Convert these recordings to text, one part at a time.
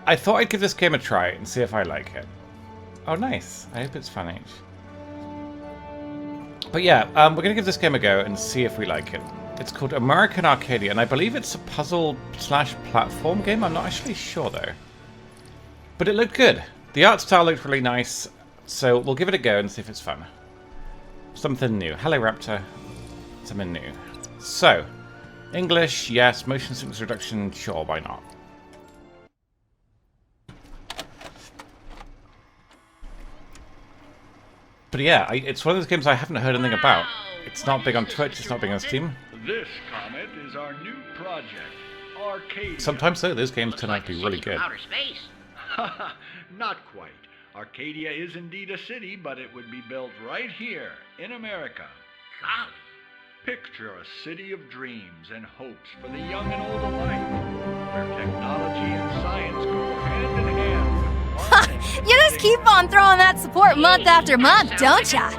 I thought I'd give this game a try and see if I like it. Oh, nice. I hope it's fun, H. But yeah, we're going to give this game a go and see if we like it. It's called American Arcadia, and I believe it's a puzzle/platform game. I'm not actually sure, though. But it looked good. The art style looked really nice, so we'll give it a go and see if it's fun. Something new. Hello, Raptor. Something new. So, English, yes. Motion sickness reduction, sure, why not? But yeah, it's one of those games I haven't heard anything about. It's not big on Twitch, it's not big on Steam. This comet is our new project, Arcadia. Sometimes, though, those games turn out to be really good. Outer space. Not quite. Arcadia is indeed a city, but it would be built right here, in America. Golly. Picture a city of dreams and hopes for the young and old alike, where technology and science go hand in hand. You just keep on throwing that support month after month, don't ya?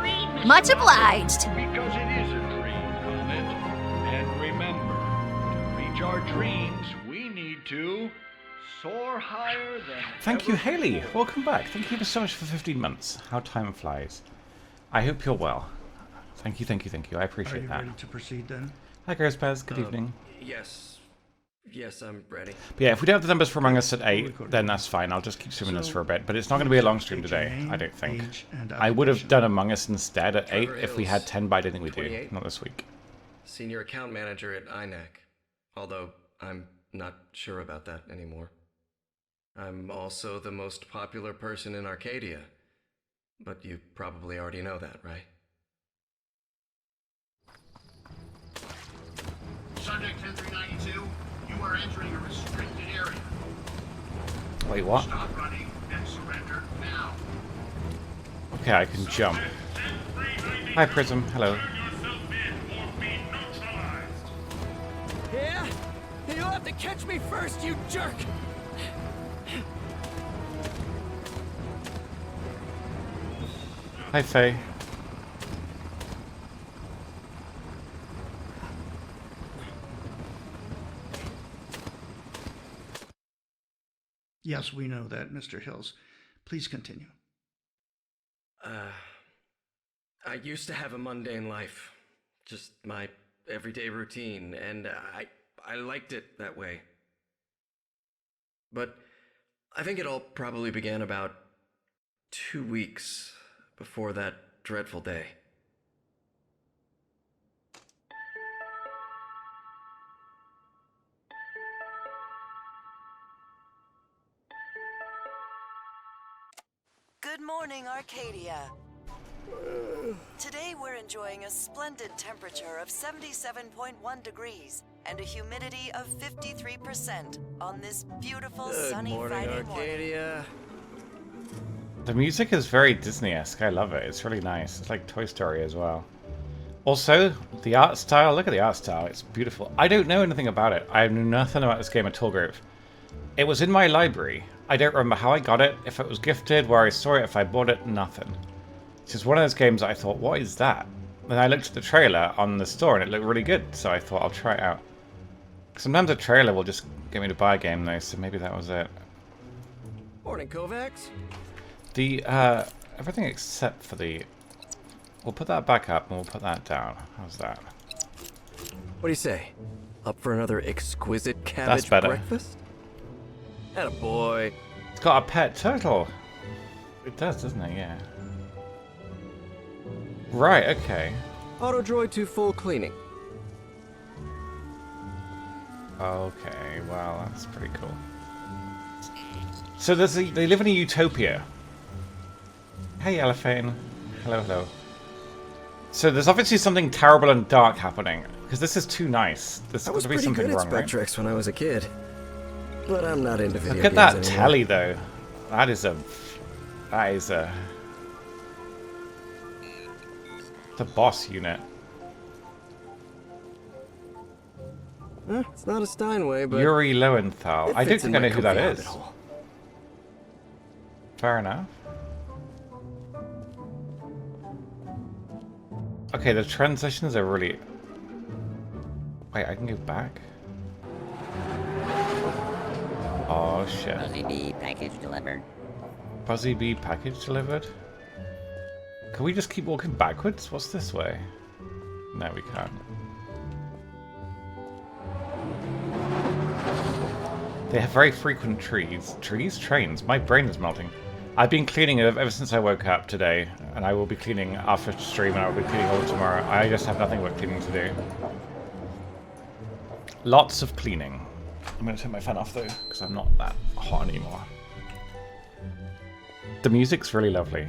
Much obliged. Because it is a dream, Comet. And remember, to reach our dreams, we need to soar higher than Thank you, ever Haley. before. Welcome back. Thank you so much for 15 months. How time flies. I hope you're well. Thank you, thank you, thank you. I Are appreciate you that. ready to proceed then? Hi, Ghostpaz. Good evening. Yes, I'm ready. But yeah, if we don't have the numbers for Among Us at 8, then that's fine. I'll just keep streaming this for a bit. But it's not going to be a long stream today, I don't think. I would have done Among Us instead at 8 if we had 10, but I don't think we do. 28. Not this week. Senior account manager at INAC. Although, I'm not sure about that anymore. I'm also the most popular person in Arcadia. But you probably already know that, right? Subject 10392, you are entering a restricted area. Wait, what? Stop running and surrender now. Okay, I can jump. Hi, Prism. Hello. Yeah? You'll have to catch me first, you jerk! Hi, Faye. Yes, we know that, Mr. Hills. Please continue. I used to have a mundane life. Just my everyday routine, and I liked it that way. But I think it all probably began about 2 weeks before that dreadful day. Good morning, Arcadia. Today we're enjoying a splendid temperature of 77.1 degrees and a humidity of 53% on this beautiful sunny Friday morning. Arcadia. The music is very Disney-esque. I love it. It's really nice. It's like Toy Story as well. Also, the art style. Look at the art style. It's beautiful. I don't know anything about it. I knew nothing about this game at all, Groove. It was in my library. I don't remember how I got it, if it was gifted, where I saw it, if I bought it, nothing. It's just one of those games that I thought, what is that? Then I looked at the trailer on the store and it looked really good, so I thought I'll try it out. Sometimes a trailer will just get me to buy a game though, so maybe that was it. Morning, Kovacs. The, everything except for the... We'll put that back up and we'll put that down. How's that? What do you say? Up for another exquisite cabbage better. breakfast? Attaboy. It's got a pet turtle. It does, doesn't it? Yeah. Right, okay. Auto droid to full cleaning. Okay, well, that's pretty cool. So they live in a utopia. Hey, Elephane. Hello, hello. So there's obviously something terrible and dark happening, because this is too nice. There's I got was to be pretty something good at wrong, right? Spectrex when I was a kid. But I'm not into video Look at games that anymore. telly, though. That is a... The boss unit. It's not a Steinway, but Yuri Lowenthal. it I don't fits think in I know my who that comfy is. rabbit hole. Fair enough. Okay, the transitions are really... Wait, I can go back? Oh shit. Fuzzy bee package delivered. Fuzzy bee package delivered? Can we just keep walking backwards? What's this way? No, we can't. They have very frequent trees. Trees? Trains. My brain is melting. I've been cleaning ever since I woke up today, and I will be cleaning after stream, and I will be cleaning all tomorrow. I just have nothing but cleaning to do. Lots of cleaning. I'm going to turn my fan off though, because I'm not that hot anymore. The music's really lovely.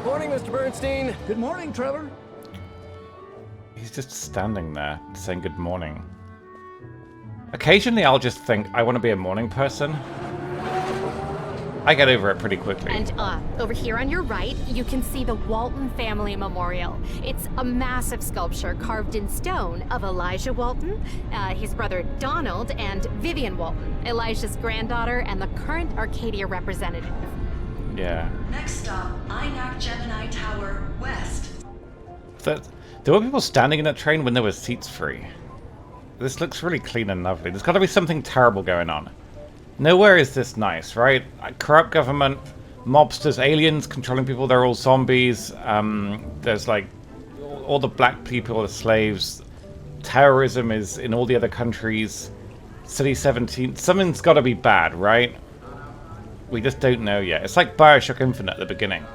Morning, Mr. Bernstein. Good morning, Trevor. He's just standing there saying good morning. Occasionally I'll just think, I want to be a morning person. I get over it pretty quickly. And over here on your right, you can see the Walton Family Memorial. It's a massive sculpture carved in stone of Elijah Walton, his brother Donald, and Vivian Walton, Elijah's granddaughter and the current Arcadia representative. Yeah. Next stop, INAC Gemini Tower West. There were people standing in that train when there were seats free. This looks really clean and lovely. There's got to be something terrible going on. Nowhere is this nice, right? Corrupt government, mobsters, aliens controlling people, they're all zombies. There's like all the black people are slaves. Terrorism is in all the other countries. City 17, something's got to be bad, right? We just don't know yet. It's like Bioshock Infinite at the beginning.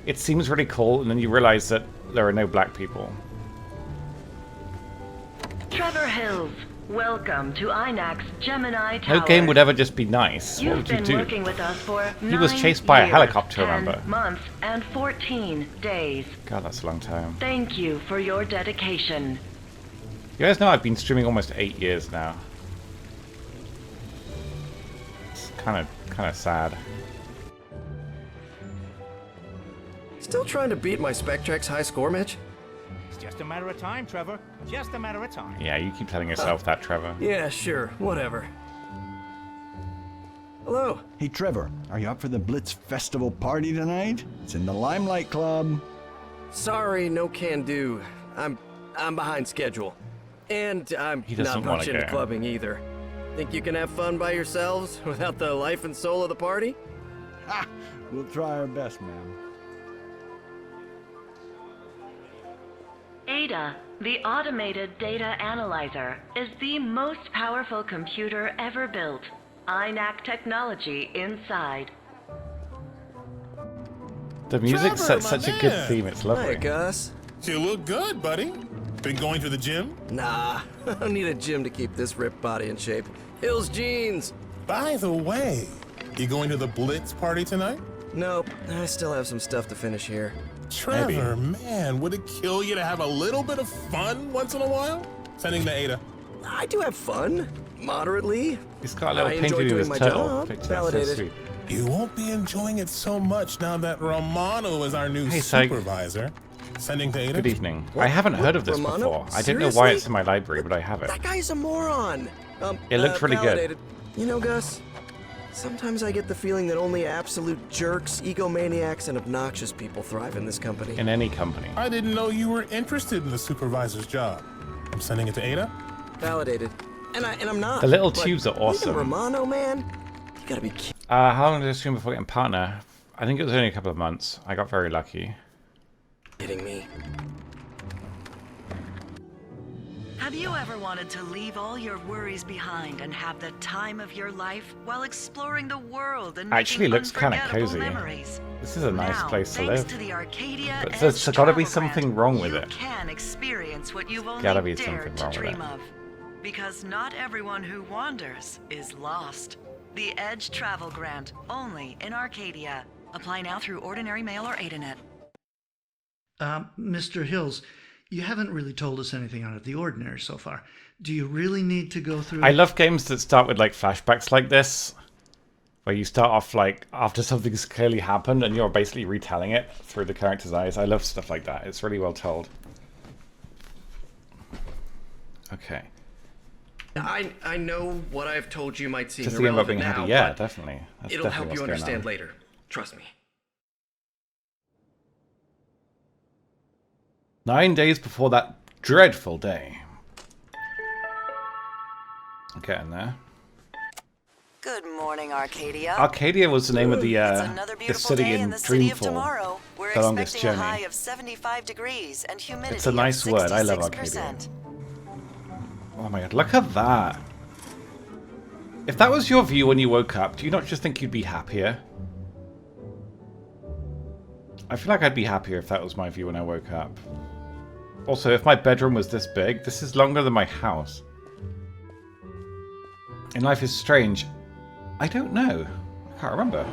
It seems really cool, and then you realize that there are no black people. Trevor Hills, welcome to INAC's Gemini Tower. No game would ever just be nice. What would you You've do? been working with us for He was chased by a 9 helicopter, years, remember? 10 months and 14 days. God, that's a long time. Thank you for your dedication. You guys know I've been streaming almost 8 years now. It's kind of sad. Still trying to beat my Spectrex high score, Mitch? It's just a matter of time, Trevor. Just a matter of time. Yeah, you keep telling yourself that, Trevor. Yeah, sure. Whatever. Hello. Hey, Trevor. Are you up for the Blitz Festival party tonight? It's in the Limelight Club. Sorry, no can do. I'm behind schedule. And I'm not much into clubbing either. Think you can have fun by yourselves without the life and soul of the party? Ha! We'll try our best, man. Ada, the automated data analyzer, is the most powerful computer ever built. INAC technology inside. The music sets such a good theme, it's lovely. Hey, Gus. You look good, buddy. Been going to the gym? Nah, I don't need a gym to keep this ripped body in shape. Hills jeans. By the way, you going to the Blitz party tonight? Nope, I still have some stuff to finish here. Trevor, man, would it kill you to have a little bit of fun once in a while? Sending to Ada. I do have fun, moderately. He's got a little I painting enjoy of doing his my turtle job. picture. Validated. So sweet. You won't be enjoying it so much now that Romano is our new Hey, Psych. supervisor. Sending to Ada. Good evening. I haven't heard of this Romano? before. I don't know Seriously? why it's in my library, but I have it. That guy's a moron. It looked really validated. good. You know, Gus, sometimes I get the feeling that only absolute jerks, egomaniacs, and obnoxious people thrive in this company. In any company. I didn't know you were interested in the supervisor's job. I'm sending it to Ada. Validated. And I'm not. The little but tubes are awesome. even Romano, man, you gotta be kidding. How long did I stream before getting partner? I think it was only a couple of months. I got very lucky. Me. Have you ever wanted to leave all your worries behind and have the time of your life while exploring the world and Actually making looks kind of unforgettable cozy. memories? This is a nice Now, place to thanks live. to the Arcadia But Edge there's got to be Travel something Grant, wrong with you it. can experience what you've only Gotta be dared something to wrong with dream it. of. Because not everyone who wanders is lost. The Edge Travel Grant, only in Arcadia. Apply now through Ordinary Mail or AdaNet. Mr. Hills, you haven't really told us anything out of the ordinary so far. Do you really need to go through... I love games that start with like flashbacks like this, where you start off like after something's clearly happened and you're basically retelling it through the character's eyes. I love stuff like that. It's really well told. Okay. I know what I've told you might seem Just thinking about irrelevant being now, happy. Yeah, but definitely. That's it'll definitely help you what's going understand on. later. Trust me. 9 days before that dreadful day. I'm getting there. Good morning, Arcadia. Arcadia was the name of It's the another beautiful city day in the city of Dreamfall. tomorrow. We're The longest expecting journey. a high of 75 degrees and humidity It's a nice of 66%. word. I love Arcadia. Oh my god, look at that. If that was your view when you woke up, do you not just think you'd be happier? I feel like I'd be happier if that was my view when I woke up. Also, if my bedroom was this big, this is longer than my house. In Life is Strange, I don't know. I can't remember.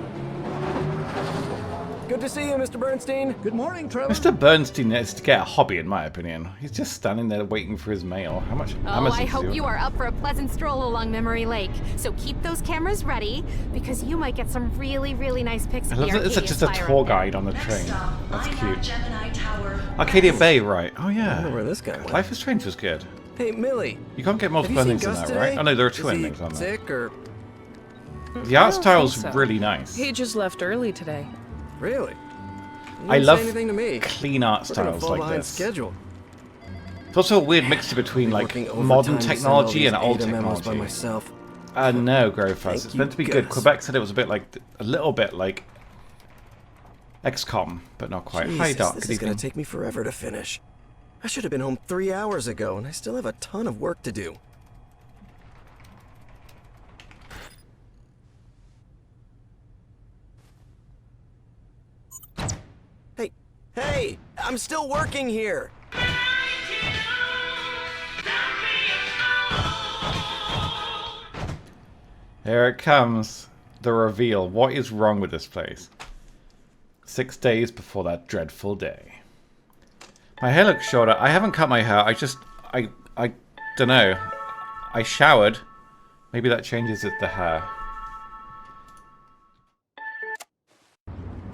Good to see you, Mr. Bernstein. Good morning, Trevor. Mr. Bernstein needs to get a hobby, in my opinion. He's just standing there waiting for his mail. How much Oh, Amazon I does he hope want? you are up for a pleasant stroll along Memory Lake. So keep those cameras ready, because you might get some really, really nice pics I of the love that it's Arcadia just a Spire tour up there. guide on the train. That's cute. Arcadia Bay, right. Oh yeah. I don't know where this guy went. Life is Strange was good. Hey, Millie. You can't get multiple Have you endings seen in Gus that, right? today? Oh no, there are two Is he endings on there. sick or... The art don't style's think so. really nice. He just left early today. Really? I Didn't love say anything to me. clean art We're gonna styles fall like behind this. schedule. It's also a weird mixture between like Working modern overtime to send technology and all old these ADA memos by technology. myself. No, Grove Fuzz. Thank It's you, meant to be good. Gus. Quebec said it was a bit like a little bit like XCOM, but not quite. Hi, Jesus, Doc. this Good is gonna evening. take me forever to finish. I should have been home 3 hours ago, and I still have a ton of work to do. Hey, I'm still working here. Here it comes. The reveal. What is wrong with this place? 6 days before that dreadful day. My hair looks shorter. I haven't cut my hair. I don't know. I showered. Maybe that changes the hair.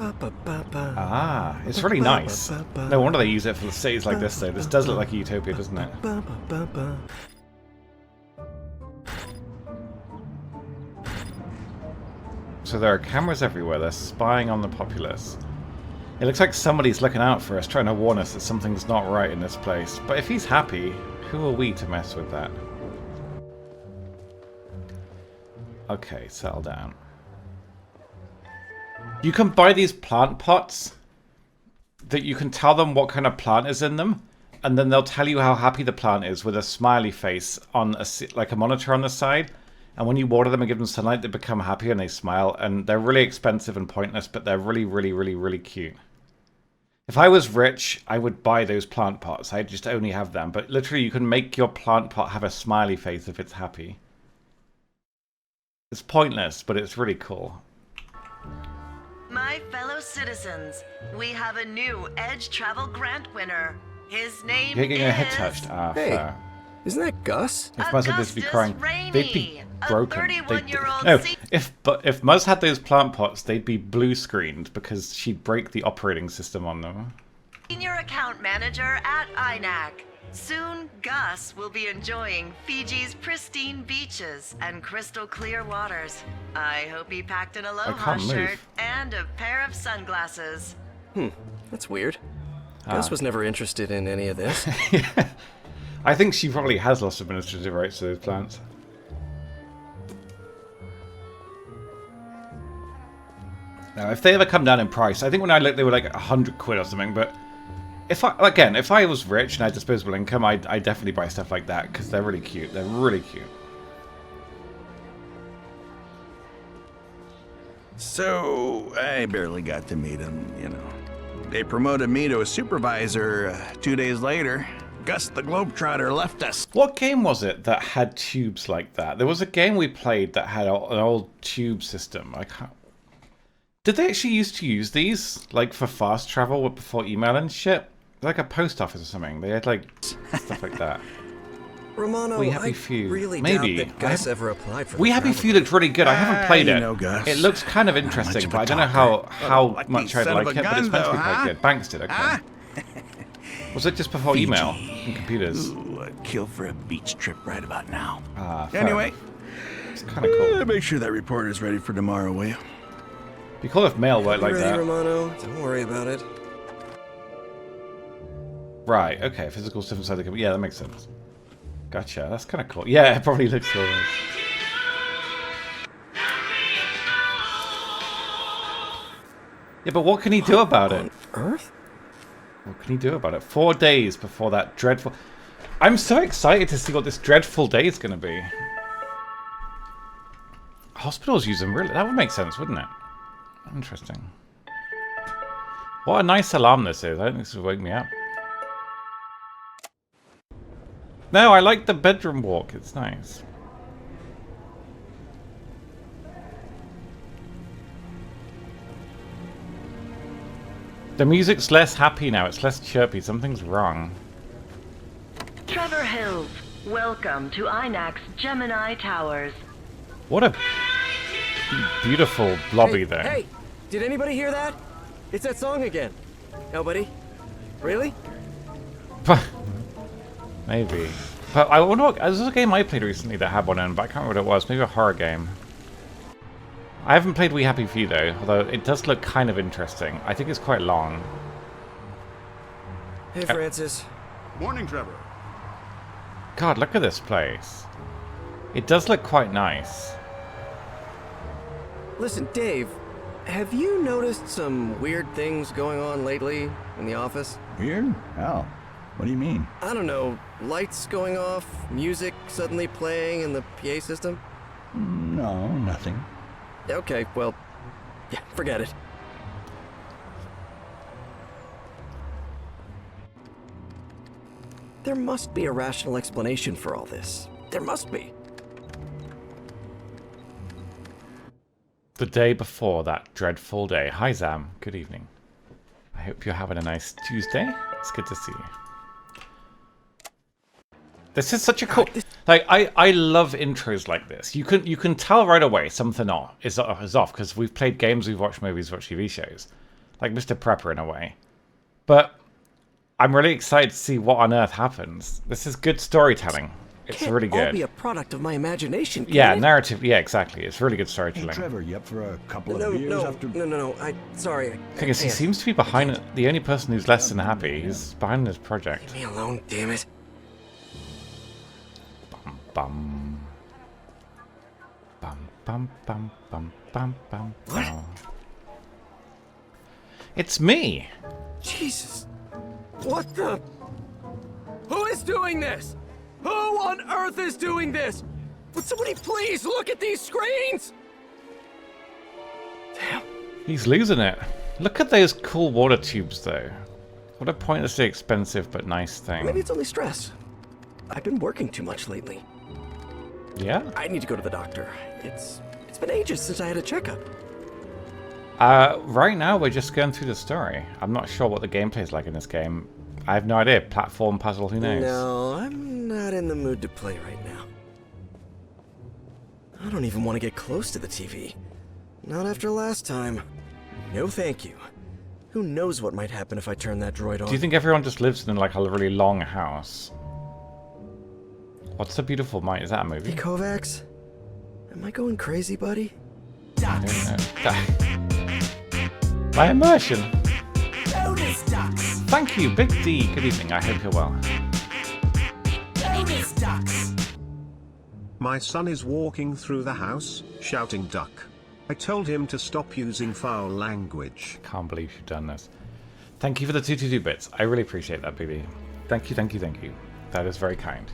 Ah, it's really nice. No wonder they use it for the cities like this, though. This does look like a utopia, doesn't it? So there are cameras everywhere. They're spying on the populace. It looks like somebody's looking out for us, trying to warn us that something's not right in this place. But if he's happy, who are we to mess with that? Okay, settle down. You can buy these plant pots that you can tell them what kind of plant is in them, and then they'll tell you how happy the plant is with a smiley face on like a monitor on the side. And when you water them and give them sunlight, they become happy and they smile. And they're really expensive and pointless, but they're really, really, really, really cute. If I was rich, I would buy those plant pots. I'd just only have them. But literally, you can make your plant pot have a smiley face if it's happy. It's pointless, but it's really cool. My fellow citizens, we have a new Edge Travel Grant winner. His name You're getting is... your head touched. Ah, Hey, fair. isn't that Gus? If Muzz had this be crying, they'd be broken. 31-year-old No, if Muzz had those plant pots, they'd be blue screened because she'd break the operating system on them. Senior account manager at INAC. Soon, Gus will be enjoying Fiji's pristine beaches and crystal clear waters. I hope he packed an aloha can't move. shirt and a pair of sunglasses. That's weird. Gus was never interested in any of this. I think she probably has lost administrative rights to those plants. Now, if they ever come down in price, I think when I looked, they were like 100 quid or something. But if I was rich and I had disposable income, I'd definitely buy stuff like that because they're really cute. They're really cute. So, I barely got to meet him, you know. They promoted me to a supervisor 2 days later. Gus the Globetrotter left us. What game was it that had tubes like that? There was a game we played that had an old tube system. I can't... Did they actually used to use these, like, for fast travel before email and shit? Like a post office or something. They had, like, stuff like that. Romano, We Happy I Few. really Maybe. doubt that Gus ever applied for We the Happy travel Few looked really good. I haven't played you it. know, Gus. It looks kind of Not interesting, much of but a I don't know talker. how Lucky much I'd son of like a it, but it's gun, meant to be though, quite huh? good. Banks did, okay. Was it just before email and computers? Ooh, I'd kill for a beach trip right about now. Fair Anyway, enough. It's kind of cool. make sure that report is ready for tomorrow, will you? Be cool if mail worked like ready, that. Romano. Don't worry about it. Right, okay, physical stuff inside the computer. Yeah, that makes sense. Gotcha, that's kind of cool. Yeah, it probably looks cool. Yeah, but what can he do about it? Earth? What can he do about it? 4 days before that dreadful... I'm so excited to see what this dreadful day is going to be. Hospitals use them, really? That would make sense, wouldn't it? Interesting. What a nice alarm this is. I don't think this will wake me up. No, I like the bedroom walk. It's nice. The music's less happy now. It's less chirpy. Something's wrong. Trevor Hills, welcome to INAC's Gemini Towers. What a beautiful lobby there. Hey, did anybody hear that? It's that song again. Nobody? Really? Maybe. But I wonder what... There was a game I played recently that had one in, but I can't remember what it was. Maybe a horror game. I haven't played We Happy Few though, although it does look kind of interesting. I think it's quite long. Hey, Francis. Morning, Trevor. God, look at this place. It does look quite nice. Listen, Dave, have you noticed some weird things going on lately in the office? Weird? How? What do you mean? I don't know, lights going off, music suddenly playing in the PA system? No, nothing. Okay, well, yeah, forget it. There must be a rational explanation for all this. There must be. The day before that dreadful day. Hi, Zam. Good evening. I hope you're having a nice Tuesday. It's good to see you. This is such a cool... Like, I love intros like this. You can tell right away something is off, because we've played games, we've watched movies, watched TV shows. Like Mr. Prepper in a way. But I'm really excited to see what on earth happens. This is good storytelling. It's really good. All be a product of my imagination. Yeah, narrative. Yeah, exactly. It's really good storytelling. Hey, Trevor, you up for a couple of beers after... No. Sorry. Thing is, he seems to be behind it. The only person who's less than happy. He's behind this project. Leave me alone, damn it. Bum. Bum, bum, bum, bum, bum, bum, bum. It's me! Jesus. What the... Who is doing this? Who on earth is doing this? Would somebody please look at these screens? Damn. He's losing it. Look at those cool water tubes, though. What a pointlessly expensive but nice thing. Maybe it's only stress. I've been working too much lately. Yeah? I need to go to the doctor. It's been ages since I had a checkup. Right now we're just going through the story. I'm not sure what the gameplay is like in this game. I have no idea. Platform, puzzle, who knows? No, I'm not in the mood to play right now. I don't even want to get close to the TV. Not after last time. No thank you. Who knows what might happen if I turn that droid on? Do you think everyone just lives in like a really long house? What's the beautiful mind? Is that a movie? Hey, Kovacs? Am I going crazy, buddy? I don't know. My immersion. Bonus ducks. Thank you, Big D. Good evening. I hope you're well. Bonus ducks. My son is walking through the house, shouting duck. I told him to stop using foul language. Can't believe you've done this. Thank you for the 222 bits. I really appreciate that, Big D. Thank you, thank you, thank you. That is very kind.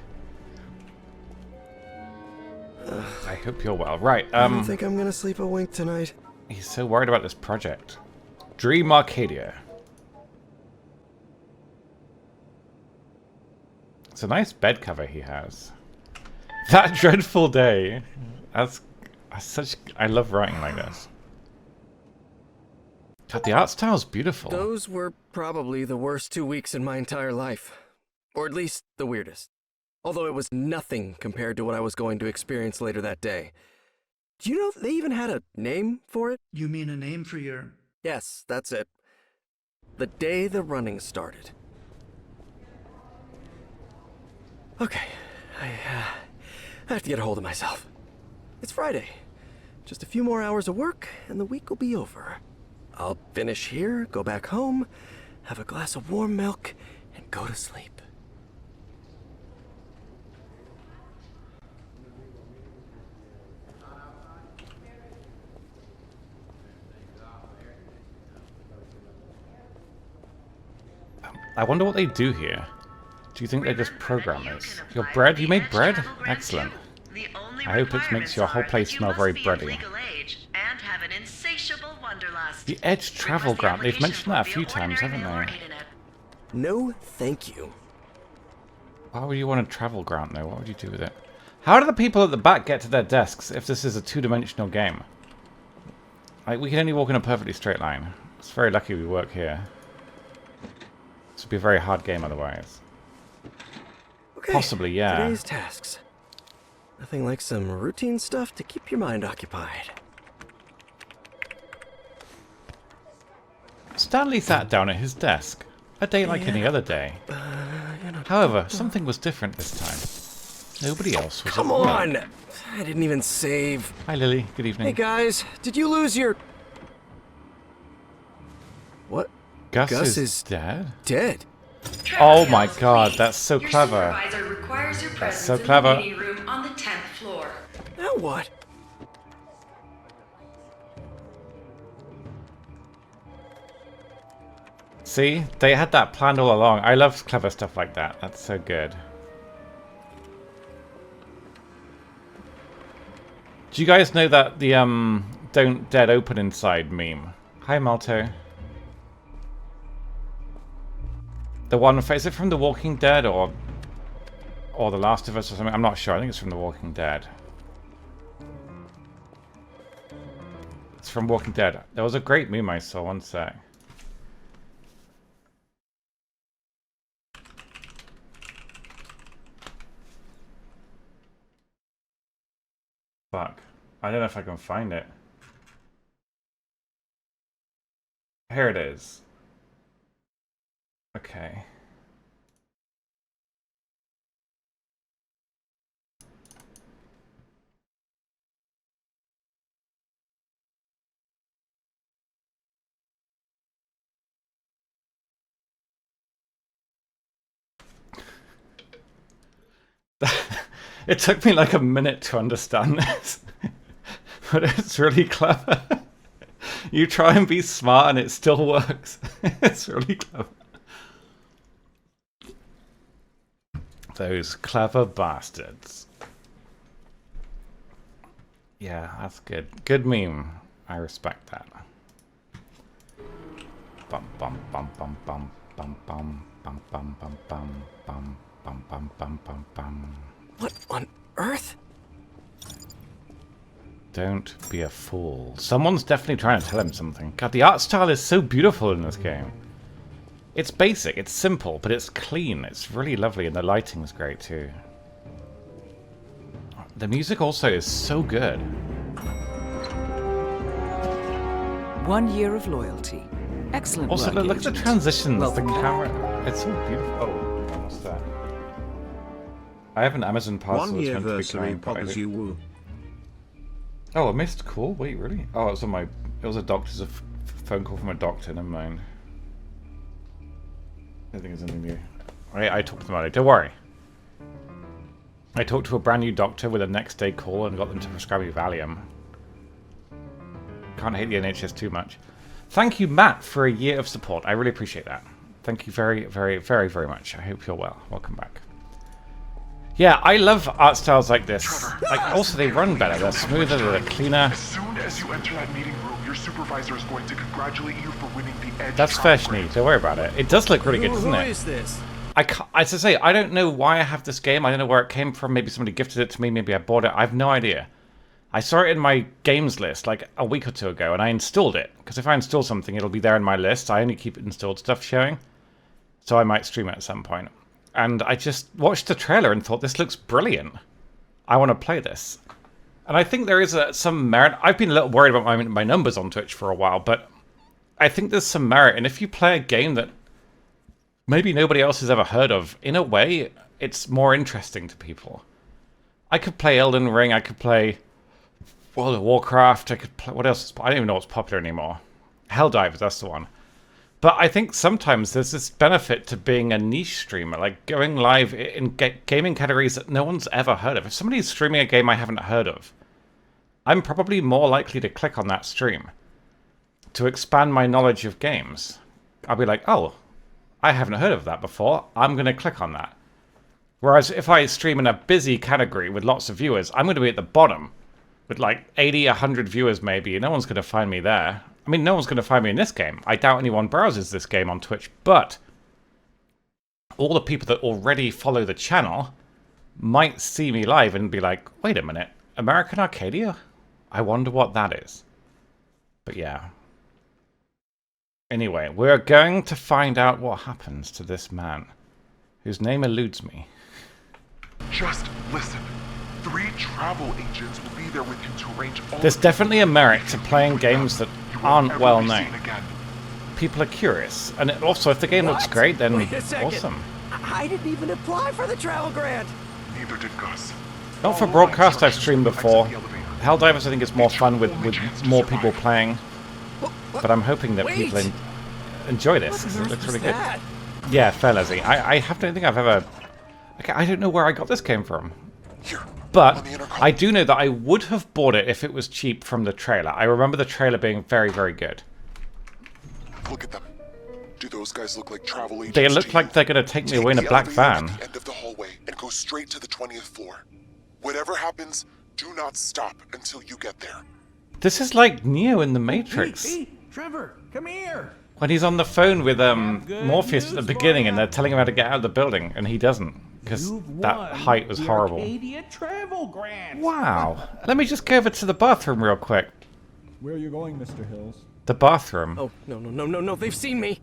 I hope you're well. Right, I don't think I'm gonna sleep a wink tonight. He's so worried about this project. Dream Arcadia. It's a nice bed cover he has. That dreadful day. That's such... I love writing like this. God, the art style's beautiful. Those were probably the worst 2 weeks in my entire life. Or at least the weirdest. Although it was nothing compared to what I was going to experience later that day. Do you know they even had a name for it? You mean a name for your... Yes, that's it. The day the running started. Okay, I have to get a hold of myself. It's Friday. Just a few more hours of work, and the week will be over. I'll finish here, go back home, have a glass of warm milk, and go to sleep. I wonder what they do here. Do you think they're just programmers? Your bread? You made bread? Excellent. I hope it makes your whole place smell very bready. The Edge Travel Grant. They've mentioned that a few times, haven't they? No, thank you. Why would you want a travel grant, though? What would you do with it? How do the people at the back get to their desks if this is a two-dimensional game? Like, we can only walk in a perfectly straight line. It's very lucky we work here. This would be a very hard game otherwise. Okay, possibly, yeah. Today's tasks. Nothing like some routine stuff to keep your mind occupied. Stanley sat down at his desk. A day like any other day. However, something was different this time. Nobody else was Come at work. on! I didn't even save. Hi, Lily. Good evening. Hey, guys. Did you lose your... What? Gus is dead? Dead? Oh my god, that's so clever. That's so clever. On the 10th floor. Now what? See? They had that planned all along. I love clever stuff like that. That's so good. Do you guys know that the don't dead open inside meme? Hi, Malto. The one, is it from The Walking Dead or The Last of Us or something? I'm not sure. I think it's from The Walking Dead. It's from Walking Dead. There was a great meme I saw. One sec. Fuck. I don't know if I can find it. Here it is. Okay. It took me like a minute to understand this, but it's really clever. You try and be smart and it still works. It's really clever. Those clever bastards. Yeah, that's good. Good meme. I respect that. Bum bum bum bum bum bum bum bum bum bum bum bum bum bum bum bum bum. What on earth? Don't be a fool. Someone's definitely trying to tell him something. God, the art style is so beautiful in this game. It's basic, it's simple, but it's clean. It's really lovely, and the lighting's great too. The music also is so good. 1 year of loyalty. Excellent Also, work, look at the Agent. transitions, Welcome the back. camera. It's so beautiful. Oh, what's that? I have an Amazon parcel 1 that's meant to be anniversary coming, but I poggers don't- you woo. Oh, I missed call? Wait, really? Oh, it was on my... It was a doctor's... phone call from a doctor, never mind. I think it's anything new. I talked to them about it. Don't worry. I talked to a brand new doctor with a next day call and got them to prescribe me Valium. Can't hate the NHS too much. Thank you, Matt, for a year of support. I really appreciate that. Thank you very, very, very, very much. I hope you're well. Welcome back. Yeah, I love art styles like this. Like, also, they run better. They're smoother, they're cleaner. As soon as you enter that meeting room, your supervisor is going to congratulate you for winning the Edge. That's fair, Schnee. Don't worry about it. It does look really good, doesn't it? Who is this? As I say, I don't know why I have this game. I don't know where it came from. Maybe somebody gifted it to me. Maybe I bought it. I have no idea. I saw it in my games list like a week or two ago, and I installed it. Because if I install something, it'll be there in my list. I only keep installed stuff showing. So I might stream it at some point. And I just watched the trailer and thought, this looks brilliant. I want to play this. And I think there is some merit. I've been a little worried about my numbers on Twitch for a while, but I think there's some merit. And if you play a game that maybe nobody else has ever heard of, in a way, it's more interesting to people. I could play Elden Ring, I could play World of Warcraft, I could play... What else? I don't even know what's popular anymore. Helldivers, that's the one. But I think sometimes there's this benefit to being a niche streamer, like going live in gaming categories that no one's ever heard of. If somebody's streaming a game I haven't heard of, I'm probably more likely to click on that stream to expand my knowledge of games. I'll be like, oh, I haven't heard of that before. I'm going to click on that. Whereas if I stream in a busy category with lots of viewers, I'm going to be at the bottom with like 80, 100 viewers maybe. No one's going to find me there. I mean, no one's going to find me in this game. I doubt anyone browses this game on Twitch, but all the people that already follow the channel might see me live and be like, wait a minute, American Arcadia? I wonder what that is. But yeah. Anyway, we're going to find out what happens to this man, whose name eludes me. Just listen. 3 travel agents will be there with you to arrange all. There's definitely a merit to playing games that aren't well known. People are curious, and also if the game looks great, then awesome. I didn't even apply for the travel grant. Neither did Gus. Not for broadcast, I've streamed before. Helldivers I think is more fun with more people playing. But I'm hoping that people enjoy this, because it looks really good. Yeah, fair Leslie. I don't think I've ever... Okay, I don't know where I got this game from. But I do know that I would have bought it if it was cheap from the trailer. I remember the trailer being very, very good. Look at them. Do those guys look like travel agents? They look like they're going to take me away in a black van. At the end of the hallway and go straight to the 20th floor. Whatever happens, do not stop until you get there. This is like Neo in the Matrix. Hey, Trevor, come here. When he's on the phone with Morpheus at the beginning and they're telling him how to get out of the building and he doesn't because that height was horrible. Arcadia travel grant. Wow. Let me just go over to the bathroom real quick. Where are you going, Mr. Hills? The bathroom. Oh, no, they've seen me.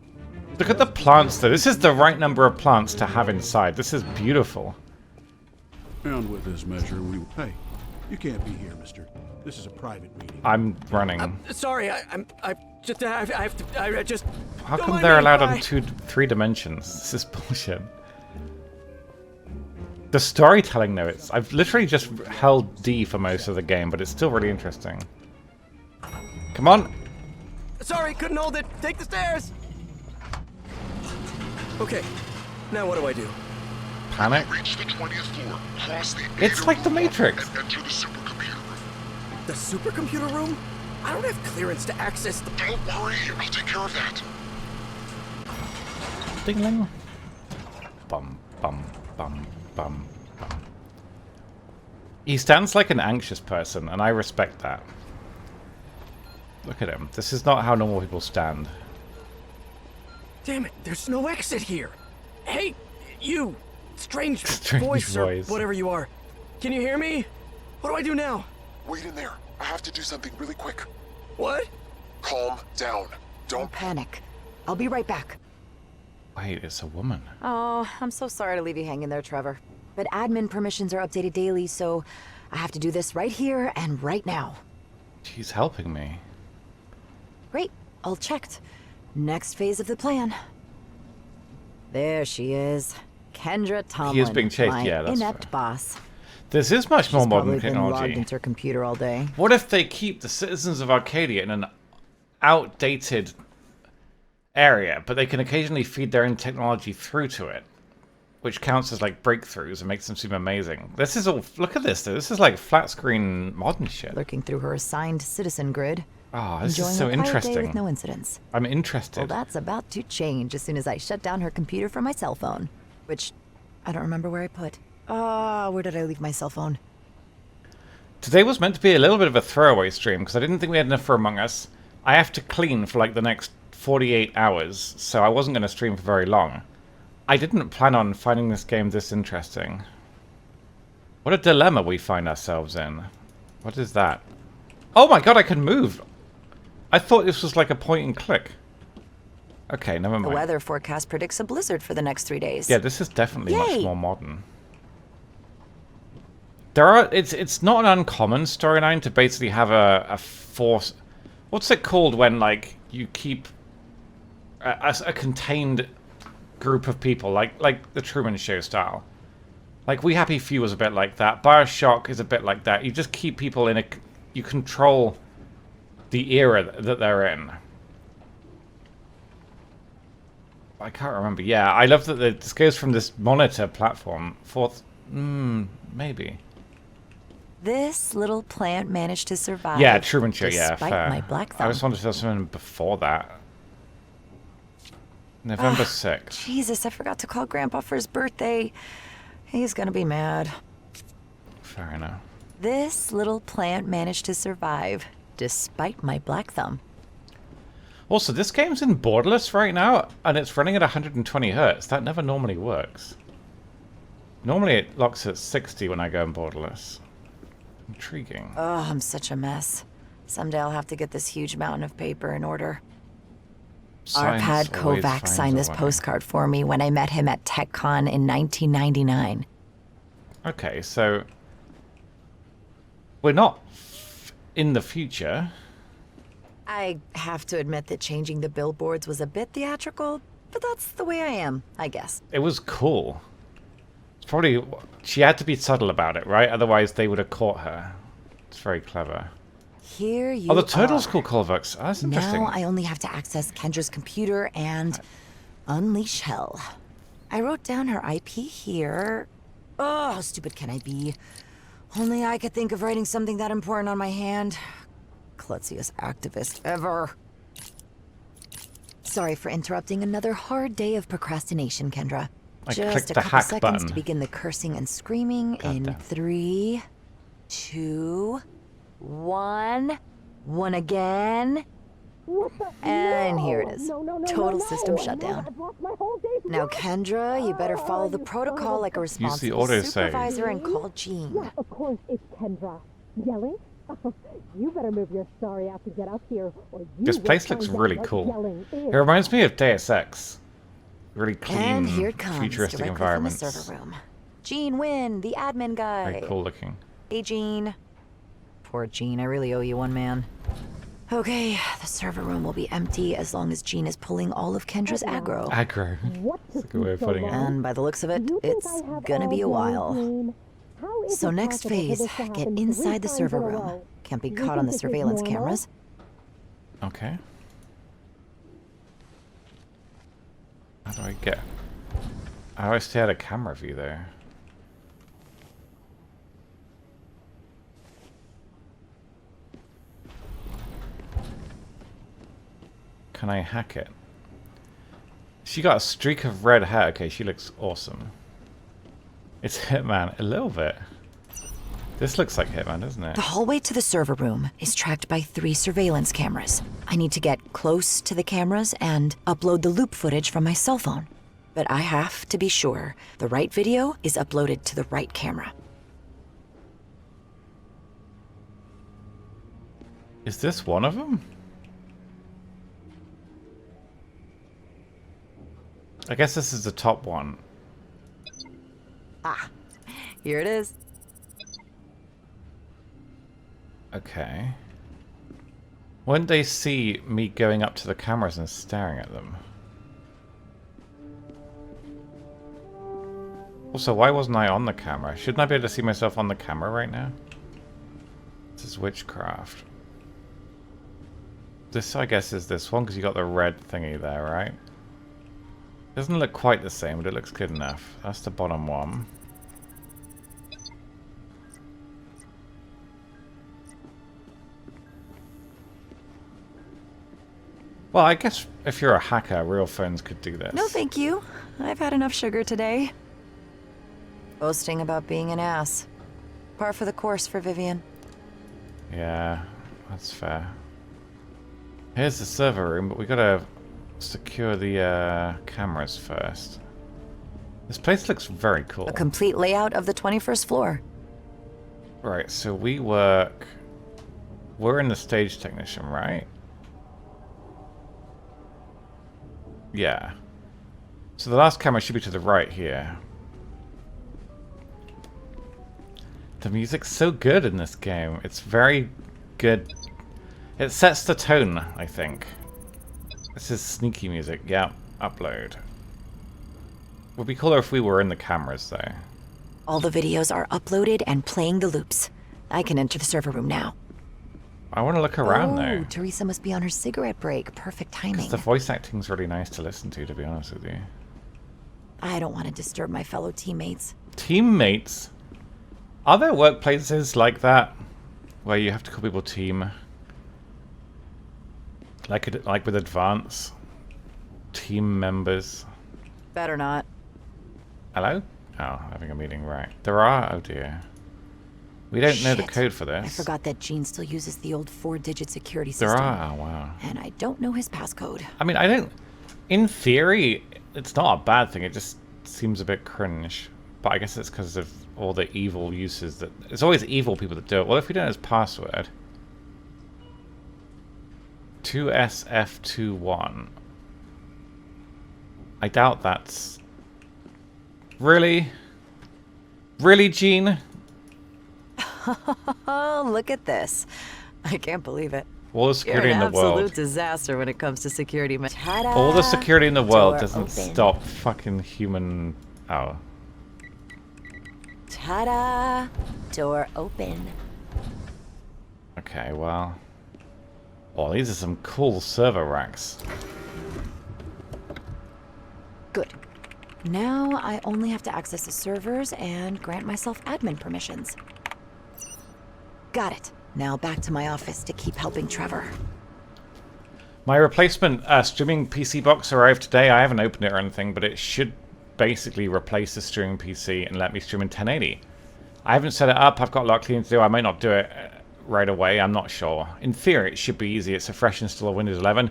Look at the plants though. This is the right number of plants to have inside. This is beautiful. And with this measure, hey, you can't be here, mister. This is a private meeting. I'm running. Sorry, I just... How come they're allowed on 3 dimensions? This is bullshit. The storytelling though, I've literally just held D for most of the game, but it's still really interesting. Come on. Sorry, couldn't hold it. Take the stairs. Okay, now what do I do? Panic? Reach the 20th floor, cross the It's like the Matrix. and enter the supercomputer room. The supercomputer room? I don't have clearance to access the... Don't worry, I'll take care of that. Ding-ling. Bum, bum, bum, bum, bum. He stands like an anxious person, and I respect that. Look at him. This is not how normal people stand. Damn it, there's no exit here. Hey, you, strange voice or whatever you are. Can you hear me? What do I do now? Wait in there. I have to do something really quick. What? Calm down. Don't panic. I'll be right back. Wait, it's a woman. Oh, I'm so sorry to leave you hanging there, Trevor. But admin permissions are updated daily, so I have to do this right here and right now. She's helping me. Great. All checked. Next phase of the plan. There she is. Kendra Tomlin. He is being chased, my yeah, that's inept fair. boss. This is much more modern She's probably been logged technology. into her computer all day. What if they keep the citizens of Arcadia in an outdated area, but they can occasionally feed their own technology through to it, which counts as like breakthroughs and makes them seem amazing. This is all. Look at this. This is like flat screen modern shit. Lurking through her assigned citizen grid. Oh, this enjoying is so a quiet day interesting. with no incidents. I'm interested. Well, that's about to change as soon as I shut down her computer from my cell phone, which I don't remember where I put. Where did I leave my cell phone? Today was meant to be a little bit of a throwaway stream because I didn't think we had enough for Among Us. I have to clean for like the next 48 hours, so I wasn't going to stream for very long. I didn't plan on finding this game this interesting. What a dilemma we find ourselves in. What is that? Oh my god, I can move! I thought this was like a point and click. Okay, never mind. The weather forecast predicts a blizzard for the next 3 days. Yeah, this is definitely much Yay! more modern. There are it's not an uncommon storyline to basically have a force. What's it called when like you keep a contained group of people, like the Truman Show style? Like We Happy Few was a bit like that. BioShock is a bit like that. You just keep people in a. You control the era that they're in. I can't remember. Yeah, I love that this goes from this monitor platform. Maybe. This little plant managed to survive. Yeah, Truman Show. Yeah, despite fair. my black I thumb. just wanted to tell something before that. November 6th. Jesus, I forgot to call Grandpa for his birthday. He's gonna be mad. Fair enough. This little plant managed to survive, despite my black thumb. Also, this game's in borderless right now, and it's running at 120 Hz. That never normally works. Normally it locks at 60 when I go in borderless. Intriguing. Oh, I'm such a mess. Someday I'll have to get this huge mountain of paper in order. Arpad Kovac signed this postcard for me when I met him at TechCon in 1999. Okay, so we're not in the future. I have to admit that changing the billboards was a bit theatrical, but that's the way I am, I guess. It was cool. It's probably... She had to be subtle about it, right? Otherwise they would have caught her. It's very clever. Here you Oh, the turtle's are. called Kovacs. Oh, that's interesting. Now I only have to access Kendra's computer and unleash hell. I wrote down her IP here. Oh, how stupid can I be? Only I could think of writing something that important on my hand. Klutziest activist ever. Sorry for interrupting another hard day of procrastination, Kendra. I Just clicked a the couple hack seconds button. to begin the cursing and screaming in damn. 3, 2, 1. One again. And here it is. Total system shutdown. Now, Kendra, you better follow the protocol like a responsible autosave. supervisor and call Jean. Yeah, of course, it's Kendra. Yelling? You better move your sorry ass to get up here, or you This will place looks find out really what cool. yelling is. It reminds me of Deus Ex. Really clean, And here it comes, futuristic directly environments. from the server room. Gene Wynn, the admin guy. Very cool looking. Hey, Gene. Poor Gene, I really owe you one, man. Okay, the server room will be empty as long as Gene is pulling all of Kendra's aggro. Aggro. That's a good way of putting it. And by the looks of it, it's gonna be a while. So next phase, get inside the server room. Can't be caught on the surveillance cameras. Okay. How do I get... How do I stay out of camera view there? Can I hack it? She got a streak of red hair. Okay, she looks awesome. It's Hitman, a little bit. This looks like Hitman, doesn't it? The hallway to the server room is tracked by 3 surveillance cameras. I need to get close to the cameras and upload the loop footage from my cell phone. But I have to be sure the right video is uploaded to the right camera. Is this one of them? I guess this is the top one. Ah, here it is. Okay. Wouldn't they see me going up to the cameras and staring at them? Also, why wasn't I on the camera? Shouldn't I be able to see myself on the camera right now? This is witchcraft. This, I guess, is this one because you got the red thingy there, right? Doesn't look quite the same, but it looks good enough. That's the bottom one. Well, I guess if you're a hacker, real phones could do this. No, thank you. I've had enough sugar today. Boasting about being an ass. Par for the course for Vivian. Yeah, that's fair. Here's the server room, but we gotta secure the cameras first. This place looks very cool. A complete layout of the 21st floor. Right, so we work... We're in the stage technician, right? Yeah. So the last camera should be to the right here. The music's so good in this game. It's very good. It sets the tone, I think. This is sneaky music. Yeah, upload. Would be cooler if we were in the cameras, though. All the videos are uploaded and playing the loops. I can enter the server room now. I want to look around, though. Teresa must be on her cigarette break. Perfect timing. The voice acting's really nice to listen to be honest with you. I don't want to disturb my fellow teammates. Teammates? Are there workplaces like that? Where you have to call people team? Like with Advance? team members. Better not. Hello? Oh, having a meeting, right. There are, oh dear. We don't know the Shit. code for this. I forgot that Gene still uses the old 4-digit security system. There are, oh wow. And I don't know his passcode. I mean, I don't... In theory, it's not a bad thing. It just seems a bit cringe. But I guess it's because of all the evil uses that... It's always evil people that do it. Well, if we don't know his password... 2SF21. I doubt that's... Really? Really, Gene? Look at this. I can't believe it. All the security You're in an the world. absolute disaster when it comes to security. All the security in the world Door doesn't open. stop fucking human... Oh. Ta-da! Door open. Okay, well... Oh, these are some cool server racks. Good. Now I only have to access the servers and grant myself admin permissions. Got it. Now back to my office to keep helping Trevor. My replacement streaming PC box arrived today. I haven't opened it or anything, but it should basically replace the streaming PC and let me stream in 1080. I haven't set it up. I've got a lot of cleaning to do. I might not do it right away. I'm not sure. In theory, it should be easy. It's a fresh install of Windows 11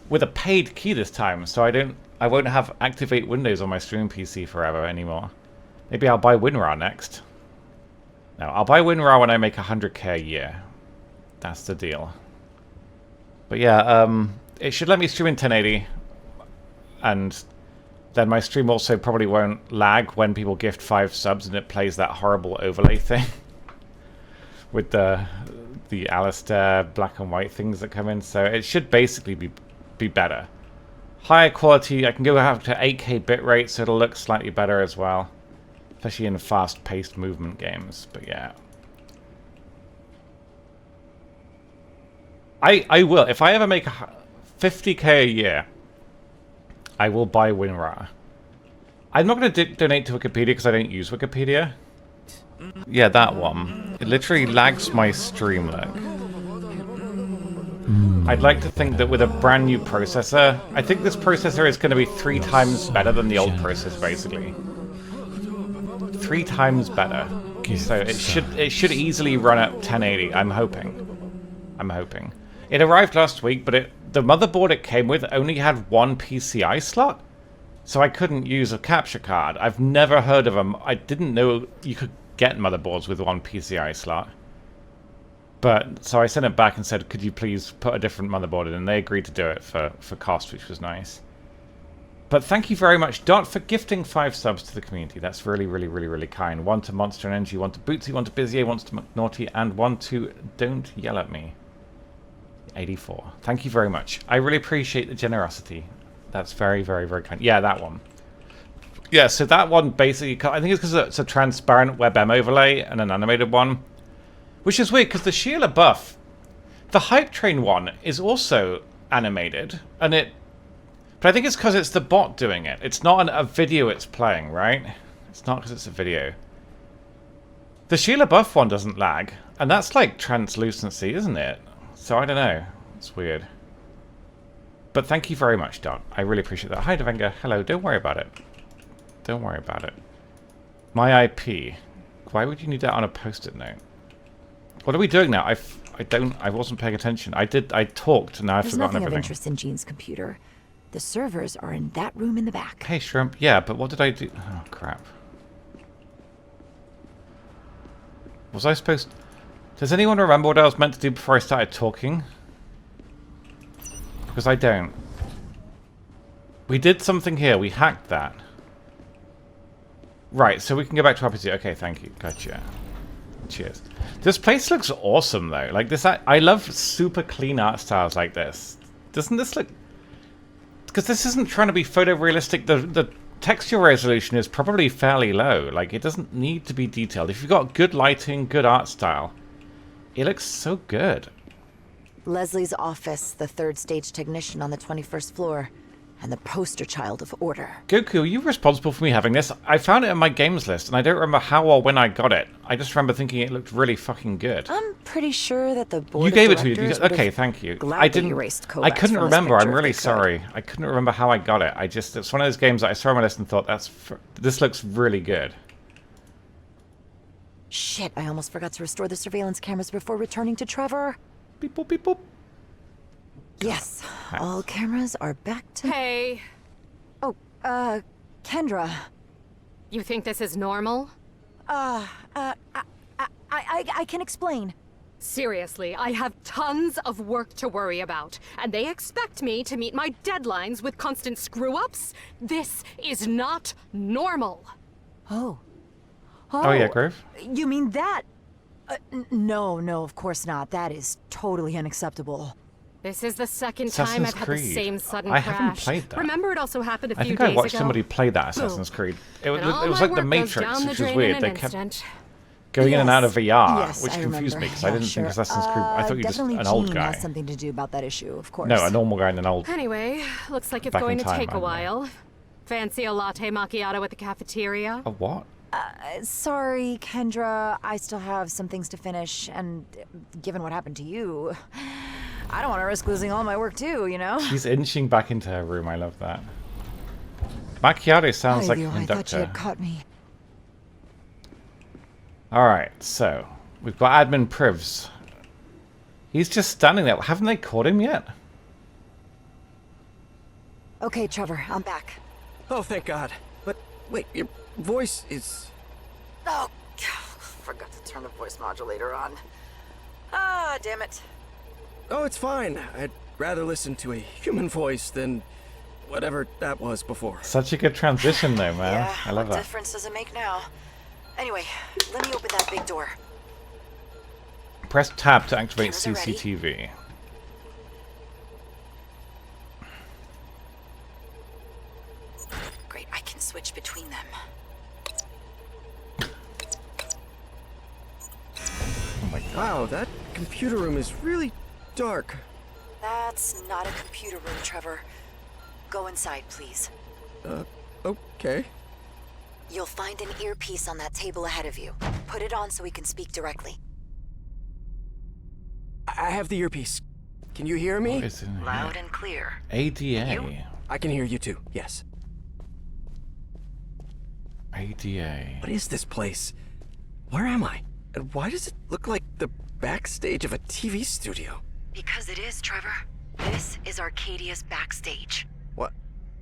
with a paid key this time, so I won't have activate Windows on my streaming PC forever anymore. Maybe I'll buy WinRAR next. No, I'll buy WinRAR when I make 100k a year. That's the deal. But yeah, it should let me stream in 1080, and then my stream also probably won't lag when people gift 5 subs and it plays that horrible overlay thing with the Alistair black and white things that come in. So it should basically be better. Higher quality. I can go up to 8K bitrate, so it'll look slightly better as well, especially in fast-paced movement games. But yeah. I will. If I ever make 50k a year, I will buy WinRAR. I'm not going to donate to Wikipedia because I don't use Wikipedia. Yeah, that one. It literally lags my stream, look. I'd like to think that with a brand new processor, I think this processor is going to be 3 times better than the old processor, basically. 3 times better. So it should easily run at 1080. I'm hoping. It arrived last week, but the motherboard it came with only had 1 PCI slot, so I couldn't use a capture card. I've never heard of them. I didn't know you could get motherboards with 1 PCI slot. But so I sent it back and said, could you please put a different motherboard in? And they agreed to do it for cost, which was nice. But thank you very much, Dot, for gifting 5 subs to the community. That's really, really, really, really kind. 1 to Monster Energy, 1 to Bootsy, 1 to Bizier, 1 to McNaughty, and 1 to Don't Yell at Me. 84. Thank you very much. I really appreciate the generosity. That's very, very, very kind. Yeah, that one. Yeah, so that one basically, I think it's because it's a transparent WebM overlay and an animated one. Which is weird, because the Sheila buff, the Hype Train one, is also animated. But I think it's because it's the bot doing it. It's not a video it's playing, right? It's not because it's a video. The Sheila buff one doesn't lag. And that's like translucency, isn't it? So I don't know. It's weird. But thank you very much, Dot. I really appreciate that. Hi, Devenga. Hello. Don't worry about it. Don't worry about it. My IP. Why would you need that on a post-it note? What are we doing now? I wasn't paying attention. I talked, and now I've forgotten everything. There's nothing of interest in Gene's computer. The servers are in that room in the back. Hey, Shrimp. Yeah, but what did I do? Oh, crap. Was I supposed... Does anyone remember what I was meant to do before I started talking? Because I don't. We did something here. We hacked that. Right, so we can go back to our PC. Okay, thank you. Gotcha. Cheers. This place looks awesome, though. Like this, I love super clean art styles like this. Doesn't this look... Because this isn't trying to be photorealistic. The texture resolution is probably fairly low. Like, it doesn't need to be detailed. If you've got good lighting, good art style, it looks so good. Leslie's office, the 3rd stage technician on the 21st floor. and the poster child of order. Goku, are you responsible for me having this? I found it in my games list, and I don't remember how or when I got it. I just remember thinking it looked really fucking good. I'm pretty sure that the board You of gave it to me. directors Okay, thank you. I gladly didn't. erased I Kovacs couldn't from this remember. picture I'm if really they could. sorry. I couldn't remember how I got it. It's one of those games that I saw on my list and thought this looks really good. Shit, I almost forgot to restore the surveillance cameras before returning to Trevor. Beep boop beep boop. Yes, all cameras are back to... Hey. Oh, Kendra. You think this is normal? I can explain. Seriously, I have tons of work to worry about, and they expect me to meet my deadlines with constant screw-ups? This is not normal. Oh, yeah, Grove? You mean that? No, of course not. That is totally unacceptable. This is the second time Assassin's I've had Creed. the same sudden I crash. haven't played that. Remember, it also happened a few I think days I watched ago. somebody play that Assassin's Creed. It was like The Matrix, which was weird. They kept going in and out of VR, Yes, which I confused remember. me because I Yeah, didn't sure. think Assassin's Creed. I thought you were just Definitely an old Jean guy. has something to do about that issue, of course. No, a normal guy and an old. Anyway, looks like it's Back in going to time, take I a know. while. Fancy a latte macchiato at the cafeteria? A what? Sorry, Kendra. I still have some things to finish, and given what happened to you, I don't want to risk losing all my work too, you know? She's inching back into her room. I love that. Macchiato sounds like a I thought you conductor. had caught me. Alright, so we've got Admin Privs. He's just standing there. Haven't they caught him yet? Okay, Trevor, I'm back. Oh, thank God. But wait, your voice is... Oh, forgot to turn the voice modulator on. Ah, damn it. Oh, it's fine. I'd rather listen to a human voice than whatever that was before. Such a good transition though, man. Yeah, I love what that. difference does it make now? Anyway, let me open that big door. Press tab to activate Cameras are ready. CCTV. Great, I can switch between them. Oh my God. Wow, that computer room is really dark. That's not a computer room, Trevor. Go inside, please. Okay. You'll find an earpiece on that table ahead of you. Put it on so we can speak directly. I have the earpiece. Can you hear me? What is in here? Loud and clear. ADA. I can hear you too, yes. ADA. What is this place? Where am I? And why does it look like the backstage of a TV studio? Because it is, Trevor. This is Arcadia's backstage. What?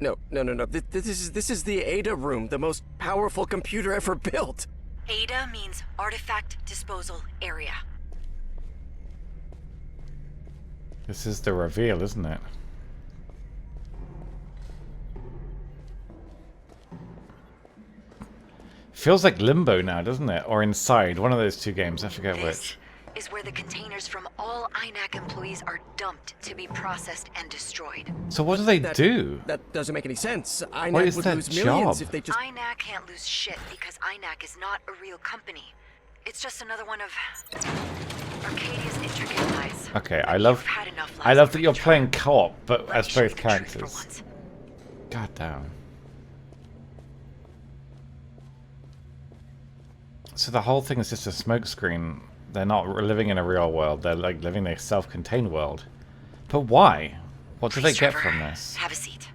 No. This is the Ada room, the most powerful computer ever built. Ada means Artifact Disposal Area. This is the reveal, isn't it? Feels like Limbo now, doesn't it? Or Inside, one of those two games. I forget which. Is where the containers from all INAC employees are dumped to be processed and destroyed. So what do they do? That doesn't make any sense. What INAC is would that lose millions job? if they just... INAC can't lose shit because INAC is not a real company. It's just another one of Arcadia's intricate lies. Okay, I love that you're playing co-op, but as both characters. God damn. So the whole thing is just a smokescreen. They're not living in a real world. They're like living in a self-contained world. But why? What do they get from this? Have a seat.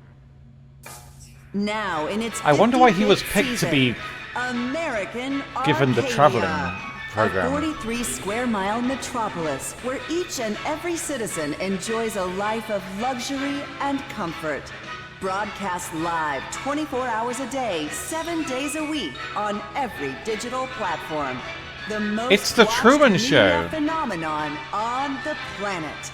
Now in its I wonder why he was 55th picked to be American given the Arcadia, traveling program. a 43 square mile metropolis where each and every citizen enjoys a life of luxury and comfort. Broadcast live 24 hours a day, 7 days a week on every digital platform. The most It's the watched Truman media Show. phenomenon on the planet.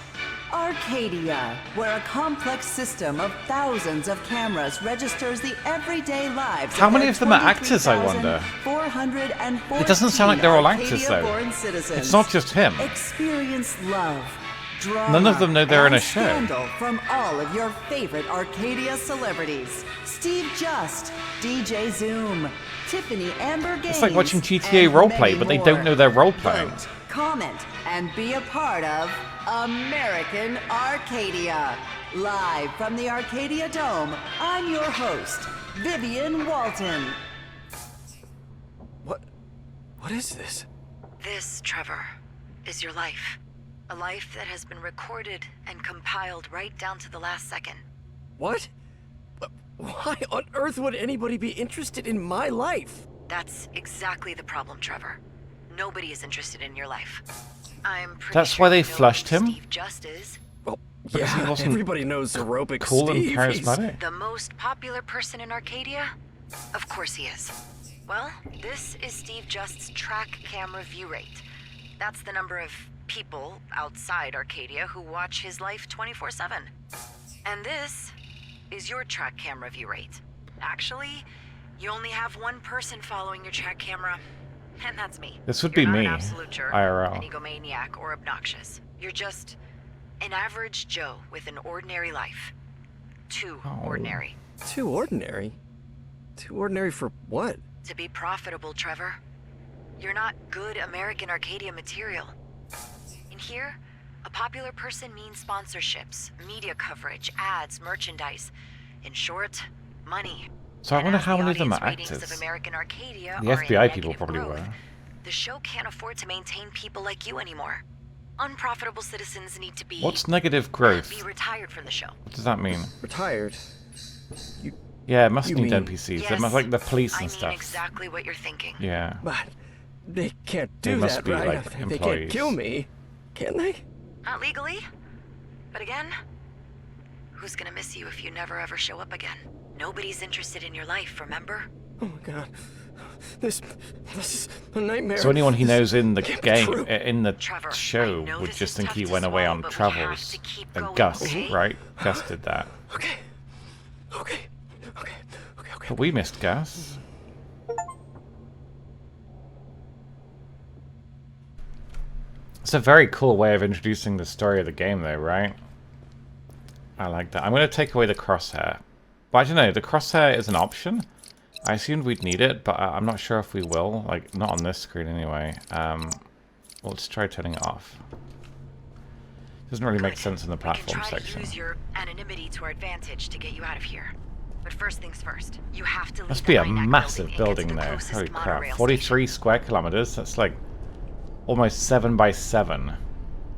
Arcadia, where a complex system of thousands of cameras registers the everyday lives How of many their of them are actors, I wonder? 23,414 It doesn't sound like they're all actors, though. Arcadia-born citizens. It's not just him. Experience love, drama, None of them know they're in and a show. scandal from all of your favorite Arcadia celebrities. Steve Just, DJ Zoom, Tiffany Amber Gaines. It's like watching GTA roleplay, but they don't know they're roleplaying. Vote, comment, and be a part of American Arcadia. Live from the Arcadia Dome, I'm your host, Vivian Walton. What is this? This, Trevor, is your life. A life that has been recorded and compiled right down to the last second. What? Why on earth would anybody be interested in my life? That's exactly the problem, Trevor. Nobody is interested in your life. I'm pretty That's sure why they you know flushed who him? Steve just is. Well, Because he wasn't everybody knows aerobic cool and Steve. charismatic. The most popular person in Arcadia? Of course he is. Well, this is Steve Just's track camera view rate. That's the number of people outside Arcadia who watch his life 24/7. And this is your track camera view rate. Actually, you only have one person following your track camera, and that's me. This would You're be not me, an absolute jerk, IRL. an egomaniac, or obnoxious. You're just an average Joe with an ordinary life. Too ordinary. Too ordinary? Too ordinary for what? To be profitable, Trevor. You're not good American Arcadia material. In here, a popular person means sponsorships, media coverage, ads, merchandise. In short, money. So I wonder how many of them are Ratings actors. of American Arcadia The are in FBI people negative probably growth. were. The show can't afford to maintain people like you anymore. Unprofitable citizens need to be What's negative growth? be retired from the show. What does that mean? Retired? Yeah, it must you need mean- NPCs. Yes, They must like the police I and mean stuff. exactly what you're thinking. Yeah. But they can't They do must that, be, right? like, They can't employees. kill me, can they? Not legally. But again, who's gonna miss you if you never ever show up again? Nobody's interested in your life, remember? Oh my god. This is a nightmare. So anyone he This knows in the can't be game, true. in the show, would just think he went away on travels. And Gus, okay? right? Gus did that. Okay. But we missed Gus. It's a very cool way of introducing the story of the game, though, right? I like that. I'm going to take away the crosshair. But I don't know, the crosshair is an option. I assumed we'd need it, but I'm not sure if we will. Like, not on this screen anyway. Well, let's try turning it off. Doesn't really make sense in the platform Try section. to use your anonymity to our advantage to get you out of here. But first things first, you have to leave Must the be a INAC massive building and building get to the there. closest Holy crap. monorail 43 square kilometers. That's like almost 7 by 7.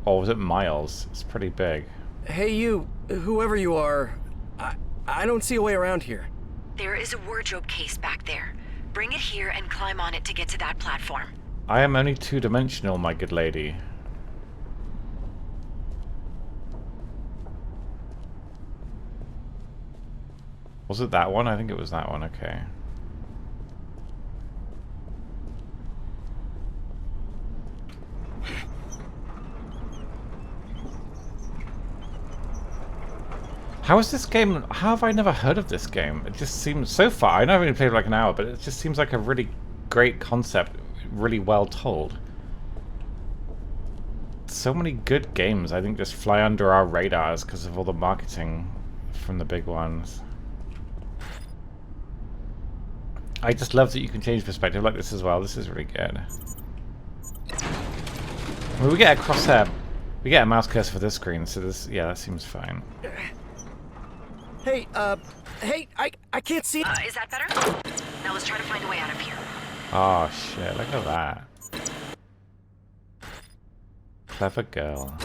Or was it miles? It's pretty big. Hey you, whoever you are, I don't see a way around here. There is a wardrobe case back there. Bring it here and climb on it to get to that platform. I am only two-dimensional, my good lady. Was it that one? I think it was that one, okay. How is this game? How have I never heard of this game? It just seems so far. I know I've only played for like an hour, but it just seems like a really great concept, really well told. So many good games, I think, just fly under our radars because of all the marketing from the big ones. I just love that you can change perspective like this as well. This is really good. Well, we get a crosshair, we get a mouse cursor for this screen, so this, yeah, that seems fine. Hey, I can't see. Is that better? Now let's try to find a way out of here. Oh shit, look at that. Clever girl.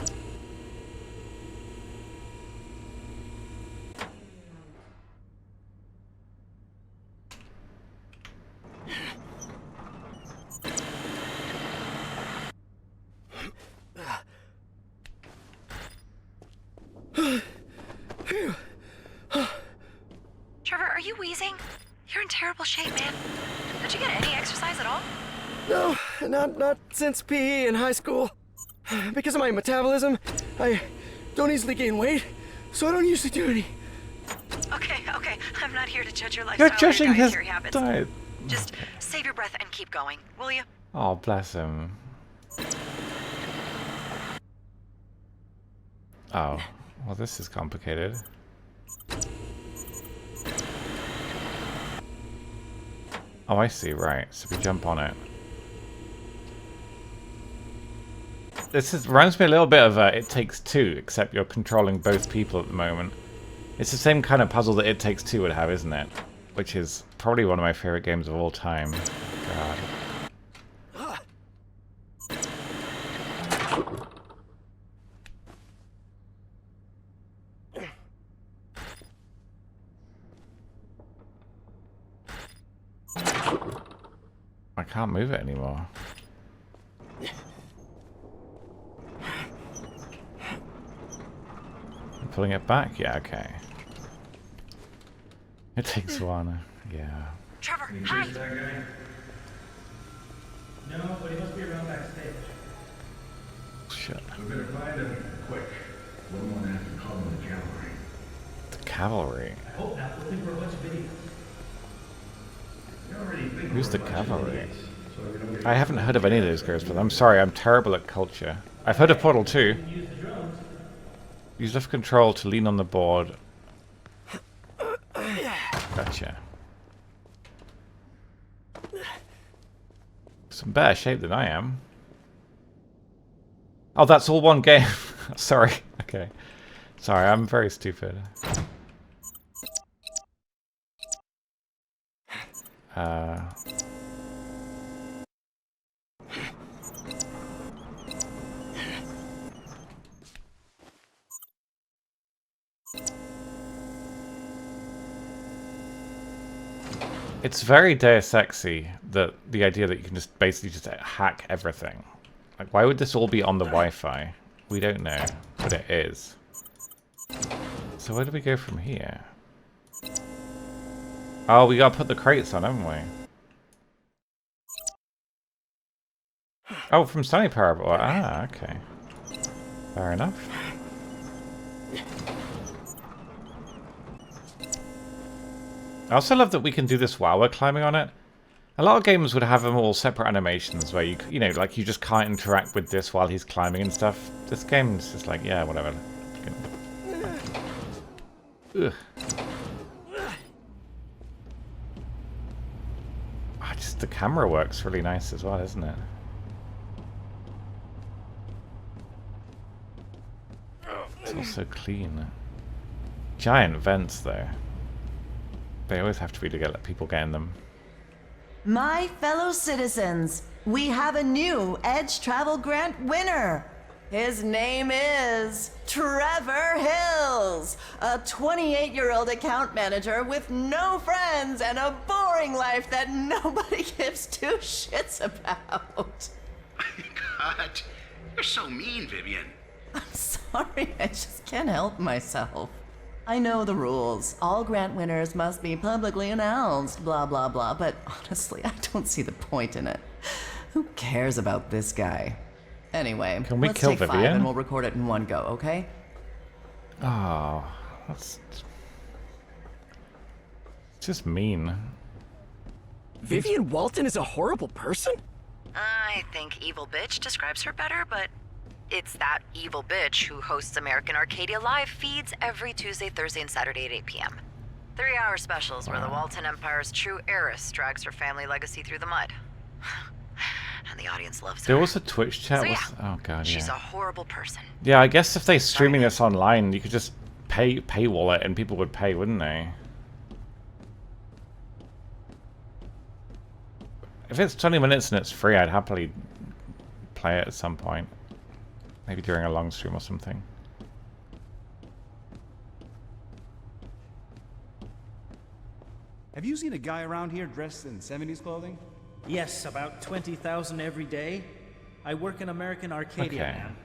Trevor, are you wheezing? You're in terrible shape, man. Did you get any exercise at all? No, not since PE in high school. Because of my metabolism, I don't easily gain weight, so I don't usually do any. Okay. I'm not here to judge your lifestyle You're judging or your his dietary habits. diet. Just save your breath and keep going, will you? Oh, bless him. Oh, well, this is complicated. Oh, I see, right. So we jump on it. reminds me a little bit of It Takes Two, except you're controlling both people at the moment. It's the same kind of puzzle that It Takes Two would have, isn't it? Which is probably one of my favorite games of all time. God. I can't move it anymore. I'm pulling it back? Yeah, okay. It takes one. Yeah. Trevor, hi! No, but he must be around backstage. Shit. We better find him quick. Wouldn't want to have to call in the cavalry. The cavalry? I hope not. We'll think we're a bunch of idiots. Who's the cavalry? I haven't heard of any of those girls, but I'm sorry, I'm terrible at culture. I've heard of Portal 2. Use left control to lean on the board. Gotcha. Some better shape than I am. Oh, that's all one game. Sorry. Okay. Sorry, I'm very stupid. It's very Deus Exy, that the idea that you can just basically just hack everything. Like, why would this all be on the Wi-Fi? We don't know, but it is. So where do we go from here? Oh, we gotta put the crates on, haven't we? Oh, from Sunny Parable. Ah, okay. Fair enough. I also love that we can do this while we're climbing on it. A lot of games would have them all separate animations where you know, like you just can't interact with this while he's climbing and stuff. This game's just like, yeah, whatever. Ugh. Oh, just the camera works really nice as well, isn't it? It's also clean. Giant vents, though. They always have to be to get people get in them. My fellow citizens, we have a new Edge Travel Grant winner. His name is Trevor Hills, a 28-year-old account manager with no friends and a boring life that nobody gives two shits about. God, you're so mean, Vivian. I'm sorry, I just can't help myself. I know the rules. All grant winners must be publicly announced, blah, blah, blah, but honestly, I don't see the point in it. Who cares about this guy? Anyway, can we let's kill take Vivian? 5 and we'll record it in one go, okay? Oh, that's just mean. Vivian Walton is a horrible person? I think evil bitch describes her better, but it's that evil bitch who hosts American Arcadia Live feeds every Tuesday, Thursday, and Saturday at 8 p.m. 3-hour specials where the Walton Empire's true heiress drags her family legacy through the mud. And the audience loves her. There was a Twitch chat. So, yeah, Oh god, she's yeah. a horrible person. Yeah, I guess if they're streaming this online, you could just paywall it, and people would pay, wouldn't they? If it's 20 minutes and it's free, I'd happily play it at some point. Maybe during a long stream or something. Have you seen a guy around here dressed in 70s clothing? Yes, about 20,000 every day. I work in American Arcadia, Okay. man.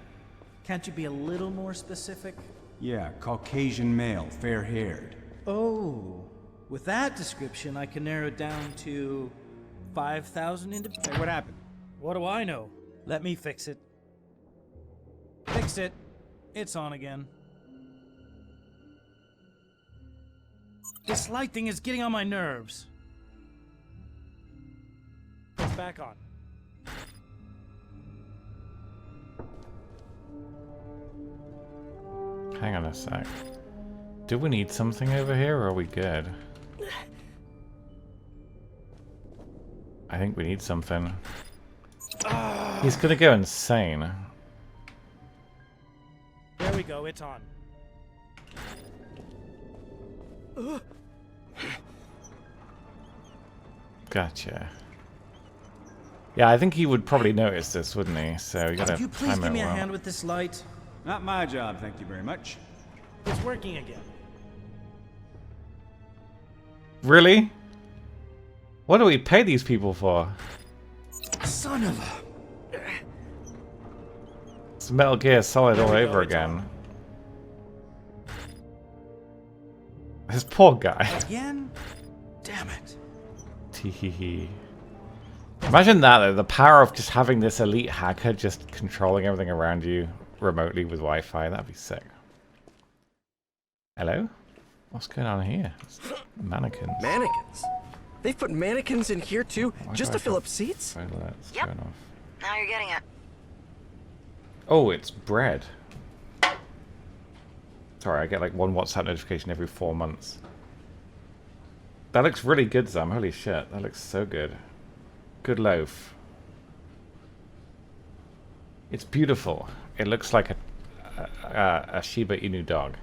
Can't you be a little more specific? Yeah, Caucasian male, fair-haired. Oh, with that description, I can narrow it down to 5,000 individuals. Hey, what happened? What do I know? Let me fix it. Fixed it. It's on again. This light thing is getting on my nerves. It's back on. Hang on a sec. Do we need something over here, or are we good? I think we need something. He's gonna go insane. There we go, it's on. Gotcha. Yeah, I think he would probably notice this, wouldn't he? So you gotta Could you please time give it me a well. hand with this light? Not my job, thank you very much. It's working again. Really? What do we pay these people for? Son of a... It's Metal Gear Solid There all we over go, it's again. This poor guy. Again? Damn it. Teehee. Imagine that though, the power of just having this elite hacker just controlling everything around you remotely with Wi-Fi. That'd be sick. Hello? What's going on here? It's mannequins. Mannequins? They've put mannequins in here too, just to fill up seats? Yep. Now you're getting it. Oh, it's bread. Sorry, I get like one WhatsApp notification every 4 months. That looks really good, Zam. Holy shit, that looks so good. Good loaf. It's beautiful. It looks like a Shiba Inu dog.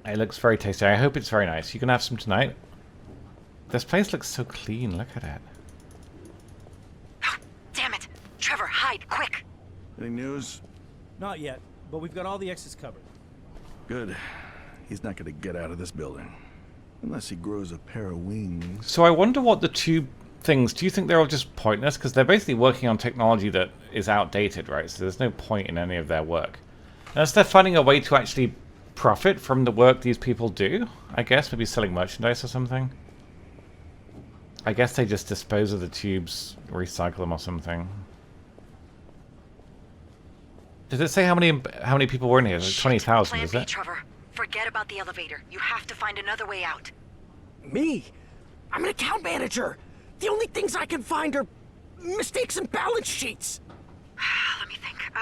It looks very tasty. I hope it's very nice. You can have some tonight. This place looks so clean. Look at it. Damn it! Trevor, hide, quick! Any news? Not yet, but we've got all the exits covered. Good. He's not gonna get out of this building. Unless he grows a pair of wings. So I wonder what the tube things, do you think they're all just pointless? Because they're basically working on technology that is outdated, right? So there's no point in any of their work. Unless they're finding a way to actually profit from the work these people do, I guess, maybe selling merchandise or something. I guess they just dispose of the tubes, recycle them or something. Did it say how many people were in here? Like 20,000, is Plan B, it? Trevor. Forget about the elevator. You have to find another way out. Me? I'm an account manager. The only things I can find are mistakes in balance sheets. Let me think.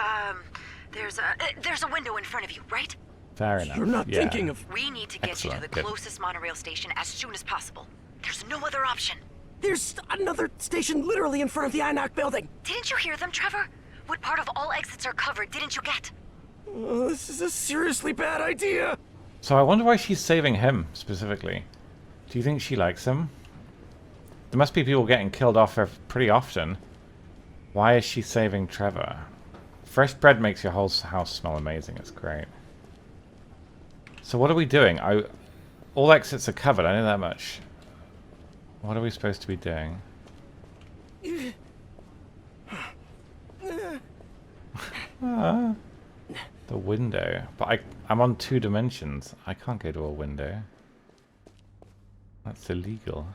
There's a window in front of you, right? Fair enough. You're not yeah. thinking of... We need to get you to Excellent, the good. closest monorail station as soon as possible. There's no other option. There's another station literally in front of the INAC building. Didn't you hear them, Trevor? What part of all exits are covered didn't you get? Oh, this is a seriously bad idea. So I wonder why she's saving him, specifically. Do you think she likes him? There must be people getting killed off pretty often. Why is she saving Trevor? Fresh bread makes your whole house smell amazing. It's great. So what are we doing? All exits are covered. I know that much. What are we supposed to be doing? The window. But I'm on 2 dimensions. I can't go to a window. That's illegal.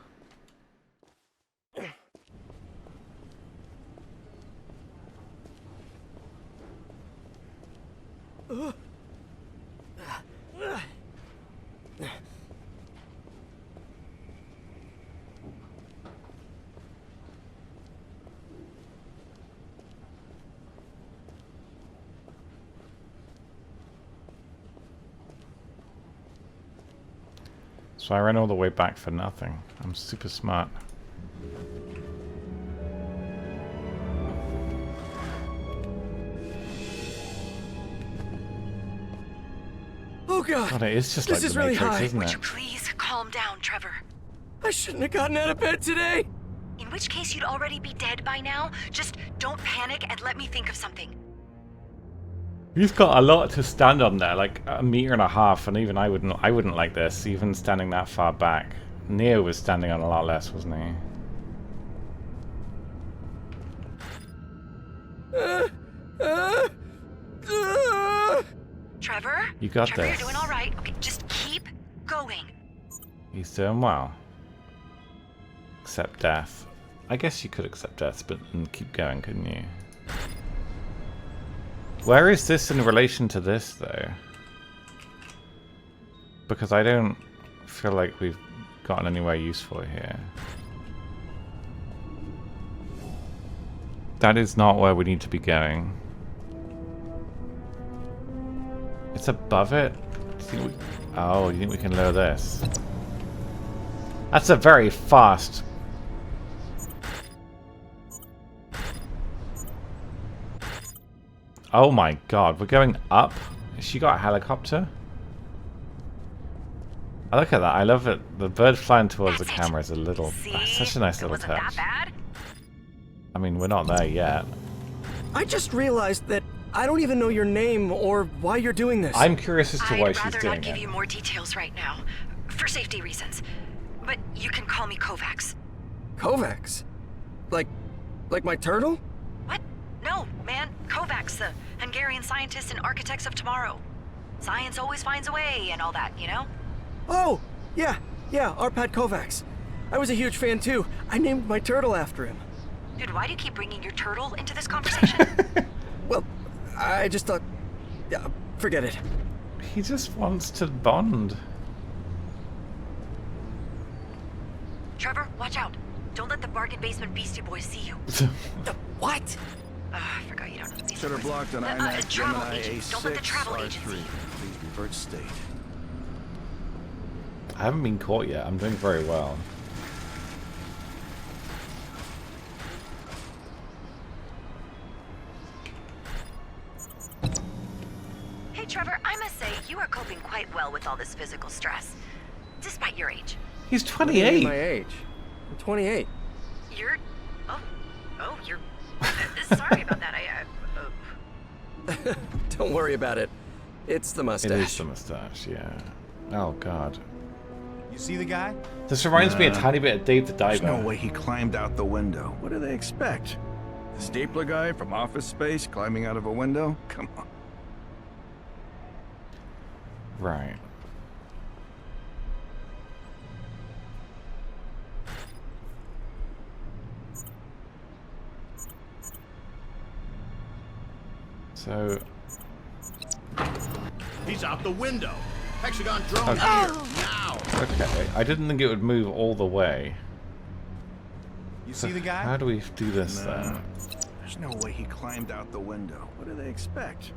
So I ran all the way back for nothing. I'm super smart. Oh god! God, it is just This like is the really Matrix, high. isn't Would it? you please calm down, Trevor? I shouldn't have gotten out of bed today. In which case you'd already be dead by now. Just don't panic and let me think of something. He's got a lot to stand on there, like 1.5 meters, and even I wouldn't like this, even standing that far back. Neo was standing on a lot less, wasn't he? Trevor? You got Trevor, this. you're doing all right. Okay, just keep going. He's doing well. Accept death. I guess you could accept death, but and keep going, couldn't you? Where is this in relation to this, though? Because I don't feel like we've gotten anywhere useful here. That is not where we need to be going. It's above it? Oh, you think we can lower this? That's a very fast... Oh my god, we're going up? She got a helicopter? I look at that. I love it. The bird flying towards the camera is a little... That's such a nice little touch. I mean, we're not there yet. I just realized that I don't even know your name or why you're doing this. I'm curious as to why she's doing it. I'd rather not give you more details right now, for safety reasons. But you can call me Kovacs. Kovacs? Like my turtle? What? No, man. Kovacs, the Hungarian scientists and architects of tomorrow. Science always finds a way and all that, you know? Oh, yeah, Arpad Kovacs. I was a huge fan too. I named my turtle after him. Dude, why do you keep bringing your turtle into this conversation? Well, I just thought... Yeah, forget it. He just wants to bond. Trevor, watch out. Don't let the bargain basement Beastie Boys see you. What? I forgot you don't know the Beastie Shutter Boys. blocked on INAC travel Gemini agent. A6 Don't let the travel R3. agent see you. Please revert state. I haven't been caught yet. I'm doing very well. Hey, Trevor, I must say, you are coping quite well with all this physical stress, despite your age. He's 28. My age. I'm 28. You're... Oh, you're... Sorry about that, Don't worry about it. It's the mustache. It is the mustache, yeah. Oh, God. You see the guy? This reminds me a tiny bit of Dave the Diver. There's no way he climbed out the window. What do they expect? The stapler guy from Office Space climbing out of a window? Come on. Right. So... He's out the window. Hexagon drone Okay. here, now. Okay, I didn't think it would move all the way. You see the guy? How do we do this then? There's no way he climbed out the window. What do they expect?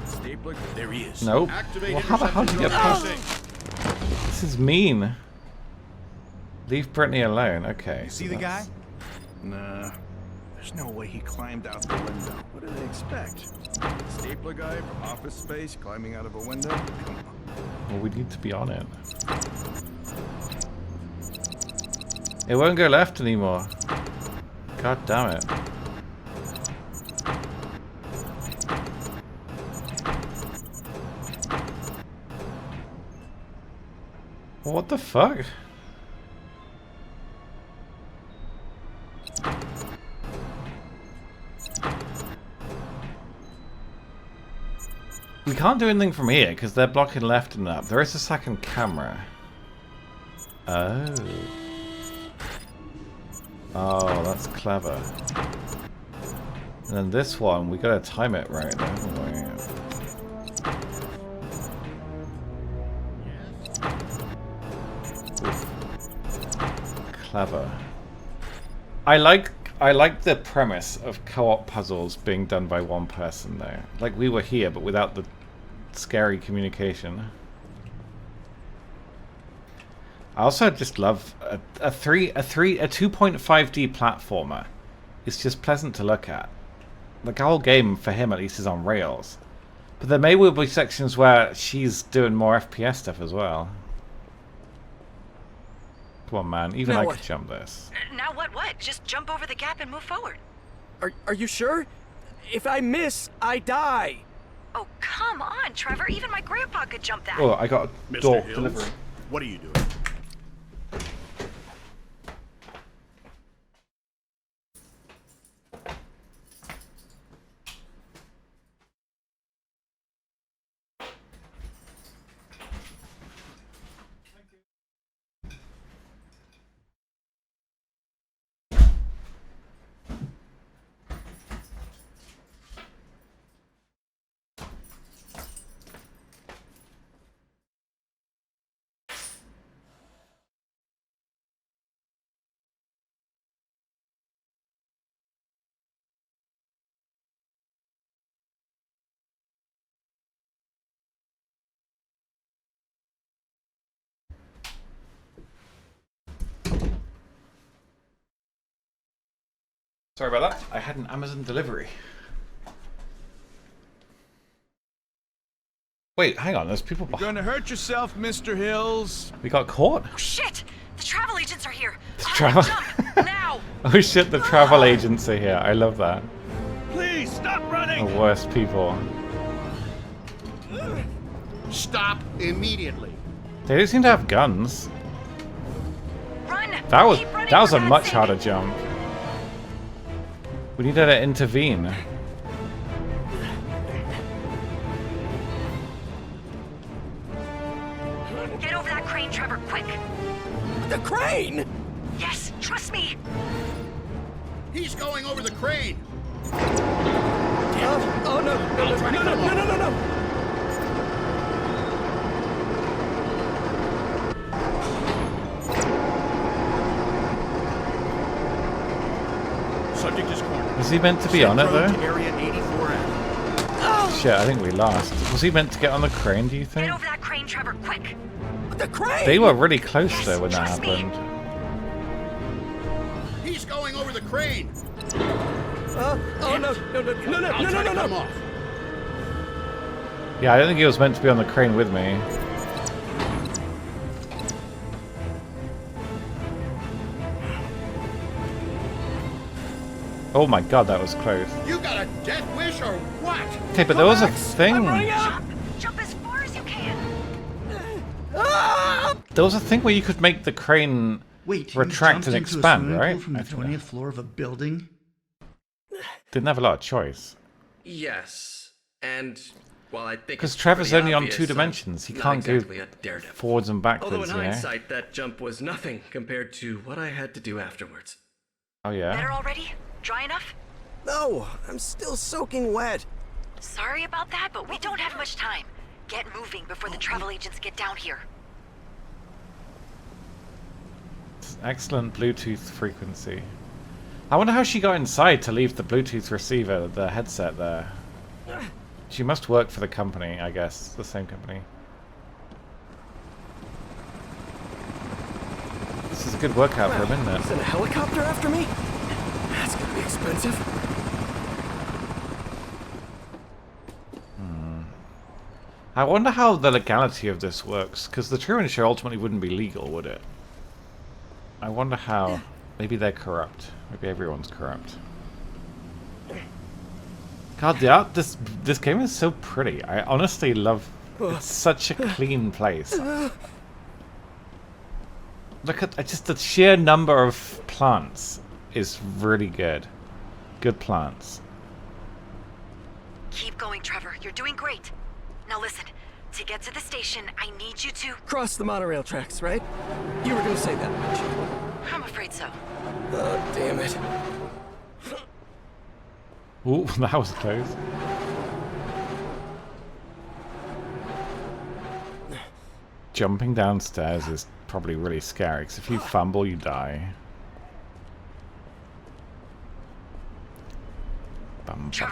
Stapler? There he is. Nope. Activate Well, how the hell did you get past? This is mean. Leave Brittany alone. Okay. You see the guy? Nah. There's no way he climbed out the window. What do they expect? Stapler guy from Office Space climbing out of a window? Come on. Well, we need to be on it. It won't go left anymore. God damn it. What the fuck? We can't do anything from here because they're blocking left and up. There is a second camera. Oh. Oh, that's clever. And then this one, we gotta time it right, haven't we? Clever. I like the premise of co-op puzzles being done by one person though. Like we were here, but without the scary communication. I also just love a 2.5D platformer. It's just pleasant to look at. Like the whole game for him at least is on rails. But there may well be sections where she's doing more FPS stuff as well. Come on, man. Even now I what? could jump this. Now what? Just jump over the gap and move forward. Are you sure? If I miss, I die. Oh, come on, Trevor. Even my grandpa could jump that. Oh, I got a Mr. door Hills, delivery. what are you doing? Sorry about that. I had an Amazon delivery. Wait, hang on. There's people You're behind. gonna hurt yourself, Mr. Hills. We got caught? Oh, shit! The travel agents are here! The travel... Now! Oh shit, the travel agents are here. I love that. Please, stop running! The worst people. Stop immediately. They don't seem to have guns. Run! That was Keep running, that was for a God's much sake. harder jump. We need her to intervene. Get over that crane, Trevor, quick! The crane? Yes, trust me! He's going over the crane. Oh no! No! Subject is cornered. Was he meant to be on it though? To area 84F. Shit, I think we lost. Was he meant to get on the crane, do you think? Get over that crane, Trevor, quick! The crane? They were really close though when that trust me. happened. He's going over the crane. Oh no! I'll try to cut him off. Yeah, I don't think he was meant to be on the crane with me. Oh my god, that was close. You got a death wish or what? Okay, but there was a thing. Jump as far as you can! There was a thing where you could make the crane Wait, you retract jumped and into a expand, swimming right? pool from the 20th floor of a building? Didn't have a lot of choice. Yes, and while I think Because it's Trevor's pretty only on obvious, 2 I'm dimensions. He not can't exactly go a daredevil. forwards and backwards, Although in you know? hindsight, that jump was nothing compared to what I had to do afterwards. Oh yeah? Better already? Dry enough? No, I'm still soaking wet. Sorry about that, but we don't have much time. Get moving before the travel agents get down here. Excellent Bluetooth frequency. I wonder how she got inside to leave the Bluetooth receiver, the headset there. She must work for the company, I guess. The same company. This is a good workout for him, isn't it? Is it a helicopter after me? That's gonna be expensive. I wonder how the legality of this works, because the Truman Show ultimately wouldn't be legal, would it? I wonder how. Maybe they're corrupt. Maybe everyone's corrupt. God, the art, this game is so pretty. I honestly love. It's such a clean place. Look at just the sheer number of plants is really good. Good plants. Keep going, Trevor. You're doing great. Now listen, to get to the station, I need you to... Cross the monorail tracks, right? You were gonna say that, weren't you? I'm afraid so. Oh, damn it. Ooh, that was close. Jumping downstairs is probably really scary, because if you fumble, you die.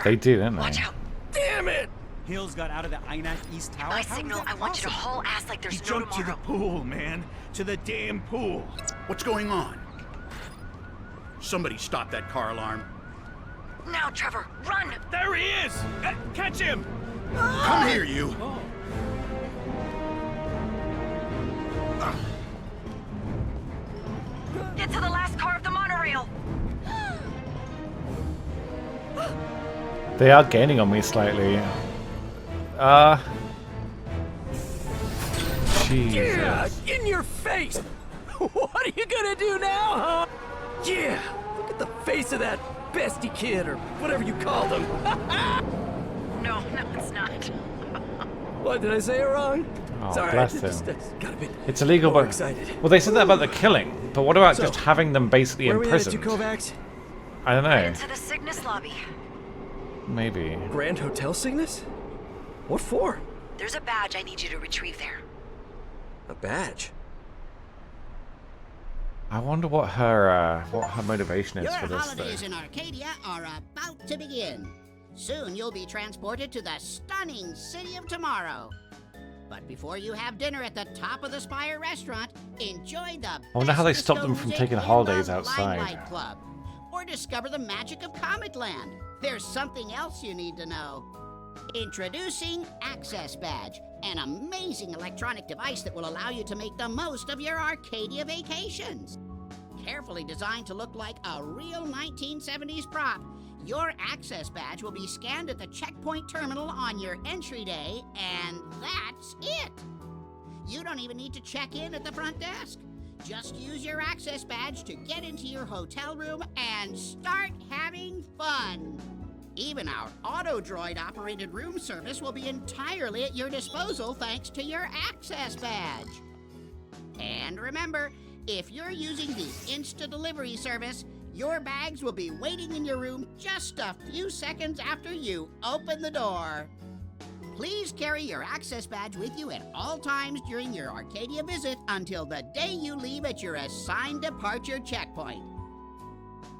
They do, don't they? Watch out. Damn it! Hills got out of the INAC East Tower. My signal, I want you to haul ass like there's He no jumped to the tomorrow. pool, man. To the damn pool. What's going on? Somebody stop that car alarm. Now, Trevor, run! There he is! Catch him! Come here, you. Get to the last car of the monorail! They are gaining on me slightly. Jesus. Yeah, in your face! What are you gonna do now, huh? Yeah, look at the face of that bestie kid, or whatever you called him. No, it's not. What, did I say it wrong? Oh, Sorry, bless I just him. got a bit It's illegal, but excited. well, they said that about the killing. But what about So, just having them basically Where are we headed to, imprisoned? Kovacs? I don't know. To the Cygnus lobby. Maybe. Grand Hotel Cygnus? What for? There's a badge I need you to retrieve there. A badge? I wonder what her motivation is Your for this holidays thing. in Arcadia are about to begin. Soon you'll be transported to the stunning city of tomorrow. But before you have dinner at the top of the Spire restaurant, enjoy the I wonder how they best stop them disco from music taking in holidays the outside. Limelight Club. Or discover the magic of Comet Land. There's something else you need to know. Introducing Access Badge, an amazing electronic device that will allow you to make the most of your Arcadia vacations. Carefully designed to look like a real 1970s prop, your Access Badge will be scanned at the checkpoint terminal on your entry day, and that's it. You don't even need to check in at the front desk. Just use your Access Badge to get into your hotel room and start having fun. Even our auto-droid-operated room service will be entirely at your disposal thanks to your Access Badge. And remember, if you're using the Insta Delivery service, your bags will be waiting in your room just a few seconds after you open the door. Please carry your Access Badge with you at all times during your Arcadia visit until the day you leave at your assigned departure checkpoint.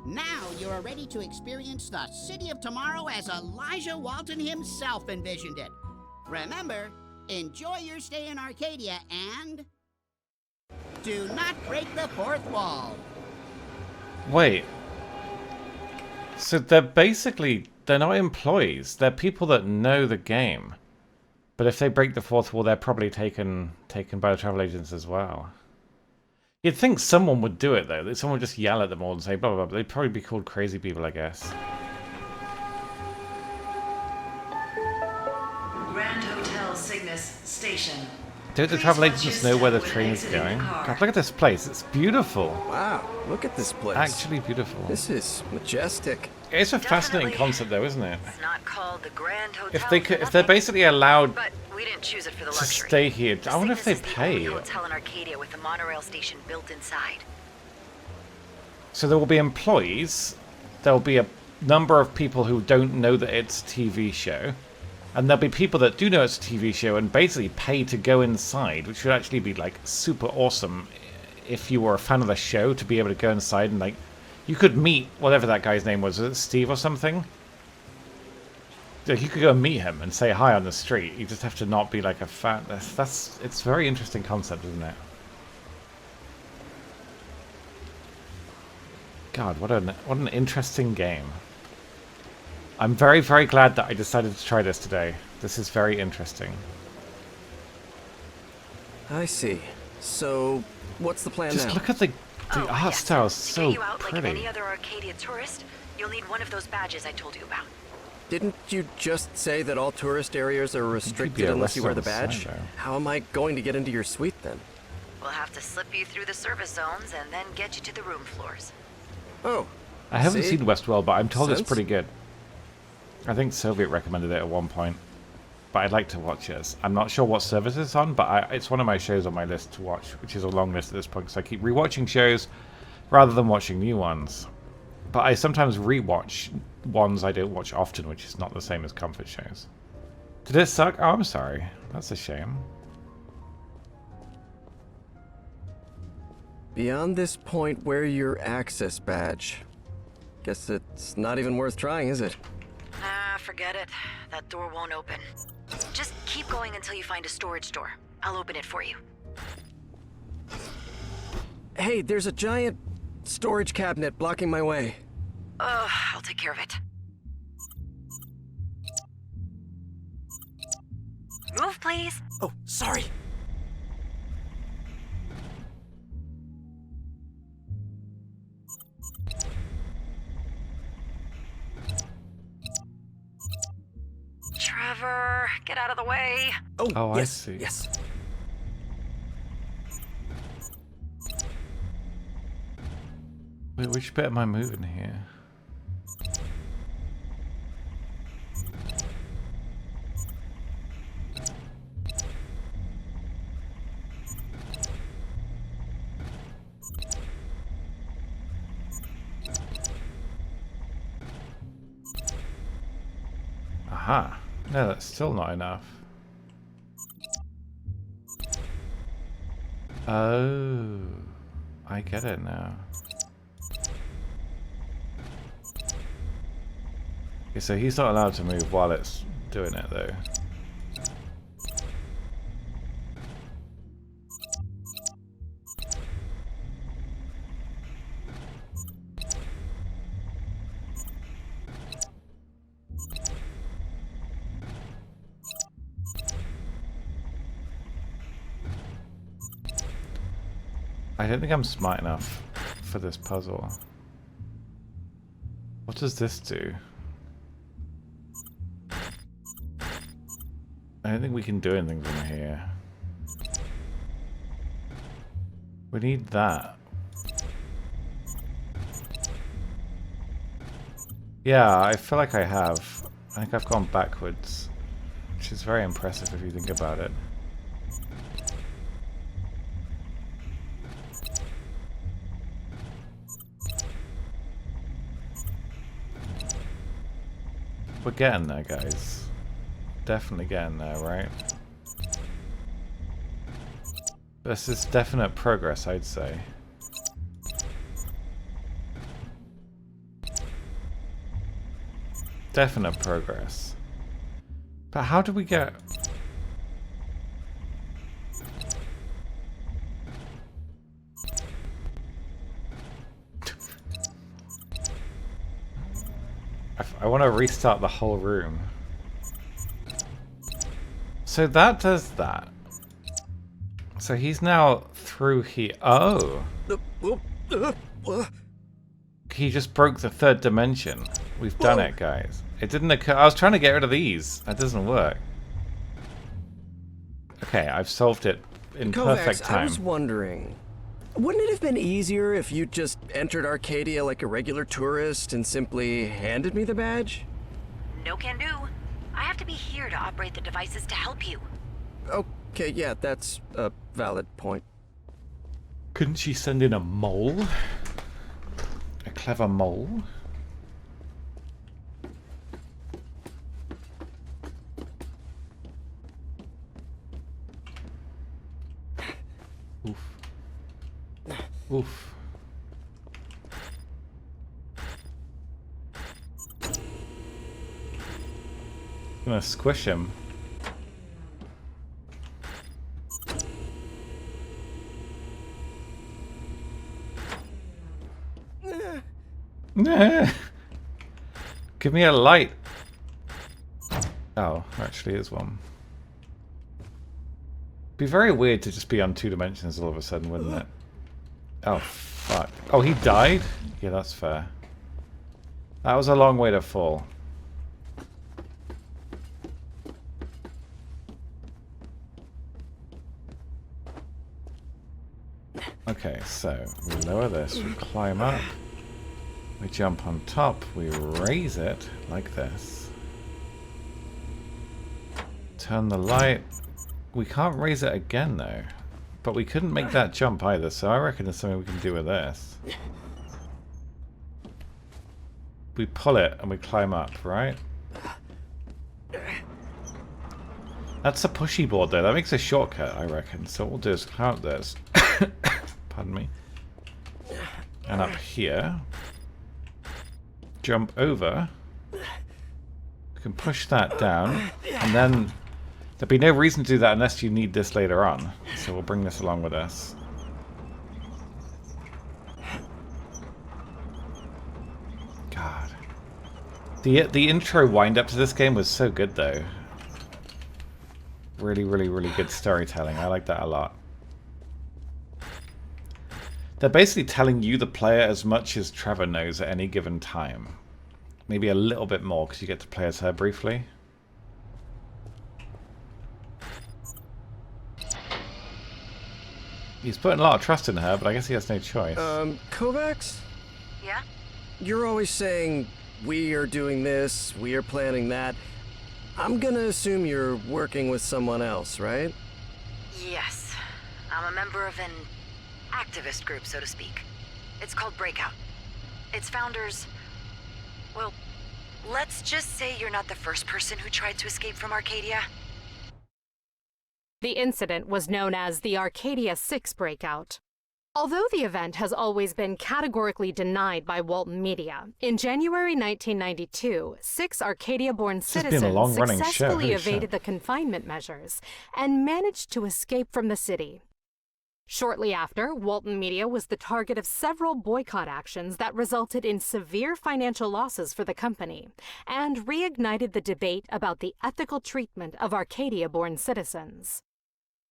Now you're ready to experience the City of Tomorrow as Elijah Walton himself envisioned it. Remember, enjoy your stay in Arcadia and do not break the fourth wall. Wait. So they're not employees. They're people that know the game. But if they break the fourth wall, they're probably taken by the travel agents as well. You'd think someone would do it, though. That someone would just yell at them all and say blah, blah, blah. But they'd probably be called crazy people, I guess. Grand Hotel Cygnus Station. Don't the travel agents know where the train is going? God, look at this place. It's beautiful. Wow, look at this place. Actually beautiful. This is majestic. It's a fascinating concept, though, isn't it? It's not called the Grand Hotel. If they're basically allowed But we didn't choose it for the to luxury. stay here, I wonder if they Cygnus is the pay. only hotel in Arcadia with a monorail station built inside. So there will be employees. There will be a number of people who don't know that it's a TV show. And there'll be people that do know it's a TV show and basically pay to go inside, which would actually be, like, super awesome if you were a fan of the show to be able to go inside and, like, you could meet whatever that guy's name was it Steve or something? Like, you could go and meet him and say hi on the street. You just have to not be like a fan. It's a very interesting concept, isn't it? God, what an interesting game. I'm very, very glad that I decided to try this today. This is very interesting. I see. So, what's the plan Just now? look at the art style is so To get you out pretty. like any other Arcadia tourist, you'll need one of those badges I told you about. Didn't you just say that all tourist areas are restricted unless you wear the badge? How am I going to get into your suite then? We'll have to slip you through the service zones and then get you to the room floors. Oh. I haven't see? seen Westworld, but I'm told it's Sense? pretty good. I think Soviet recommended it at one point. But I'd like to watch it. I'm not sure what service it's on, but it's one of my shows on my list to watch, which is a long list at this point, because I keep rewatching shows rather than watching new ones. But I sometimes rewatch ones I don't watch often, which is not the same as comfort shows. Did it suck? Oh, I'm sorry. That's a shame. Beyond this point, where your access badge? Guess it's not even worth trying, is it? Ah, forget it. That door won't open. Just keep going until you find a storage door. I'll open it for you. Hey, there's a giant storage cabinet blocking my way. I'll take care of it. Move, please. Oh, sorry. Trevor, get out of the way. Oh, yes, I see. Yes. Wait, which bit am I moving here? Aha. No, that's still not enough. Oh, I get it now. Okay, so he's not allowed to move while it's doing it, though. I don't think I'm smart enough for this puzzle. What does this do? I don't think we can do anything from here. We need that. Yeah, I feel like I have. I think I've gone backwards, which is very impressive if you think about it. We're getting there, guys. Definitely getting there, right? This is definite progress, I'd say. Definite progress. But how do we get... I want to restart the whole room. So that does that. So he's now through here. Oh! He just broke the third dimension. We've done it, guys. It didn't occur. I was trying to get rid of these. That doesn't work. Okay, I've solved it in perfect time. I was wondering, wouldn't it have been easier if you just entered Arcadia like a regular tourist and simply handed me the badge? No can do. I have to be here to operate the devices to help you. Okay, yeah, that's a valid point. Couldn't she send in a mole? A clever mole? Oof. Oof. I'm gonna squish him. Give me a light. Oh, actually is one. Be very weird to just be on 2 dimensions all of a sudden, wouldn't it? Oh, fuck. Oh, he died? Yeah, that's fair. That was a long way to fall. Okay, so we lower this, we climb up, we jump on top, we raise it like this. Turn the light. We can't raise it again though. But we couldn't make that jump either, so I reckon there's something we can do with this. We pull it and we climb up, right? That's a pushy board though, that makes a shortcut, I reckon. So what we'll do is climb up this. Pardon me. And up here. Jump over. We can push that down. And then there'd be no reason to do that unless you need this later on. So we'll bring this along with us. God. The intro wind up to this game was so good though. Really, really, really good storytelling. I like that a lot. They're basically telling you, the player, as much as Trevor knows at any given time. Maybe a little bit more, because you get to play as her briefly. He's putting a lot of trust in her, but I guess he has no choice. Kovacs? Yeah? You're always saying, we are doing this, we are planning that. I'm gonna assume you're working with someone else, right? Yes. I'm a member of an activist group, so to speak. It's called Breakout. Its founders... well, let's just say you're not the first person who tried to escape from Arcadia. The incident was known as the Arcadia 6 breakout. Although the event has always been categorically denied by Walton Media, in January 1992, 6 Arcadia-born citizens successfully evaded the confinement measures and managed to escape from the city. Shortly after, Walton Media was the target of several boycott actions that resulted in severe financial losses for the company and reignited the debate about the ethical treatment of Arcadia-born citizens.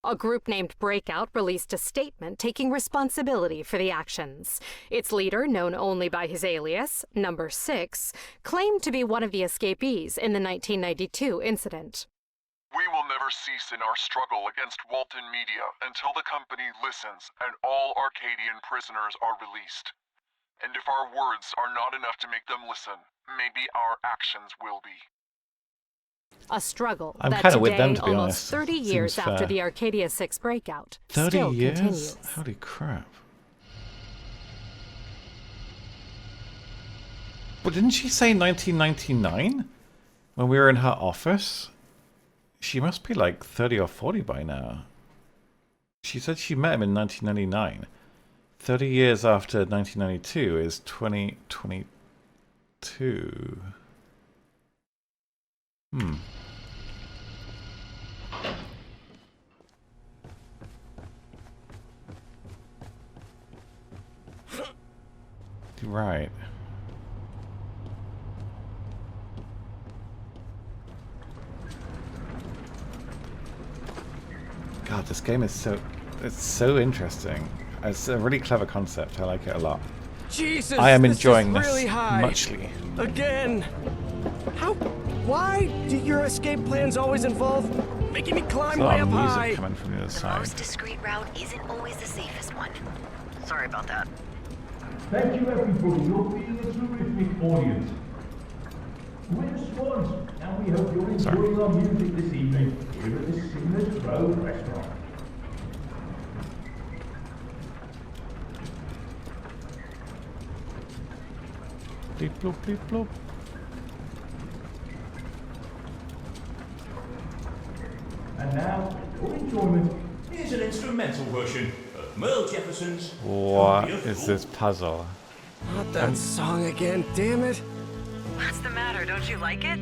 A group named Breakout released a statement taking responsibility for the actions. Its leader, known only by his alias, Number 6, claimed to be one of the escapees in the 1992 incident. We will never cease in our struggle against Walton Media until the company listens and all Arcadian prisoners are released. And if our words are not enough to make them listen, maybe our actions will be. A struggle I'm that kind of with them, today, to be almost honest. 30 years Seems after fair. the Arcadia 6 breakout, 30 still years? continues. Holy crap. But didn't she say 1999? When we were in her office? She must be like 30 or 40 by now. She said she met him in 1999. 30 years after 1992 is 2022. Right. God, this game is it's so interesting. It's a really clever concept. I like it a lot. Jesus, I am this enjoying is this really high. muchly. Again. Why do your escape plans always involve making me climb There's a lot way up of music high? coming from the other The side. most discreet route isn't always the safest one. Sorry about that. Thank you, everybody. You're being a terrific audience. We're Swans, and we hope you're enjoying our music this evening here at the Singer's Row restaurant. Bleep, bloop, bleep, bloop. And now, for your enjoyment, Here's an instrumental version of Merle Jefferson's What is this puzzle? Not that song again, damn it. What's the matter? Don't you like it?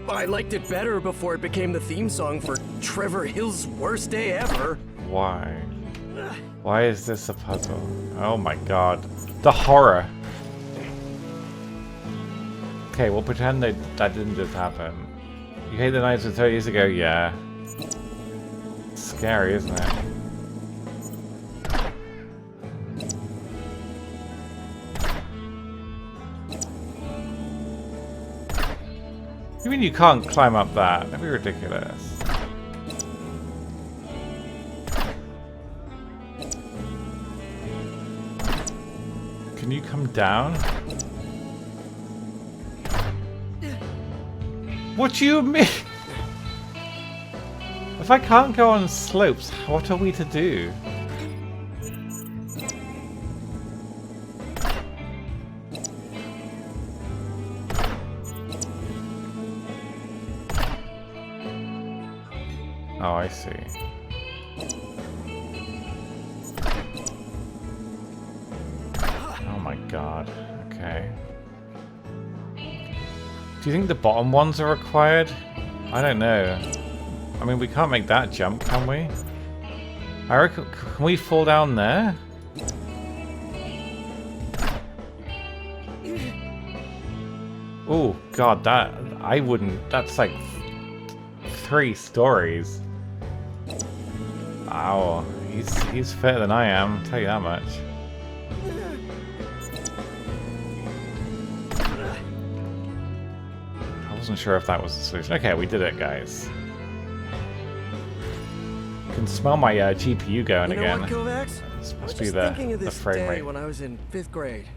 I liked it better before it became the theme song for Trevor Hill's worst day ever. Why? Why is this a puzzle? Oh my god. The horror. Okay, we'll pretend that didn't just happen. You hate the nights of 30 years ago? Yeah. It's scary, isn't it? You mean you can't climb up that? That'd be ridiculous. Can you come down? What do you mean? If I can't go on slopes, what are we to do? Oh, I see. Oh my god. Okay. Do you think the bottom ones are required? I don't know. I mean, we can't make that jump, can we? I reckon, can we fall down there? Oh god, that, I wouldn't, that's like 3 stories. Wow, he's fitter than I am, I'll tell you that much. I wasn't sure if that was the solution. Okay, we did it, guys. I can smell my GPU going again. What, Kovacs? This I was must be just thinking of the this frame day rate. when I was in 5th grade,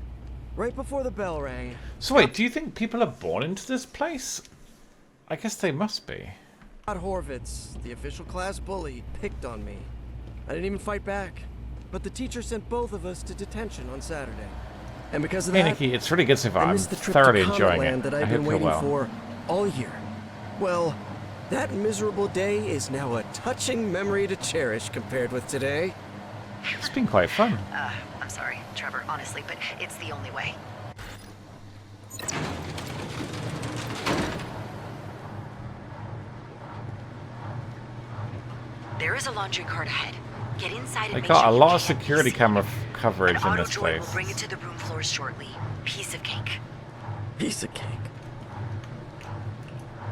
right before the bell rang. So wait, do you think people are born into this place? I guess they must be. Scott Horvitz, the official class bully, picked on me. I didn't even fight back, but the teacher sent both of us to detention on Saturday. And because of Hey that, Nikki, it's really good so far. I I'm missed the trip thoroughly to enjoying Cometland it. that I I've hope been you're waiting well. for all year. Well, that miserable day is now a touching memory to cherish compared with today. It's been quite fun. I'm sorry, Trevor, honestly, but it's the only way. There is a laundry cart ahead. Get inside and They make got sure a you lot of can't security see camera anything. coverage An in this auto droid place. will bring it to the room floors shortly. Piece of cake. Piece of cake.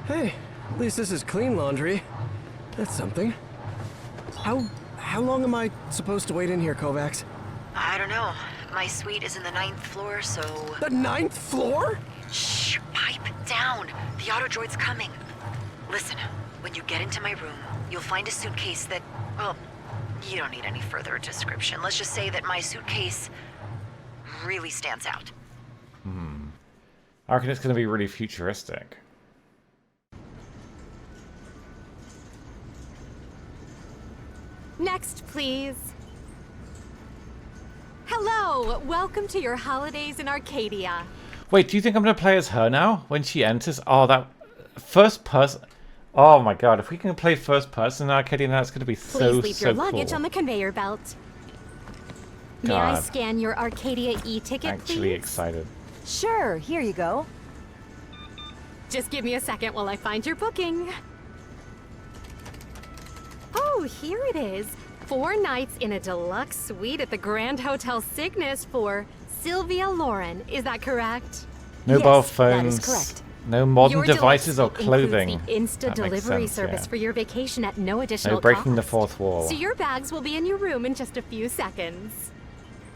Hey, at least this is clean laundry. That's something. How long am I supposed to wait in here, Kovacs? I don't know. My suite is in the 9th floor, so... The 9th floor? Shh, pipe down. The auto droid's coming. Listen, when you get into my room, you'll find a suitcase that, well, you don't need any further description. Let's just say that my suitcase really stands out. I reckon it's going to be really futuristic. Next, please. Hello! Welcome to your holidays in Arcadia. Wait, do you think I'm going to play as her now when she enters? Oh, that first person. Oh my god, if we can play first person in Arcadia now, it's going to be so Please leave your luggage cool. on the conveyor belt. May God. I scan your Arcadia e-ticket, Actually please? excited. Sure, here you go. Just give me a second while I find your booking. Oh, here it is. 4 nights in a deluxe suite at the Grand Hotel Cygnus for Sylvia Lauren. Is that correct? Mobile Yes, that is phones. correct. No modern Your devices or deluxe suite clothing. includes the Insta That makes delivery sense, service yeah. for your vacation at no additional No breaking the cost. fourth wall. So your bags will be in your room in just a few seconds.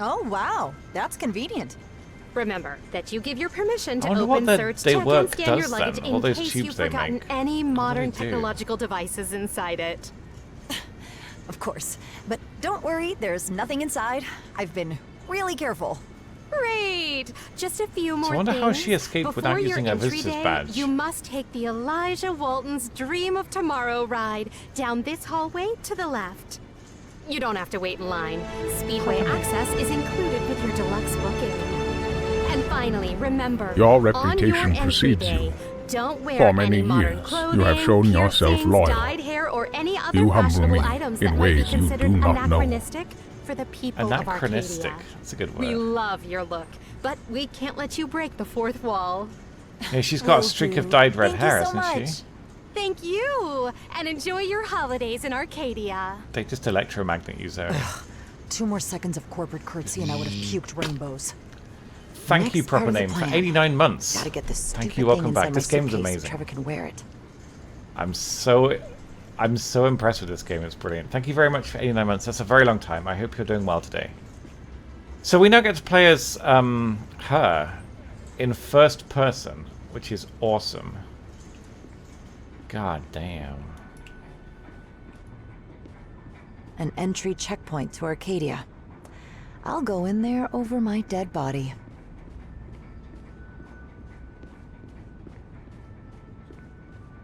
Oh, wow. That's convenient. Remember that you give your permission to I wonder what open, the search, day check, and work scan your does luggage then, all in those case tubes you've they forgotten make. any modern do they do? technological devices inside it. Of course. But don't worry, there's nothing inside. I've been really careful. Great! Just a few more I wonder things. how she escaped Before without your using her entry visitor's day, badge. You must take the Elijah Walton's Dream of Tomorrow ride down this hallway to the left. You don't have to wait in line. Speedway access is included with your deluxe booking. And finally, remember, Your on reputation your entry precedes day, you. don't wear For many any modern years, clothing, you have shown yourself piercings, loyal. dyed hair, or any other You humble fashionable me items in that might be ways you considered do not know. anachronistic for the people of Anachronistic. Arcadia. That's a good We word. love your look, but we can't let you break the fourth wall. Yeah, she's got a streak of dyed red Thank hair, you so hasn't much. she? Thank you, and enjoy your holidays in Arcadia. They just electromagnet use her. 2 more seconds of corporate curtsy and I would have puked rainbows. Thank you, Next part proper of the name, for plan. 89 months. Gotta get this Thank stupid you, welcome thing back. inside This my game's suitcase so amazing. Trevor can wear it. I'm so impressed with this game. It's brilliant. Thank you very much for 89 months. That's a very long time. I hope you're doing well today. So we now get to play as her in first person, which is awesome. God damn. An entry checkpoint to Arcadia. I'll go in there over my dead body.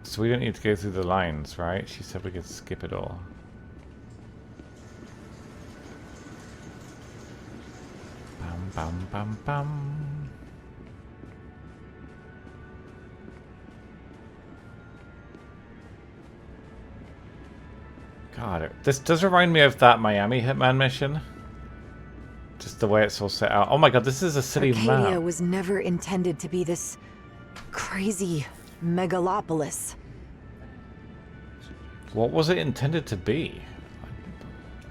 So we don't need to go through the lines, right? She said we could skip it all. Bum bum bum bum. God, this does remind me of that Miami Hitman mission. Just the way it's all set out. Oh my god, this is a city Arcadia map. was never intended to be this crazy megalopolis. What was it intended to be?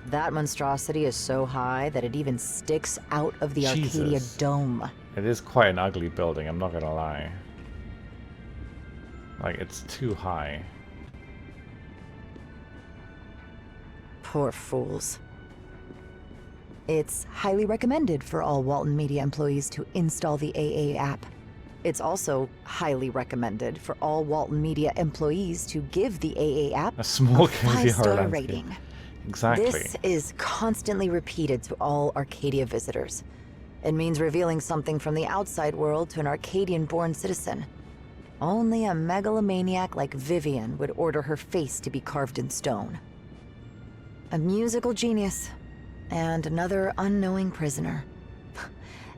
That monstrosity is so high that it even sticks out of the Arcadia Jesus. dome. It is quite an ugly building, I'm not gonna lie. Like, it's too high. Poor fools. It's highly recommended for all Walton Media employees to install the AA app. It's also highly recommended for all Walton Media employees to give the AA app A small a cozy horror 5-star landscape. rating. Exactly. This is constantly repeated to all Arcadia visitors. It means revealing something from the outside world to an Arcadian-born citizen. Only a megalomaniac like Vivian would order her face to be carved in stone. A musical genius, and another unknowing prisoner.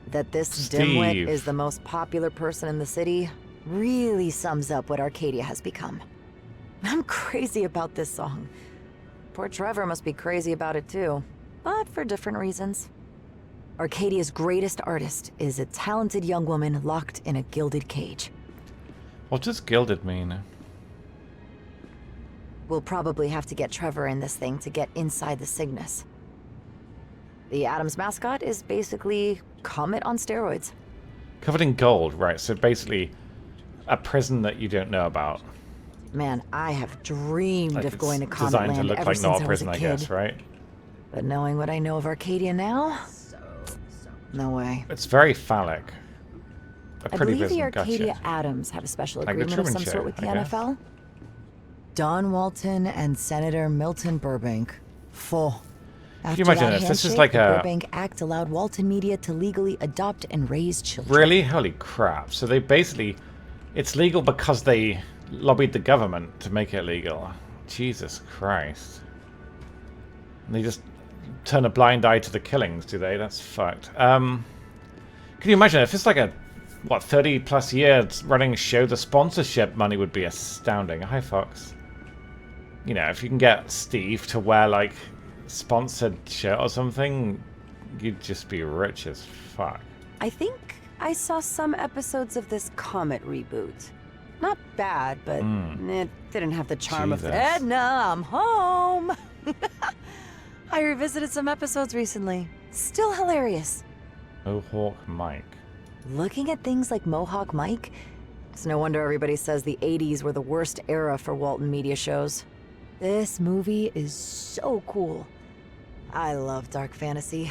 That this dimwit Steve. is the most popular person in the city really sums up what Arcadia has become. I'm crazy about this song. Poor Trevor must be crazy about it too, but for different reasons. Arcadia's greatest artist is a talented young woman locked in a gilded cage. What does gilded mean? We'll probably have to get Trevor in this thing to get inside the Cygnus. The Adams mascot is basically Comet on steroids. Covered in gold, right, so basically a prison that you don't know about. Man, I have dreamed Like of going to it's Comet designed to Land look ever like since I North was Prison, a I kid. guess, right? But knowing what I know of Arcadia now, no way. It's very phallic. A I pretty believe the prison, Arcadia gotcha. Adams have a special Like the agreement of Truman some Show, sort with the I guess. NFL. Don Walton and Senator Milton Burbank. Full. Can you After imagine that this? This is handshake, like the a... Burbank Act allowed Walton Media to legally adopt and raise children. Really? Holy crap. So they basically... It's legal because they lobbied the government to make it legal. Jesus Christ. And they just turn a blind eye to the killings, do they? That's fucked. Can you imagine if it's like a, what, 30 plus years running show, the sponsorship money would be astounding. Hi, Fox. You know, if you can get Steve to wear, like, sponsored shirt or something, you'd just be rich as fuck. I think I saw some episodes of this Comet reboot. Not bad, but it didn't have the charm of Jesus. the... Edna, I'm home. I revisited some episodes recently. Still hilarious. Mohawk Mike. Looking at things like Mohawk Mike, it's no wonder everybody says the 80s were the worst era for Walton Media shows. This movie is so cool. I love dark fantasy.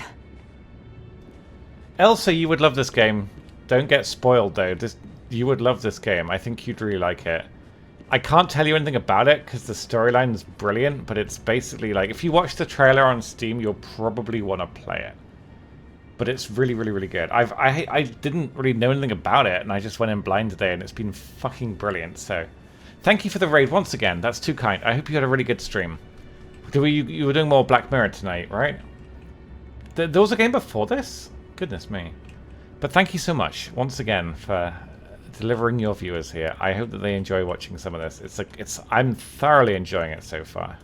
Elsa, you would love this game. Don't get spoiled, though. You would love this game. I think you'd really like it. I can't tell you anything about it because the storyline's brilliant, but it's basically like, if you watch the trailer on Steam, you'll probably want to play it. But it's really, really, really good. I didn't really know anything about it, and I just went in blind today, and it's been fucking brilliant. So, thank you for the raid once again. That's too kind. I hope you had a really good stream. You were doing more Black Mirror tonight, right? There was a game before this? Goodness me. But thank you so much once again for delivering your viewers here. I hope that they enjoy watching some of this. I'm thoroughly enjoying it so far.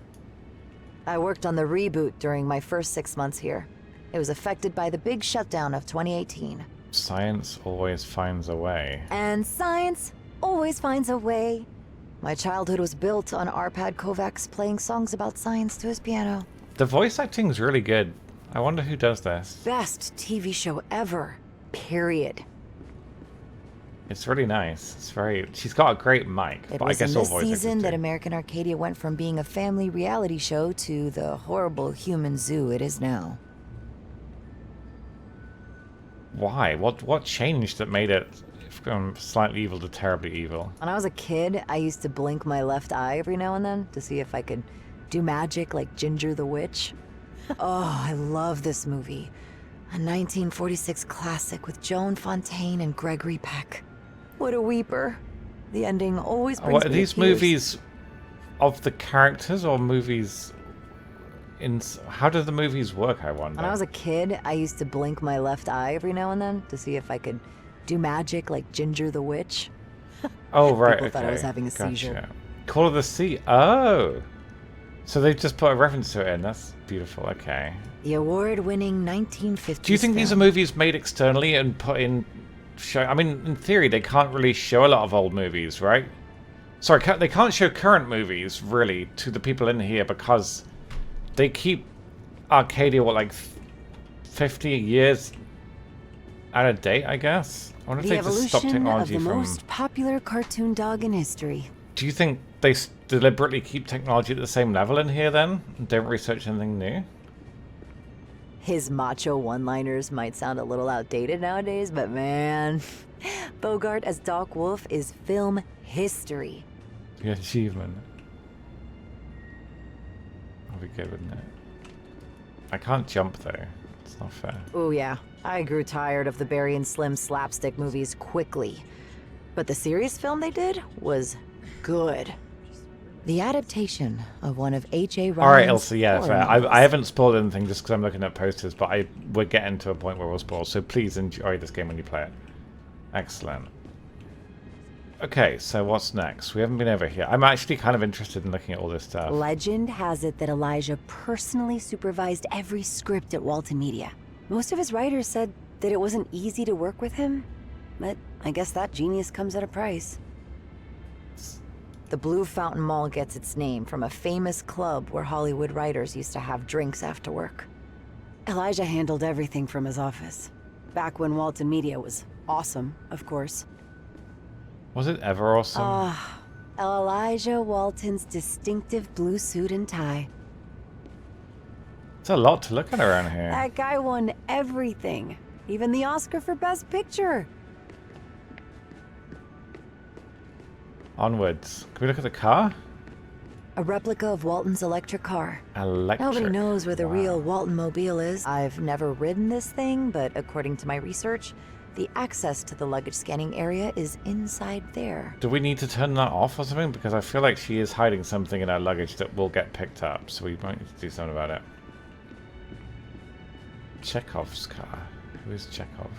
I worked on the reboot during my first 6 months here. It was affected by the big shutdown of 2018. Science always finds a way. And science always finds a way. My childhood was built on Arpad Kovacs playing songs about science to his piano. The voice acting's really good. I wonder who does this. Best TV show ever. Period. It's really nice. She's got a great mic, It but I was guess in all this voice season actors that do. American Arcadia went from being a family reality show to the horrible human zoo it is now. Why? What changed that made it from slightly evil to terribly evil? When I was a kid, I used to blink my left eye every now and then to see if I could do magic like Ginger the Witch. Oh, I love this movie. A 1946 classic with Joan Fontaine and Gregory Peck. What a weeper. The ending always brings What, are me to these tears. movies of the characters or movies in... How do the movies work, I wonder? When I was a kid, I used to blink my left eye every now and then to see if I could do magic like Ginger the Witch. Oh, right, People thought I was having a seizure. Gotcha. Call of the Sea. Oh! So they've just put a reference to it in. That's beautiful. Okay. The award-winning 1950s Do you think these are film. movies made externally and put in... I mean, in theory, they can't really show a lot of old movies, right? Sorry, they can't show current movies, really, to the people in here because they keep Arcadia, what, like 50 years out of date, I guess? I wonder if The they just stopped evolution of technology the from... most popular cartoon dog in history. Do you think they deliberately keep technology at the same level in here, then? And don't research anything new? His macho one-liners might sound a little outdated nowadays, but man, Bogart as Doc Wolf is film history. The achievement. That'll be good, wouldn't it? I can't jump, though. It's not fair. Oh yeah, I grew tired of the Barry and Slim slapstick movies quickly. But the series film they did was good. The adaptation of one of H.A. Ryan's Alright, Elsa, yeah, horror fair. novels. I haven't spoiled anything just because I'm looking at posters, but we're getting to a point where we'll spoil, so please enjoy this game when you play it. Excellent. Okay, so what's next? We haven't been over here. I'm actually kind of interested in looking at all this stuff. Legend has it that Elijah personally supervised every script at Walton Media. Most of his writers said that it wasn't easy to work with him, but I guess that genius comes at a price. The Blue Fountain Mall gets its name from a famous club where Hollywood writers used to have drinks after work. Elijah handled everything from his office. Back when Walton Media was awesome, of course. Was it ever awesome? Elijah Walton's distinctive blue suit and tie. It's a lot to look at around here. That guy won everything, even the Oscar for Best Picture. Onwards. Can we look at the car? A replica of Walton's electric car. Electric. Nobody knows where the real Walton Mobile is. I've never ridden this thing, but according to my research, the access to the luggage scanning area is inside there. Do we need to turn that off or something? Because I feel like she is hiding something in our luggage that will get picked up, so we might need to do something about it. Chekhov's car. Who is Chekhov?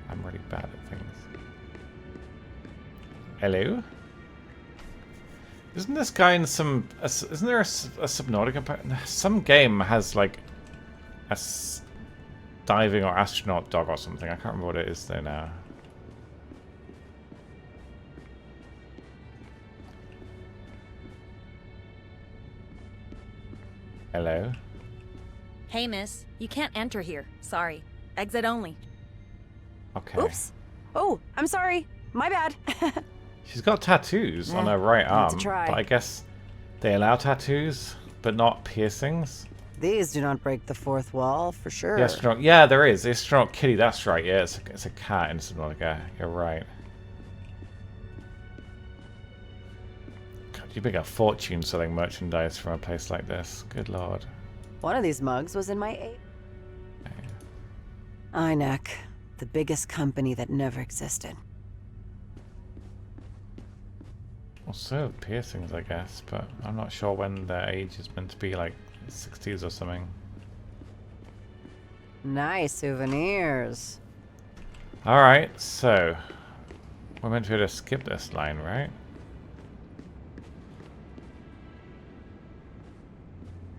I'm really bad at things. Hello? Isn't this guy in some... isn't there a Subnautica... Some game has like a diving or astronaut dog or something. I can't remember what it is though now. Hello? Hey, miss. You can't enter here. Sorry. Exit only. Okay. Oops. Oh, I'm sorry. My bad. She's got tattoos on her right arm, but I guess they allow tattoos, but not piercings. These do not break the fourth wall, for sure. The astronaut, yeah, there is. The astronaut kitty, that's right. Yeah, it's a cat in Subnautica. You're right. God, you make a fortune selling merchandise from a place like this. Good lord. One of these mugs was in my INAC, the biggest company that never existed. Well, so piercings, I guess, but I'm not sure when their age is meant to be, like 60s or something. Nice souvenirs. Alright, so we're meant to be able to skip this line, right?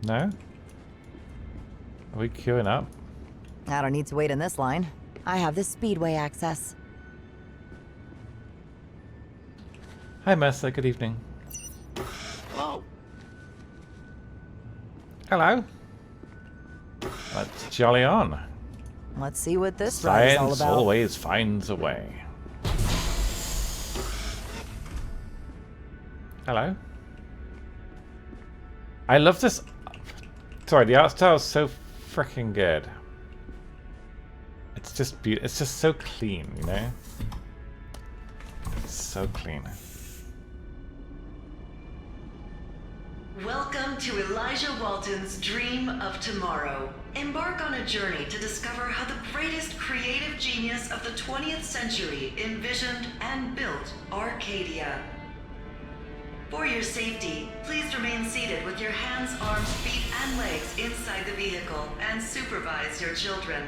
No? Are we queuing up? I don't need to wait in this line. I have the speedway access. Hi, Mercer. Good evening. Hello. Hello. Let's jolly on. Let's see what this ride is all Science about. always finds a way. Hello. I love this. Sorry, the art style is so freaking good. It's just beautiful. It's just so clean, you know? It's so clean. Welcome to Elijah Walton's Dream of Tomorrow. Embark on a journey to discover how the greatest creative genius of the 20th century envisioned and built Arcadia. For your safety, please remain seated with your hands, arms, feet, and legs inside the vehicle and supervise your children.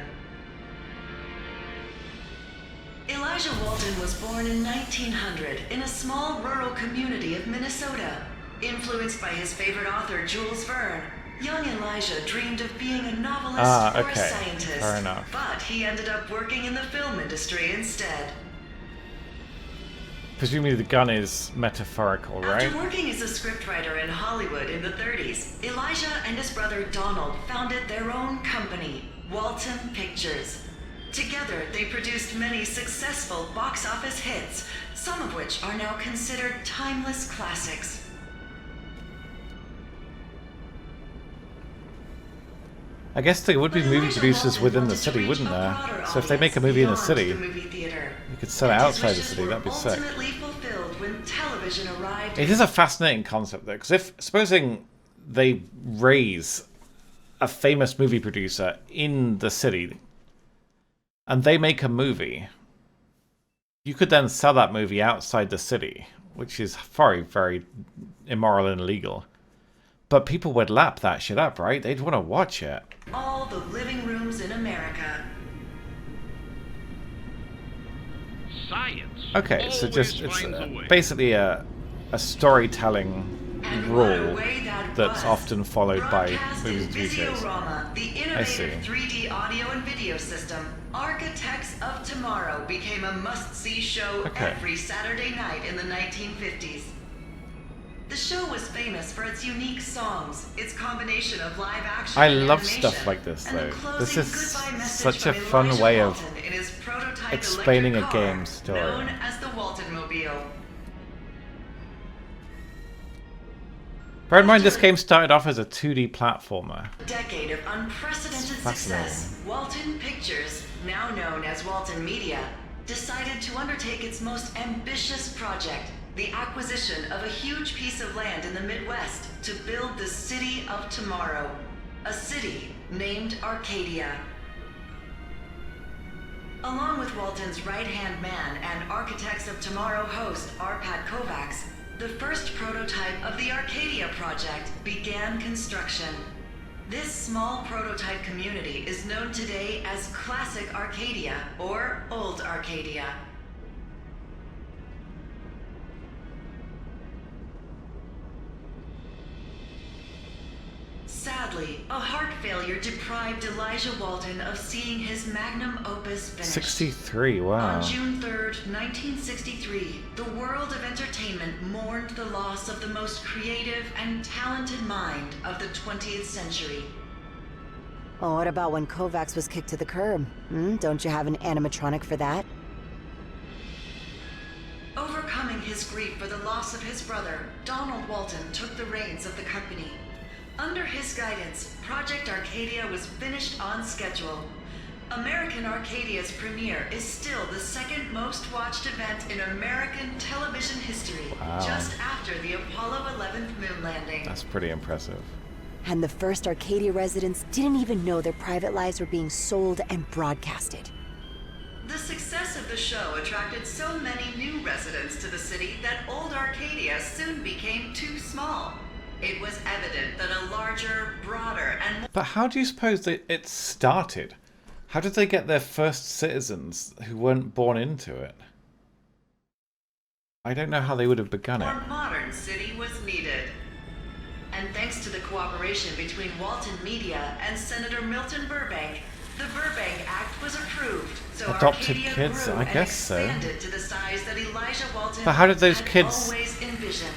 Elijah Walton was born in 1900 in a small rural community of Minnesota. Influenced by his favorite author, Jules Verne, young Elijah dreamed of being a novelist or a scientist. Fair enough. But he ended up working in the film industry instead. Presumably the gun is metaphorical, right? After working as a scriptwriter in Hollywood in the 30s, Elijah and his brother Donald founded their own company, Walton Pictures. Together, they produced many successful box office hits, some of which are now considered timeless classics. I guess there would be movie producers within the city, wouldn't there? So if they make a movie in the city, you could sell it outside the city. That'd be sick. It is a fascinating concept, though, because if supposing they raise a famous movie producer in the city and they make a movie, you could then sell that movie outside the city, which is very, very immoral and illegal. But people would lap that shit up, right? They'd want to watch it. All the living rooms in America. Science. Okay, so just it's basically a storytelling rule that's often followed by movies and TV shows. The innovative 3D audio and video system, Architects of Tomorrow, became a must-see show every Saturday night in the 1950s. The show was famous for its unique songs, its combination of live action I and love animation, stuff like this, and the though. closing This is goodbye message such a from fun Elijah way Walton of in his prototype explaining a electric car, game story. known as the Walton Mobile. Bear in mind, this game started off as a 2D platformer. A decade of unprecedented success, Walton Pictures, now known as Walton Media, decided to undertake its most ambitious project, the acquisition of a huge piece of land in the Midwest to build the city of tomorrow. A city named Arcadia. Along with Walton's right-hand man and Architects of Tomorrow host Arpad Kovacs, the first prototype of the Arcadia project began construction. This small prototype community is known today as Classic Arcadia or Old Arcadia. Sadly, a heart failure deprived Elijah Walton of seeing his magnum opus finished. 63, wow. On June 3rd, 1963, the world of entertainment mourned the loss of the most creative and talented mind of the 20th century. Oh, what about when Kovacs was kicked to the curb? Don't you have an animatronic for that? Overcoming his grief for the loss of his brother, Donald Walton took the reins of the company. Under his guidance, Project Arcadia was finished on schedule. American Arcadia's premiere is still the second most watched event in American television history, just after the Apollo 11th moon landing. That's pretty impressive. And the first Arcadia residents didn't even know their private lives were being sold and broadcasted. The success of the show attracted so many new residents to the city that Old Arcadia soon became too small. It was evident that a larger, broader, and... But how do you suppose that it started? How did they get their first citizens who weren't born into it? I don't know how they would have begun it. more modern city was needed. And thanks to the cooperation between Walton Media and Senator Milton Burbank, the Burbank Act was approved. So Adopted Arcadia kids, grew I and guess so. expanded to the size that Elijah Walton But how did those had kids always envisioned.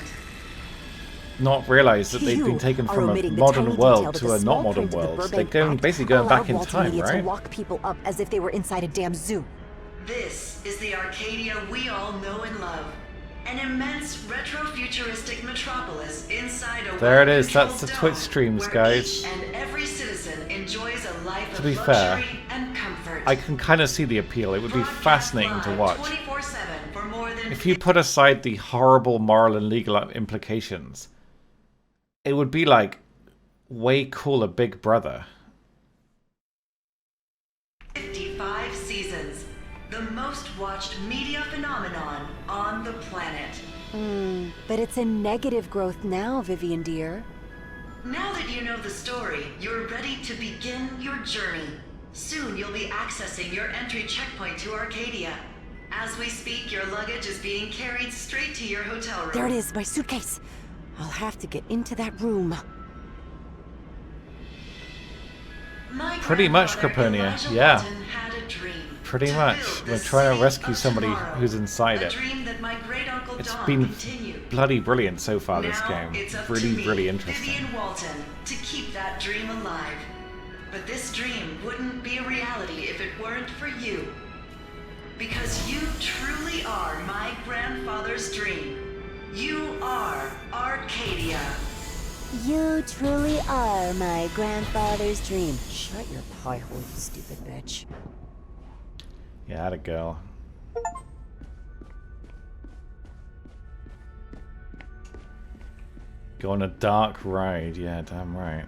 not realize that they've been taken from a modern world to a not modern world? They're basically going back in time, right? To lock people up as if they were inside a damn zoo. This is the Arcadia we all know and love. An immense retro-futuristic metropolis inside a There it is, well-controlled that's the dome Twitch streams, where guys. each and every citizen enjoys a life To of be luxury fair, and comfort. I can kind of see the appeal. It would be fascinating to watch. 24/7 for more than If you put aside the horrible moral and legal implications, it would be like way cooler Big Brother. 55 seasons. The most watched media phenomenon on the planet. But it's in negative growth now, Vivian dear. Now that you know the story, you're ready to begin your journey. Soon you'll be accessing your entry checkpoint to Arcadia. As we speak, your luggage is being carried straight to your hotel room. There it is, my suitcase. I'll have to get into that room. My Pretty much, grandfather, Creponia. Elijah Yeah. Walton, had a dream. Pretty To much. build We're the trying to city rescue of somebody tomorrow. who's inside A it. dream that my great-uncle It's Don been continued. bloody brilliant so far, this Now game. it's up Really, to me, really interesting. Vivian Walton, to keep that dream alive. But this dream wouldn't be a reality if it weren't for you. Because you truly are my grandfather's dream. You are Arcadia. You truly are my grandfather's dream. Shut your pie hole, you stupid bitch. Yeah, atta girl. Go on a dark ride. Yeah, damn right.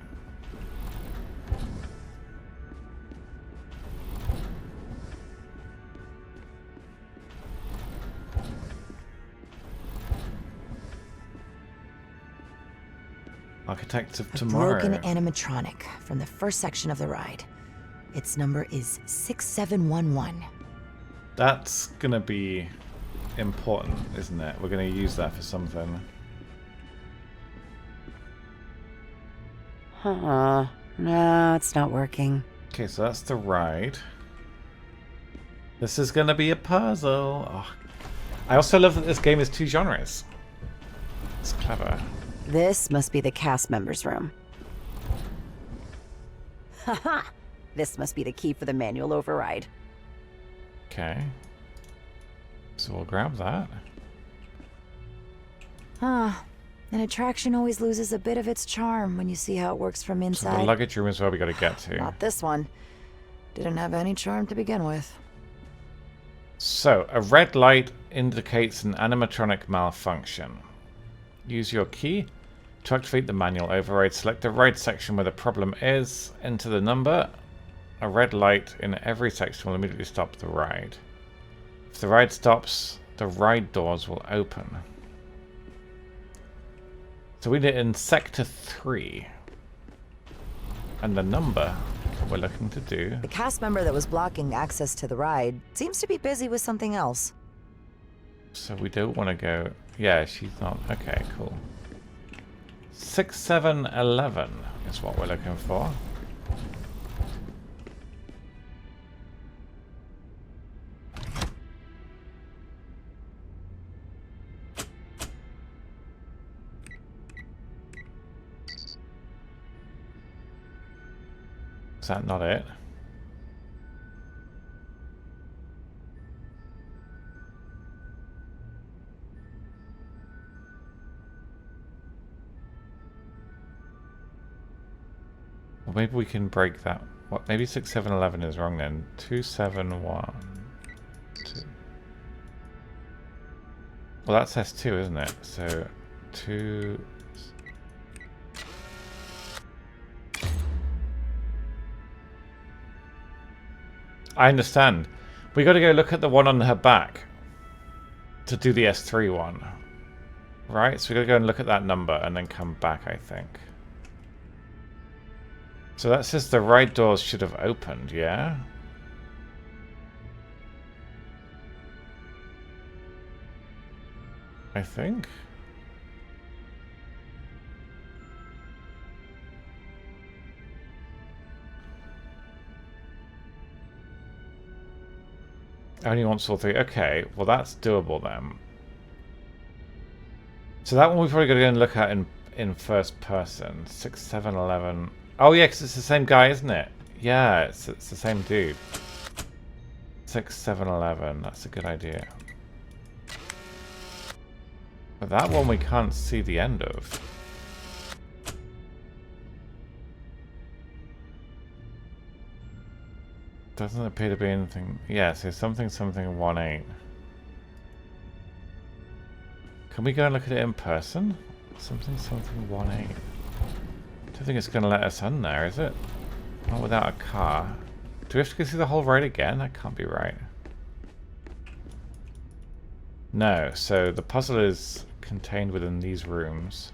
Architects of Tomorrow. Broken animatronic from the first section of the ride. Its number is 6711. That's gonna be important, isn't it? We're gonna use that for something. No, it's not working. Okay, so that's the ride. This is gonna be a puzzle. Oh. I also love that this game is 2 genres. It's clever. This must be the cast members' room. Haha! This must be the key for the manual override. Okay. So we'll grab that. An attraction always loses a bit of its charm when you see how it works from So inside. the luggage room is where we got to get to. Not this one. Didn't have any charm to begin with. So, a red light indicates an animatronic malfunction. Use your key to activate the manual override. Select the right section where the problem is. Enter the number. A red light in every section will immediately stop the ride. If the ride stops, the ride doors will open. So we did in Sector 3. And the number we're looking to do... The cast member that was blocking access to the ride seems to be busy with something else. So we don't want to go... Yeah, she's not... Okay, cool. 6711 is what we're looking for. Is that not it? Well, maybe we can break that. What? Maybe 6711 is wrong then. 271. 2. Well, that's S2, isn't it? So 2. I understand. We got to go look at the one on her back to do the S3 one. Right? So we got to go and look at that number and then come back, I think. So that says the right doors should have opened, yeah? I think. Only wants all 3. Okay, well that's doable then. So that one we've probably got to go and look at in first person. 6711. Oh yeah, because it's the same guy, isn't it? Yeah, it's the same dude. 6711. That's a good idea. But that one we can't see the end of. Doesn't appear to be anything. Yeah, so something 18. Can we go and look at it in person? Something 18. Don't think it's going to let us in there, is it? Not without a car. Do we have to go through the whole ride again? That can't be right. No, so the puzzle is contained within these rooms.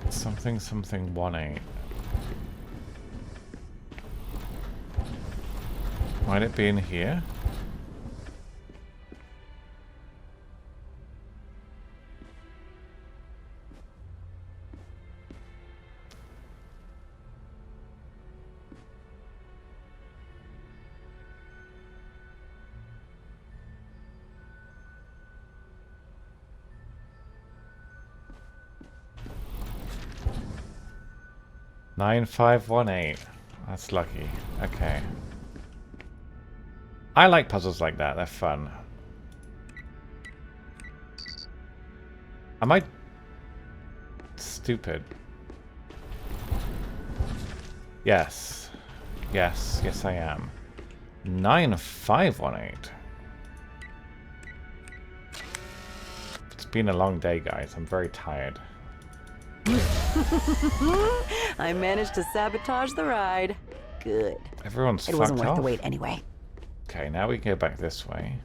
Something 18. Might it be in here? $9518. That's lucky. Okay. I like puzzles like that. They're fun. Am I stupid? Yes. Yes. Yes, I am. 9518. It's been a long day, guys. I'm very tired. I managed to sabotage the ride. Good. Everyone's It fucked wasn't worth off. the wait anyway. Okay, now we can go back this way.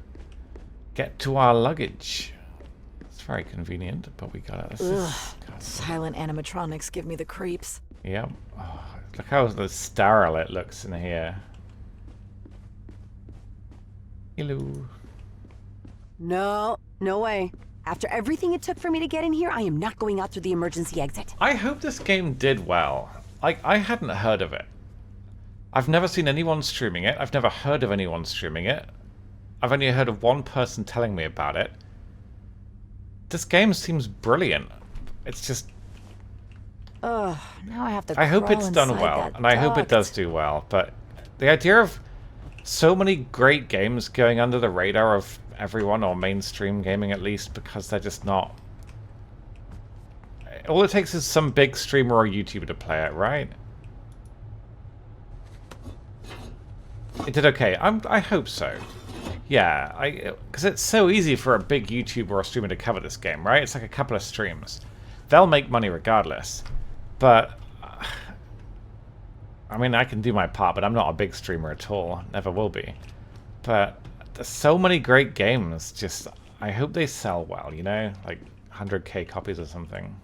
Get to our luggage. It's very convenient, but we got it. Ugh. Silent animatronics give me the creeps. Yep. Oh, look how sterile it looks in here. Hello. No, no way. After everything it took for me to get in here, I am not going out through the emergency exit. I hope this game did well. Like, I hadn't heard of it. I've never seen anyone streaming it. I've never heard of anyone streaming it. I've only heard of one person telling me about it. This game seems brilliant. It's just... Ugh, now I have to I hope crawl it's done inside well, that and I hope it duct. does do well, but the idea of so many great games going under the radar of everyone, or mainstream gaming at least, because they're just not... All it takes is some big streamer or YouTuber to play it, right? It did okay. I hope so. Yeah, because it's so easy for a big YouTuber or streamer to cover this game, right? It's like a couple of streams. They'll make money regardless. But, I mean, I can do my part, but I'm not a big streamer at all. Never will be. But there's so many great games. Just, I hope they sell well, you know? Like 100k copies or something.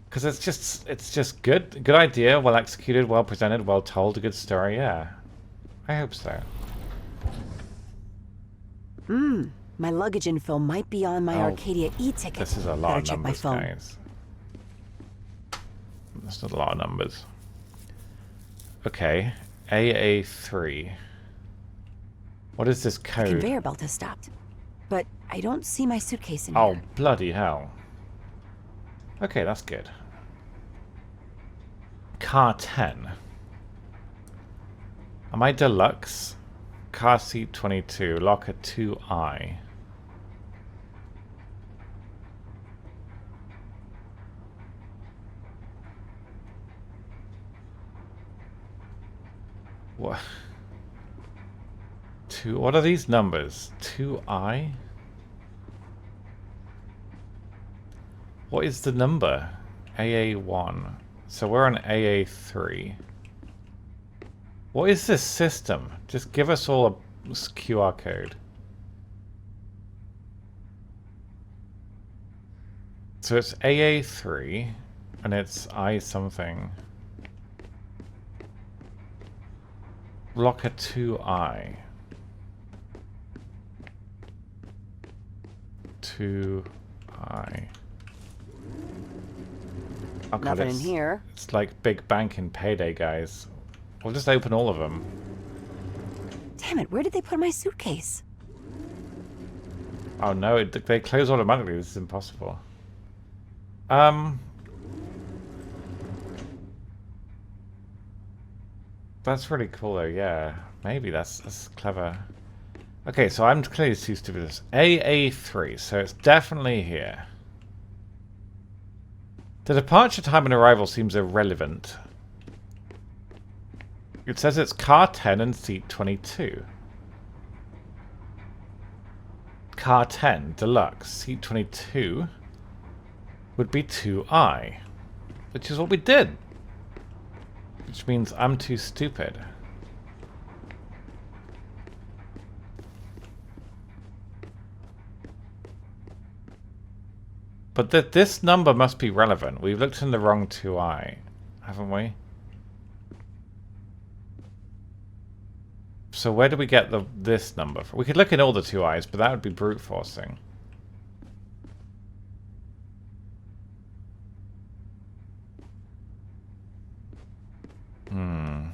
Because it's just good. Good idea, well executed, well presented, well told, a good story, yeah. I hope so. My luggage info might be on my Arcadia e-ticket. This is a lot of check numbers, my phone. guys. That's not a lot of numbers. Okay, AA3. What is this The code? conveyor belt has stopped, but I don't see my suitcase in here. Oh, bloody hell. Okay, that's good. Car 10. Am I deluxe? Car seat 22, locker 2I. What? What are these numbers? 2I? What is the number? AA1. So we're on AA3. What is this system? Just give us all a QR code. So it's AA3, and it's I something. Locker 2I. 2I. Oh, God, Nothing in here. It's like Big Bank in Payday, guys. We'll just open all of them. Damn it, where did they put my suitcase? Oh no, they close automatically. This is impossible. That's really cool though, yeah. Maybe that's clever. Okay, so I'm clearly too stupid for this. AA3, so it's definitely here. The departure time and arrival seems irrelevant. It says it's car 10 and seat 22. Car 10, deluxe, seat 22 would be 2I, which is what we did. Which means I'm too stupid. But this number must be relevant. We've looked in the wrong 2I, haven't we? So where do we get this number from? We could look in all the 2Is, but that would be brute forcing. I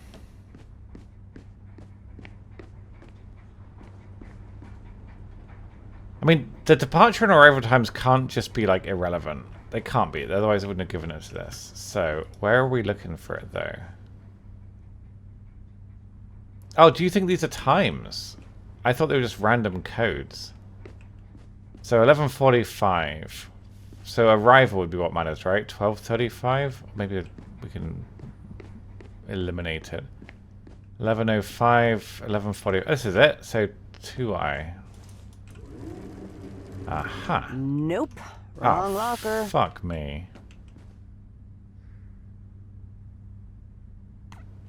mean, the departure and arrival times can't just be, like, irrelevant. They can't be, otherwise I wouldn't have given us this. So, where are we looking for it, though? Oh, do you think these are times? I thought they were just random codes. So, 11:45. So, arrival would be what matters, right? 12:35? Maybe we can eliminate it. 11:05, 11:40. This is it. So, 2I. Aha. Nope. Wrong locker. Fuck me.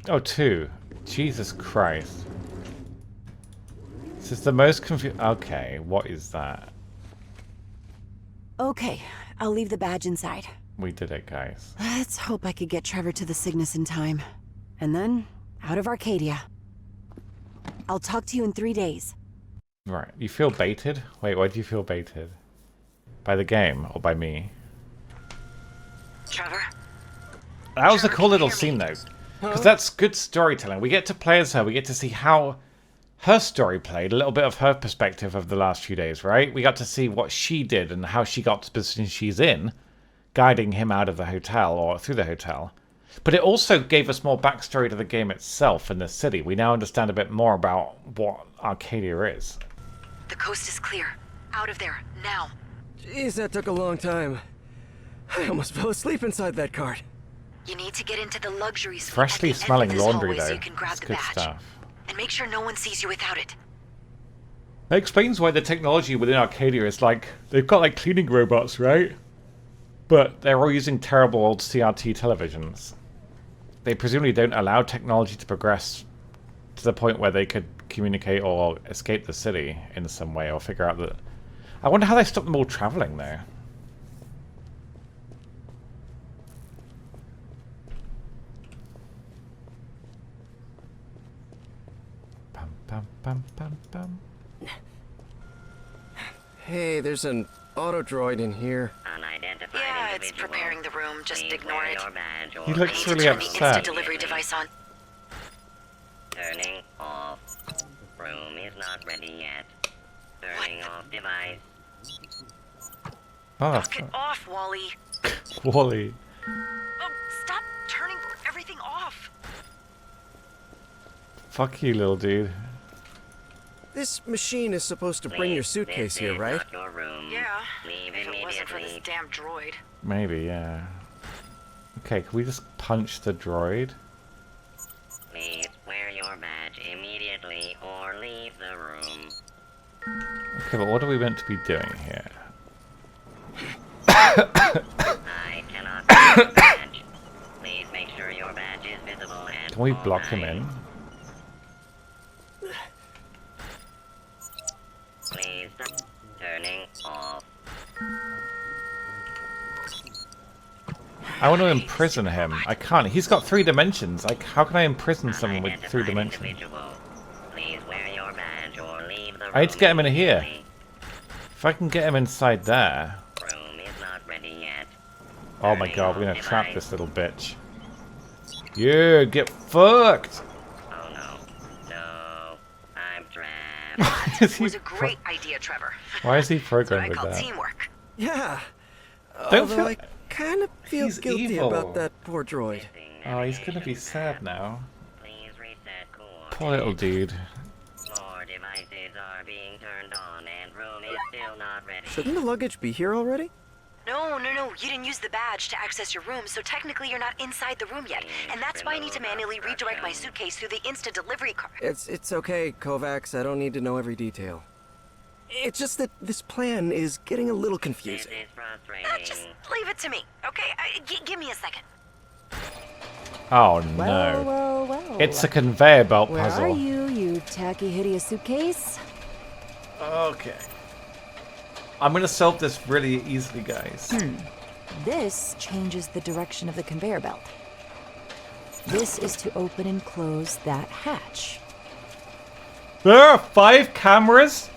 Oh, 2. Jesus Christ. This is the most confusing. Okay, what is that? Okay, I'll leave the badge inside. We did it, guys. Let's hope I could get Trevor to the Cygnus in time. And then, out of Arcadia. I'll talk to you in 3 days. Right, you feel baited? Wait, why do you feel baited? By the game, or by me? Trevor? That was a cool little scene, though. Because that's good storytelling. We get to play as her. We get to see how her story played. A little bit of her perspective of the last few days, right? We got to see what she did and how she got to the position she's in, guiding him out of the hotel, or through the hotel. But it also gave us more backstory to the game itself and the city. We now understand a bit more about what Arcadia is. The coast is clear. Out of there, now. Jeez, that took a long time. I almost fell asleep inside that cart. You need to get into the luxury suite Freshly at the end smelling of this laundry, hallway though. so you can grab That's the good badge. stuff. And make sure no one sees you without it. That explains why the technology within Arcadia is like, they've got like cleaning robots, right? But they're all using terrible old CRT televisions. They presumably don't allow technology to progress to the point where they could communicate or escape the city in some way or figure out that... I wonder how they stop them all traveling there. Bum, bum, bum, bum, bum. Hey, there's an auto droid in here. Yeah, it's preparing the room. Just ignore it. He looks I need really to turn the upset. instant delivery device on. Turning off. Room is not ready yet. Turning off device. Oh, Knock it off, Wally. Wally. Oh, stop turning everything off. Fuck you, little dude. This machine is supposed to bring your suitcase here, right? Yeah, if it wasn't for this damn droid. Maybe, yeah. Okay, can we just punch the droid? Please wear your badge immediately or leave the room. Okay, but what are we meant to be doing here? I cannot see your badge. Please make sure your badge is visible and Can we block him in? Please stop. Turning off. I want to imprison him. I can't. He's got 3 dimensions. Like, how can I imprison someone with 3 dimensions? Please wear your badge or leave the room. I need to get him in here. If I can get him inside there. Room is not ready yet. Oh my god, we're gonna trap this little bitch. Yeah, get fucked! Oh no. No. I'm trapped. That was a great idea, Trevor. Why is he That's what programmed I with call that? teamwork. Yeah. Don't Although feel- I kind of feel He's guilty evil. about that poor droid. Oh, he's gonna be sad now. Poor little dude. More devices are being turned on and room is still not ready. Shouldn't the luggage be here already? No. You didn't use the badge to access your room, so technically you're not inside the room yet. And that's why I need to manually redirect my suitcase through the instant delivery cart. It's okay, Kovacs. I don't need to know every detail. It's just that this plan is getting a little confusing. Just leave it to me, okay? Give me a second. Oh no. Well. It's a conveyor belt Where puzzle. are you, you tacky, hideous suitcase? Okay. I'm gonna solve this really easily, guys. This changes the direction of the conveyor belt. This is to open and close that hatch. There are 5 cameras?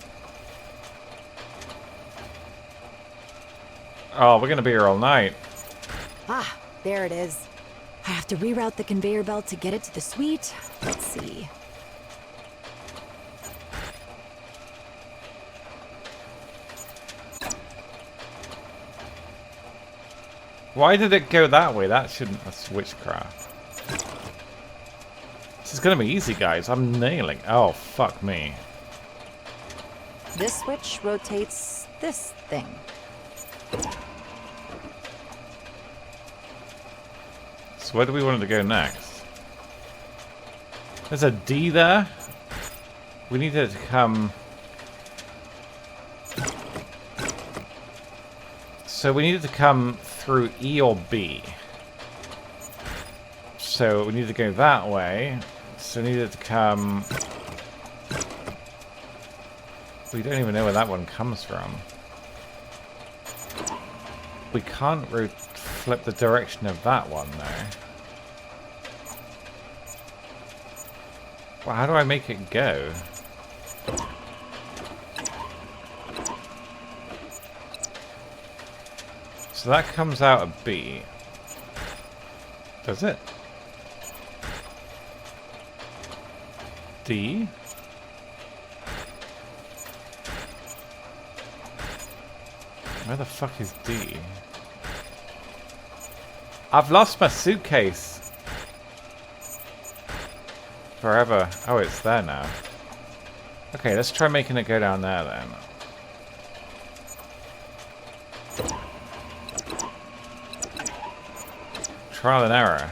Oh, we're gonna be here all night. Ah, there it is. I have to reroute the conveyor belt to get it to the suite. Let's see. Why did it go that way? That shouldn't... That's witchcraft. This is gonna be easy, guys. I'm nailing... Oh, fuck me. This switch rotates this thing. So where do we want it to go next? There's a D there. We need it to come... So we need it to come through E or B. So we need to go that way. So we need it to come... We don't even know where that one comes from. We can't flip the direction of that one, though. Well, how do I make it go? So that comes out of B. Does it? D? Where the fuck is D? I've lost my suitcase. Forever. Oh, it's there now. Okay, let's try making it go down there then. Trial and error.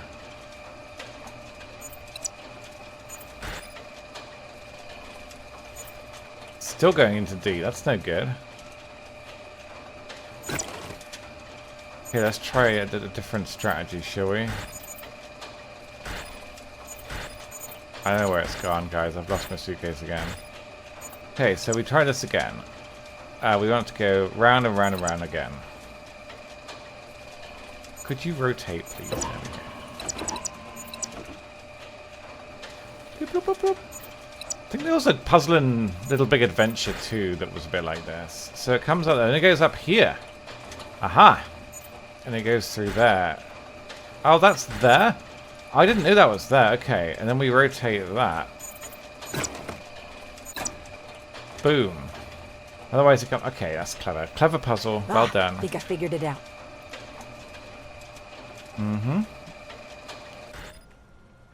Still going into D, that's no good. Okay, let's try a different strategy, shall we? I know where it's gone, guys. I've lost my suitcase again. Okay, so we try this again. We want to go round and round and round again. Could you rotate, please? There we go. Bloop, bloop, bloop, bloop. I think there was a puzzling Little Big Adventure too that was a bit like this. So it comes up there and it goes up here. Aha! And it goes through there. Oh, that's there? I didn't know that was there. Okay, and then we rotate that. Boom. Otherwise it comes... Okay, that's clever. Clever puzzle. Well done. I think I figured it out. Mm-hmm.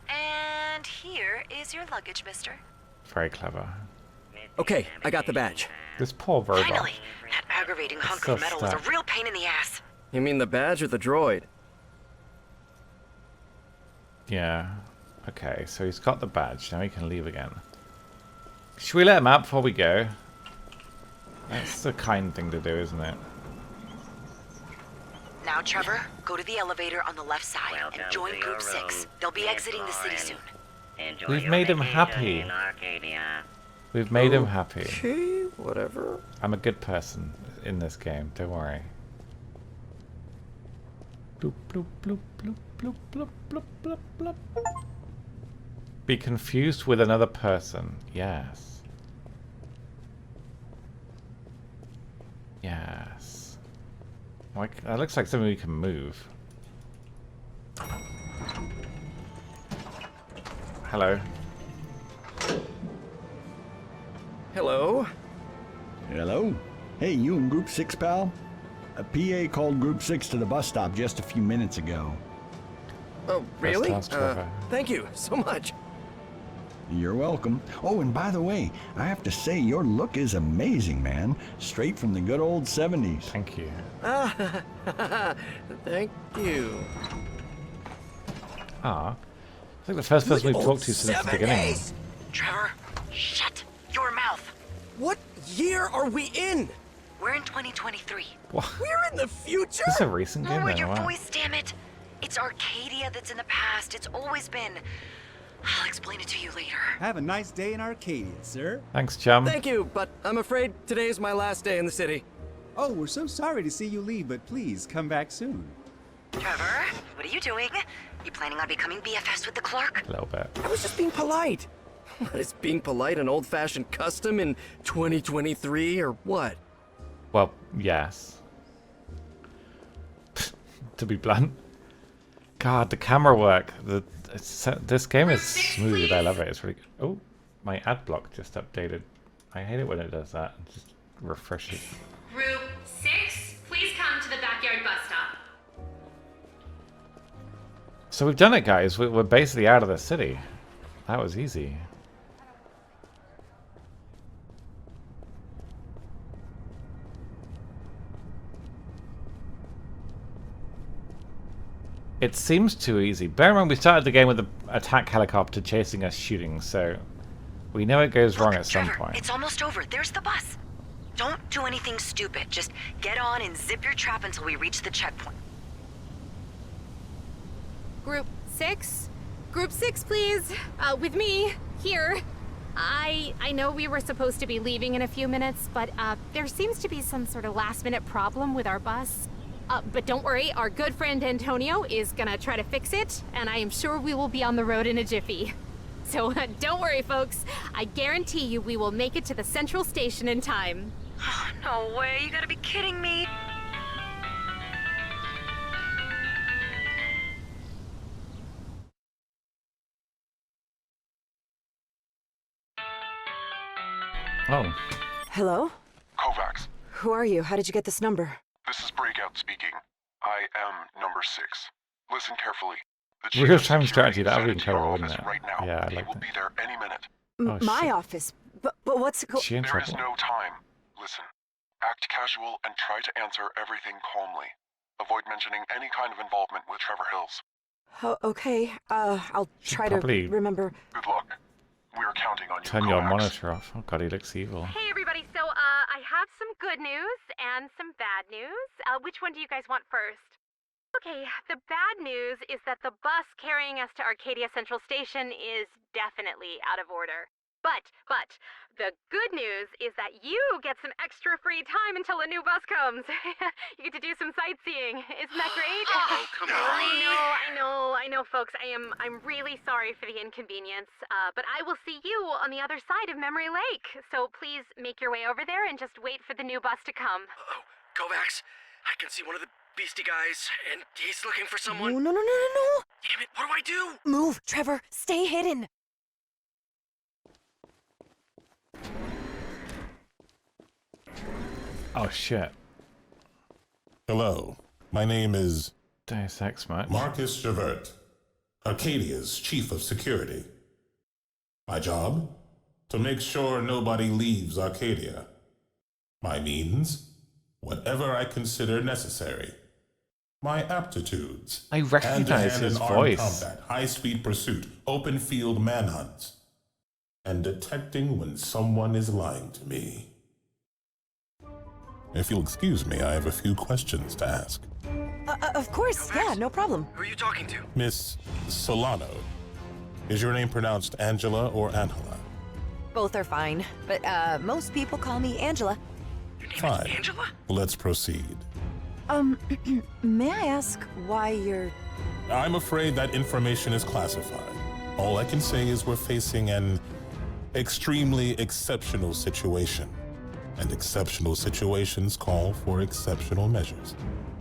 And here is your luggage, mister. Very clever. Okay, I got the badge. This poor robot. Finally! That aggravating hunk so of metal was a stuck. real pain in the ass. You mean the badge or the droid? Yeah. Okay, so he's got the badge. Now he can leave again. Should we let him out before we go? That's the kind thing to do, isn't it? Now, Trevor, go to the elevator on the left side and join Group 6. They'll be exiting the city soon. We've made him happy. We've made him happy. Okay, whatever. I'm a good person in this game. Don't worry. Bloop, bloop, bloop, bloop, bloop, bloop, bloop, bloop, bloop. Be confused with another person. Yes. Yes. Like, that looks like something we can move. Hello. Hello. Hello? Hey, you in Group 6, pal? A PA called Group 6 to the bus stop just a few minutes ago. Oh, really? Class, Trevor. Thank you so much. You're welcome. Oh, and by the way, I have to say your look is amazing, man. Straight from the good old 70s. Thank you. Thank you. Ah. It's like the first person we've talked to since the beginning. Trevor, shut your mouth. What year are we in? We're in 2023. What? We're in the future? Is this a recent game Lower then? your Wow. voice, damn it. It's Arcadia that's in the past. It's always been. I'll explain it to you later. Have a nice day in Arcadia, sir. Thanks, chum. Thank you, but I'm afraid today's my last day in the city. Oh, we're so sorry to see you leave, but please come back soon. Trevor, what are you doing? You planning on becoming BFFs with the clerk? A little bit. I was just being polite. What, is being polite an old-fashioned custom in 2023 or what? Well, yes. To be blunt. God, the camera work. This game is smooth. I love it. It's really good. Oh, my ad block just updated. I hate it when it does that. It just refreshes. Group 6, please come to the backyard bus stop. So we've done it, guys. We're basically out of the city. That was easy. It seems too easy. Bear in mind, we started the game with the attack helicopter chasing us shooting, so we know it goes wrong at some point. It's almost over. There's the bus. Don't do anything stupid. Just get on and zip your trap until we reach the checkpoint. Group 6? Group 6, please. With me, here. I know we were supposed to be leaving in a few minutes, but there seems to be some sort of last-minute problem with our bus. But don't worry, our good friend Antonio is gonna try to fix it, and I am sure we will be on the road in a jiffy. So don't worry, folks. I guarantee you we will make it to the central station in time. No way, you gotta be kidding me. Oh. Hello? Kovacs, Who are you? How did you get this number? this is Breakout speaking. I am number 6. Listen carefully. The Real chief time of strategy, security that is would be headed to your incredible, office wouldn't it? right now. Yeah, I'd He like will that. be there any minute. Oh, My shit. office? But what's She in There is trouble? no time. Listen. Act casual and try to answer everything calmly. Avoid mentioning any kind of involvement with Trevor Hills. Oh, okay. I'll try to probably remember. Good luck. We're counting on you, Turn your Kovacs. monitor off. Oh god, he looks evil. Hey everybody, so I have some good news and some bad news. Which one do you guys want first? Okay, the bad news is that the bus carrying us to Arcadia Central Station is definitely out of order. But, the good news is that you get some extra free time until a new bus comes. You get to do some sightseeing. Isn't that great? Oh, come on. I know, folks. I'm really sorry for the inconvenience. But I will see you on the other side of Memory Lake. So please make your way over there and just wait for the new bus to come. Oh, Kovacs, I can see one of the beastie guys, and he's looking for someone. No. Damn it, what do I do? Move, Trevor. Stay hidden. Oh shit. Hello, my name is Deus Ex Match. Marcus Javert, Arcadia's Chief of Security. My job? To make sure nobody leaves Arcadia. My means? Whatever I consider necessary. My aptitudes? I recognize hand-to-hand his and armed voice. combat, high-speed pursuit, open field manhunts, and detecting when someone is lying to me. If you'll excuse me, I have a few questions to ask. Of course, yeah, no problem. Who are you talking to? Miss Solano, is your name pronounced Angela or Angela? Both are fine, but most people call me Angela. Your name Fine. is Angela? Let's proceed. May I ask why you're... I'm afraid that information is classified. All I can say is we're facing an extremely exceptional situation. And exceptional situations call for exceptional measures.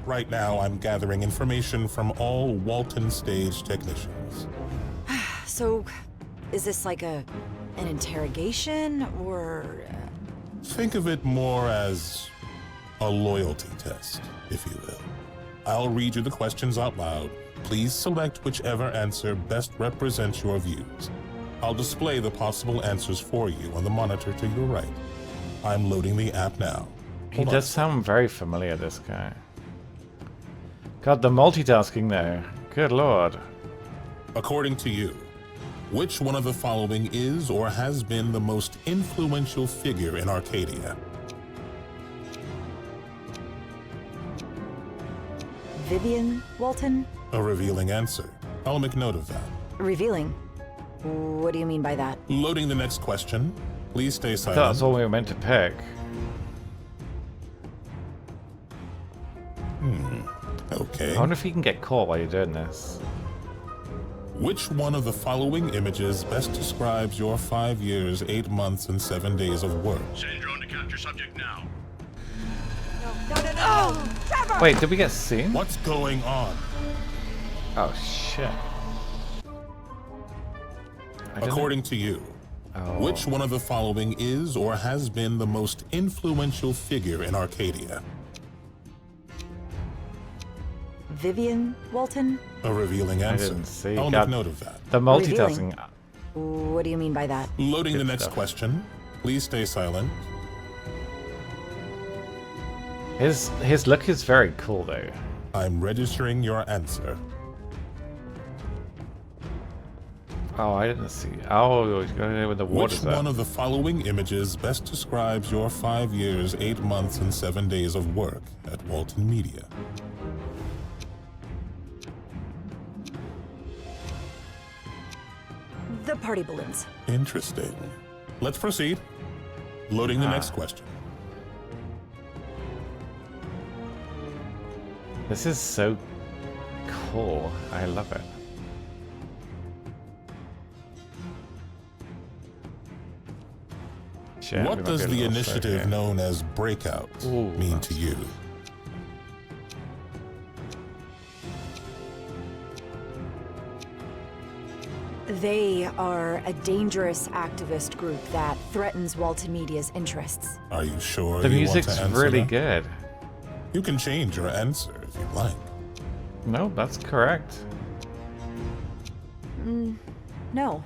Right now, I'm gathering information from all Walton stage technicians. So, is this like an interrogation, or... Think of it more as a loyalty test, if you will. I'll read you the questions out loud. Please select whichever answer best represents your views. I'll display the possible answers for you on the monitor to your right. I'm loading the app now. He does sound very familiar, this guy. God, the multitasking there. Good lord. According to you, which one of the following is or has been the most influential figure in Arcadia? Vivian Walton? A revealing answer. I'll make note of that. Revealing? What do you mean by that? Loading the next question. Please stay I silent. thought that's all we were meant to pick. Okay. I wonder if you can get caught while you're doing this. Which one of the following images best describes your 5 years, 8 months, and 7 days of work? Send drone to capture subject now. No! Trevor! Wait, did we get seen? What's going on? Oh shit. According to you, which one of the following is or has been the most influential figure in Arcadia? Vivian Walton? A revealing answer. didn't see. I'll God. make note of that. The multitasking. What do you mean by that? Loading the Good next stuff. question. Please stay silent. His look is very cool though. I'm registering your answer. Oh, I didn't see. Oh, he's going in with the water. Which one of the following images best describes your 5 years, 8 months, and 7 days of work at Walton Media? The party balloons. Interesting. Let's proceed. Loading the next question. This is so cool. I love it. Shit, we What might does be a the little slow initiative here. known as Breakout mean to you? They are a dangerous activist group that threatens Walton Media's interests. Are you sure The you music's want to answer really that? good. You can change your answer if you'd like. No, that's correct. No.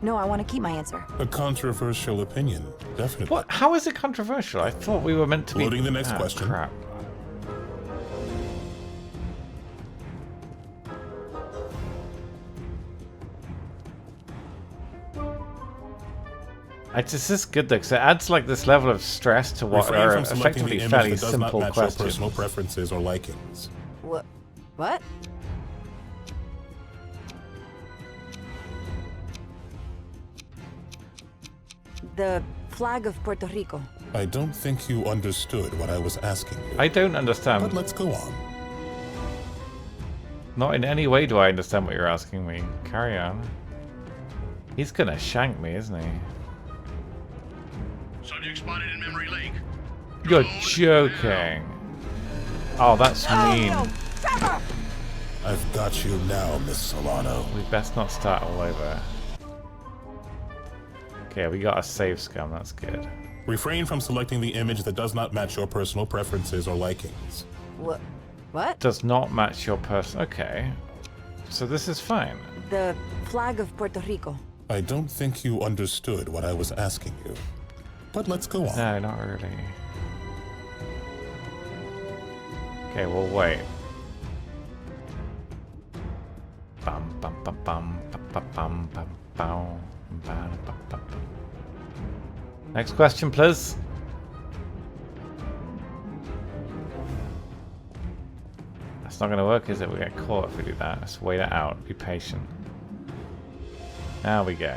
No, I want to keep my answer. A controversial opinion, definitely. What? How is it controversial? I thought we were meant to be... Loading the next question. Crap. This is good though, because it adds like this level of stress to what Refrain are from selecting the effectively image fairly that does simple not match your questions. personal preferences or likings. What? The flag of Puerto Rico. I don't think you understood what I was asking you. I don't understand. But let's go on. Not in any way do I understand what you're asking me. Carry on. He's gonna shank me, isn't he? Subject spotted in Memory Lake. You're joking. Oh, that's mean. No. Trevor! I've got you now, Miss Solano. We best not start all over. Okay, we got a save scum, that's good. Refrain from selecting the image that does not match your personal preferences or likings. What? Does not match your person. Okay. So this is fine. The flag of Puerto Rico. I don't think you understood what I was asking you. But let's go on. No, not really. Okay, we'll wait. Bum bum bum bum bum bum bum bum bum bum bum. Next question, please. That's not going to work, is it? We get caught if we do that. Let's wait it out. Be patient. There we go.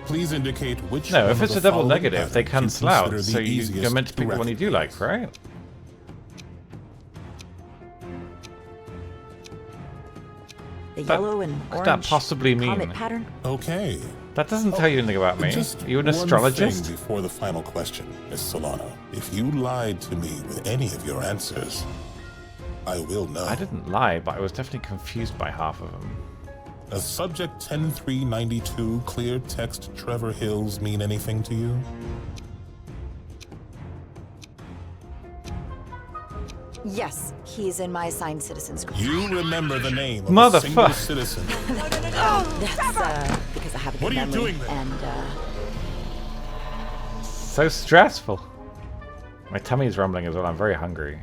Please indicate which. No, one if of it's the a double following negative, they patterns cancel you out. consider So the you're easiest meant to pick the one you do like, recognize. right? The yellow and What could orange that possibly mean? comet pattern. Okay. That doesn't tell you anything about me. Just Are you an one astrologist? thing before the final question, Miss Solano. If you lied to me with any of your answers, I will know. I didn't lie, but I was definitely confused by half of them. Does subject 10392 clear text Trevor Hills mean anything to you? Yes, he's in my assigned citizens group. You remember the name of a single citizen. That's because I have a good What are you memory, doing there? and So stressful. My tummy's rumbling as well. I'm very hungry.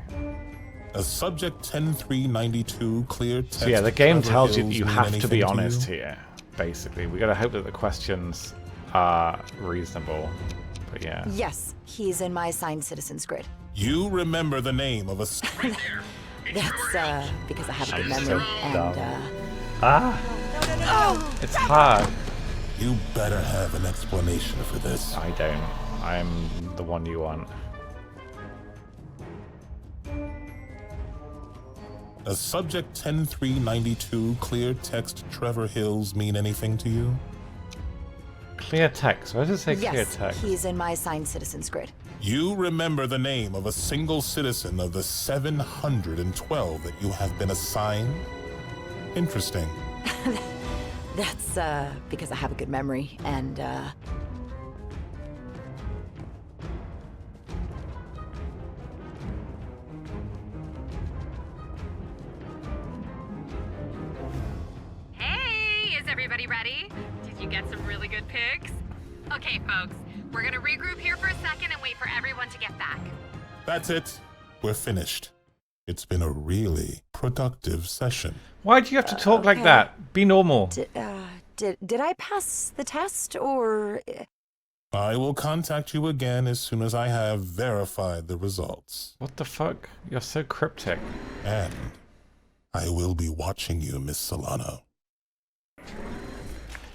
A subject 10392 clear text. So yeah, the game Trevor tells you that Hills you mean have to anything be honest you? here. Basically, we gotta hope that the questions are reasonable. But yeah. yes, he's in my assigned citizens grid. You remember the name of a. That's because I have a good I'm memory, so and Ah! It's hard. You better have an explanation for this. I don't. I'm the one you want. Does subject 10392 clear text Trevor Hills mean anything to you? Clear text. Where does it say clear yes, text? he's in my assigned citizens grid. You remember the name of a single citizen of the 712 that you have been assigned? Interesting. That's because I have a good memory, and Hey, is everybody ready? Did you get some really good pics? Okay, folks, we're gonna regroup here for a second and wait for everyone to get back. That's it. We're finished. It's been a really productive session. Why do you have to talk like okay. that? Be normal. did I pass the test, or? I will contact you again as soon as I have verified the results. What the fuck? You're so cryptic. And I will be watching you, Miss Solano.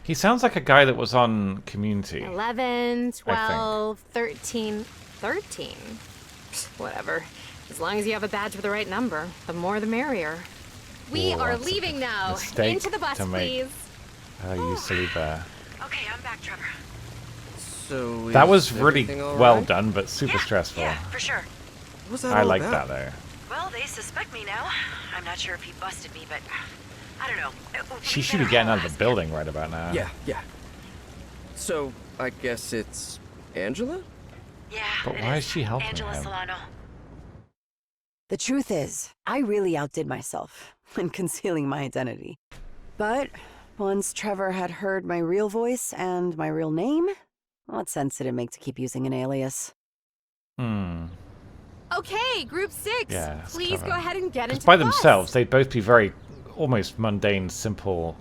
He sounds like a guy that was on Community. 11, 12, 13. 13? Whatever. As long as you have a badge with the right number, the more the merrier. We Ooh, are that's a leaving now. mistake Into the bus, to make. please. You silly bear. Okay, I'm back, Trevor. So That is was really everything all well right? done, but super stressful. Yeah, for sure. What was that I all like about? that though. Well, they suspect me now. I'm not sure if he busted me, but I don't know. She should be getting out of the building right about now. Yeah. So, I guess it's Angela? Yeah, But why is she helping Angela him? Solano. The truth is, I really outdid myself in concealing my identity. But once Trevor had heard my real voice and my real name, what sense did it make to keep using an alias? Okay, Group 6. Yeah, that's Please clever. go ahead and get 'Cause into by the bus. themselves, they'd both be very, almost mundane, simple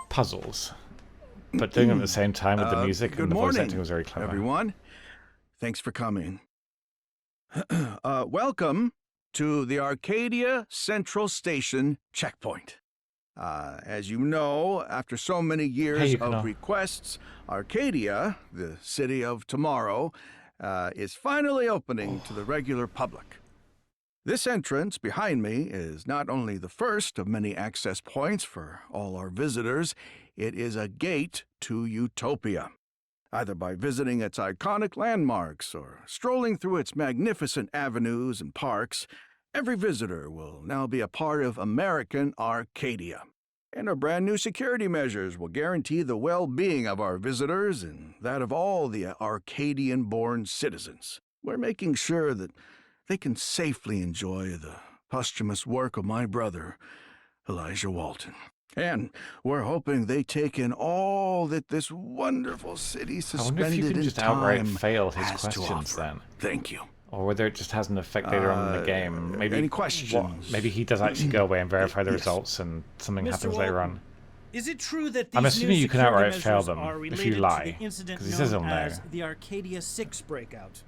puzzles. But doing them at the same time with the music and the voice acting was very clever. Everyone. Thanks for coming. Welcome to the Arcadia Central Station checkpoint. As you know, after so many years of requests, Arcadia, the city of tomorrow, is finally opening to the regular public. This entrance behind me is not only the first of many access points for all our visitors, it is a gate to Utopia. Either by visiting its iconic landmarks or strolling through its magnificent avenues and parks, every visitor will now be a part of American Arcadia. And our brand new security measures will guarantee the well-being of our visitors and that of all the Arcadian-born citizens. We're making sure that they can safely enjoy the posthumous work of my brother, Elijah Walton. And we're hoping they take in all that this wonderful city I wonder if you suspended can in just outright time fail his has to questions offer. then. Thank you. Or whether it just has an effect later on in the game. Maybe any questions? Maybe he does actually go away and verify the results and something Mr. happens later on. Is it true that these I'm assuming new you can security outright fail measures them are if related you to lie. the incident 'Cause he says he'll known know. as the Arcadia 6 breakout?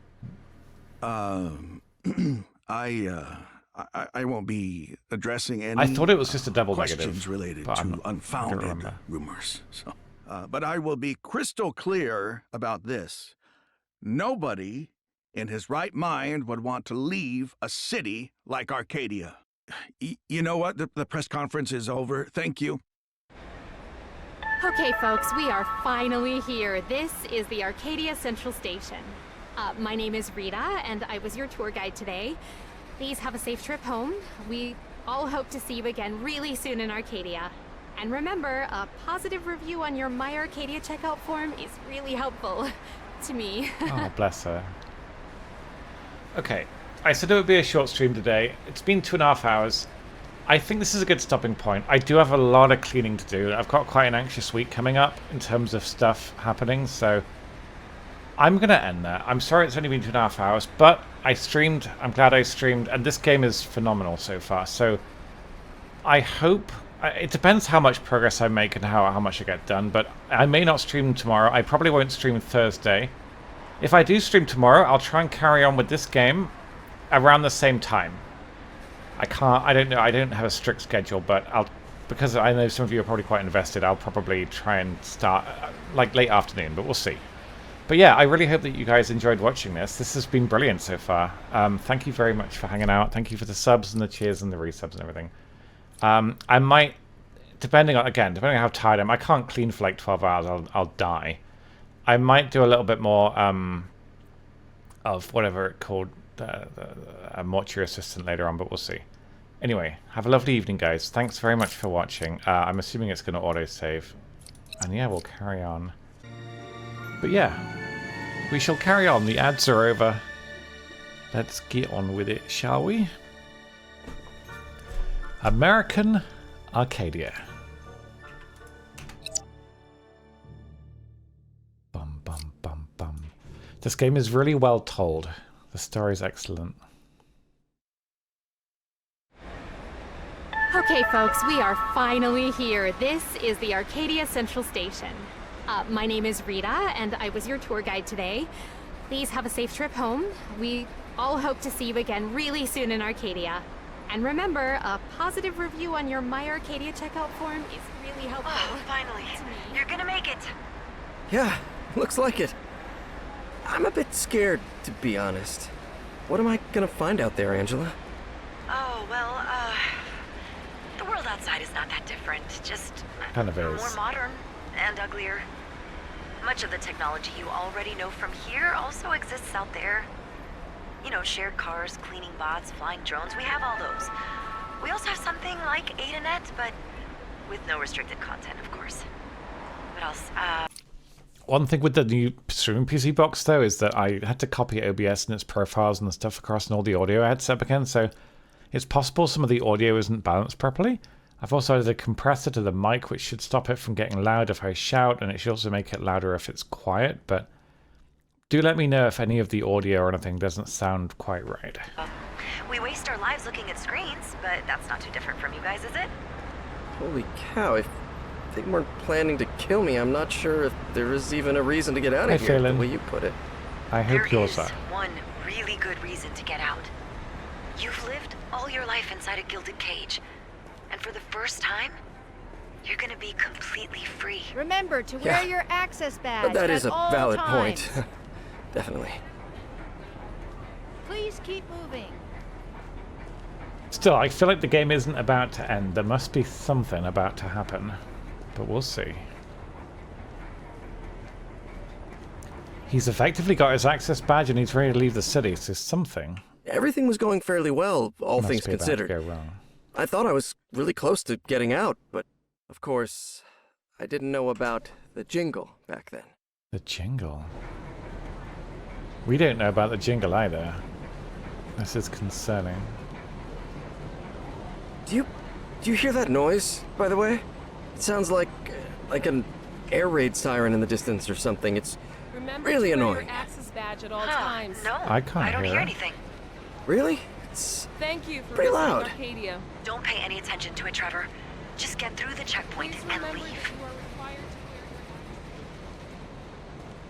I won't be addressing any. I thought it was just a double questions negative, related but to I don't unfounded remember. rumors. So, but I will be crystal clear about this: nobody in his right mind would want to leave a city like Arcadia. You know what? The press conference is over. Thank you. Okay, folks, we are finally here. This is the Arcadia Central Station. My name is Rita, and I was your tour guide today. Please have a safe trip home. We all hope to see you again really soon in Arcadia. And remember, a positive review on your My Arcadia checkout form is really helpful to me. Oh, bless her. Okay, I said it would be a short stream today. It's been 2.5 hours. I think this is a good stopping point. I do have a lot of cleaning to do. I've got quite an anxious week coming up in terms of stuff happening, so I'm going to end there. I'm sorry it's only been 2.5 hours, but I streamed. I'm glad I streamed, and this game is phenomenal so far. So I hope... It depends how much progress I make and how much I get done, but I may not stream tomorrow. I probably won't stream Thursday. If I do stream tomorrow, I'll try and carry on with this game around the same time. I don't know, I don't have a strict schedule, but because I know some of you are probably quite invested, I'll probably try and start like late afternoon, but we'll see. But yeah, I really hope that you guys enjoyed watching this. This has been brilliant so far. Thank you very much for hanging out. Thank you for the subs and the cheers and the resubs and everything. I might, depending on how tired I am, I can't clean for like 12 hours, I'll die. I might do a little bit more of whatever it's called, a mortuary assistant later on, but we'll see. Anyway, have a lovely evening, guys. Thanks very much for watching. I'm assuming it's going to autosave. And yeah, we'll carry on. But yeah, we shall carry on. The ads are over. Let's get on with it, shall we? American Arcadia. Bum, bum, bum, bum. This game is really well told. The story is excellent. Okay, folks, we are finally here. This is the Arcadia Central Station. My name is Rita, and I was your tour guide today. Please have a safe trip home. We all hope to see you again really soon in Arcadia. And remember, a positive review on your My Arcadia checkout form is really helpful. Oh, finally. You're gonna make it. Yeah, looks like it. I'm a bit scared, to be honest. What am I gonna find out there, Angela? Oh, well, the world outside is not that different. Just kind of is. More modern and uglier. Much of the technology you already know from here also exists out there. You know, shared cars, cleaning bots, flying drones, we have all those. We also have something like AdaNet, but with no restricted content, of course. What else? One thing with the new streaming PC box, though, is that I had to copy OBS and its profiles and stuff across and all the audio I had set up again, so it's possible some of the audio isn't balanced properly. I've also added a compressor to the mic, which should stop it from getting loud if I shout, and it should also make it louder if it's quiet, but do let me know if any of the audio or anything doesn't sound quite right. We waste our lives looking at screens, but that's not too different from you guys, is it? Holy cow, if they weren't planning to kill me, I'm not sure if there is even a reason to get out of here, the way you put it. I hope yours are. There is one really good reason to get out. You've lived all your life inside a gilded cage, and for the first time, you're gonna be completely free. Remember to wear your access badge But that at is a all valid times. point. Definitely. Please keep moving. Still, I feel like the game isn't about to end. There must be something about to happen. But we'll see. He's effectively got his access badge and he's ready to leave the city, so something. Everything was going fairly well, all must things be about to considered. go wrong. I thought I was really close to getting out, but of course, I didn't know about the jingle back then. The jingle? We don't know about the jingle either. This is concerning. Do you hear that noise, by the way? It sounds like an air raid siren in the distance or something. It's really annoying. Your access badge at all times. No, I can't don't hear hear it. anything. Really? It's Thank you for pretty visiting loud. Arcadia. Don't pay any attention to it, Trevor. Just get through the checkpoint and leave.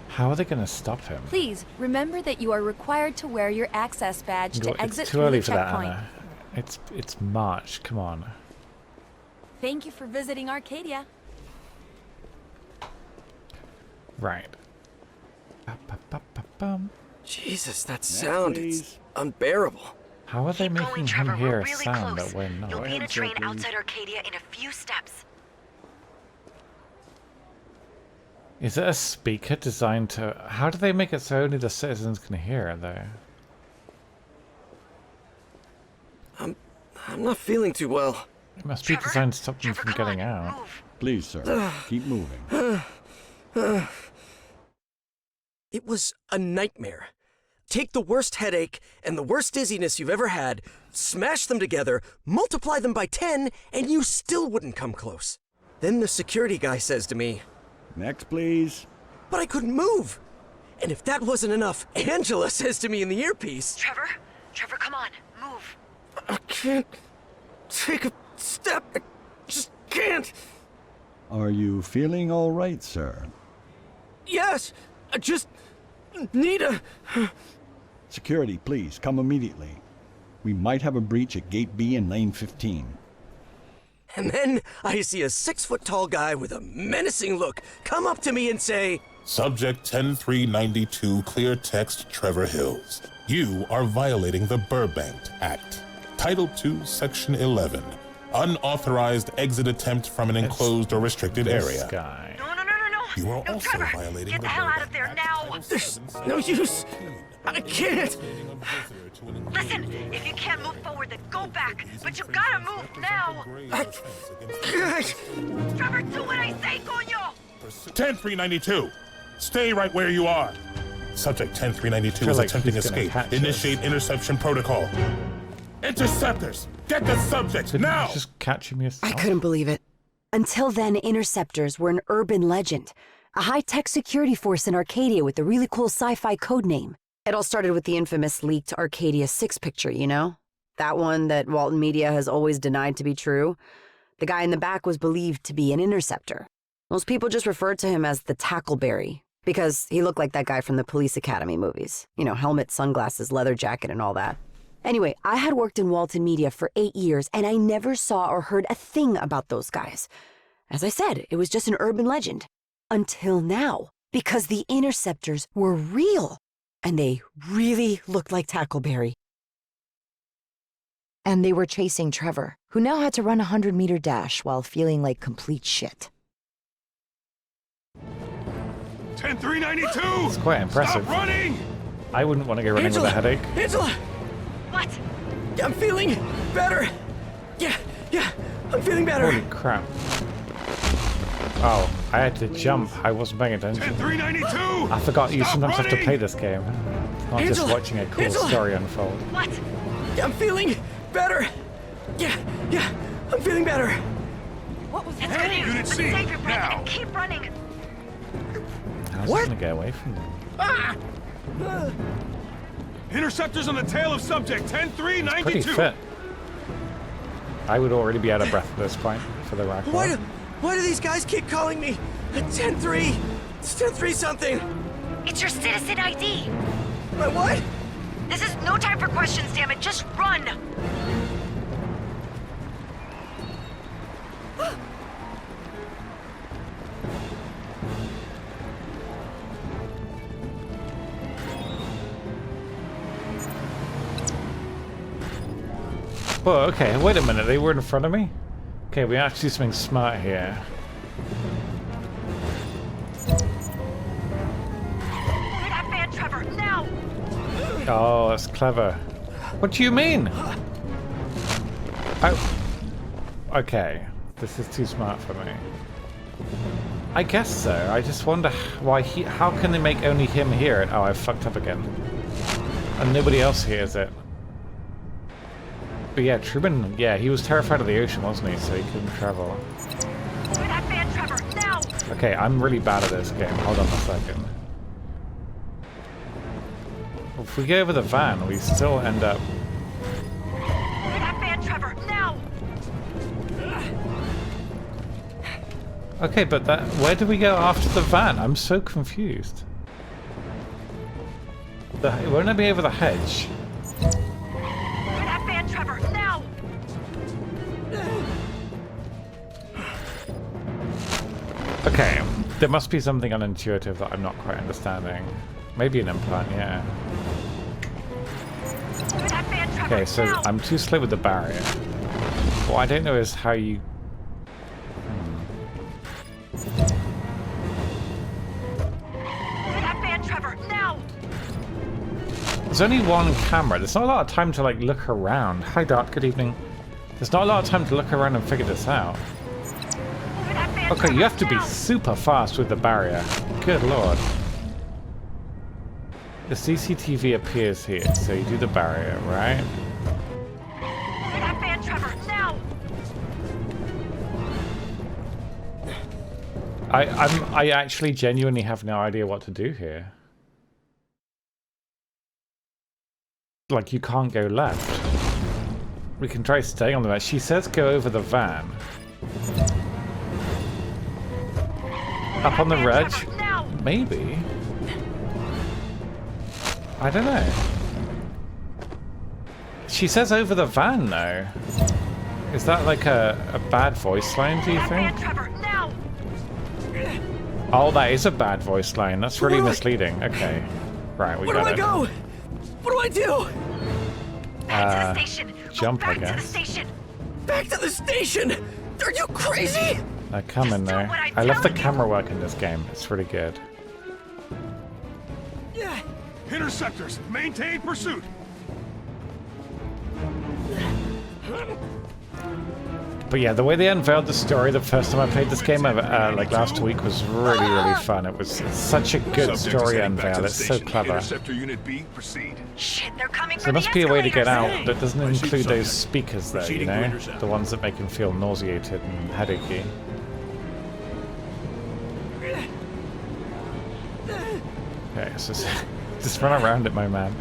How are they going to stop him? Please remember that you are required to wear your access badge to exit It's too through early the for that, checkpoint. Anna. It's March. Come on. Thank you for visiting Arcadia. Right. Jesus, that sound, it's unbearable. How are they making him hear a sound that we're You'll not? be in a train outside Arcadia in a few steps. Is it a speaker designed to... How do they make it so only the citizens can hear it, though? I'm not feeling too well. It must be designed to stop them from getting out. Please, sir, keep moving. It was a nightmare. Take the worst headache and the worst dizziness you've ever had, smash them together, multiply them by 10, and you still wouldn't come close. Then the security guy says to me, "Next, please." But I couldn't move. And if that wasn't enough, Angela says to me in the earpiece, Trevor, come on, move. I can't take a step. I just can't. Are you feeling all right, sir? Yes, I just need a... Security, please, come immediately. We might have a breach at Gate B in Lane 15. And then I see a 6-foot-tall guy with a menacing look come up to me and say, Subject 10392, clear text, Trevor Hills. You are violating the Burbank Act. Title 2, Section 11. Unauthorized exit attempt from an enclosed or restricted area. Guy. No. You are also Trevor, violating get the hell out of there now. There's no use. I can't. Listen, if you can't move forward, then go back. But you gotta move now. Trevor, do what I say, coño. 10392. Stay right where you are. Subject 10392 is like attempting he's gonna escape. catch Initiate interception protocol. Interceptors, get the subject now. Just catch him yourself. I couldn't believe it. Until then, interceptors were an urban legend, a high-tech security force in Arcadia with a really cool sci-fi code name. It all started with the infamous leaked Arcadia 6 picture, you know? That one that Walton Media has always denied to be true. The guy in the back was believed to be an interceptor. Most people just referred to him as the Tackleberry, because he looked like that guy from the Police Academy movies. You know, helmet, sunglasses, leather jacket, and all that. Anyway, I had worked in Walton Media for 8 years, and I never saw or heard a thing about those guys. As I said, it was just an urban legend. Until now, because the interceptors were real, and they really looked like Tackleberry. And they were chasing Trevor, who now had to run a 100-meter dash while feeling like complete shit. 10392. It's quite impressive. Stop running. I wouldn't want to go running with a headache. Angela! What? I'm feeling better. Yeah, I'm feeling better. Holy crap. Oh, I had to jump. I wasn't paying attention. 10392! I forgot you sometimes have to play this game. Not just Angela! watching a cool Angela! story unfold. What? I'm feeling better. Yeah, I'm feeling better. What was Hey, that? Unit C, Save your breath now. and keep running. I was gonna get away from them. Ah! Interceptors on the tail of subject Pretty 10392. fit. I would already be out of breath at this point for the record. Why do these guys keep calling me 10-3? It's 10-3 something. It's your citizen ID. My what? This is no time for questions, damn it. Just run. Well, okay, wait a minute, they were in front of me? Okay, we have to do something smart here. That man, Trevor, now. Oh, that's clever. What do you mean? Okay, this is too smart for me. I guess so. I just wonder why how can they make only him hear it? Oh, I fucked up again. And nobody else hears it. But yeah, Truman, yeah, he was terrified of the ocean, wasn't he? So he couldn't travel. That man, Trevor, now. Okay, I'm really bad at this game. Hold on a second. If we go over the van, we still end up... That man, Trevor, now. Okay, but where do we go after the van? I'm so confused. Won't I be over the hedge? That man, Trevor, now. Okay, there must be something unintuitive that I'm not quite understanding. Maybe an implant, yeah. Okay, so I'm too slow with the barrier. What I don't know is how you... That man, Trevor, now. There's only one camera. There's not a lot of time to like look around. Hi Dart, good evening. There's not a lot of time to look around and figure this out. Okay, you have to be super fast with the barrier. Good lord. The CCTV appears here, so you do the barrier, right? That man, Trevor, now. I actually genuinely have no idea what to do here. Like, you can't go left. We can try staying on the van. She says go over the van. Up on the reg? Maybe. I don't know. She says over the van, though. Is that like a bad voice line, do you think? Oh, that is a bad voice line. That's really misleading. Okay. Right, we got it. Where do I go? What do I do? Back to the station. Jump, I Back to the guess. station. Back to the station! Are you crazy? They're coming there. I love the camera work in this game. It's really good. Interceptors, maintain pursuit. But yeah, the way they unveiled the story the first time I played this game, like last week, was really, really fun. It's such a good story unveil. It's so clever. Interceptor unit B, proceed. Shit, they're coming So there must be a way to get out that doesn't include those speakers there, you know? The ones that make him feel nauseated and headachy. Okay, so just run around it, my man.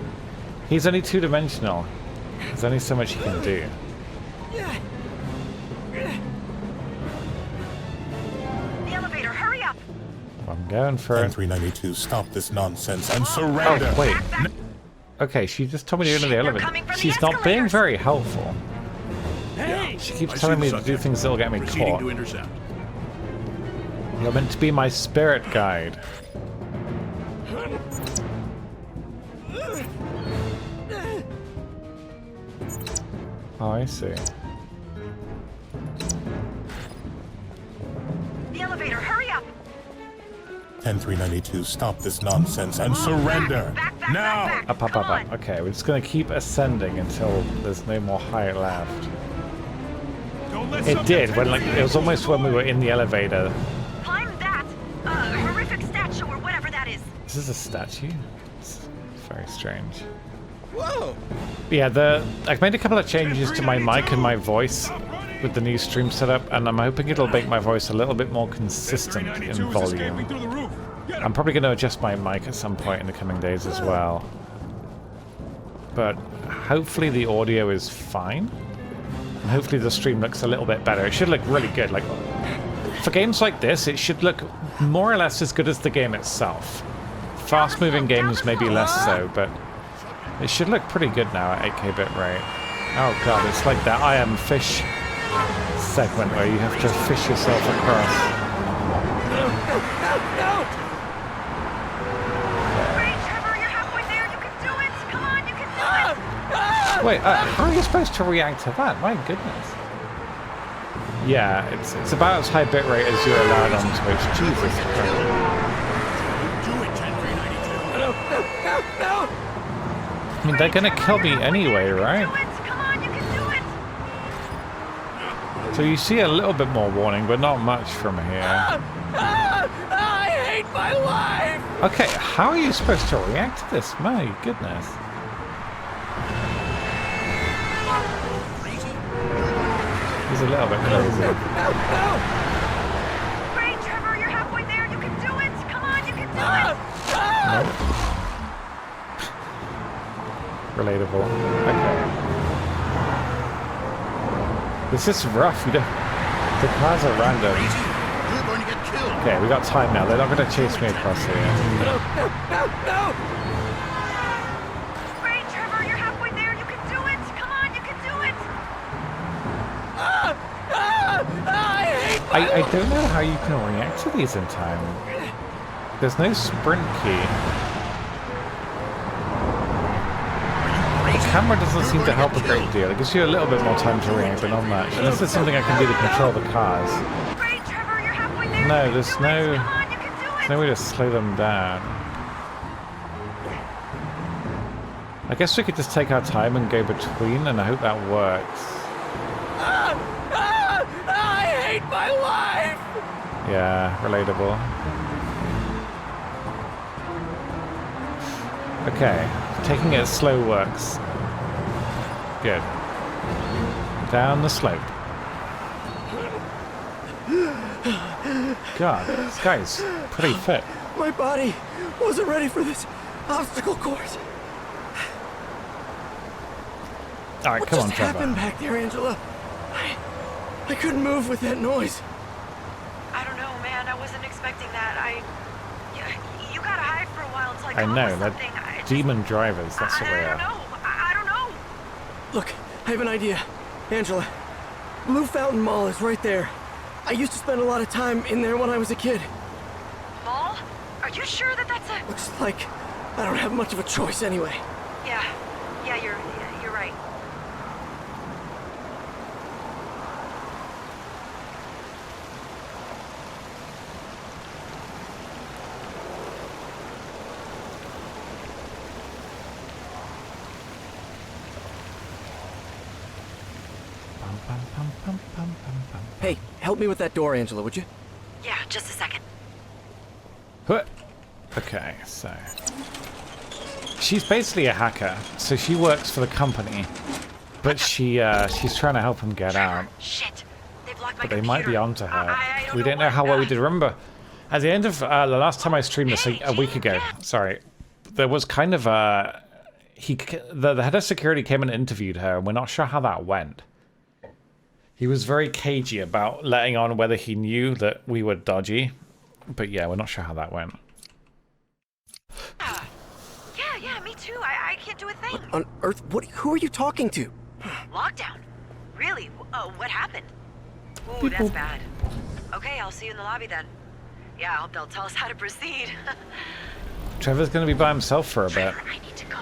He's only two-dimensional. There's only so much he can do. The elevator, hurry up. I'm going for it. 392, stop this nonsense and surrender. Oh, wait. Okay, she just told me to go to the elevator. She's not being very helpful. Hey! She keeps telling me to do things that'll get me caught. To intercept. You're meant to be my spirit guide. Oh, I see. The elevator, hurry up. 10392, stop this nonsense and surrender. Now! Up, up, up, up. Okay, we're just gonna keep ascending until there's no more height left. It did, when like it was almost when we were in the elevator This is a statue? It's very strange. Whoa! Yeah, I've made a couple of changes to my mic and my voice with the new stream setup, and I'm hoping it'll make my voice a little bit more consistent in volume. I'm probably going to adjust my mic at some point in the coming days as well. But hopefully the audio is fine. And hopefully the stream looks a little bit better. It should look really good. Like, for games like this, it should look more or less as good as the game itself. Fast-moving games maybe less so, but it should look pretty good now at 8K bitrate. Oh god, it's like that I Am Fish segment where you have to fish yourself across. Wait, how are you supposed to react to that? My goodness. Yeah, it's about as high bitrate as you're allowed on Twitch. Jesus Christ. I mean, they're gonna kill me anyway, right? So you see a little bit more warning, but not much from here. I hate my life! Okay, how are you supposed to react to this? My goodness. He's a little bit crazy. Great, Trevor, you're halfway there. You can do it. Come on, you can do it. Nope. Relatable. Okay. This is rough. The cars are random. You're going to get killed. Okay, we got time now. They're not going to chase me across here. No! Great, Trevor, you're halfway there. You can do it. Come on, you can do it. I don't know how you can react to these in time. There's no sprint key. The camera doesn't seem to help a great deal. It gives you a little bit more time to react, but not much. Unless there's something I can do to control the cars. No, there's no way to slow them down. I guess we could just take our time and go between, and I hope that works. I hate my life! Yeah, relatable. Okay, taking it slow works. Good. Down the slope. God, this guy's pretty fit. My body wasn't ready for this obstacle course. Alright, come on, What just Trevor. happened back there, Angela? I couldn't move with that noise. I don't know, man. I wasn't expecting that. You gotta hide for a while until I I come up know, with they're something. demon drivers, that's what they are. I don't know. Look, I have an idea. Angela, Blue Fountain Mall is right there. I used to spend a lot of time in there when I was a kid. Mall? Are you sure that that's a... Looks like I don't have much of a choice anyway. Yeah, you're right. Hey, help me with that door, Angela, would you? Yeah, just a second. Okay, so... She's basically a hacker, so she works for the company. But she's trying to help him get out. Shit. They've locked my But they computer. might be onto her. We don't know how well we did. Remember, at the end of the last time I streamed this a week ago, sorry, there was kind of a... The head of security came and interviewed her, and we're not sure how that went. He was very cagey about letting on whether he knew that we were dodgy. But yeah, we're not sure how that went. Yeah, me too. I can't do a thing. What on earth? Who are you talking to? Lockdown? Really? What happened? Ooh, that's bad. Okay, I'll see you in the lobby then. Yeah, I hope they'll tell us how to proceed. Trevor's going to be by himself for a bit. I need to go.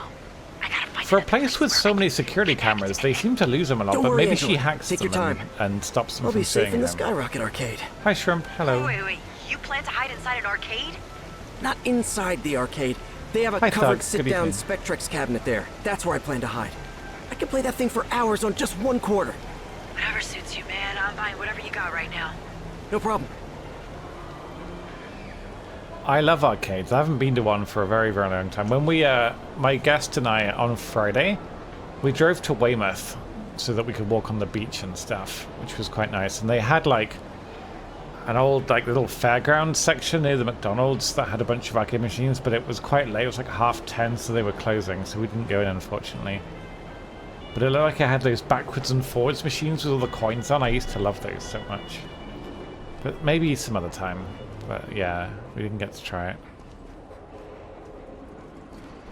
For a place with so many security cameras, they seem to lose them a lot, Don't but worry, maybe Angela. she hacks Take them your time. and stops them I'll from be safe seeing in the them. Skyrocket Arcade. Hi, Shrimp. Hello. Wait. You plan to hide inside an arcade? Not inside the arcade. They have a Hi, covered Thug. sit-down Good evening. Spectrex cabinet there. That's where I plan to hide. I can play that thing for hours on just one quarter. Whatever suits you, man. I'm buying whatever you got right now. No problem. I love arcades. I haven't been to one for a very, very long time. When we, my guest and I, on Friday, we drove to Weymouth so that we could walk on the beach and stuff, which was quite nice. And they had like an old like little fairground section near the McDonald's that had a bunch of arcade machines, but it was quite late. It was like 10:30, so they were closing, so we didn't go in, unfortunately. But it looked like it had those backwards and forwards machines with all the coins on. I used to love those so much. But maybe some other time. But yeah, we didn't get to try it.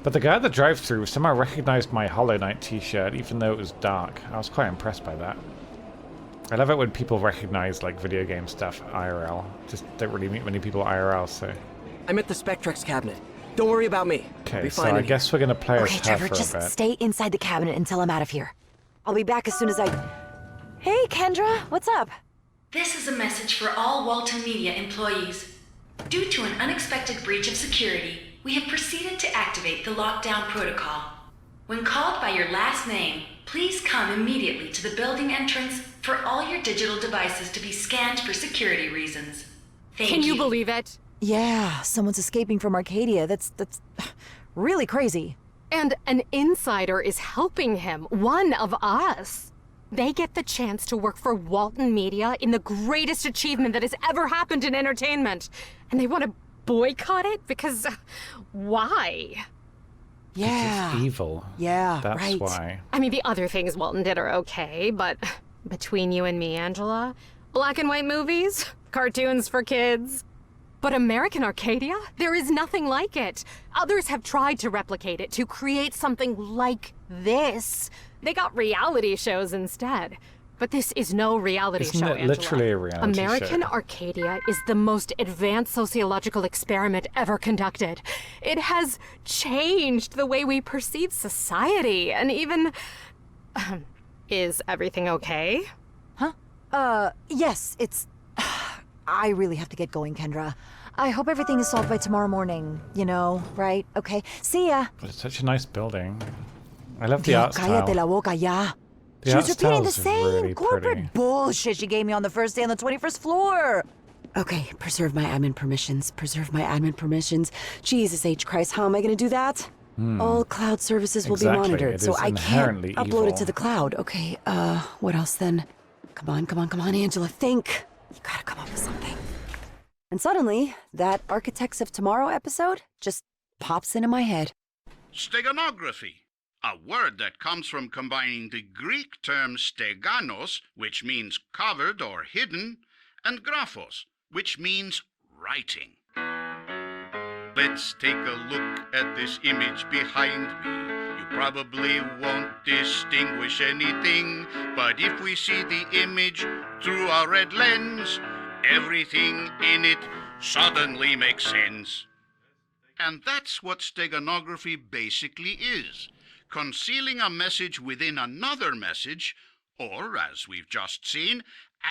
But the guy at the drive-thru somehow recognized my Hollow Knight t-shirt, even though it was dark. I was quite impressed by that. I love it when people recognize like video game stuff IRL. Just don't really meet many people IRL, so. I'm at the Spectrex cabinet. Don't worry about me. Okay, so I guess we're gonna play as her Trevor, for a just bit. stay inside the cabinet until I'm out of here. I'll be back as soon as I... Hey, Kendra, what's up? This is a message for all Walton Media employees. Due to an unexpected breach of security, we have proceeded to activate the lockdown protocol. When called by your last name, please come immediately to the building entrance for all your digital devices to be scanned for security reasons. Thank you. Can you believe it? Yeah, someone's escaping from Arcadia. That's really crazy. And an insider is helping him, one of us. They get the chance to work for Walton Media in the greatest achievement that has ever happened in entertainment. And they want to boycott it because why? Yeah. It's evil. Yeah, That's right. why. I mean, the other things Walton did are okay, but between you and me, Angela, black and white movies, cartoons for kids. But American Arcadia? There is nothing like it. Others have tried to replicate it, to create something like this. They got reality shows instead. But this is no reality Isn't show, it Angela. literally a reality American show? Arcadia is the most advanced sociological experiment ever conducted. It has changed the way we perceive society, and even... is everything okay? Huh? Yes, it's... I really have to get going, Kendra. I hope everything is solved by tomorrow morning, you know, right? Okay, see ya. But it's such a nice building. I love the art style. Cállate la boca ya. The She art was repeating the style's same really corporate pretty. bullshit she gave me on the first day on the 21st floor. Okay, preserve my admin permissions. Preserve my admin permissions. Jesus H. Christ, how am I going to do that? All cloud services will be Exactly, monitored, it so is I can't inherently upload evil. it to the cloud. Okay, what else then? Come on, Angela, think. You gotta come up with something. And suddenly, that Architects of Tomorrow episode just pops into my head. Steganography, a word that comes from combining the Greek term steganos, which means covered or hidden, and graphos, which means writing. Let's take a look at this image behind me. You probably won't distinguish anything, but if we see the image through a red lens, everything in it suddenly makes sense. And that's what steganography basically is. Concealing a message within another message, or, as we've just seen,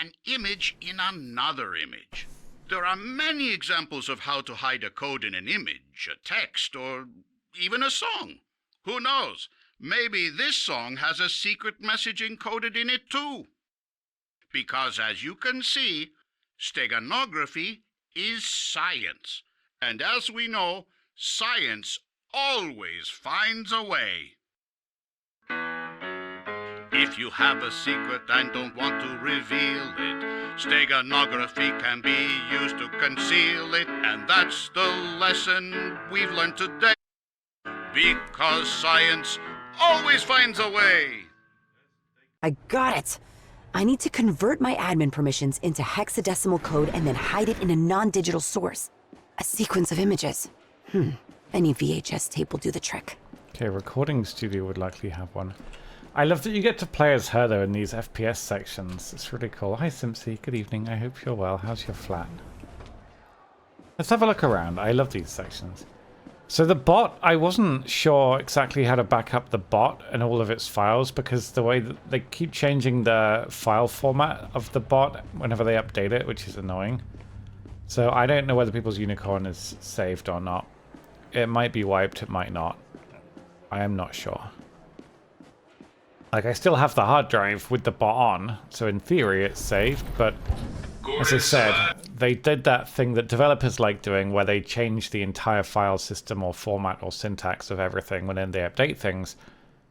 an image in another image. There are many examples of how to hide a code in an image, a text, or even a song. Who knows? Maybe this song has a secret message encoded in it too. Because as you can see, steganography is science. And as we know, science always finds a way. If you have a secret and don't want to reveal it, steganography can be used to conceal it. And that's the lesson we've learned today. Because science always finds a way. I got it. I need to convert my admin permissions into hexadecimal code and then hide it in a non-digital source. A sequence of images. Any VHS tape will do the trick. Okay, recording studio would likely have one. I love that you get to play as her though in these FPS sections. It's really cool. Hi Simpsy, good evening. I hope you're well. How's your flat? Let's have a look around. I love these sections. So the bot, I wasn't sure exactly how to back up the bot and all of its files because the way that they keep changing the file format of the bot whenever they update it, which is annoying. So I don't know whether people's unicorn is saved or not. It might be wiped, it might not. I am not sure. Like, I still have the hard drive with the bot on, so in theory it's saved, but as I said, they did that thing that developers like doing where they change the entire file system or format or syntax of everything when they update things,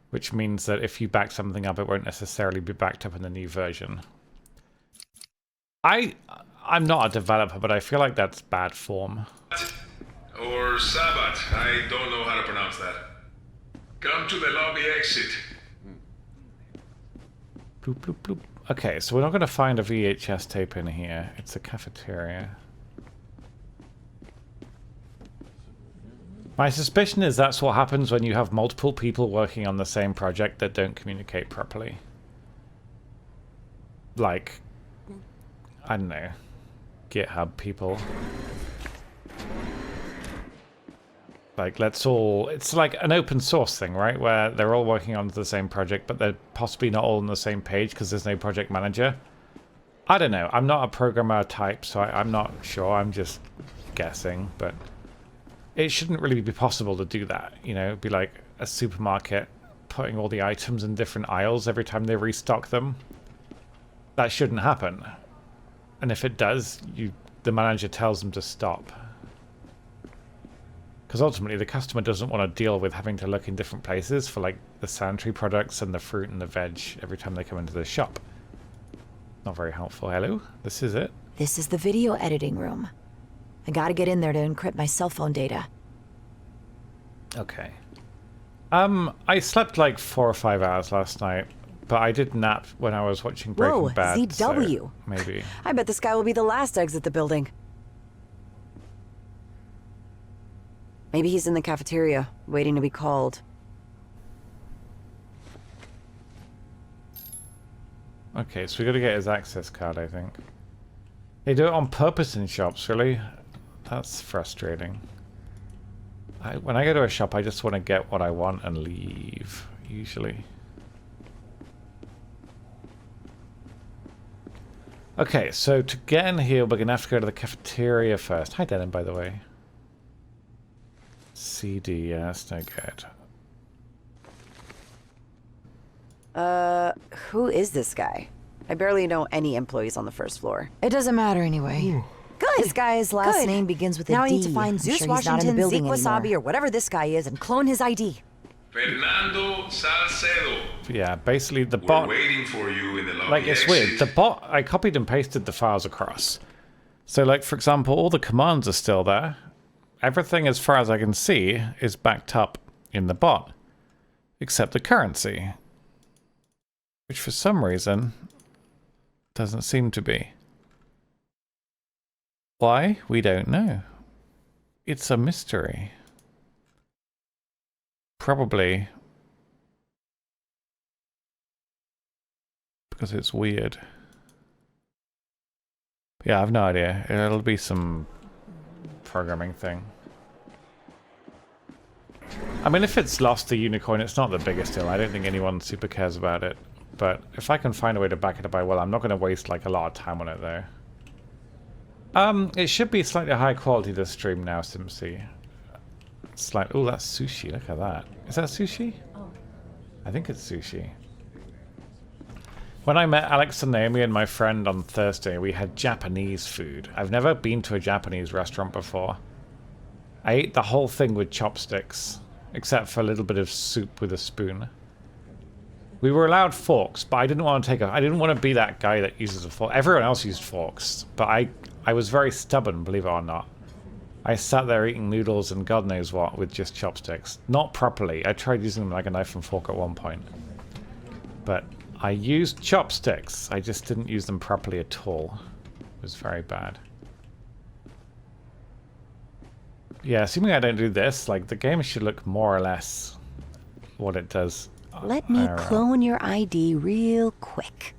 which means that if you back something up, it won't necessarily be backed up in the new version. I'm not a developer, but I feel like that's bad form. Or Sabbath, I don't know how to pronounce that. Come to the lobby exit. Bloop, bloop, bloop. Okay, so we're not going to find a VHS tape in here. It's a cafeteria. My suspicion is that's what happens when you have multiple people working on the same project that don't communicate properly. Like, I don't know, GitHub people. Like, let's all... It's like an open source thing, right? Where they're all working on the same project, but they're possibly not all on the same page because there's no project manager. I don't know. I'm not a programmer type, so I'm not sure. I'm just guessing, but it shouldn't really be possible to do that. You know, it'd be like a supermarket putting all the items in different aisles every time they restock them. That shouldn't happen. And if it does, the manager tells them to stop. Because ultimately the customer doesn't want to deal with having to look in different places for like the sanitary products and the fruit and the veg every time they come into the shop. Not very helpful. Hello? This is it? This is the video editing room. I gotta get in there to encrypt my cell phone data. Okay. I slept like 4 or 5 hours last night, but I did nap when I was watching Breaking Bad. ZW. So maybe. I bet this guy will be the last to exit the building. Maybe he's in the cafeteria, waiting to be called. Okay, so we gotta get his access card, I think. They do it on purpose in shops, really? That's frustrating. When I go to a shop, I just want to get what I want and leave, usually. Okay, so to get in here, we're gonna have to go to the cafeteria first. Hi, Denim, by the way. CD, yeah, that's no good. Who is this guy? I barely know any employees on the first floor. It doesn't matter anyway. Good. This guy's last name begins with a D. Now I need to find Zeus I'm sure he's not in the Washington, building Zeke Wasabi, anymore. or whatever this guy is, and clone his ID. Fernando Salcedo. Yeah, basically the bot... We're waiting for you in the lobby Like, it's exit. weird. The bot, I copied and pasted the files across. So, like, for example, all the commands are still there. Everything, as far as I can see, is backed up in the bot. Except the currency. Which, for some reason, doesn't seem to be. Why? We don't know. It's a mystery. Probably because it's weird. Yeah, I have no idea. It'll be some programming thing. I mean, if it's lost the unicorn, it's not the biggest deal. I don't think anyone super cares about it. But if I can find a way to back it up, I will. I'm not going to waste like a lot of time on it though. It should be slightly higher quality this stream now, Simpsy. It's like, oh, that's sushi. Look at that. Is that sushi? Oh. I think it's sushi. When I met Alex and Naomi and my friend on Thursday, we had Japanese food. I've never been to a Japanese restaurant before. I ate the whole thing with chopsticks, except for a little bit of soup with a spoon. We were allowed forks, but I didn't want to I didn't want to be that guy that uses a fork. Everyone else used forks, but I was very stubborn, believe it or not. I sat there eating noodles and God knows what with just chopsticks. Not properly. I tried using them like a knife and fork at one point. But I used chopsticks. I just didn't use them properly at all. It was very bad. Yeah, assuming I don't do this, like the game should look more or less what it does. Let me clone your ID real quick.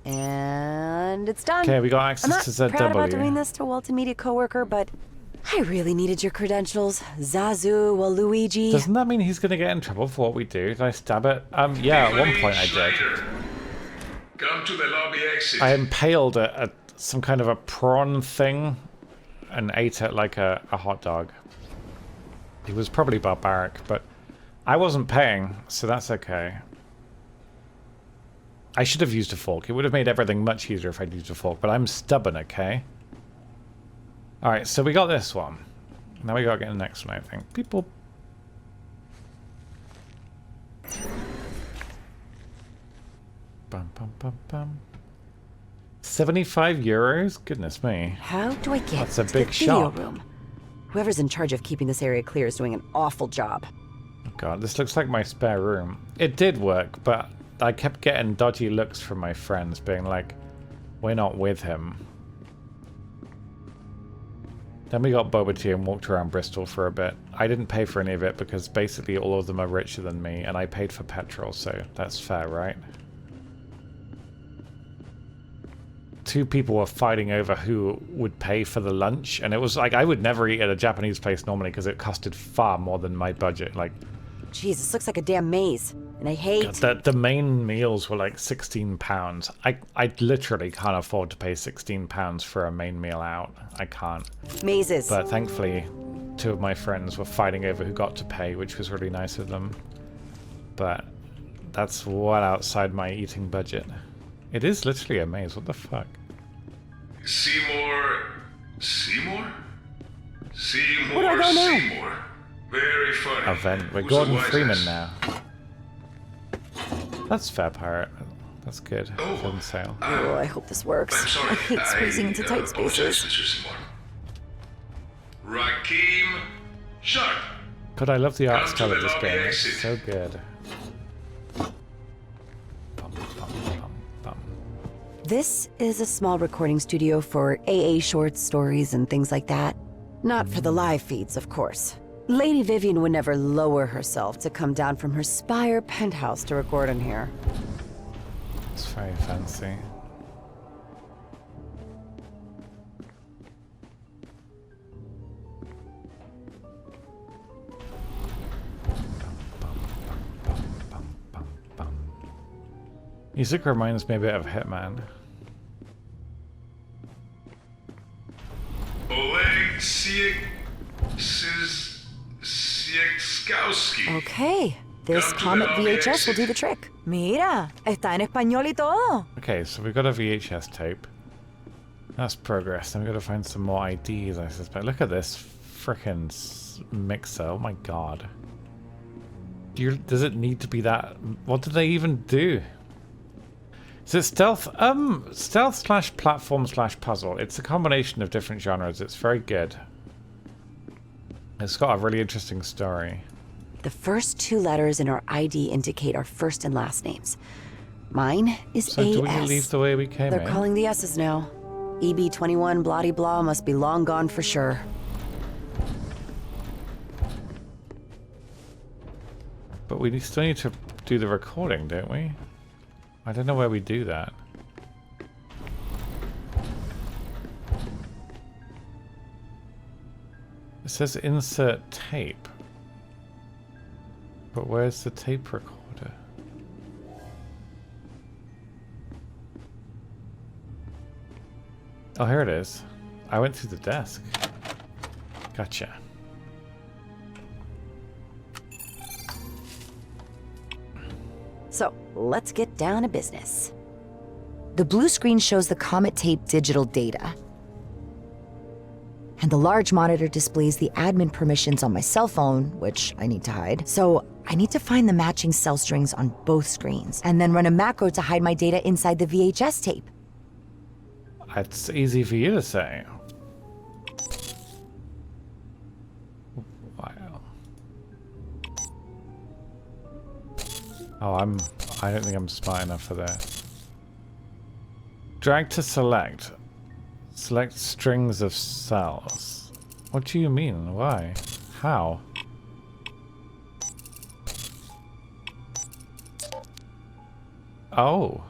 And it's done. Okay, we got access to ZW. I'm not proud about doing this to a Walton Media coworker, but I really needed your credentials. Zazu, Waluigi. Doesn't that mean he's going to get in trouble for what we do? Did I stab it? Yeah, at one point I did. Come to the lobby exit. I impaled some kind of a prawn thing and ate it like a hot dog. It was probably barbaric, but I wasn't paying, so that's okay. I should have used a fork. It would have made everything much easier if I'd used a fork, but I'm stubborn, okay? Alright, so we got this one. Now we gotta get the next one, I think. People. Bum, bum, bum, bum. 75 euros? Goodness me. How do I get That's a to big the video shop. room? Whoever's in charge of keeping this area clear is doing an awful job. Oh god, this looks like my spare room. It did work, but I kept getting dodgy looks from my friends being like, we're not with him. Then we got boba tea and walked around Bristol for a bit. I didn't pay for any of it because basically all of them are richer than me and I paid for petrol, so that's fair, right? Two people were fighting over who would pay for the lunch, and it was like I would never eat at a Japanese place normally because it costed far more than my budget. Like, Jeez, this looks like a damn maze, and I hate... the main meals were like £16. I literally can't afford to pay £16 for a main meal out. I can't. Mazes. But thankfully, two of my friends were fighting over who got to pay, which was really nice of them. But that's well outside my eating budget. It is literally a maze. What the fuck? Seymour. Where do I go now? Seymour. Very funny. Event. We're Who's Gordon the Freeman wisest? now. That's fair, pirate. That's good. Film sale. Oh, I hope this works. I'm sorry. I hate squeezing into tight apologize, spaces. Mr. Seymour. Rakim Sharp. God, I love the art Come to style the of this lobby game. It's exit. so good. Bum, bum, bum, bum. This is a small recording studio for AA short stories and things like that. Not for the live feeds, of course. Lady Vivian would never lower herself to come down from her spire penthouse to record in here. It's very fancy. Music reminds me a bit of Hitman. Oleg Siekowski. Okay, this Come to Comet the lobby VHS will do the trick. Mira, está en español y todo. Okay, so we've got a VHS tape. That's progress. Then we've got to find some more IDs, I suspect. Look at this frickin' mixer. Oh my god. Does it need to be that? What do they even do? Is it stealth? Stealth slash platform slash puzzle. It's a combination of different genres. It's very good. It's got a really interesting story. The first two letters in our ID indicate our first and last names. Mine is So AS. do we leave the way we came They're in? calling the S's now. EB21 bloody blah must be long gone for sure. But we still need to do the recording, don't we? I don't know where we do that. It says insert tape. But where's the tape recorder? Oh, here it is. I went through the desk. Gotcha. So, let's get down to business. The blue screen shows the Comet tape digital data. And the large monitor displays the admin permissions on my cell phone, which I need to hide. So, I need to find the matching cell strings on both screens, and then run a macro to hide my data inside the VHS tape. It's easy for you to say. Wow. Oh, I don't think I'm smart enough for that. Drag to select. Select strings of cells. What do you mean? Why? How? Oh.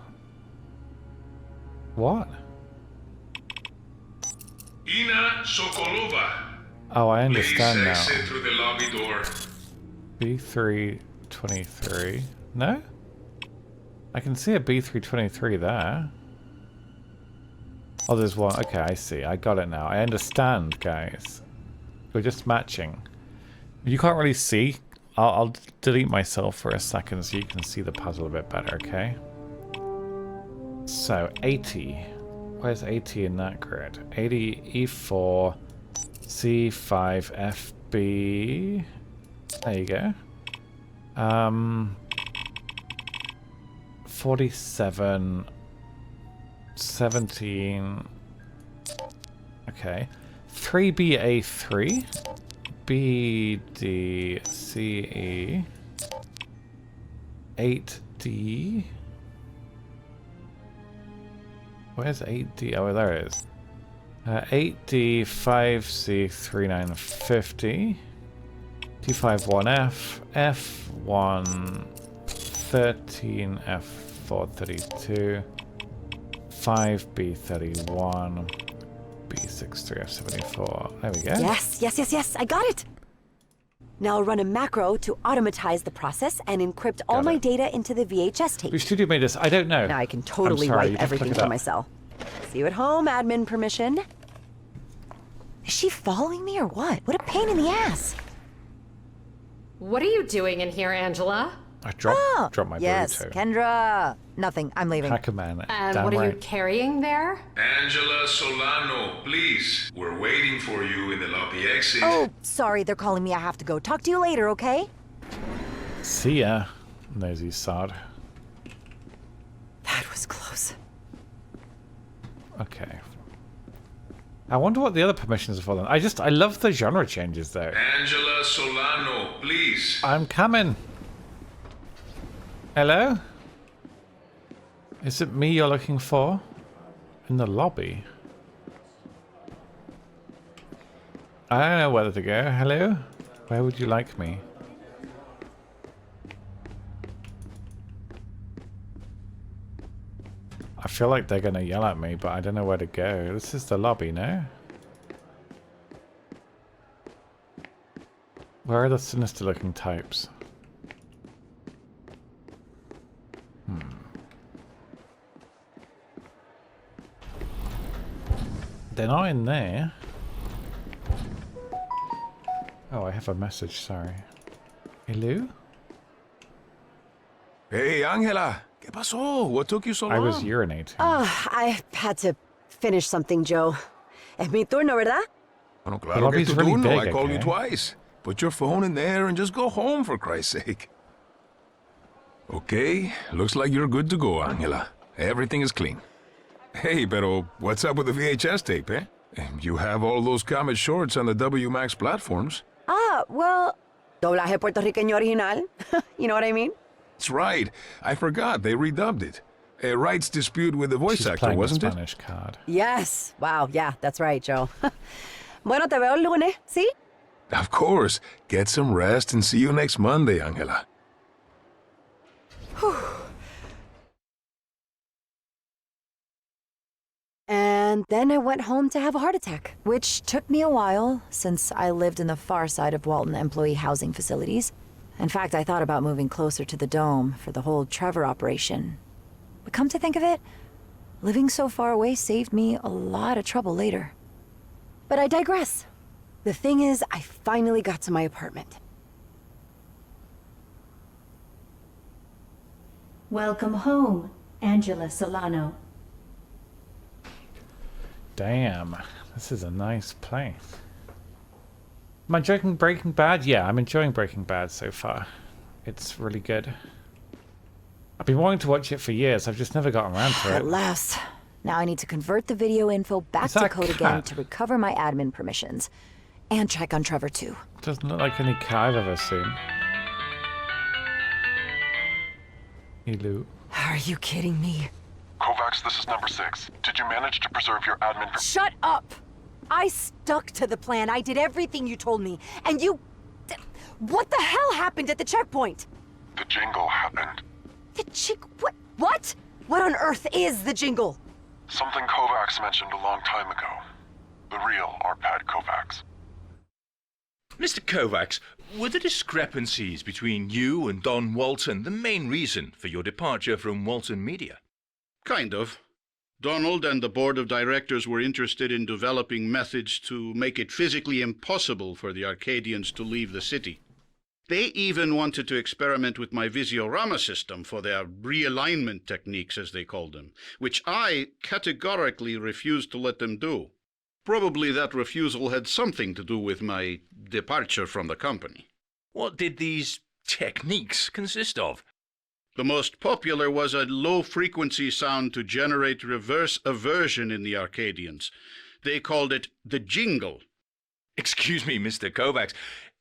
What? Ina Sokolova. Oh, I understand Please now. exit through the lobby door. B323. No? I can see a B323 there. Oh, there's one. Okay, I see. I got it now. I understand, guys. We're just matching. You can't really see. I'll delete myself for a second so you can see the puzzle a bit better, okay? So, 80. Where's 80 in that grid? 80, E4, C5FB. There you go. 47, 17. Okay. 3BA3, BDCE, 8D. Where's 8D? Oh, there it is. 8D, 5C3950, T51F, F1, 13F432, 5B31, B63F74. There we go. Yes, I got it. Now I'll run a macro to automatize the process and encrypt all my data into the VHS tape. Which studio made this? I don't know. Now I can totally wipe everything from my cell. See you at home, admin permission. Is she following me or what? What a pain in the ass. What are you doing in here, Angela? I dropped my Yes, burrito. Kendra. Nothing. I'm leaving. Hacker man. And Damn what are you right. carrying there? Angela Solano, please. We're waiting for you in the lobby exit. Oh, sorry. They're calling me. I have to go. Talk to you later, okay? See ya, nosy sod. That was close. Okay. I wonder what the other permissions are for then. I love the genre changes though. Angela Solano, please. I'm coming. Hello? Is it me you're looking for? In the lobby? I don't know whether to go. Hello? Where would you like me? I feel like they're gonna yell at me, but I don't know where to go. This is the lobby, no? Where are the sinister looking types? They're not in there. Oh, I have a message, sorry. Hello? Hey, Angela. ¿Qué pasó? What took you so long? I was urinating. I had to finish something, Joe. Es mi turno, ¿verdad? Bueno, The claro que lobby's tu really turno. big, I called you okay? twice. Put your phone in there and just go home, for Christ's sake. Okay, looks like you're good to go, Angela. Everything is clean. Hey, pero what's up with the VHS tape, eh? You have all those Comet shorts on the WMAX platforms. Well, doblaje puertorriqueño original. You know what I mean? That's right. I forgot. They redubbed it. A rights dispute with the voice She's actor, playing wasn't the it? Spanish card. Yes. Wow, yeah, that's right, Joe. Bueno, te veo el lunes, ¿sí? Of course. Get some rest and see you next Monday, Angela. And then I went home to have a heart attack, which took me a while since I lived in the far side of Walton employee housing facilities. In fact, I thought about moving closer to the dome for the whole Trevor operation. But come to think of it, living so far away saved me a lot of trouble later. But I digress. The thing is, I finally got to my apartment. Welcome home, Angela Solano. Damn, this is a nice place. Am I enjoying Breaking Bad? Yeah, I'm enjoying Breaking Bad so far. It's really good. I've been wanting to watch it for years. I've just never gotten around to it. At last. Now I need to convert the video info back Is to that code a again cat? to recover my admin permissions. And check on Trevor too. Doesn't look like any cat I've ever seen. Hello. Are you kidding me? Kovacs, this is number 6. Did you manage to preserve your admin... Shut up! I stuck to the plan. I did everything you told me. And you... What the hell happened at the checkpoint? The jingle happened. The What? What? What on earth is the jingle? Something Kovacs mentioned a long time ago. The real Arpad Kovacs. Mr. Kovacs, were the discrepancies between you and Don Walton the main reason for your departure from Walton Media? Kind of. Donald and the board of directors were interested in developing methods to make it physically impossible for the Arcadians to leave the city. They even wanted to experiment with my Visiorama system for their realignment techniques, as they called them, which I categorically refused to let them do. Probably that refusal had something to do with my departure from the company. What did these techniques consist of? The most popular was a low-frequency sound to generate reverse aversion in the Arcadians. They called it the jingle. Excuse me, Mr. Kovacs,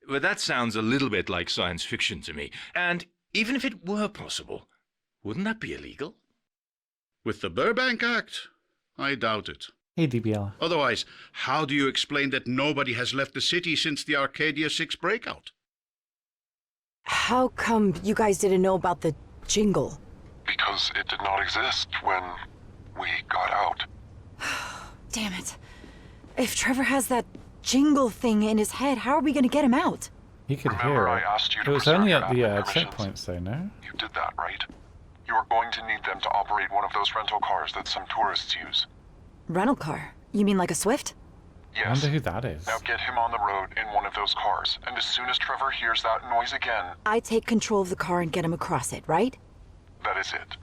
but that sounds a little bit like science fiction to me. And even if it were possible, wouldn't that be illegal? With the Burbank Act? I doubt it. Hey, DBL. Otherwise, how do you explain that nobody has left the city since the Arcadia 6 breakout? How come you guys didn't know about the jingle? Because it did not exist when we got out. Damn it. If Trevor has that jingle thing in his head, how are we gonna get him out? He could Remember, hear I it. asked you to It was preserve only your at the admin permissions? checkpoints, though, no? You did that, right? You are going to need them to operate one of those rental cars that some tourists use. Rental car? You mean like a Swift? I Yes. wonder who that is. Now get him on the road in one of those cars, and as soon as Trevor hears that noise again, I take control of the car and get him across it, right? that is it.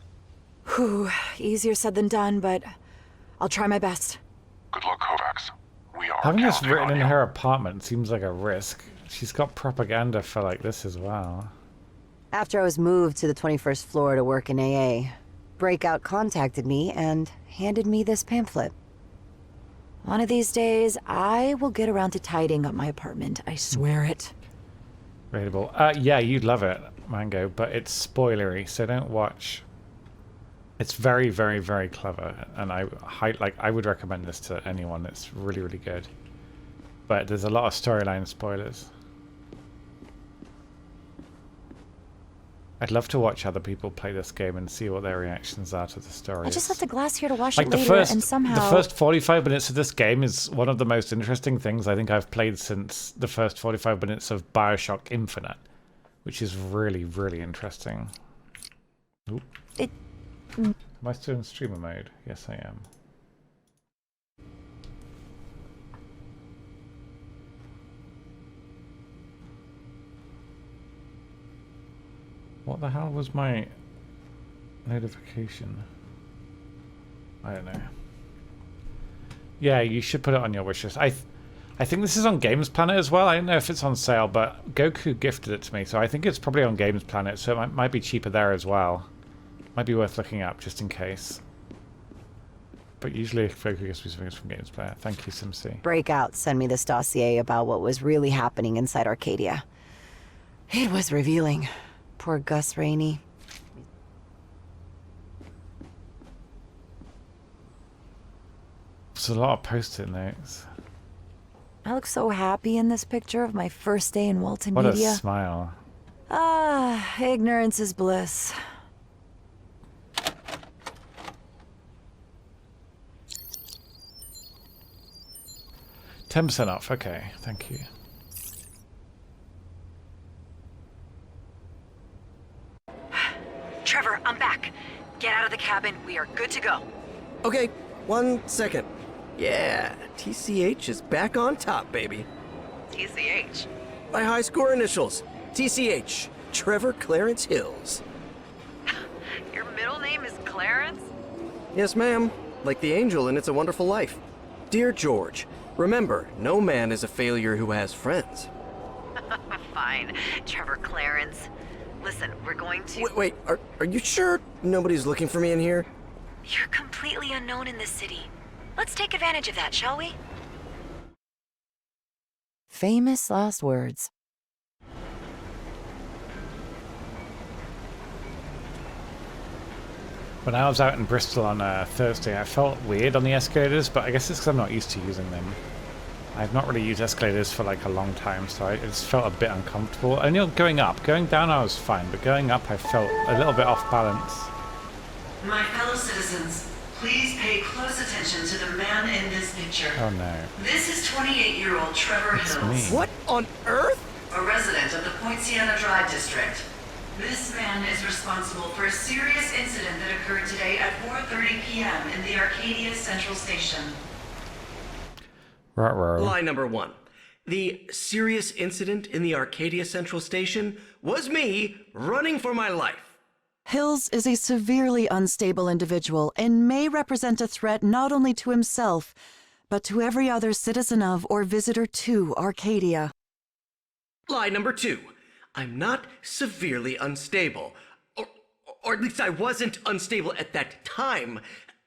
Whew, easier said than done, but I'll try my best. Good luck, Kovacs. We are Having this counting written on in you. her apartment seems like a risk. She's got propaganda for like this as well. After I was moved to the 21st floor to work in AA, Breakout contacted me and handed me this pamphlet. One of these days, I will get around to tidying up my apartment, I swear it. Readable. Yeah, you'd love it, Mango, but it's spoilery, so don't watch. It's very, very, very clever, and I would recommend this to anyone. It's really, really good. But there's a lot of storyline spoilers. I'd love to watch other people play this game and see what their reactions are to the story. I just left the glass here to wash Like it the later, first, and somehow... the first 45 minutes of this game is one of the most interesting things I think I've played since the first 45 minutes of Bioshock Infinite, which is really, really interesting. Oop. Am I still in streamer mode? Yes, I am. What the hell was my notification? I don't know. Yeah, you should put it on your wishlist. I think this is on Games Planet as well. I don't know if it's on sale, but Goku gifted it to me, so I think it's probably on Games Planet, so it might be cheaper there as well. Might be worth looking up just in case. But usually Goku gets me something from Games Planet. Thank you, SimC. Breakout sent me this dossier about what was really happening inside Arcadia. It was revealing. Poor Gus Rainey. There's a lot of post-it notes. I look so happy in this picture of my first day in Walton What Media. a smile. Ah, ignorance is bliss. %10 off. Okay, thank you. Trevor, I'm back. Get out of the cabin. We are good to go. Okay, 1 second. Yeah, TCH is back on top, baby. TCH. My high score initials. TCH. Trevor Clarence Hills. Your middle name is Clarence? Yes, ma'am. Like the angel in It's a Wonderful Life. Dear George, remember, no man is a failure who has friends. Fine, Trevor Clarence. Listen, we're going to... Wait, are you sure nobody's looking for me in here? You're completely unknown in this city. Let's take advantage of that, shall we? Famous last words. When I was out in Bristol on Thursday, I felt weird on the escalators, but I guess it's because I'm not used to using them. I've not really used escalators for like a long time, so I just felt a bit uncomfortable. Only going up. Going down I was fine, but going up I felt a little bit off balance. My fellow citizens, please pay close attention to the man in this picture. Oh no. This is 28-year-old Trevor It's Hills. me. What on earth? A resident of the Point Siena Drive district. This man is responsible for a serious incident that occurred today at 4:30 p.m. in the Arcadia Central Station. Right. Lie number 1. The serious incident in the Arcadia Central Station was me running for my life. Hills is a severely unstable individual and may represent a threat not only to himself, but to every other citizen of or visitor to Arcadia. Lie number 2. I'm not severely unstable. Or at least I wasn't unstable at that time.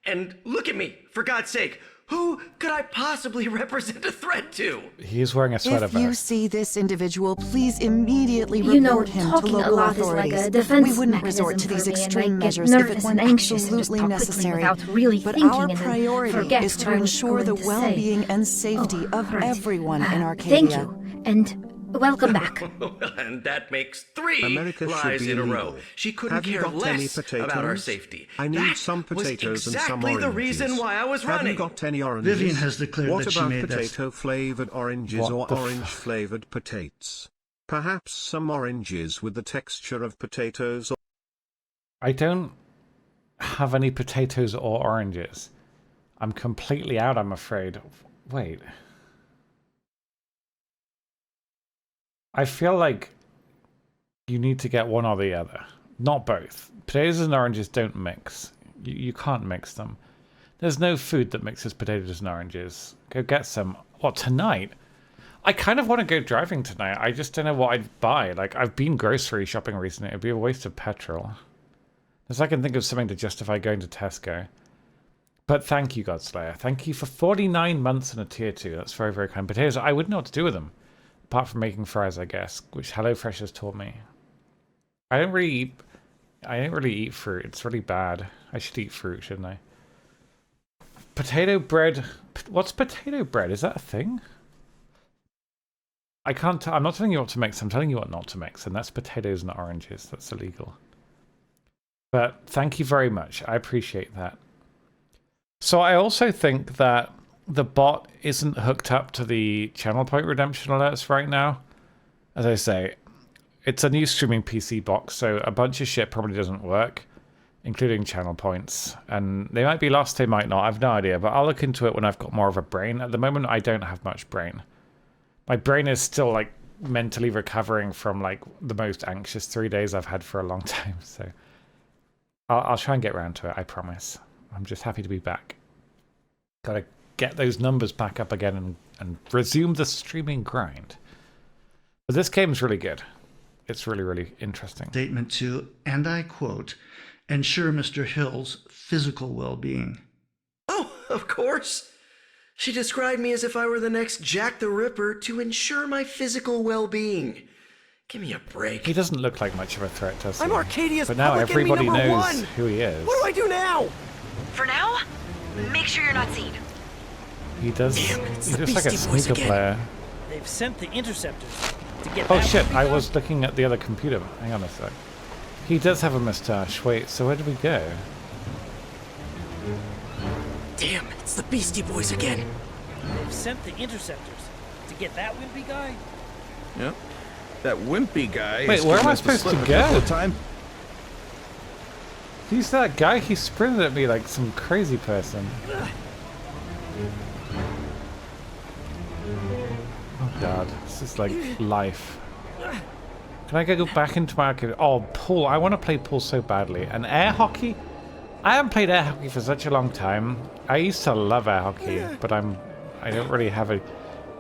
And look at me, for God's sake. Who could I possibly represent a threat to? He's wearing a sweater If you vest. see this individual, please immediately You know, report him to talking a local lot is authorities. like a defense We wouldn't mechanism resort to for these me, and I extreme get measures if it nervous weren't and anxious and just absolutely talk quickly necessary. without really But thinking our and then priority forget is to what I was ensure the going to say. well-being and safety of right. everyone in Arcadia. Thank you, and welcome back. And that makes 3 America should lies be in a illegal. row. She couldn't Have you care got any less about our potatoes? safety. I need That some potatoes was and some exactly oranges. the reason why I was Have running. you got any oranges? Vivian has declared what that she about made that- potato-flavored oranges What or the orange-flavored potatoes? Perhaps some oranges with the texture of potatoes. I don't have any potatoes or oranges. I'm completely out, I'm afraid. Wait. I feel like you need to get one or the other. Not both. Potatoes and oranges don't mix. You can't mix them. There's no food that mixes potatoes and oranges. Go get some. What, tonight? I kind of want to go driving tonight. I just don't know what I'd buy. Like, I've been grocery shopping recently. It'd be a waste of petrol. Unless I can think of something to justify going to Tesco. But thank you, Godslayer. Thank you for 49 months in a tier 2. That's very, very kind. Potatoes, I wouldn't know what to do with them. Apart from making fries, I guess, which HelloFresh has taught me. I don't really eat fruit. It's really bad. I should eat fruit, shouldn't I? Potato bread. What's potato bread? Is that a thing? I can't. I'm not telling you what to mix. I'm telling you what not to mix, and that's potatoes and oranges. That's illegal. But thank you very much. I appreciate that. So I also think that the bot isn't hooked up to the channel point redemption alerts right now. As I say, it's a new streaming PC box, so a bunch of shit probably doesn't work, including channel points. And they might be lost, they might not. I've no idea, but I'll look into it when I've got more of a brain. At the moment, I don't have much brain. My brain is still, like, mentally recovering from, like, the most anxious 3 days I've had for a long time, so I'll try and get around to it, I promise. I'm just happy to be back. Gotta get those numbers back up again and resume the streaming grind. But this game's really good. It's really, really interesting. Statement to, and I quote, ensure Mr. Hill's physical well-being. Oh, of course. She described me as if I were the next Jack the Ripper to ensure my physical well-being. Give me a break. He doesn't look like much of a threat, does he? I'm Arcadia's But now public enemy everybody number knows 1. who he is. What do I do now? For now, make sure you're not seen. He does. Damn, He's just like a Beastie Boys sneaker again. player. They've sent the interceptors to get Oh that shit, one I begun. was looking at the other computer. Hang on a sec. He does have a moustache. Wait, so where did we go? Damn, it's the Beastie Boys again. They've sent the interceptors to get that wimpy guy. Yep. That wimpy guy. Wait, is where am giving I us the supposed to slip a couple go? of times. He's that guy. He sprinted at me like some crazy person. Oh god, this is like life. Can I go back into my arcade? Oh, pool. I want to play pool so badly. And air hockey? I haven't played air hockey for such a long time. I used to love air hockey, but I don't really have a...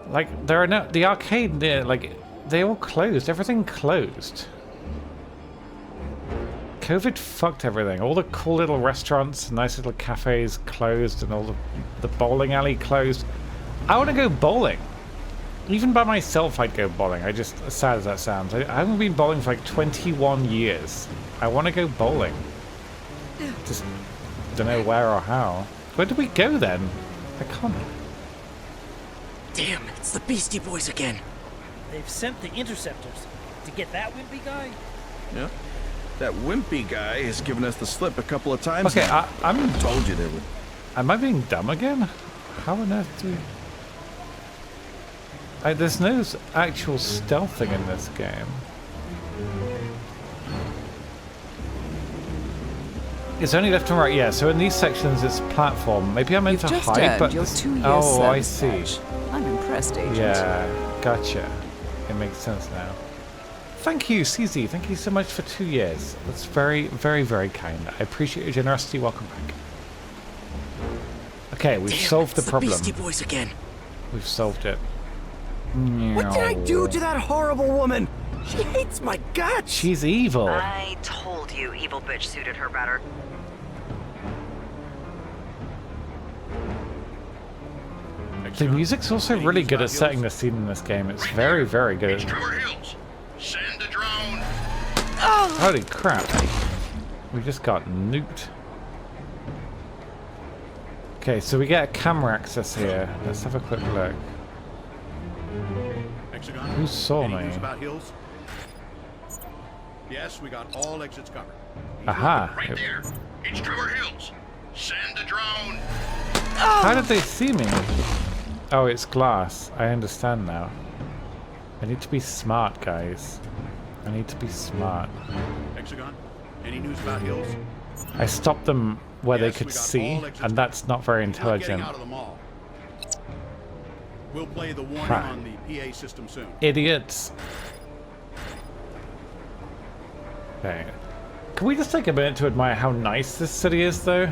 Like, there are no... The arcade near, like, they all closed. Everything closed. COVID fucked everything. All the cool little restaurants, nice little cafes closed, and all the bowling alley closed. I want to go bowling. Even by myself, I'd go bowling. I just, as sad as that sounds, I haven't been bowling for like 21 years. I want to go bowling. Just don't know where or how. Where did we go then? I can't. Damn, it's the Beastie Boys again. They've sent the interceptors to get that wimpy guy. Yep. That wimpy guy has given us the slip a couple of times. Okay, now. I'm... Told you they would. Am I being dumb again? How on earth do we... there's no actual stealthing in this game. It's only left and right, yeah. So in these sections, it's platform. Maybe I meant to Just hide, earned but your this- 2-year oh, I service see. badge. I'm impressed, Agent. Yeah, gotcha. It makes sense now. Thank you, CZ. Thank you so much for 2 years. That's very, very, very kind. I appreciate your generosity. Welcome back. Okay, we've solved the problem. Beastie Boys again. We've solved it. What did I do to that horrible woman? She hates my guts. She's evil. I told you evil bitch suited her better. The music's also really good at setting the scene in this game. It's very, very good. Send a drone. Holy crap. We just got nuked. Okay, so we get camera access here. Let's have a quick look. Hexagon. Who saw me? About hills? Yes, we got all exits covered. Aha. Right there. It's Trevor Hills. Send a drone. How did they see me? Oh, it's glass. I understand now. I need to be smart, guys. I need to be smart. Hexagon. Any news about hills? I stopped them where they could see, and that's not very intelligent. Out of the mall. We'll play the warning Crap. on the PA system soon. Idiots. Okay. Can we just take a minute to admire how nice this city is, though?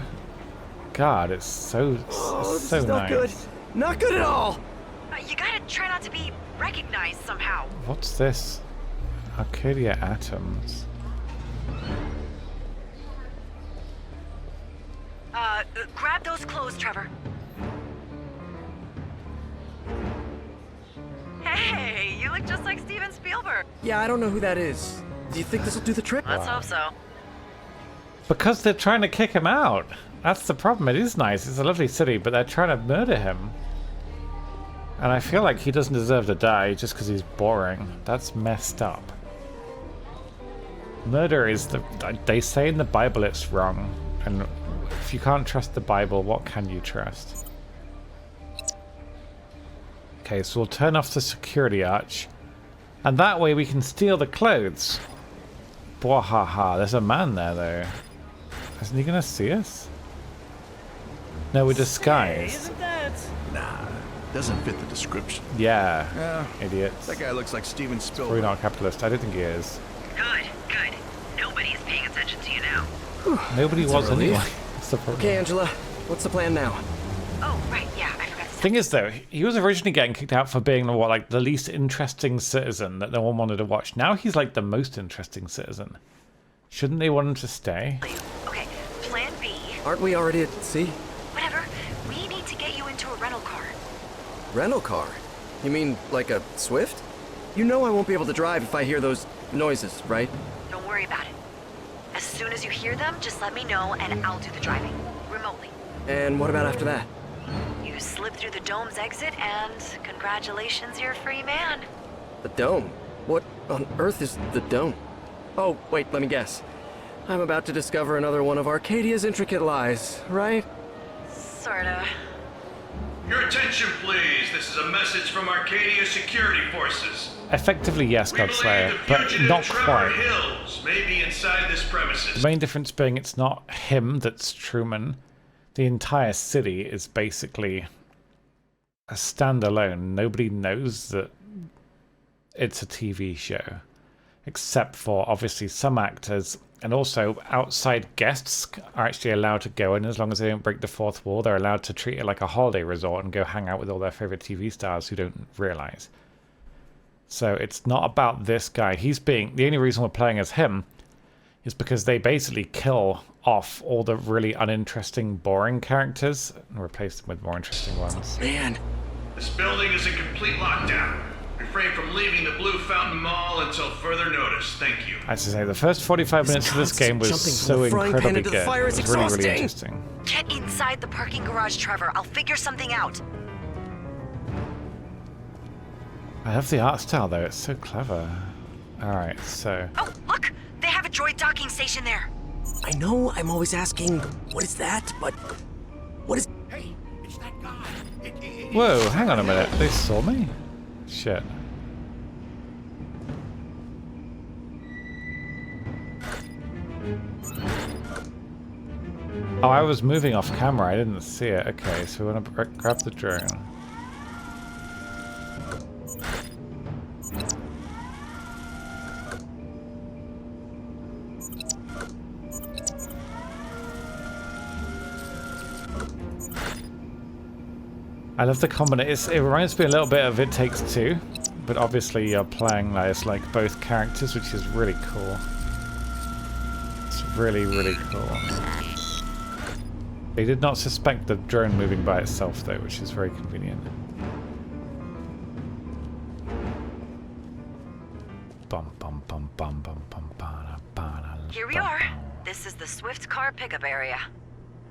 God, it's so This so is not nice. good. Not good at all. You gotta try not to be recognized somehow. What's this? Arcadia atoms. Grab those clothes, Trevor. Hey, you look just like Steven Spielberg. Yeah, I don't know who that is. Do you think this will do the trick? Let's hope so. Because they're trying to kick him out. That's the problem. It is nice. It's a lovely city, but they're trying to murder him. And I feel like he doesn't deserve to die just because he's boring. That's messed up. Murder is the... They say in the Bible it's wrong. And if you can't trust the Bible, what can you trust? Okay, so we'll turn off the security arch. And that way we can steal the clothes. Bwahaha, there's a man there though. Isn't he gonna see us? No, we're disguised. Nah, doesn't fit the description. Yeah, idiots. That guy looks like Steven Spielberg. Probably not a capitalist. I don't think he is. Good, good. Nobody is paying attention to you now. Nobody That's was a relief. anyway. That's the problem. Okay, Angela, what's the plan now? Oh, right, yeah, I forgot to Thing is, though, he was originally getting kicked out for being the least interesting citizen that no one wanted to watch. Now he's like the most interesting citizen. Shouldn't they want him to stay? Okay, plan B. Aren't we already at sea? Whatever. We need to get you into a rental car. Rental car? You mean like a Swift? You know I won't be able to drive if I hear those noises, right? Don't worry about it. As soon as you hear them, just let me know and I'll do the driving. Remotely. And what about after that? You slip through the dome's exit and congratulations, you're a free man. The dome? What on earth is the dome? Oh, wait, let me guess. I'm about to discover another one of Arcadia's intricate lies, right? Sorta. Your attention, please. This is a message from Arcadia Security Forces. Effectively, yes, Godslayer, The but fugitive not Trevor quite. Hills may be inside this premises. The main difference being it's not him that's Truman. The entire city is basically a standalone. Nobody knows that it's a TV show. Except for, obviously, some actors. And also, outside guests are actually allowed to go in as long as they don't break the fourth wall. They're allowed to treat it like a holiday resort and go hang out with all their favorite TV stars who don't realize. So it's not about this guy. He's being... The only reason we're playing as him is because they basically kill off all the really uninteresting, boring characters and replace them with more interesting ones. Man. This building is in complete lockdown. Refrain from leaving the Blue Fountain Mall until further notice. Thank you. As I say, the first 45 minutes of this game was so incredibly good. It was really, really interesting. Get inside the parking garage, Trevor. I'll figure something out. I love the art style, though. It's so clever. Alright, so... Oh, look! They have a droid docking station there. I know I'm always asking, what is that? But what is... Hey, it's that guy. Whoa, hang on a minute. They saw me? Shit. Oh, I was moving off camera. I didn't see it. Okay, so we want to grab the drone. I love the combination. It reminds me a little bit of It Takes Two, but obviously you're playing as like both characters, which is really cool. It's really, really cool. They did not suspect the drone moving by itself though, which is very convenient. Bum bum bum bum bum bum ba ba. Here we are. This is the Swift car pickup area.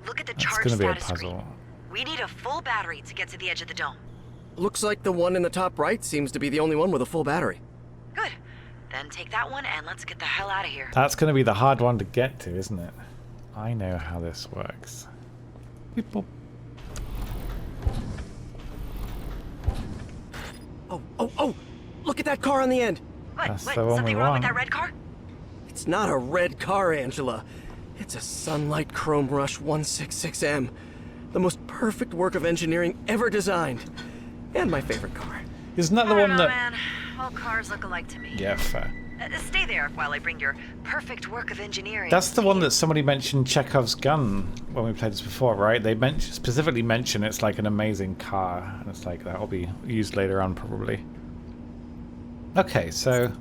Look at the That's charge gonna be a status puzzle. screen. We need a full battery to get to the edge of the dome. Looks like the one in the top right seems to be the only one with a full battery. Good. Then take that one and let's get the hell out of here. That's going to be the hard one to get to, isn't it? I know how this works. Beep, boop. Oh! Look at that car on the end! That's the one Something we wrong want. with that red car? It's not a red car, Angela. It's a Sunlight Chrome Rush 166M. The most perfect work of engineering ever designed. And my favorite car. Isn't that the one that... Man. All cars look alike to me. Yeah, fair. Stay there while I bring your perfect work of engineering. That's the one that somebody mentioned Chekhov's gun when we played this before, right? They specifically mention it's like an amazing car, and it's like that'll be used later on probably. Okay, so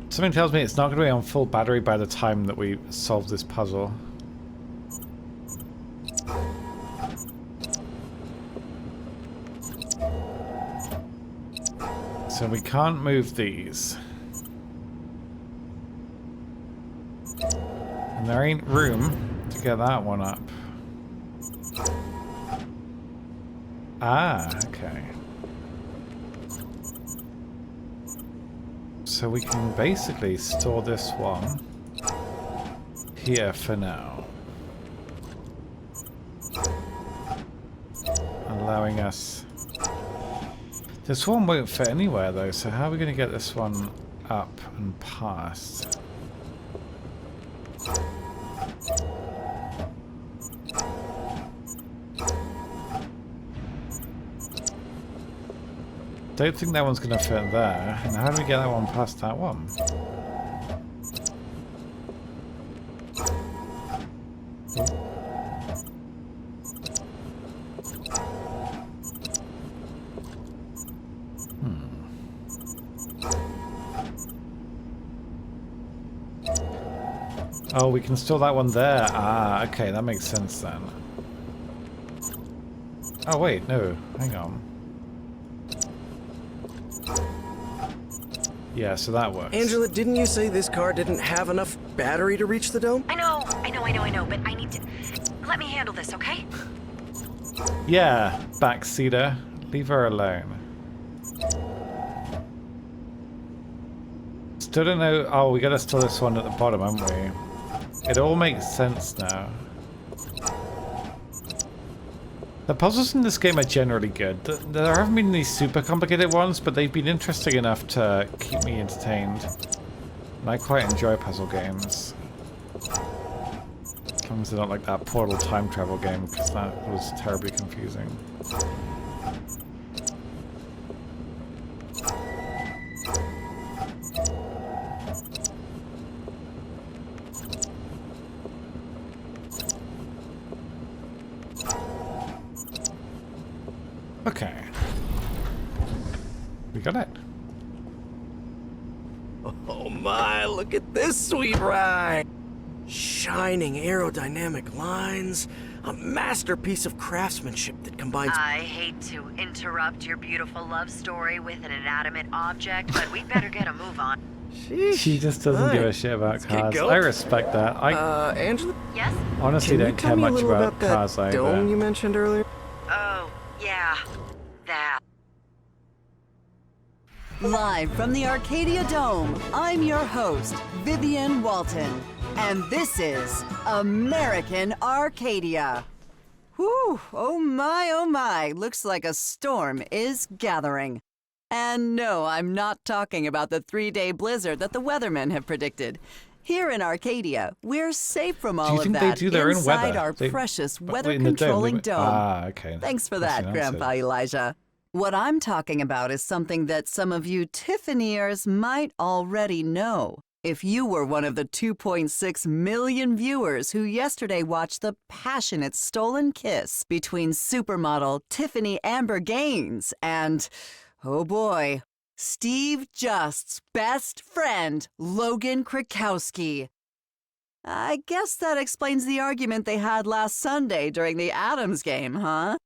something tells me it's not going to be on full battery by the time that we solve this puzzle. So we can't move these. And there ain't room to get that one up. Ah, okay. So we can basically store this one here for now. Allowing us... This one won't fit anywhere though, so how are we going to get this one up and past? Don't think that one's going to fit there. And how do we get that one past that one? Oh, we can store that one there. Ah, okay, that makes sense then. Oh wait, no, hang on. Yeah, so that works. Angela, didn't you say this car didn't have enough battery to reach the dome? I know, but I need to... Let me handle this, okay? Yeah, backseater. Leave her alone. Still don't know... Oh, we gotta store this one at the bottom, haven't we? It all makes sense now. The puzzles in this game are generally good. There haven't been these super complicated ones, but they've been interesting enough to keep me entertained. And I quite enjoy puzzle games. As long as they're not like that Portal time travel game, because that was terribly confusing. Okay. We got it. Oh my, look at this sweet ride! Shining aerodynamic lines, a masterpiece of craftsmanship that combines... I hate to interrupt your beautiful love story with an inanimate object, but we'd better get a move on. She just doesn't give a shit about cars. I respect that. Angela? Yes? Honestly don't care much about cars that dome either. you mentioned earlier? Oh, yeah. That. Live from the Arcadia Dome, I'm your host, Vivian Walton. And this is American Arcadia. Whew, oh my, looks like a storm is gathering. And no, I'm not talking about the 3-day blizzard that the weathermen have predicted. Here in Arcadia, we're safe from all of that they do their own inside weather? our They- precious in the weather-controlling dome. Ah, okay. Thanks for That's that, the answer. Grandpa Elijah. What I'm talking about is something that some of you Tiffanyers might already know. If you were one of the 2.6 million viewers who yesterday watched the passionate stolen kiss between supermodel Tiffany Amber Gaines and, oh boy, Steve Just's best friend, Logan Krakowski. I guess that explains the argument they had last Sunday during the Adams game, huh?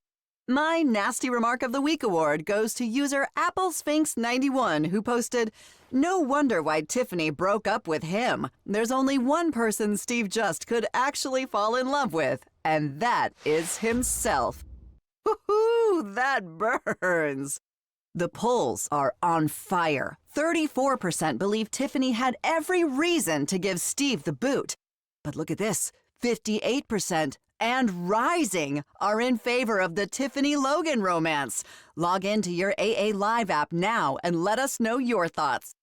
My Nasty Remark of the Week award goes to user AppleSphinx91, who posted, "No wonder why Tiffany broke up with him. There's only one person Steve Just could actually fall in love with, and that is himself." Woohoo, that burns. The polls are on fire. 34% believe Tiffany had every reason to give Steve the boot. But look at this, 58% and rising are in favor of the Tiffany-Logan romance. Log into your AA Live app now and let us know your thoughts.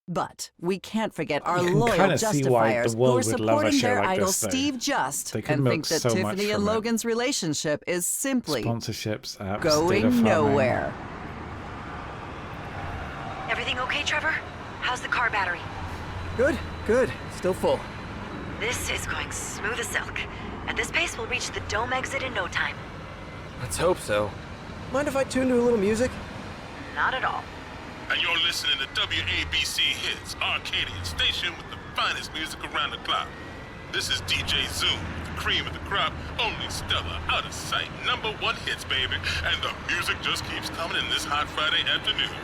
But we can't forget our loyal justifiers who are supporting their idol Steve Just and think that Tiffany and Logan's relationship is simply sponsorships, apps, going nowhere. Everything okay, Trevor? How's the car battery? Good, good. Still full. This is going smooth as silk. At this pace, we'll reach the dome exit in no time. Let's hope so. Mind if I tune to a little music? Not at all. And you're listening to WABC Hits, Arcadia station with the finest music around the clock. This is DJ Zoom, the cream of the crop, only stellar, out of sight, #1 hits, baby. And the music just keeps coming in this hot Friday afternoon.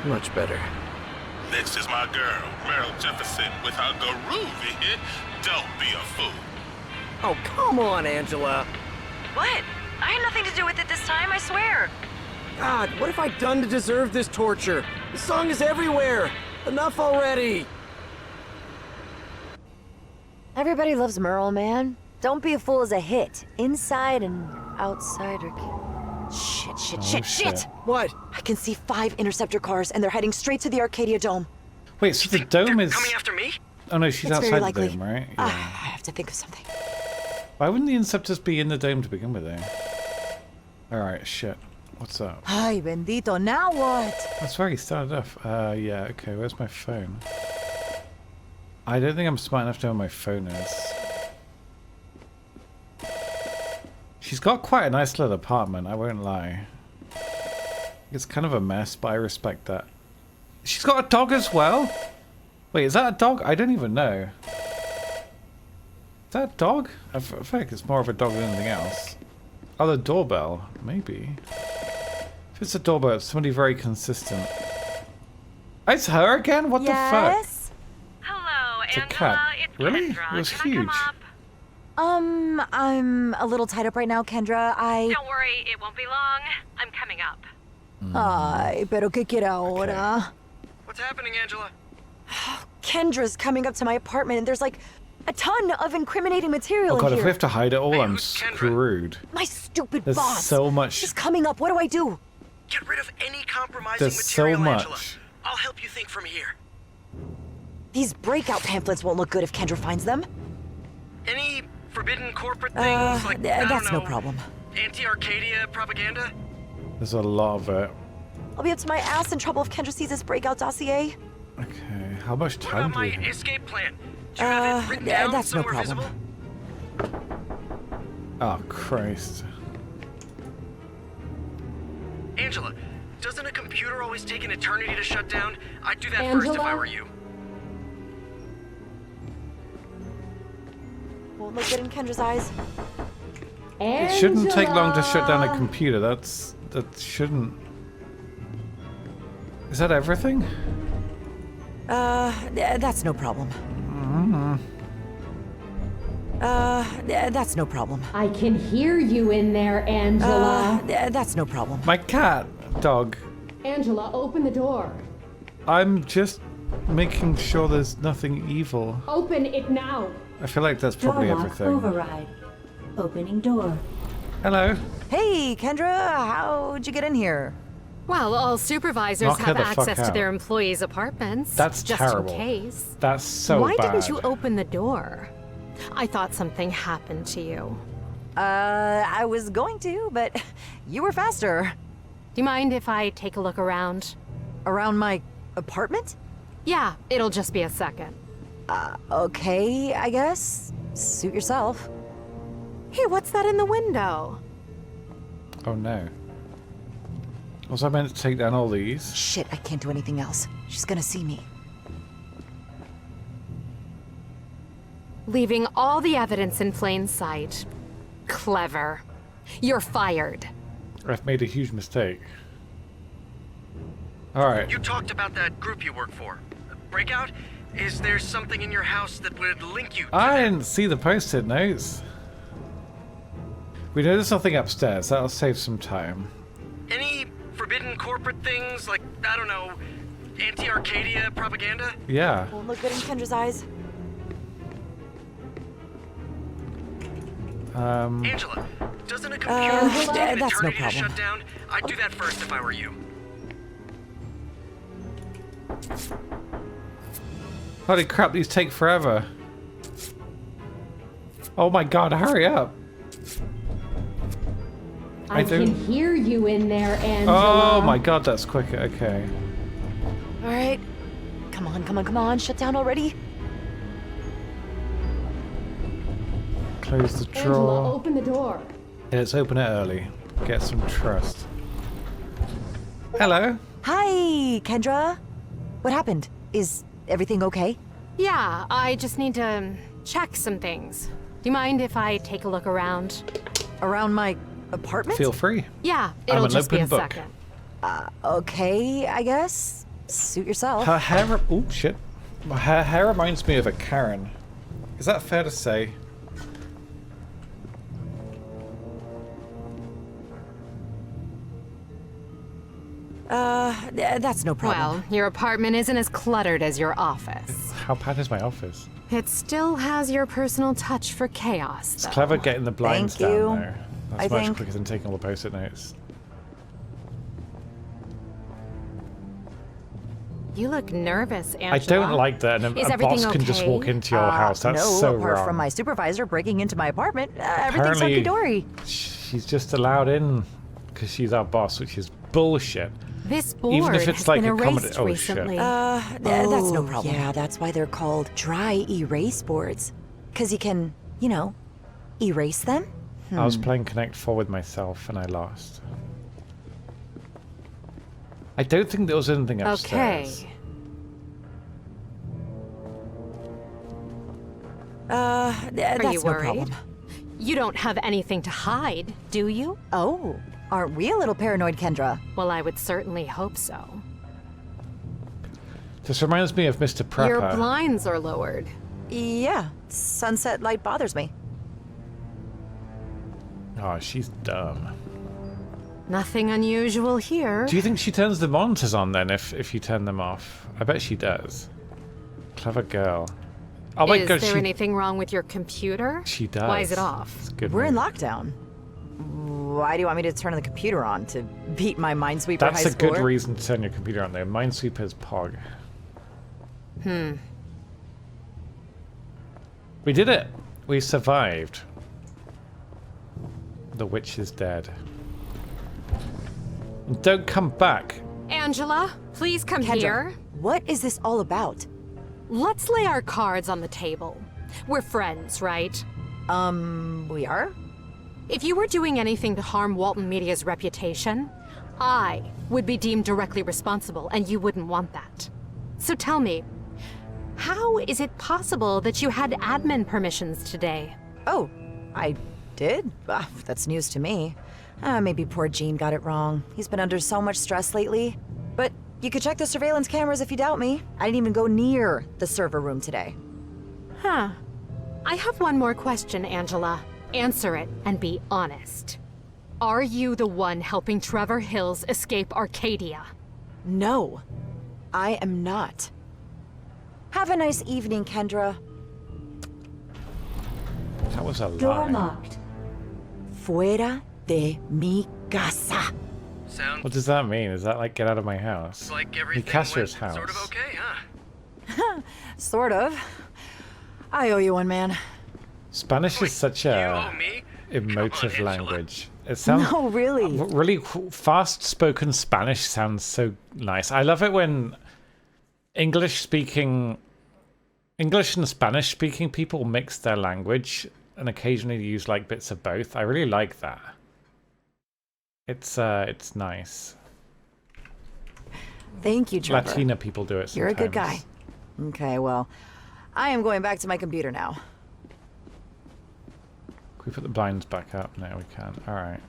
Much better. Next is my girl, Meryl Jefferson, with her groovy hit, Don't Be a Fool. Oh, come on, Angela. What? I had nothing to do with it this time, I swear. God, what have I done to deserve this torture? The song is everywhere. Enough already. Everybody loves Merle, man. Don't Be a Fool is a hit. Inside and outside Shit. What? I can see 5 interceptor cars and they're heading straight to the Arcadia Dome. Wait, so the dome is... coming after me? Oh no, she's It's outside very the likely. dome, right? I Yeah. have to think of something. Why wouldn't the interceptors be in the dome to begin with, though? Alright, shit. What's up? Ay, bendito, now what? That's where he started off. Yeah, okay, where's my phone? I don't think I'm smart enough to know where my phone is. She's got quite a nice little apartment, I won't lie. It's kind of a mess, but I respect that. She's got a dog as well? Wait, is that a dog? I don't even know. Is that a dog? I feel like it's more of a dog than anything else. Oh, the doorbell. Maybe. If it's a doorbell, it's somebody very consistent. It's her again? What the fuck? Hello, It's a Angela. cat. It's Really? Kendra. It was Can I huge. come up? I'm a little tied up right now, Kendra. Don't worry, it won't be long. I'm coming up. Ay, pero ¿qué quiere ahora? What's happening, Angela? Kendra's coming up to my apartment and there's like a ton of incriminating material Oh god, in if here. we have to hide it all, I'm screwed. My stupid There's boss. so much. She's coming up. What do I do? Get rid of any compromising There's so material, Angela. much. I'll help you think from here. These breakout pamphlets won't look good if Kendra finds them. Any forbidden corporate things like, I that's don't no know, problem. anti-Arcadia propaganda? There's a lot of it. I'll be up to my ass in trouble if Kendra sees this breakout dossier. Okay, how much What time about do we my have? escape plan? Do you have it written down that's no somewhere problem. visible? Oh, Christ. Angela, doesn't a computer always take an eternity to shut down? I'd do that first if I were you. Won't look good in Kendra's eyes. It shouldn't take long to shut down a computer. That shouldn't. Is that everything? That's no problem. That's no problem. I can hear you in there, Angela. That's no problem. My cat, dog. Angela, open the door. I'm just making sure there's nothing evil. Open it now. I feel like that's probably Door lock everything. override. Opening door. Hello. Hey, Kendra, how'd you get in here? Well, all supervisors Knock her have the fuck access to out. their employees' apartments. That's just terrible. in case. That's so Why bad. didn't you open the door? I thought something happened to you. I was going to, but you were faster. Do you mind if I take a look around? Around my apartment? Yeah, it'll just be a second. Okay, I guess. Suit yourself. Hey, what's that in the window? Oh no. Was I meant to take down all these? Shit, I can't do anything else. She's gonna see me. Leaving all the evidence in plain sight. Clever. You're fired. I've made a huge mistake. Alright. You talked about that group you work for. Breakout? Is there something in your house that would link you to I didn't see the post-it notes. We know there's something upstairs. That'll save some time. any forbidden corporate things, like, I don't know, anti-Arcadia propaganda? Yeah. Won't look good in Kendra's eyes. Angela, doesn't a computer host take an that's no eternity to problem. shut down? I'd do that first if I were you. Holy crap, these take forever. Oh my god, hurry up. I can hear you in there, Angela. Oh my god, that's quicker. Okay. All right. Come on, come on, come on. Shut down already. Close the Angela, drawer. open the door. Yeah, let's open it early. Get some trust. Hello. Hi, Kendra. What happened? Is everything okay? Yeah, I just need to check some things. Do you mind if I take a look around? Around my apartment? Feel free. Yeah, I'm it'll an just be open a book. second. Okay, I guess. Suit yourself. Her hair... Oh, shit. Her hair reminds me of a Karen. Is that fair to say? That's no problem. Well, your apartment isn't as cluttered as your office. How bad is my office? It still has your personal touch for chaos, It's though. clever getting the blinds Thank you. down there. That's I much think. quicker than taking all the post-it notes. You look nervous, Angela. I don't like that. And Is a everything boss can just okay? walk into your house. That's no, so apart wrong. from my supervisor breaking into my apartment, everything's Apparently, hunky-dory. she's just allowed in because she's our boss, which is bullshit. This board Even if it's has like been a comedy. erased Oh recently. shit. That's no problem. Yeah, that's why they're called dry erase boards. Because you can, you know, erase them. I was playing Connect 4 with myself and I lost. I don't think there was anything upstairs. Okay. That's Are you no worried? problem. You don't have anything to hide, do you? Oh, aren't we a little paranoid, Kendra? Well, I would certainly hope so. This reminds me of Mr. Prepper. Your blinds are lowered. Yeah, sunset light bothers me. Oh, she's dumb. Nothing unusual here. Do you think she turns the monitors on then if you turn them off? I bet she does. Clever girl. Oh my Is god, there she... anything wrong with your computer? She does. Why is it off? It's a good We're in move. lockdown. Why do you want me to turn the computer on? To beat my Minesweeper That's high a good score? reason to turn your computer on there. Minesweeper's Pog. We did it! We survived. The witch is dead. Don't come back. Angela, please come Kendra, here. what is this all about? Let's lay our cards on the table. We're friends, right? We are? If you were doing anything to harm Walton Media's reputation, I would be deemed directly responsible, and you wouldn't want that. So tell me, how is it possible that you had admin permissions today? Oh, I did? That's news to me. Maybe poor Gene got it wrong. He's been under so much stress lately. But you could check the surveillance cameras if you doubt me. I didn't even go near the server room today. Huh. I have one more question, Angela. Answer it and be honest. Are you the one helping Trevor Hills escape Arcadia? No, I am not. Have a nice evening, Kendra. That was a Door lie. locked. Fuera de mi casa. Sounds What does that mean? Is that like get out of my house? like everything Mikasser's went house. sort of okay, huh? Sort of. I owe you one, man. Spanish is such You a owe me? emotive Come on, Angela. language. It sounds No, really. really fast-spoken Spanish sounds so nice. I love it when English and Spanish speaking people mix their language and occasionally use like bits of both. I really like that. It's nice. Thank you, Trevor. Latina people do it sometimes. You're a good guy. Okay, well, I am going back to my computer now. Can we put the blinds back up? No, we can't. All right.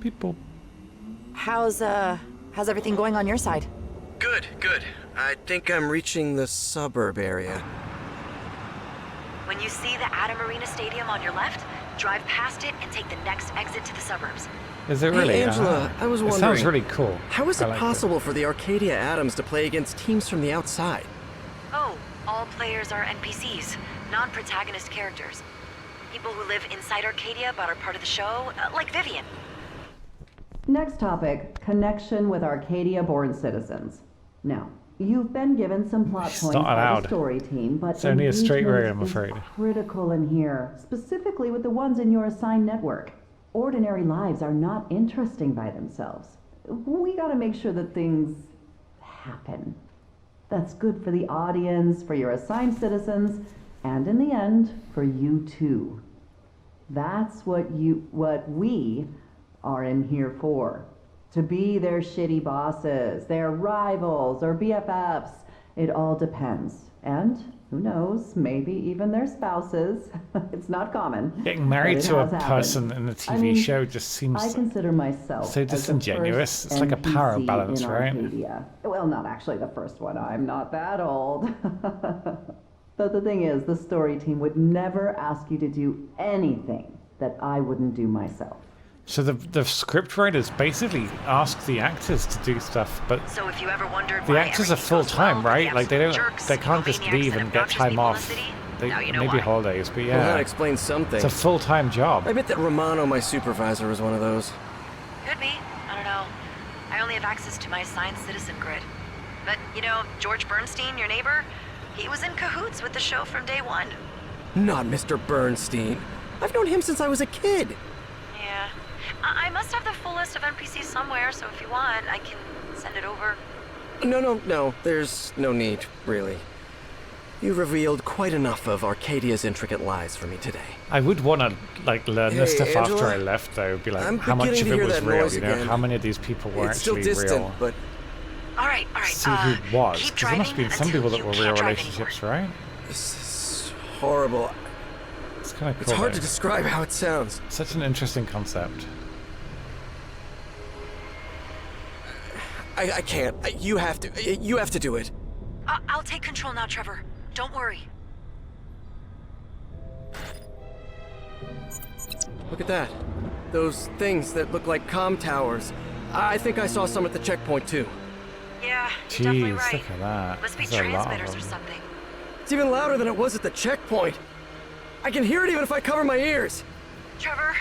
People. How's everything going on your side? Good, good. I think I'm reaching the suburb area. When you see the Adam Arena Stadium on your left, drive past it and take the next exit to the suburbs. Is it really? Hey, Angela, I was wondering. It sounds really cool. How is it possible for the Arcadia Atoms to play against teams from the outside? Oh, all players are NPCs, non-protagonist characters. People who live inside Arcadia but are part of the show, like Vivian. Next topic, connection with Arcadia-born citizens. Now, you've been given some plot points by the story team, but it's only a straight road, I'm afraid. Critical in here, specifically with the ones in your assigned network. Ordinary lives are not interesting by themselves. We gotta make sure that things happen. That's good for the audience, for your assigned citizens, and in the end, for you too. That's what we are in here for. To be their shitty bosses, their rivals, or BFFs. It all depends. And who knows, maybe even their spouses. It's not common. Getting married to a person in a TV show just seems I consider myself so disingenuous. It's like a power balance, right? Arcadia. Well, not actually the first one. I'm not that old. But the thing is, the story team would never ask you to do anything that I wouldn't do myself. So the script writers basically ask the actors to do stuff, but so if you ever wondered the actors are full time, right? Like they can't just leave and get time off. Maybe holidays, but yeah. Well, that explains something. It's a full-time job. I bet that Romano, my supervisor, was one of those. Could be. I don't know. I only have access to my assigned citizen grid. But, you know, George Bernstein, your neighbor, he was in cahoots with the show from day one. Not Mr. Bernstein. I've known him since I was a kid. Yeah. I must have the full list of NPCs somewhere, so if you want, I can send it over. No. There's no need, really. You revealed quite enough of Arcadia's intricate lies for me today. I would want to learn this stuff Angela, after I left, though. Be like, I'm how much of it was real? You know, again. how many of these people were it's actually still distant, real? But all right. See who was, because there must have been some people that were real relationships, right? This is horrible. It's kind of cool. It's hard to describe how it sounds. Such an interesting concept. I can't. You have to. You have to do it. I'll take control now, Trevor. Don't worry. Look at that. Those things that look like comm towers. I think I saw some at the checkpoint, too. Yeah, you're definitely Jeez, right. look at that. Must be There's a lot of transmitters or them. something. It's even louder than it was at the checkpoint. I can hear it even if I cover my ears. Trevor,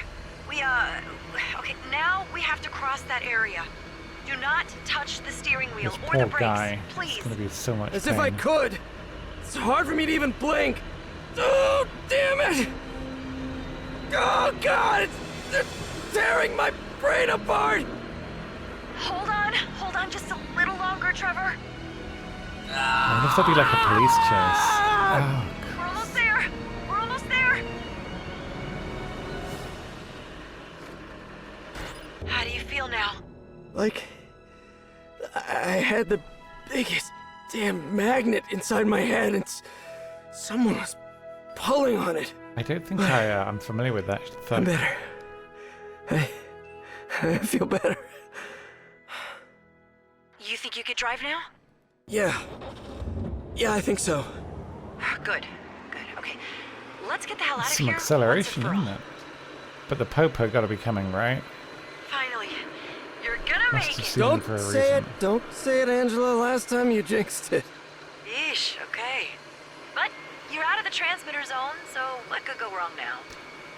okay, now we have to cross that area. Do not touch the steering wheel This or poor the brakes, guy. please. It's gonna be so much As pain. if I could. It's hard for me to even blink. Oh, damn it! Oh, God! They're tearing my brain apart! Hold on just a little longer, Trevor. I wonder if there'll be like a police chase. Oh, We're almost there. We're almost there. How do you feel now? Like, I had the biggest damn magnet inside my head and someone was pulling on it. I don't think I'm familiar with that. I'm better. I feel better. You think you could drive now? Yeah, I think so. Good. Okay, let's get the hell out of Some here. acceleration, isn't it? But the popo got to be coming, right? Finally, you're gonna Must make have it. seen it for a reason. Don't say it, Angela. Last time you jinxed it. Yeesh, okay. But you're out of the transmitter zone, so what could go wrong now?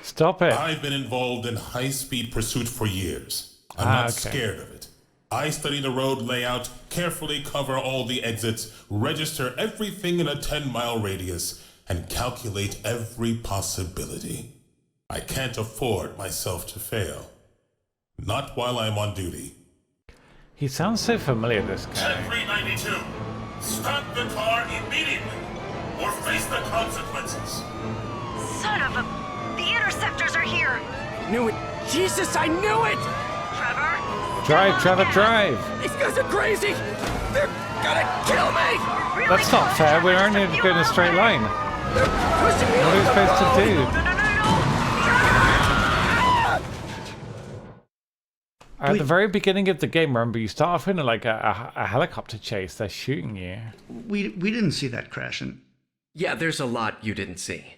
Stop it. I've been involved in high-speed pursuit for years. I'm not scared of it. I study the road layout, carefully cover all the exits, register everything in a 10-mile radius, and calculate every possibility. I can't afford myself to fail. Not while I'm on duty. He sounds so familiar, this guy. 10392. Stop the car immediately, or face the consequences. Son of a... The interceptors are here! Knew it! Jesus, I knew it! Trevor? Drive, Trevor, drive! These guys are crazy! They're gonna kill me! Really That's not fair, we're only going in a straight line. They're pushing me What are we supposed to do? At the very beginning of the game, remember, you start off in like a helicopter chase. They're shooting you. We didn't see that crashing. Yeah, there's a lot you didn't see.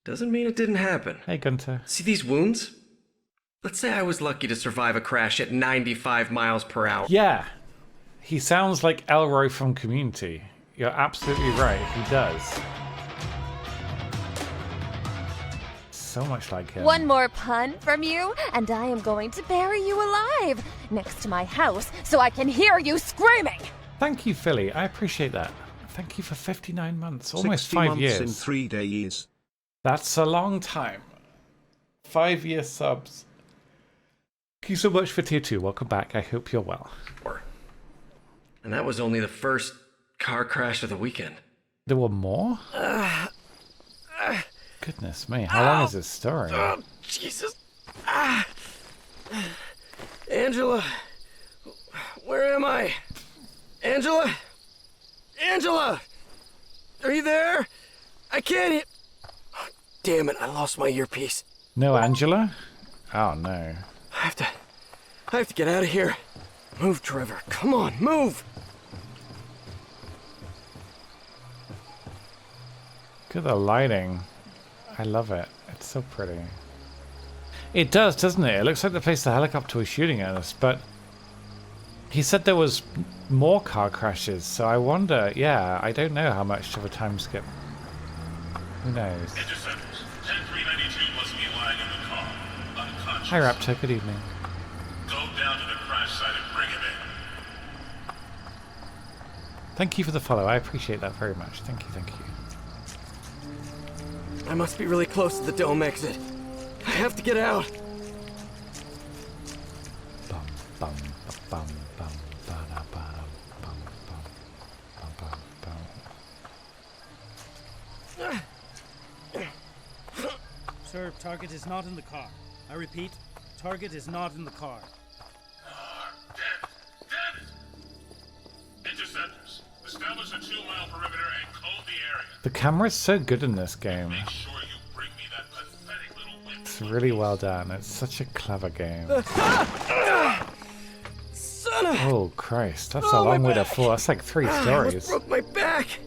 Doesn't mean it didn't happen. Hey, Gunter. See these wounds? Let's say I was lucky to survive a crash at 95 miles per hour. Yeah. He sounds like Elroy from Community. You're absolutely right. He does. So much like him. One more pun from you, and I am going to bury you alive next to my house so I can hear you screaming. Thank you, Philly. I appreciate that. Thank you for 59 months. Almost 60 5 months years. in 3 days. That's a long time. 5-year subs. Thank you so much for tier 2. Welcome back. I hope you're well. And that was only the first car crash of the weekend. There were more? Goodness me, how long is this story? Oh, Jesus. Angela. Where am I? Angela? Angela! Are you there? I can't hear... Oh, damn it, I lost my earpiece. No Angela? Oh no. I have to get out of here. Move, Trevor. Come on, move! Look at the lighting. I love it. It's so pretty. It does, doesn't it? It looks like the place the helicopter was shooting at us, but he said there was more car crashes, so I wonder, yeah, I don't know how much of a time skip. Who knows? Interceptors. 10392 must be lying in the car, unconscious. Hi Raptor, good evening. Go down to the crash site and bring him in. Thank you for the follow. I appreciate that very much. Thank you, thank you. I must be really close to the dome exit. I have to get out. Bum, bum, bum, bum, ba-da, ba-da, bum, bum, bum, bum, bum. Sir, target is not in the car. I repeat, target is not in the car. Damn it! Interceptors, establish a 2-mile perimeter and code the area. The camera's so good in this game. Make sure you bring me that pathetic little wimp. It's really well done. It's such a clever game. Son of... Oh Christ, that's a long way to fall. That's like 3 I stories. broke my back.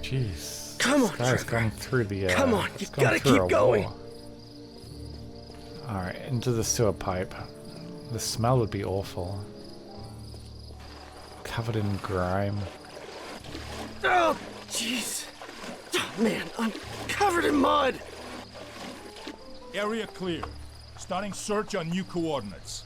Jeez. Come on, this guy's Trevor. gone through the. Come on, he's you gone gotta through keep a going. wall. All right, into the sewer pipe. The smell would be awful. Covered in grime. Oh, jeez. Oh, man, I'm covered in mud. Area clear. Starting search on new coordinates.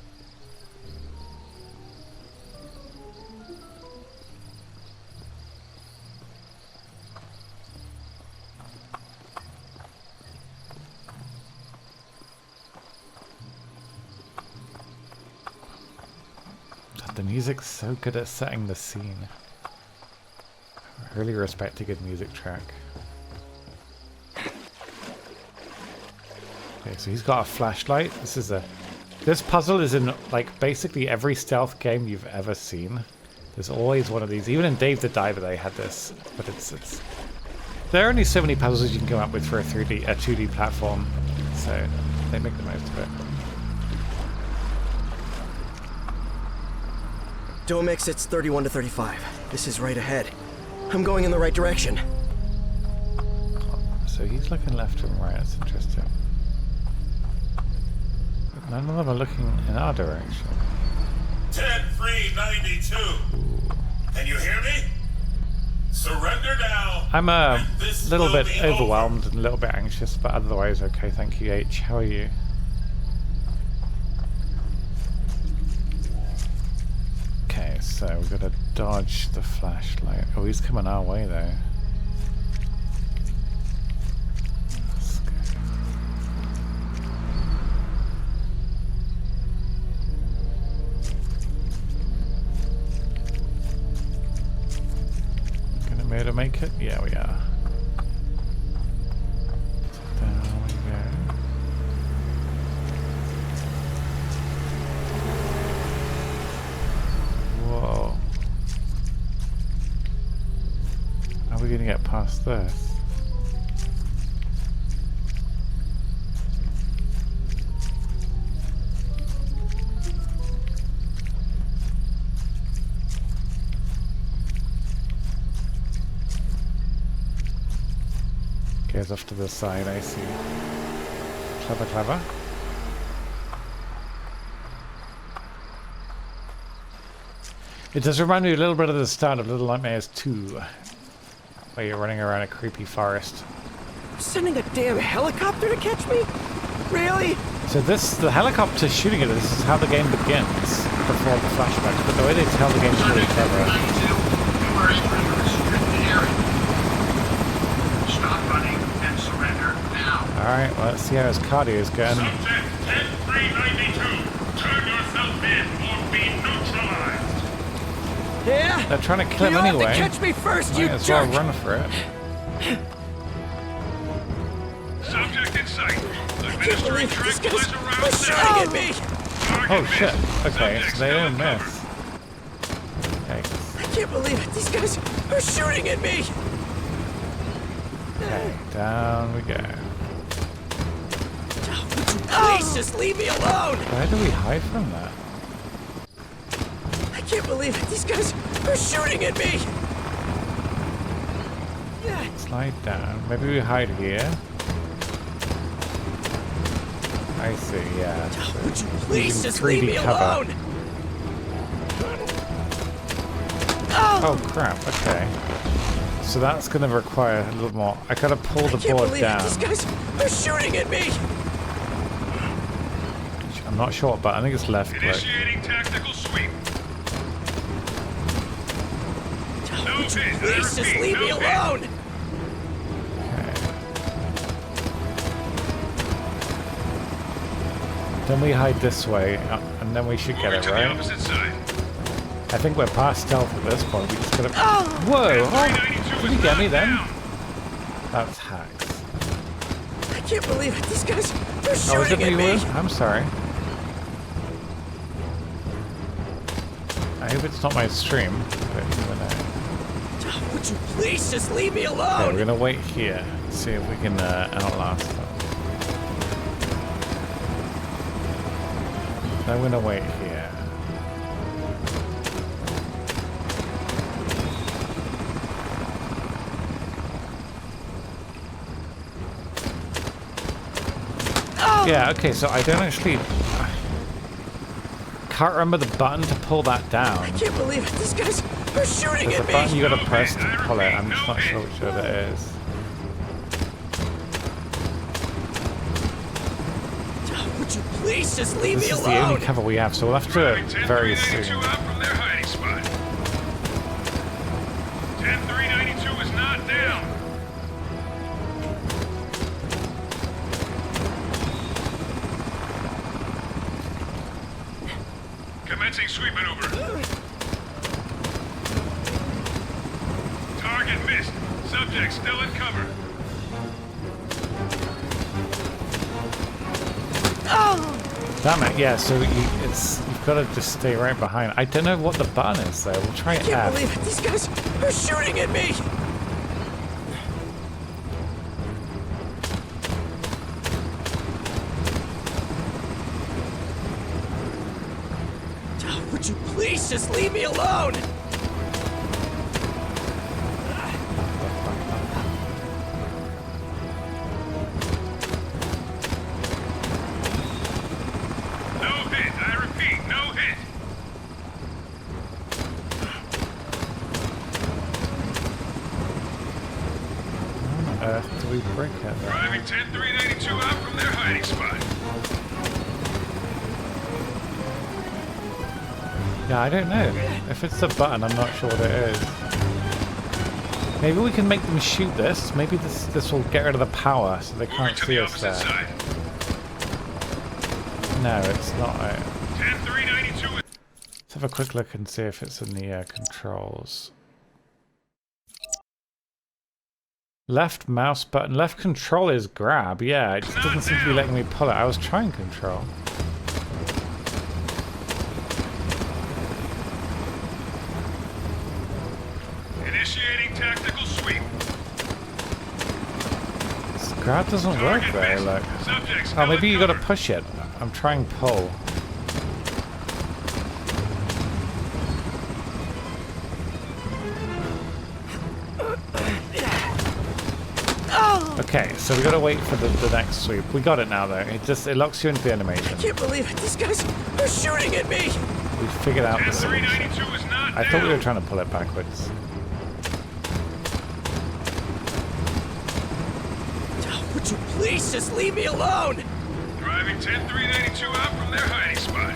God, the music's so good at setting the scene. I really respect a good music track. Okay, so he's got a flashlight. This puzzle is in like basically every stealth game you've ever seen. There's always one of these. Even in Dave the Diver they had this, but it's there are only so many puzzles you can come up with for a 2D platform, so they make the most of it. Dome exits 31 to 35. This is right ahead. I'm going in the right direction. So he's looking left and right. That's interesting. But none of them are looking in our direction. 10392. Can you hear me? Surrender now. I'm a and this little will bit be overwhelmed and a little bit anxious, but otherwise okay. Thank you, H. How are you? Okay, so we've got to dodge the flashlight. Oh, he's coming our way though. Let's go. we able to make it? Yeah, we are. Down we go. Whoa. How are we going to get past this? Goes off to the side, I see. Clever, clever. It does remind me a little bit of the start of Little Nightmares 2, where you're running around a creepy forest. Sending a damn helicopter to catch me? Really? So the helicopter shooting at us, this is how the game begins, before the flashbacks, but the way they tell the game is really clever. Stop running and surrender now. Alright, well, let's see how Arcadia is going. Subject 10392, turn yourself in or be neutralized. Yeah? They're trying to kill him you anyway. Have to catch me first, Might you as jerk. well run for it. Subject in sight. Administering tranquilizer rounds shooting at me. Oh shit. Okay, so they don't miss. Okay. I can't believe it. These guys are shooting at me. Okay, down we go. Please just leave me alone. Where do we hide from that? I can't believe it. These guys are shooting at me. Slide down. Maybe we hide here. I see, yeah. So would you please just 3D leave me cover. alone? Oh crap, okay. So that's gonna require a little more. I gotta pull the board down. These guys are shooting at me. I'm not sure, but I think it's left click. Initiating tactical sweep. No would you hit. please just leave me alone? Then we hide this way, and then we should get it, right? I think we're past stealth at this point. We just gotta. Whoa! Oh, did he get me then? That's hacks. I can't believe it. These guys are Oh, is it shooting at me? me. I'm sorry. I hope it's not my stream, but you never know. Would you please just leave me Okay, alone? we're gonna wait here, see if we can outlast them. I'm gonna wait here. Yeah, okay, so I don't actually... can't remember the button to pull that down. I can't believe it. These guys are shooting There's at a me. button you gotta press to pull it. I'm just not sure which one it is. Would you please just leave This me is alone? the only cover we have, so we'll have to do it very soon. 10392 is not down. Commencing sweep maneuver. Target missed. Subject still in cover. Damn it, yeah, so you've got to just stay right behind. I don't know what the button is though. We'll try I can't F. believe it. These guys are shooting at me. Would you please just leave me alone? No hit. I repeat, no hit. How on earth do we break it then? Driving 10392 out from their hiding spot. Yeah, I don't know. If it's the button, I'm not sure what it is. Maybe we can make them shoot this. Maybe this will get rid of the power so they can't see us there. No, it's not. 10392. Let's have a quick look and see if it's in the controls. Left mouse button. Left control is grab. Yeah, it just doesn't seem to be letting me pull it. I was trying control. Initiating tactical sweep. Grab doesn't work there, look. Oh, maybe you gotta push it. I'm trying pull. Okay, so we gotta wait for the next sweep. We got it now, though. It locks you into the animation. I can't believe it. These guys are shooting at me. We figured out the solution. I thought we were trying to pull it backwards. Would you please just leave me alone? Driving 10-392 out from their hiding spot.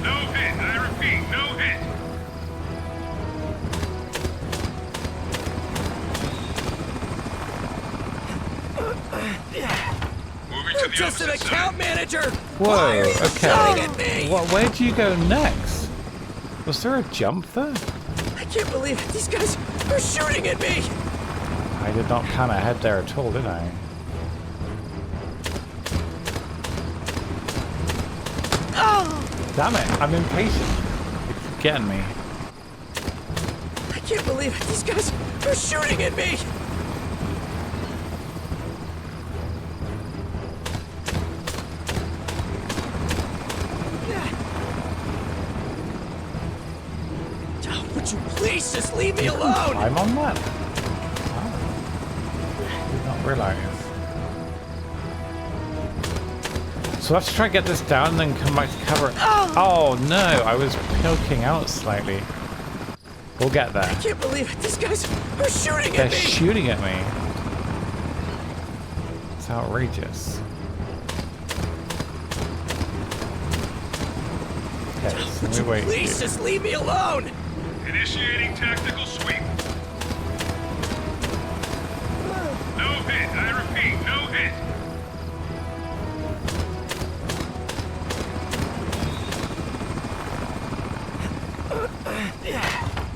No hit. I repeat, no hit. Just an account manager. Whoa, okay. Where do you go next? Was there a jump there? I can't believe it. These guys are shooting at me. I did not plan ahead there at all, did I? Damn it, I'm impatient. It's getting me. I can't believe it. These guys are shooting at me. Would you please just leave me alone? I'm on that. Oh. I did not realize. So I have to try and get this down and then come back to cover it. Oh no, I was poking out slightly. We'll get there. I can't believe it. These guys are shooting They're at me. They're shooting at me. It's outrageous. Okay, so let me wait. Please just leave me alone. Initiating tactical sweep. No hit. I repeat, no hit.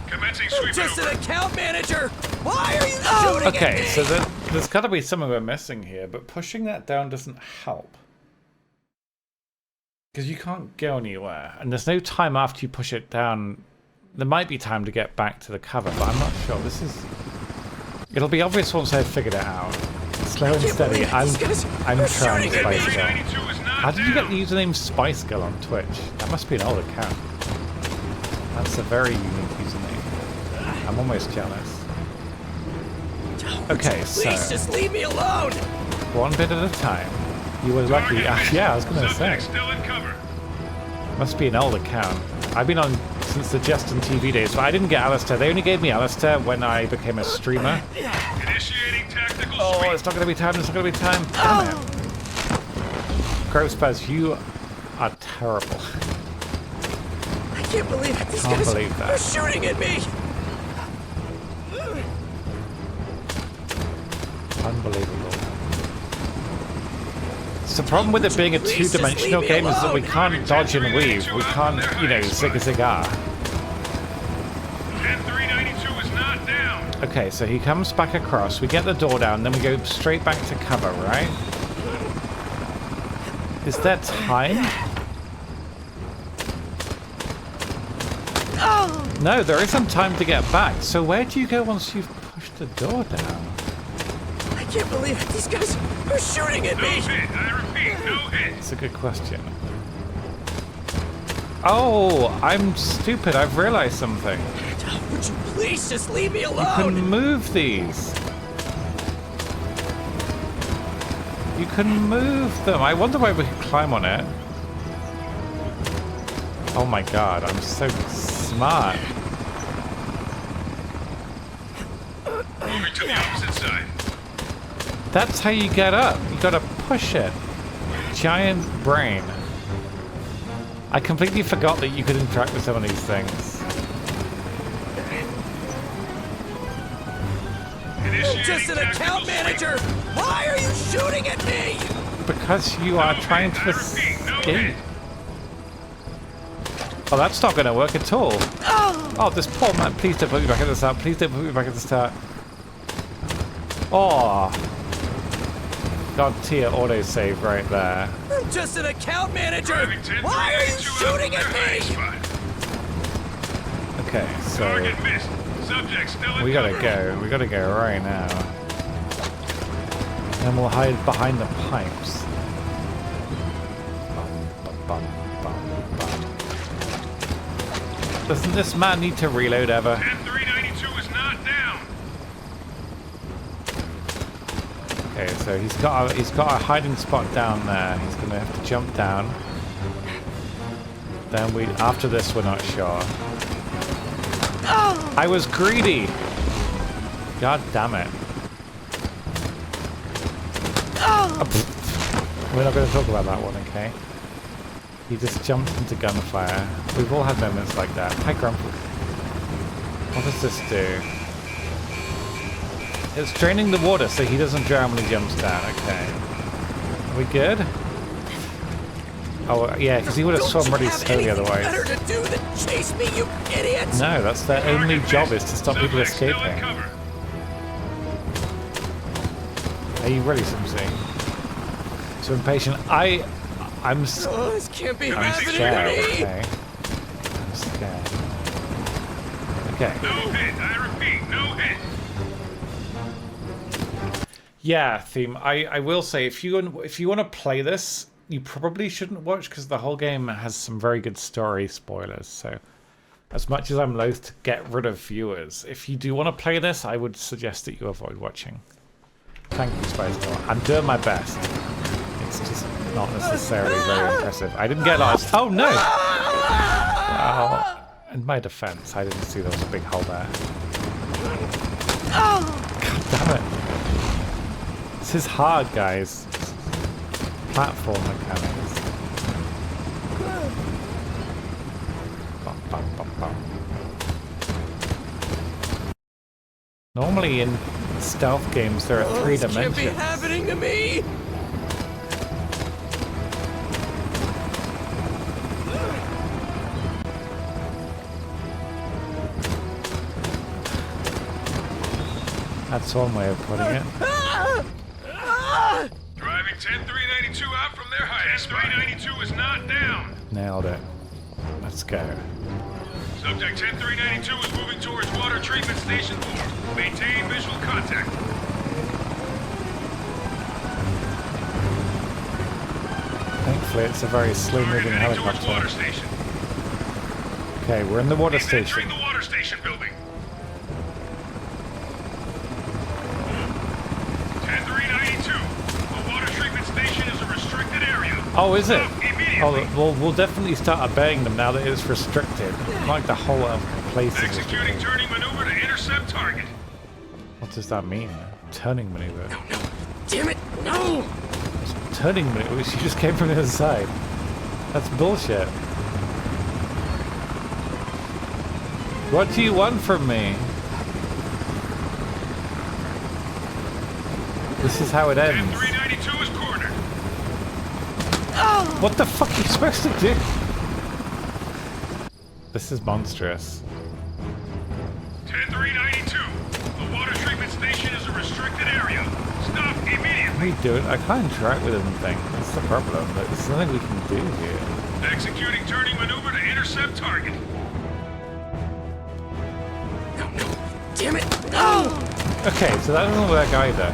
Commencing sweep. Just an account manager. Why are you shooting Okay, at me? so there's got to be something we're missing here, but pushing that down doesn't help. Because you can't go anywhere, and there's no time after you push it down. There might be time to get back to the cover, but I'm not sure. This is... It'll be obvious once I've figured it out. Slow and steady. I'm trying Spice Girl. How did you get the username Spice Girl on Twitch? That must be an old account. That's a very unique username. I'm almost jealous. Okay, so... Please just leave me alone! One bit at a time. You were lucky. Yeah, I was going to say. Must be an old account. I've been on since the Justin TV days, but I didn't get Alistair. They only gave me Alistair when I became a streamer. Initiating tactical Oh, sweep. it's not going to be time. It's not going to be time. Damn it. Gross, you are terrible. I can't believe it. These guys are shooting at me. Unbelievable. So the problem with it being a two-dimensional game is that we can't dodge and weave. We can't, you know, zig-a-zig-ah. 10-392 is not down. Okay, so he comes back across. We get the door down, then we go straight back to cover, right? Is there time? No, there isn't time to get back. So where do you go once you've pushed the door down? I can't believe it. These guys are shooting at me. No hit. I repeat, no hit. It's a good question. Oh, I'm stupid. I've realized something. Would you please just leave me alone? You can move these. You can move them. I wonder why we can climb on it. Oh my god, I'm so smart. Moving to the opposite side. That's how you get up. You gotta push it. Giant brain. I completely forgot that you could interact with some of these things. Just an account manager! Why are you shooting at me? Because you are trying to escape. Oh, that's not gonna work at all. Oh, this poor man. Please don't put me back at the start. Please don't put me back at the start. Oh. God tier autosave right there. I'm just an account manager! Why are you shooting at me? Okay, so we gotta go. We gotta go right now. And we'll hide behind the pipes. Doesn't this man need to reload ever? 10392 is not down. Okay, so he's got a hiding spot down there. He's gonna have to jump down. Then after this we're not sure. I was greedy. God damn it. We're not going to talk about that one, okay? He just jumped into gunfire. We've all had moments like that. Hi, Grump. What does this do? It's draining the water so he doesn't drown when he jumps down. Okay. Are we good? Oh, yeah, because he would have swum really slowly otherwise. Better to do than chase me, you idiots! No, that's their only job is to stop people escaping. Are you ready, Simsy? So impatient. I'm this can't be I'm happening scared. to me. Okay. I'm scared. Okay. No hit. I repeat, no hit. Yeah, Theme. I will say if you want to play this, you probably shouldn't watch because the whole game has some very good story spoilers. So, as much as I'm loath to get rid of viewers, if you do want to play this, I would suggest that you avoid watching. Thank you, Spice Girl. I'm doing my best. It's just not necessarily very impressive. I didn't get lost. Oh no! Well, in my defense, I didn't see there was a big hole there. God damn it. This is hard, guys. Platform mechanics. Normally in stealth games there are 3 dimensions. This can't be happening to me! That's one way of putting it. Driving 10392 out from their hiding spot. 10392 is not down. Nailed it. Let's go. Subject 10392 is moving towards water treatment station 4. Maintain visual contact. Thankfully, it's a very slow-moving helicopter. Water station. Okay, we're in the water station. Entering the water station building. 10392. The water treatment station is a restricted area. Oh, is it? Oh, well, we'll definitely start obeying them now that it's restricted. Like the whole place is Executing restricted. turning maneuver to intercept target. What does that mean? Turning maneuver. No. Damn it, no! Turning maneuver? She just came from the other side. That's bullshit. What do you want from me? This is how it ends. 392 is cornered. What the fuck are you supposed to do? This is monstrous. 10392. The water treatment station is a restricted area. Stop immediately. What are you doing? I can't interact with anything. That's the problem. There's nothing we can do here. Executing turning maneuver to intercept target. No. Damn it, no! Okay, so that doesn't work either.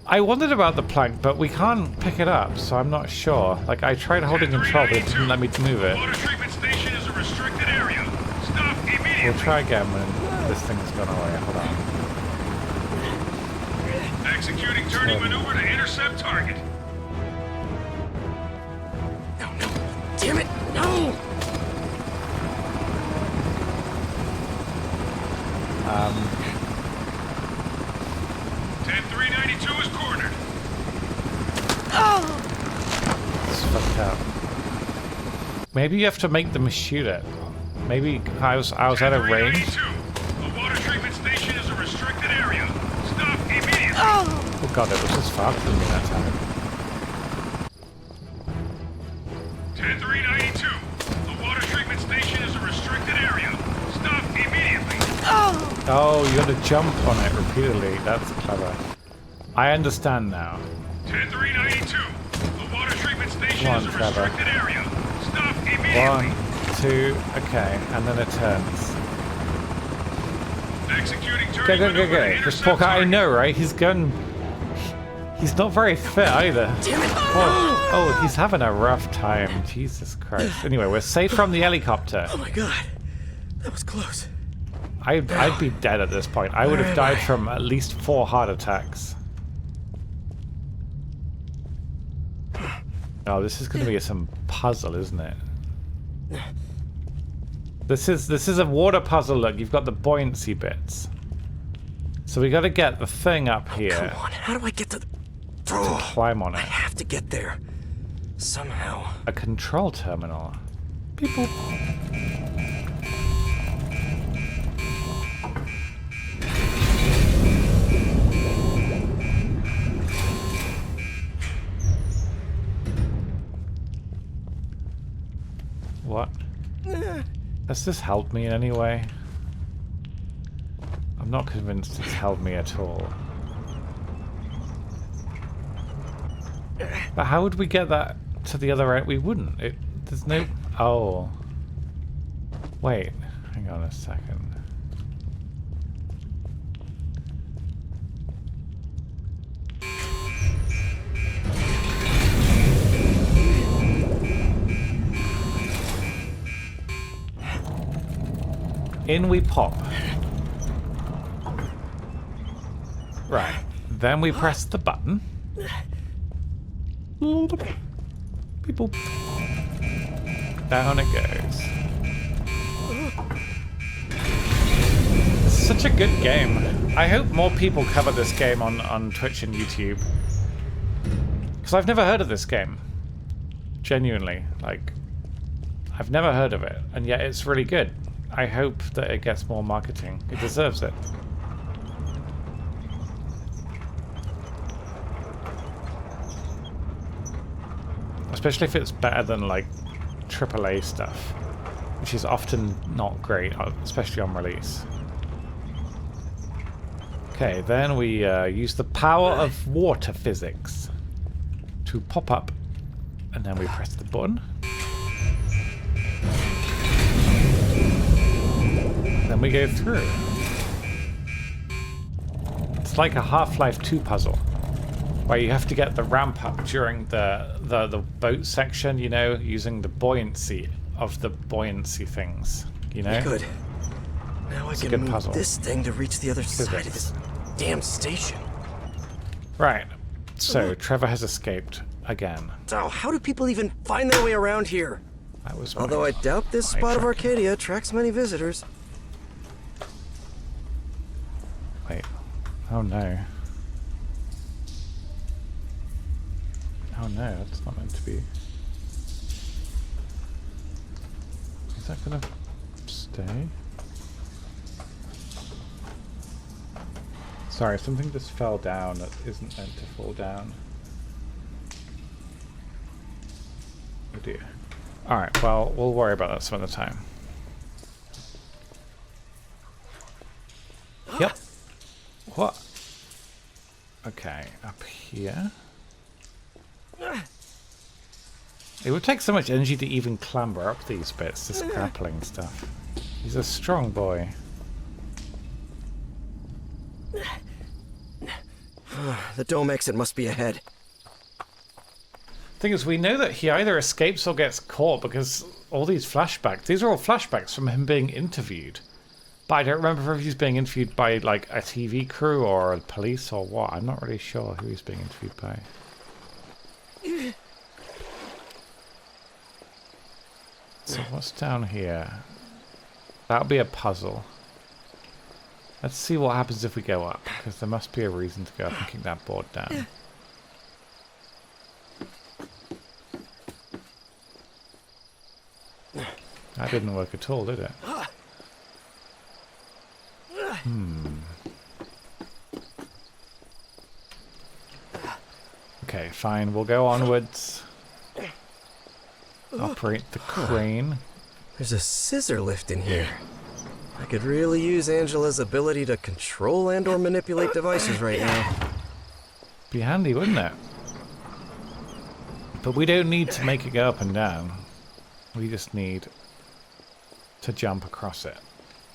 I wondered about the plank, but we can't pick it up, so I'm not sure. Like, I tried holding control, but it didn't let me move it. Water treatment station is a restricted area. Stop immediately. We'll try again when this thing's gone away. Hold on. Executing turning maneuver to intercept target. No. Damn it, no! 10392 is cornered. It's fucked up. Maybe you have to make them shoot it. Maybe I was out of range. The water treatment station is a restricted area. Stop immediately. Oh god, it was just faster than me that time. 10392. The water treatment station is a restricted area. Stop immediately. Oh, you got to jump on it repeatedly. That's clever. I understand now. 10392. The water treatment station Come on, is a Trevor. restricted area. Stop immediately. 1, 2, okay, and then it turns. Executing turn Go, go, go, maneuver to go. Just intercept poor guy, I target. know, right? He's not very fit either. Damn it! Oh, he's having a rough time. Jesus Christ. Anyway, we're safe from the helicopter. Oh my god. That was close. I'd be dead at this point. I would have died from at least 4 heart attacks. Oh, this is going to be some puzzle, isn't it? This is a water puzzle. Look, you've got the buoyancy bits. So we got to get the thing up here. Come on, how do I get to the... To climb on it. I have to get there. Somehow. A control terminal. People. What? Has this helped me in any way? I'm not convinced it's helped me at all. But how would we get that to the other end? We wouldn't. There's no... Oh. Wait. Hang on a second. In we pop. Right. Then we press the button. People. Down it goes. It's such a good game. I hope more people cover this game on Twitch and YouTube. Because I've never heard of this game. Genuinely. Like, I've never heard of it. And yet it's really good. I hope that it gets more marketing. It deserves it. Especially if it's better than like AAA stuff, which is often not great, especially on release. Okay, then we use the power of water physics to pop up, and then we press the button. Then we go through. It's like a Half-Life 2 puzzle, where you have to get the ramp up during the boat section, you know, using the buoyancy of the buoyancy things, you know? Good. Now It's I a can good move puzzle. this thing to reach the other side of this damn station. Right. So, Trevor has escaped again. So, how do people even find their way around here? That was Although I doubt this spot of Arcadia attracts many visitors. Wait. Oh no. Oh no, that's not meant to be. Is that gonna stay? Sorry, something just fell down that isn't meant to fall down. Oh dear. Alright, well, we'll worry about that some other time. Yep. What? Okay, up here. It would take so much energy to even clamber up these bits, this grappling stuff. He's a strong boy. The dome exit must be ahead. Thing is, we know that he either escapes or gets caught because all these flashbacks, these are all flashbacks from him being interviewed. But I don't remember if he's being interviewed by like a TV crew or police or what. I'm not really sure who he's being interviewed by. So what's down here? That'll be a puzzle. Let's see what happens if we go up, because there must be a reason to go up and kick that board down. That didn't work at all, did it? Okay, fine. We'll go onwards. Operate the crane. There's a scissor lift in here. I I could really use Angela's ability to control and or manipulate devices right now. Be handy, wouldn't it? But we don't need to make it go up and down. We just need to jump across it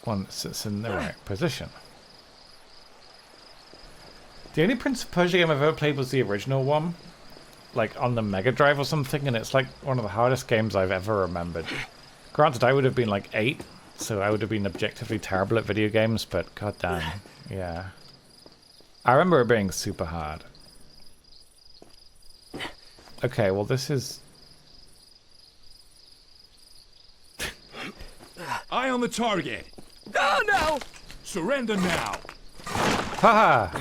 once it's in the right position. The only Prince of Persia game I've ever played was the original one, like on the Mega Drive or something, and it's like one of the hardest games I've ever remembered. Granted, I would have been like 8, so I would have been objectively terrible at video games, but goddamn, yeah. I remember it being super hard. Okay, well this is... Eye on the target! Oh no! Surrender now! Haha!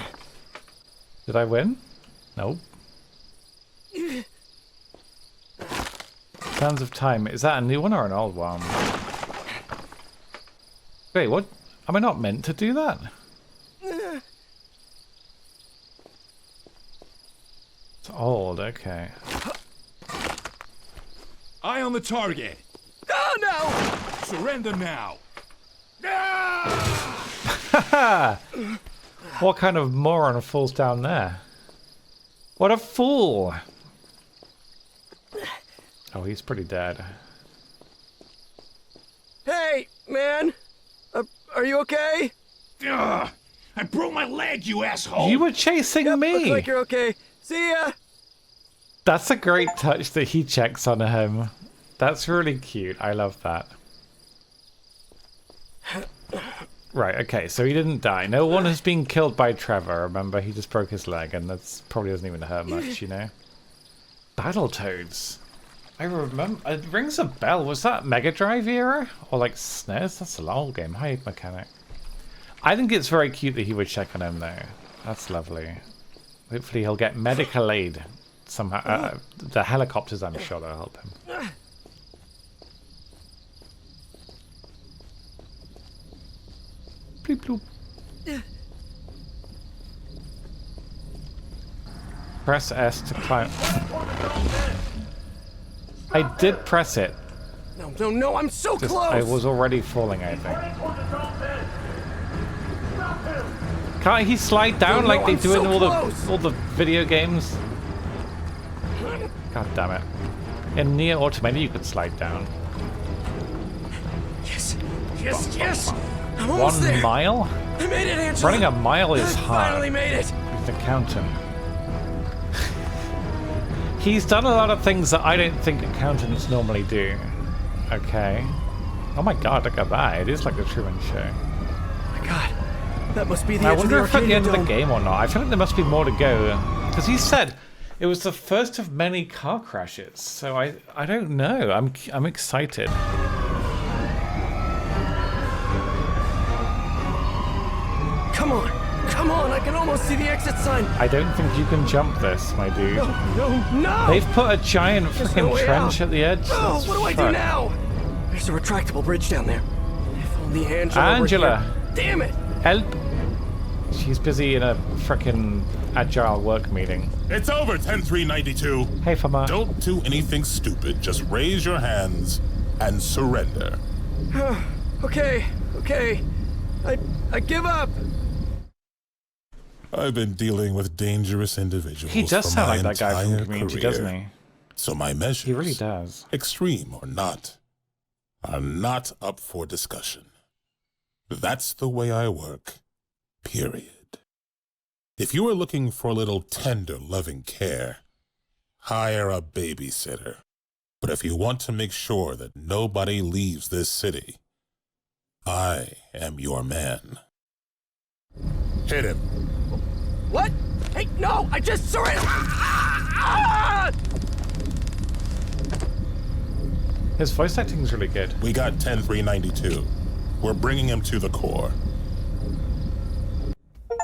Did I win? Nope. Sands of Time. Is that a new one or an old one? Wait, what? Am I not meant to do that? It's old, okay. Eye on the target! Oh no! Surrender now! Haha! What kind of moron falls down there? What a fool! Oh, he's pretty dead. Hey, man! Are you okay? Ugh, I broke my leg, you asshole! You were chasing me! Looks like you're okay. See ya! That's a great touch that he checks on him. That's really cute. I love that. Right, okay, so he didn't die. No one has been killed by Trevor, remember? He just broke his leg, and that's probably doesn't even hurt much, you know? Battletoads. I remember... It rings a bell. Was that Mega Drive era? Or like SNES? That's a long game. Hi, mechanic. I think it's very cute that he would check on him, though. That's lovely. Hopefully he'll get medical aid somehow. The helicopters, I'm sure, they'll help him. Bleep bloop. Press S to climb. I did press it. No, I'm so close! I was already falling, I think. Can't he slide down like they do in all the video games? God damn it. In Nier Automata you could slide down. Yes! I'm almost 1 there. mile? I made it, Angela! Running a mile is I hard. finally made it! With the accountant. He's done a lot of things that I don't think accountants normally do. Okay. Oh my god, look at that. It is like the Truman Show. Oh my god. That must be the I edge wonder of if the at the end of the Arcadia game or not. I feel like there must be more to go. Because he said it was the first of many car crashes. So I don't know. I'm excited. Come on, I can almost see the exit sign. I don't think you can jump this, my dude. No! They've put a giant freaking trench at the edge. Oh, what do I do now? There's a retractable bridge down there. If only Angela. Damn it! Help! She's busy in a freaking agile work meeting. It's over, 10-392. Hey, Fama. Don't do anything stupid. Just raise your hands and surrender. Okay. I give up. I've been dealing with dangerous individuals. He does for sound my like that guy from entire Community, career. doesn't he? So my measures, He really does. extreme or not, are not up for discussion. That's the way I work, period. If you are looking for a little tender, loving care, hire a babysitter. But if you want to make sure that nobody leaves this city, I am your man. Hit him. What? Hey, no! I just surrendered! His voice acting is really good. We got 10-392. We're bringing him to the core.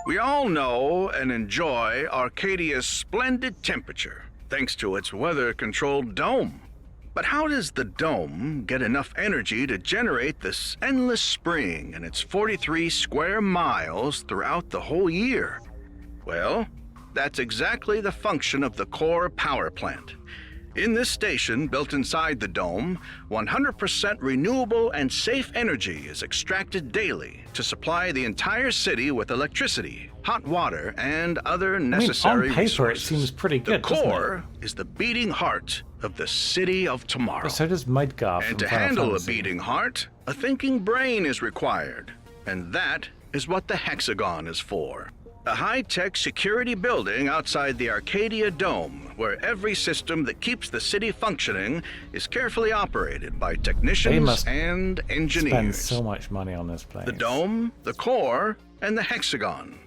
We all know and enjoy Arcadia's splendid temperature, thanks to its weather-controlled dome. But how does the dome get enough energy to generate this endless spring in its 43 square miles throughout the whole year? Well, that's exactly the function of the core power plant. In this station, built inside the dome, 100% renewable and safe energy is extracted daily to supply the entire city with electricity, hot water, and other necessary on paper, resources. It seems pretty good, The core is the beating heart of the city of tomorrow. But so does Midgar from And to Final handle Fantasy. a beating heart, a thinking brain is required. And that is what the Hexagon is for. A high-tech security building outside the Arcadia Dome, where every system that keeps the city functioning is carefully operated by technicians and engineers. Spend so much money on this place. The dome, the core, and the Hexagon.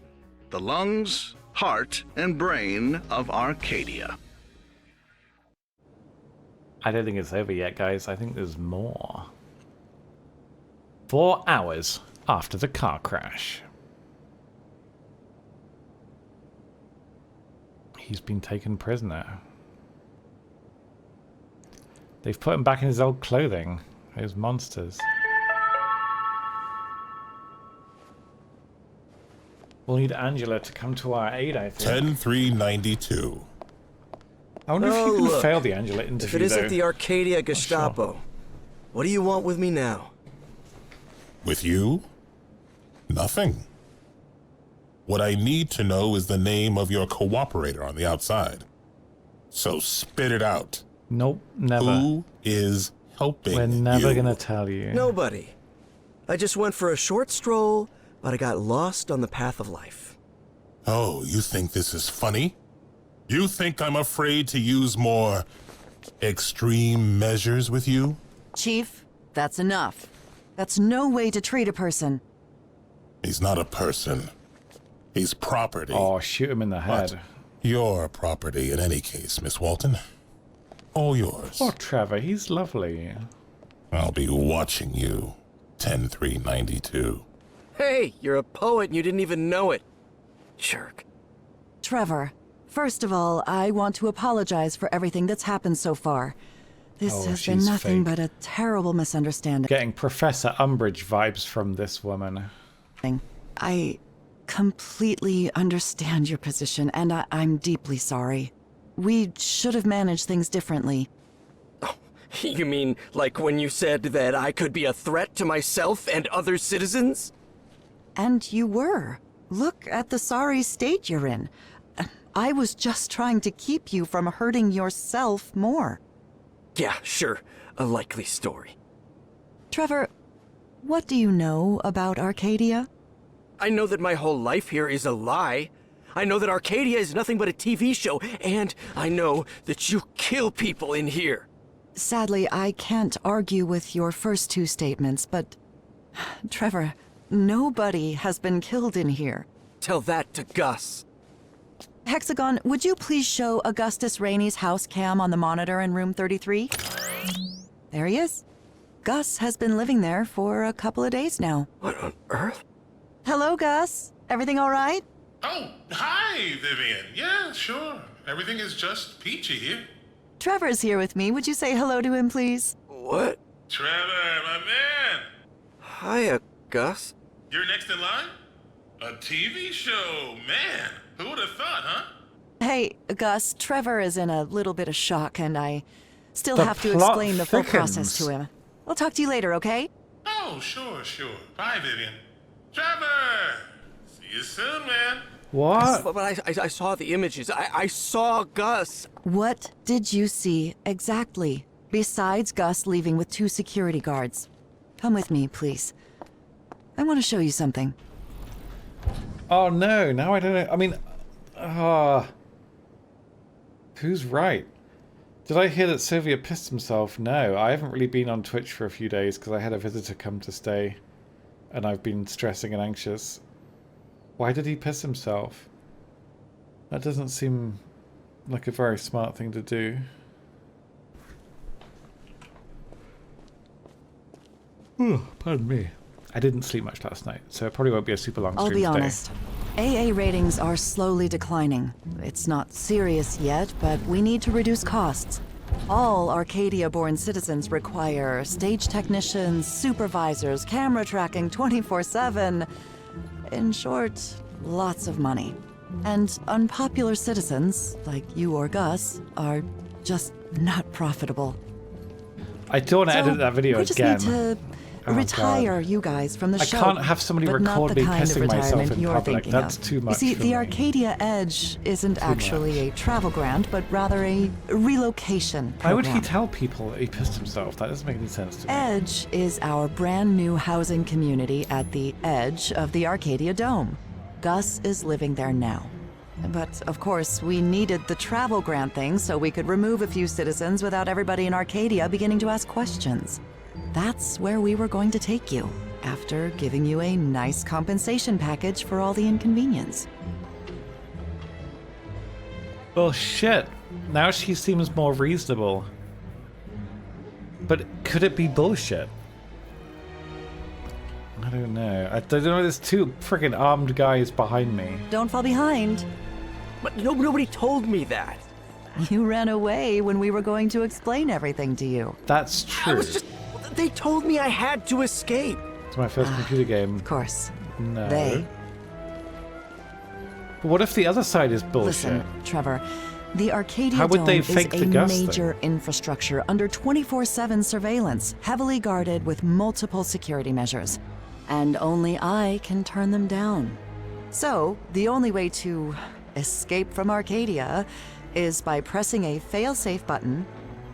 The lungs, heart, and brain of Arcadia. I don't think it's over yet, guys. I think there's more. 4 hours after the car crash. He's been taken prisoner. They've put him back in his old clothing. Those monsters. We'll need Angela to come to our aid, I think. 10-3-92. I wonder if you can fail the Angela interview, If it isn't though. the Arcadia Gestapo, what do you want with me now? With you? Nothing. What I need to know is the name of your cooperator on the outside. So spit it out. Nope, never. Who is helping We're never you? gonna tell you. Nobody. I just went for a short stroll, but I got lost on the path of life. Oh, you think this is funny? You think I'm afraid to use more extreme measures with you? Chief, that's enough. That's no way to treat a person. He's not a person. He's property. Oh, shoot him in the head. But your property in any case, Miss Walton. All yours. Oh, Trevor, he's lovely. I'll be watching you, 10-3-92. Hey, you're a poet and you didn't even know it. Jerk. Trevor, first of all, I want to apologize for everything that's happened so far. This has been nothing but a terrible misunderstanding. Getting Professor Umbridge vibes from this woman. I completely understand your position, and I'm deeply sorry. We should have managed things differently. Oh, you mean like when you said that I could be a threat to myself and other citizens? And you were. Look at the sorry state you're in. I was just trying to keep you from hurting yourself more. Yeah, sure. A likely story. Trevor, what do you know about Arcadia? I know that my whole life here is a lie. I know that Arcadia is nothing but a TV show, and I know that you kill people in here. Sadly, I can't argue with your first 2 statements, but... Trevor, nobody has been killed in here. Tell that to Gus. Hexagon, would you please show Augustus Rainey's house cam on the monitor in room 33? There he is. Gus has been living there for a couple of days now. What on earth? Hello, Gus. Everything all right? Oh, hi, Vivian. Yeah, sure. Everything is just peachy here. Trevor's here with me. Would you say hello to him, please? What? Trevor, my man. Hiya, Gus. You're next in line? A TV show, man. Who would have thought, huh? Hey, Gus, Trevor is in a little bit of shock, and I still The have to plot explain the full thickens. process to him. I'll talk to you later, okay? Oh, sure. Bye, Vivian. Trevor! See you soon, man. What? But I saw the images. I saw Gus. What did you see exactly, besides Gus leaving with 2 security guards? Come with me, please. I want to show you something. Oh no, now I don't know. I mean, who's right? Did I hear that Sylvia pissed himself? No, I haven't really been on Twitch for a few days because I had a visitor come to stay. And I've been stressing and anxious. Why did he piss himself? That doesn't seem like a very smart thing to do. Oh, pardon me. I didn't sleep much last night, so it probably won't be a super long stream I'll be today. honest. AA ratings are slowly declining. It's not serious yet, but we need to reduce costs. All Arcadia-born citizens require stage technicians, supervisors, camera tracking 24/7. In short, lots of money. And unpopular citizens, like you or Gus, are just not profitable. I don't want to edit that video we just again. need to retire you guys from the show. I can't have somebody but record not the me kind of pissing myself retirement in you're public. thinking That's of. too much. You see, for the me. Arcadia Edge isn't actually a travel grant, but rather a relocation program. Why would he tell people that he pissed himself? That doesn't make any sense to me. Edge is our brand new housing community at the edge of the Arcadia Dome. Gus is living there now. But, of course, we needed the travel grant thing so we could remove a few citizens without everybody in Arcadia beginning to ask questions. That's where we were going to take you, after giving you a nice compensation package for all the inconvenience. Well, shit. Now she seems more reasonable. But could it be bullshit? I don't know. I don't know. There's two freaking armed guys behind me. Don't fall behind. But nobody told me that. You ran away when we were going to explain everything to you. That's true. They told me I had to escape. It's my first computer game. Of course. No. They. But what if the other side is bullshit? Listen, Trevor. The Arcadia How would Dome they is fake a the Gus major thing? infrastructure under 24/7 surveillance, heavily guarded with multiple security measures. And only I can turn them down. So, the only way to escape from Arcadia is by pressing a fail-safe button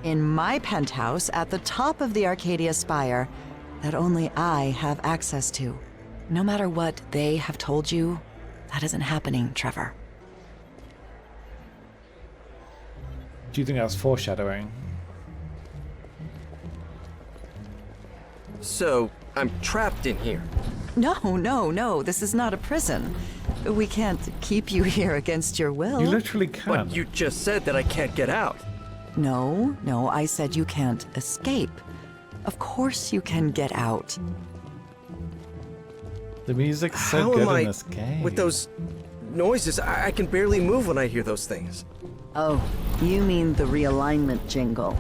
in my penthouse at the top of the Arcadia spire that only I have access to. No matter what they have told you, that isn't happening, Trevor. Do you think that's foreshadowing? So, I'm trapped in here. No. This is not a prison. We can't keep you here against your will. You literally can. But you just said that I can't get out. No, I said you can't escape. Of course you can get out. The music's so How good am I, in this game. with those noises, I can barely move when I hear those things. Oh, you mean the realignment jingle.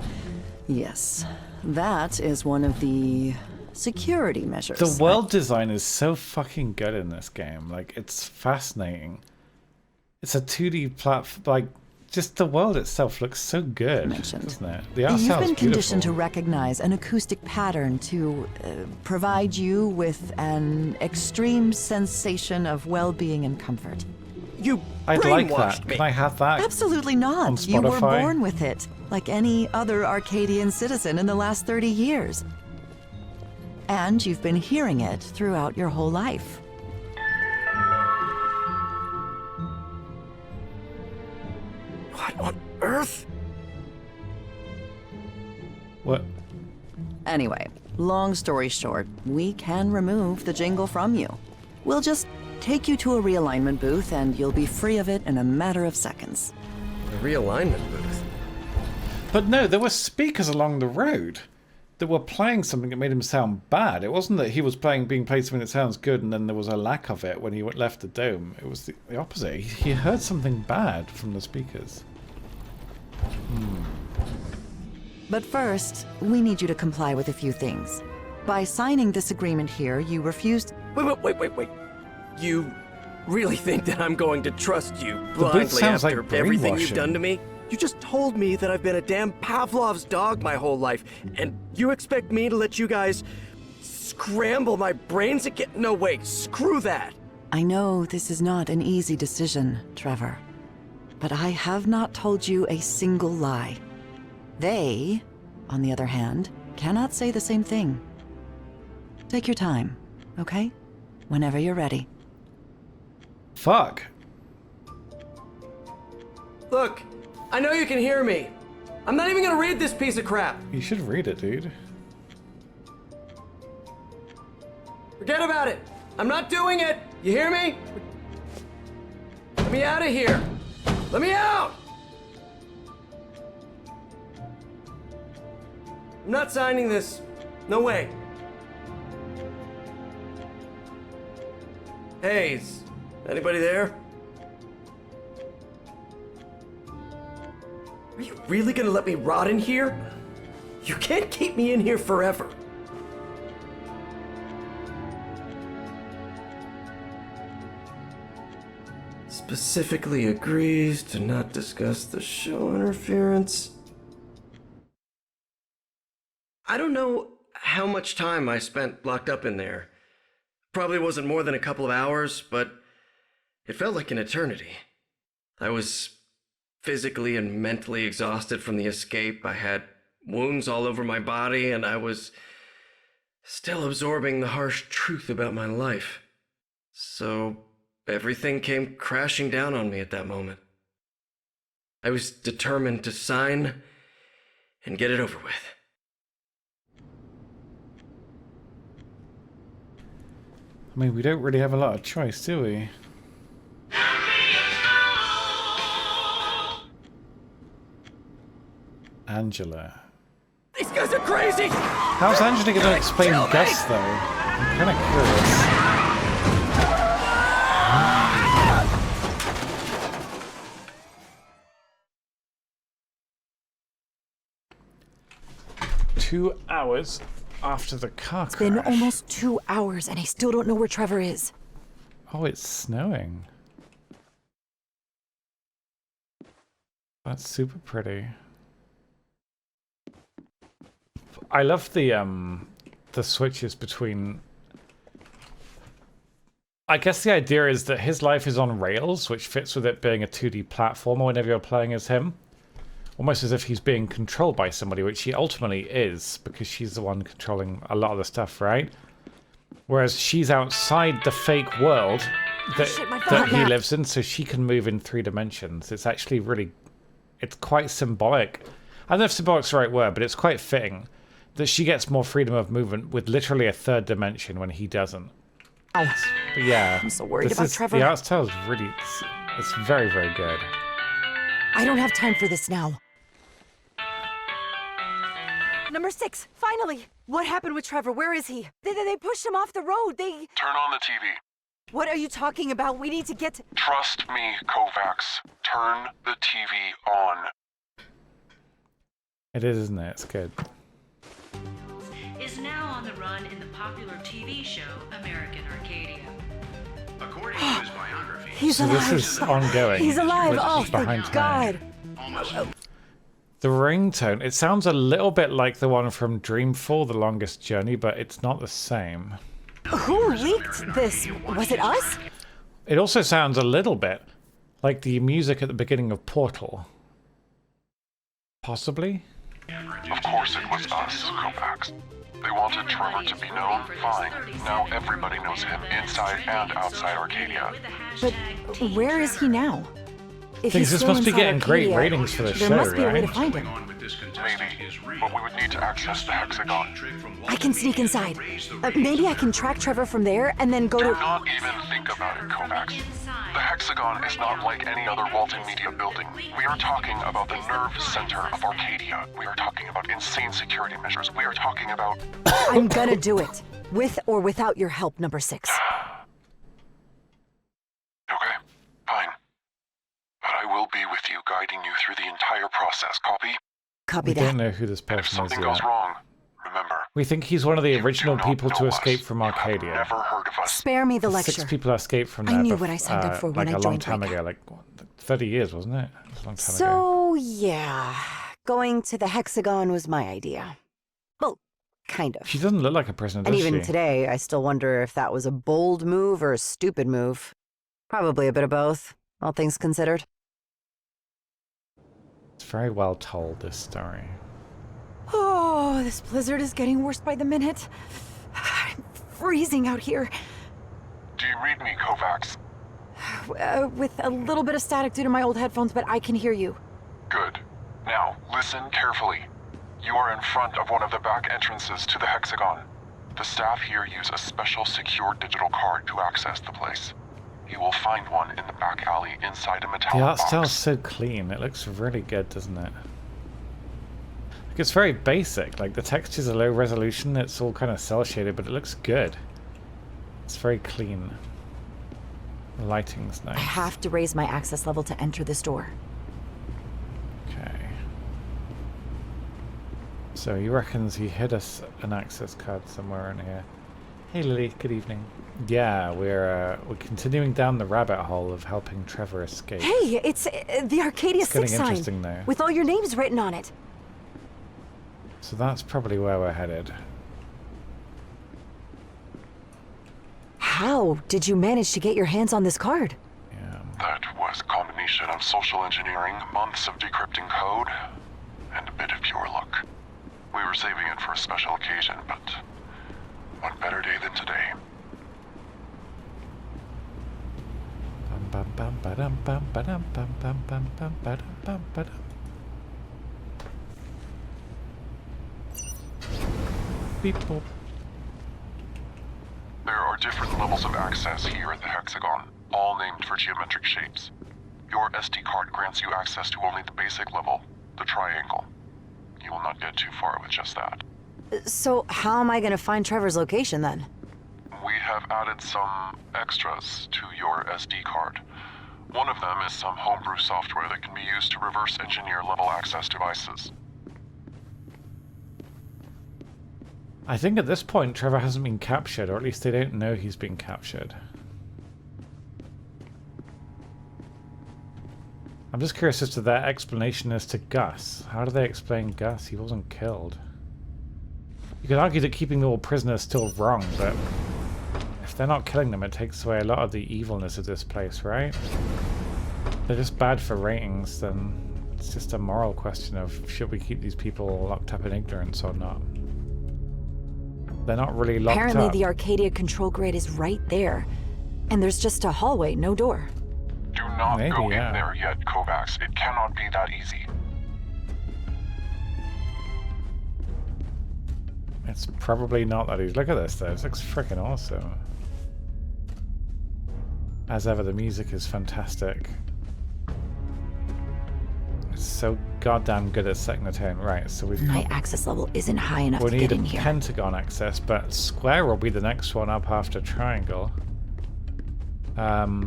Yes, that is one of the security measures. The world design is so fucking good in this game. Like, it's fascinating. It's a 2D platform. Like, just the world itself looks so good, doesn't it? The art You've style is been conditioned to beautiful. recognize an acoustic pattern to provide you with an extreme sensation of well-being and comfort. You I'd like brainwashed that. me. Can I have that? Absolutely on not. You were Spotify? born with it, like any other Arcadian citizen in the last 30 years. And you've been hearing it throughout your whole life. What on earth? What? Anyway, long story short, we can remove the jingle from you. We'll just take you to a realignment booth and you'll be free of it in a matter of seconds. A realignment booth? But no, there were speakers along the road that were playing something that made him sound bad. It wasn't that he was being played something that sounds good and then there was a lack of it when he left the dome. It was the opposite. He heard something bad from the speakers. But first, we need you to comply with a few things. By signing this agreement here, you refused... Wait. You really think that I'm going to trust you booth blindly sounds after like everything you've brainwashing. done to me? You just told me that I've been a damn Pavlov's dog my whole life, and you expect me to let you guys scramble my brains again? No way, screw that! I know this is not an easy decision, Trevor. But I have not told you a single lie. They, on the other hand, cannot say the same thing. Take your time, okay? Whenever you're ready. Fuck. Look, I know you can hear me. I'm not even gonna read this piece of crap. You should read it, dude. Forget about it. I'm not doing it. You hear me? Let me out of here. Let me out! I'm not signing this. No way. Hey, is anybody there? Are you really gonna let me rot in here? You can't keep me in here forever. Specifically agrees to not discuss the show interference. I don't know how much time I spent locked up in there. Probably wasn't more than a couple of hours, but it felt like an eternity. I was physically and mentally exhausted from the escape. I had wounds all over my body, and I was still absorbing the harsh truth about my life. So everything came crashing down on me at that moment. I was determined to sign and get it over with. I mean, we don't really have a lot of choice, do we? Angela. These guys are crazy! How's Angela going to explain Gus, though? I'm kind of curious. 2 hours after the car crash. It's been almost 2 hours and I still don't know where Trevor is. Oh, it's snowing. That's super pretty. I love the switches between... I guess the idea is that his life is on rails, which fits with it being a 2D platformer whenever you're playing as him. Almost as if he's being controlled by somebody, which he ultimately is, because she's the one controlling a lot of the stuff, right? Whereas she's outside the fake world that he lives in, so she can move in 3 dimensions. It's actually really... It's quite symbolic. I don't know if symbolic's the right word, but it's quite fitting that she gets more freedom of movement with literally a 3rd dimension when he doesn't. But yeah, I'm so worried about Trevor. The art style is really... It's very, very good. I don't have time for this now. Number 6, finally! What happened with Trevor? Where is he? They pushed him off the road. They... Turn on the TV. What are you talking about? We need to get... Trust me, Kovacs. Turn the TV on. It is, isn't it? It's good. Is now on the run in the popular TV show American Arcadia. According to his biography, He's so alive. This is ongoing. He's alive. Oh, thank God. The ringtone, it sounds a little bit like the one from Dreamfall, The Longest Journey, but it's not the same. Who leaked this? Was it us? It also sounds a little bit like the music at the beginning of Portal. Possibly? Of course it was us, Kovacs. They wanted Trevor to be known, fine. Now everybody knows him inside and outside Arcadia. But where is he now? If Things he's this must be inside getting great Arcadia, ratings for the show, there must be a way right? to find him. Maybe, but we would need to access the hexagon. I can sneak inside. Maybe I can track Trevor from there and then go to... Do not even think about it, Kovacs. The hexagon is not like any other Walton Media building. We are talking about the nerve center of Arcadia. We are talking about insane security measures. We are talking about... I'm gonna do it. With or without your help, number 6. Okay, fine. But I will be with you, guiding you through the entire process. Copy? Copy We that. don't know who this And if person is something goes yet. wrong, remember, We think he's one of the original people to escape from you have Arcadia. never heard of us. Spare me the The lecture. 6 people escaped from there. I knew what I signed up for when like I a long joined time right ago, like what, 30 years, wasn't it? It was a long time ago. So, yeah. Going to the hexagon was my idea. Well, kind of. She doesn't look like a prisoner, And does even she? today, I still wonder if that was a bold move or a stupid move. Probably a bit of both, all things considered. It's very well told, this story. Oh, this blizzard is getting worse by the minute. I'm freezing out here. Do you read me, Kovacs? With a little bit of static due to my old headphones, but I can hear you. Good. Now, listen carefully. You are in front of one of the back entrances to the hexagon. The staff here use a special secure digital card to access the place. You will find one in the back alley inside a The metallic art box. style's so clean. It looks really good, doesn't it? Like, it's very basic. Like, the textures are low resolution. It's all kind of cel-shaded, but it looks good. It's very clean. The lighting's nice. I have to raise my access level to enter this door. Okay. So he reckons he hid us an access card somewhere in here. Hey Lily, good evening. Yeah, we're continuing down the rabbit hole of helping Trevor escape. Hey, it's the Arcadia It's getting 6 sign interesting now. with all your names written on it. So that's probably where we're headed. How did you manage to get your hands on this card? That was a combination of social engineering, months of decrypting code, and a bit of pure luck. We were saving it for a special occasion, but what better day than today? Beep boop. There are different levels of access here at the Hexagon, all named for geometric shapes. Your SD card grants you access to only the basic level, the triangle. You will not get too far with just that. So how am I gonna find Trevor's location then? We have added some extras to your SD card. One of them is some homebrew software that can be used to reverse engineer level access devices. I think at this point Trevor hasn't been captured, or at least they don't know he's been captured. I'm just curious as to their explanation as to Gus. How do they explain Gus? He wasn't killed. You could argue that keeping them all prisoners is still wrong, but if they're not killing them, it takes away a lot of the evilness of this place, right? If they're just bad for ratings, then it's just a moral question of should we keep these people locked up in ignorance or not? They're not really locked up. Apparently the Arcadia control grid is right there. And there's just a hallway, no door. Do not go in there yet, Kovacs. It cannot be that easy. It's probably not that easy. Look at this though, it looks freaking awesome. As ever, the music is fantastic. It's so goddamn good at setting the tone. Right, so we've My access level isn't high enough to get in here. We need a pentagon access, but square will be the next one up after triangle.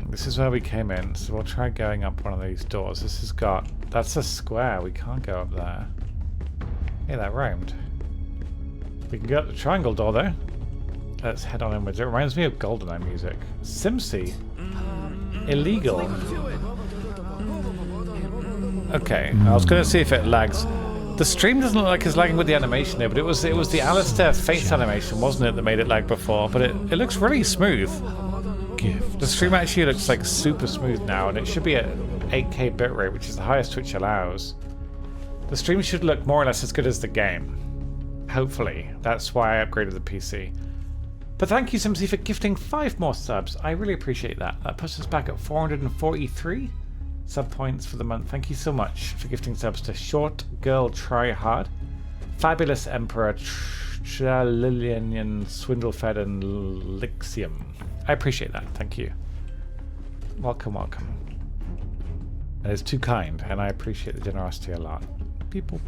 This is where we came in, so we'll try going up one of these doors. This has got... That's a square, we can't go up there. Hey, that rhymed. We can go up the triangle door though. Let's head on inwards. It reminds me of GoldenEye music. Simsy. Illegal. Okay, I was going to see if it lags. The stream doesn't look like it's lagging with the animation there, but it was the Alistair face animation, wasn't it, that made it lag before? But it looks really smooth. The stream actually looks like super smooth now, and it should be at 8K bitrate, which is the highest Twitch allows. The stream should look more or less as good as the game. Hopefully. That's why I upgraded the PC. But thank you, Simsy, for gifting 5 more subs. I really appreciate that. That puts us back at 443 sub points for the month. Thank you so much for gifting subs to Short Girl Try Hard, Fabulous Emperor, Tralillian, Swindlefed, and Lixium. I appreciate that. Thank you. Welcome, welcome. And it's too kind, and I appreciate the generosity a lot. People.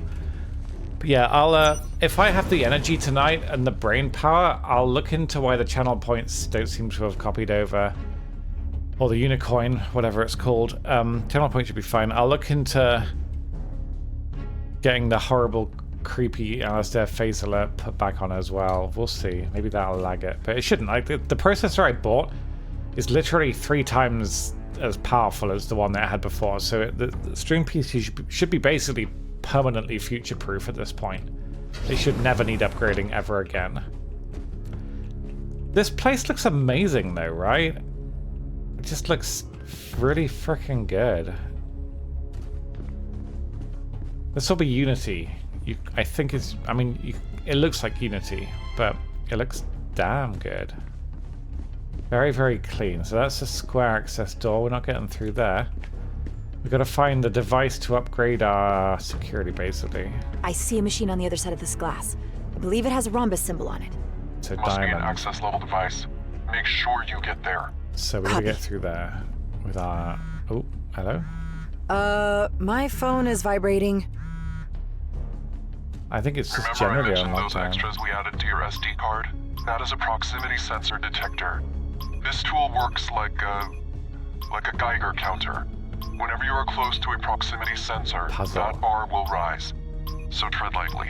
But yeah, I'll if I have the energy tonight and the brain power, I'll look into why the channel points don't seem to have copied over, or the unicoin, whatever it's called. Channel points should be fine. I'll look into getting the horrible, creepy Alistair face alert put back on as well. We'll see. Maybe that'll lag it, but it shouldn't. Like the processor I bought is literally 3 times as powerful as the one that I had before. So the stream PC should be basically permanently future-proof at this point. They should never need upgrading ever again. This place looks amazing though, right? It just looks really freaking good. This will be Unity. I think it's... I mean, it looks like Unity, but it looks damn good. Very, very clean. So that's a square access door. We're not getting through there. We've got to find the device to upgrade our security, basically. I see a machine on the other side of this glass. I believe it has a rhombus symbol on it. So must be an access level device. Make sure you get there. So we're going to get through there with our... Oh, hello? My phone is vibrating. I think it's just Remember generally I mentioned those on extras we added to your SD card? That is a proximity sensor detector. This tool works like a Geiger counter. Whenever you are close to a proximity sensor, that bar will rise. So tread lightly.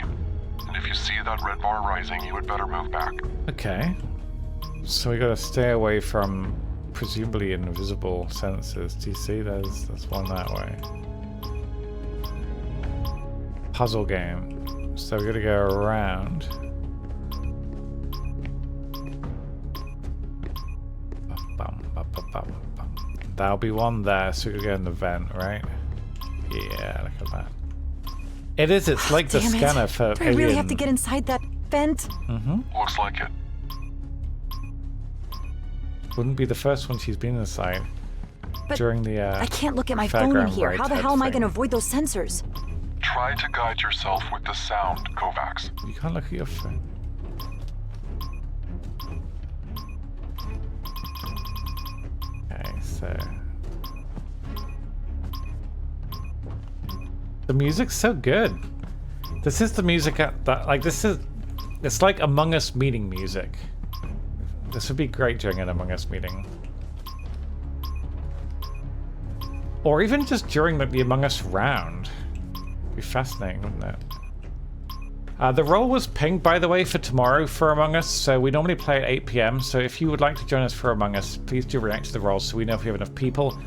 And if you see that red bar rising, you had better move back. Okay. So we gotta stay away from presumably invisible sensors. Do you see? There's one that way. Puzzle game. So we're gonna go around. That'll be one there, so we can go in the vent, right? Yeah, look at that. It is, it's like the scanner for Do I really have to get inside that vent? Mm-hmm. Looks like it. Wouldn't be the first one she's been inside. But during the I can't look at my phone in here. How the hell am I going to avoid those sensors? Try to guide yourself with the sound, Kovacs. You can't look at your phone. Okay, so the music's so good. This is the music that, like, it's like Among Us meeting music. This would be great during an Among Us meeting. Or even just during the Among Us round. It'd be fascinating, wouldn't it? The roll was pinged, by the way, for tomorrow for Among Us, so we normally play at 8 PM, so if you would like to join us for Among Us, please do react to the roll so we know if we have enough people.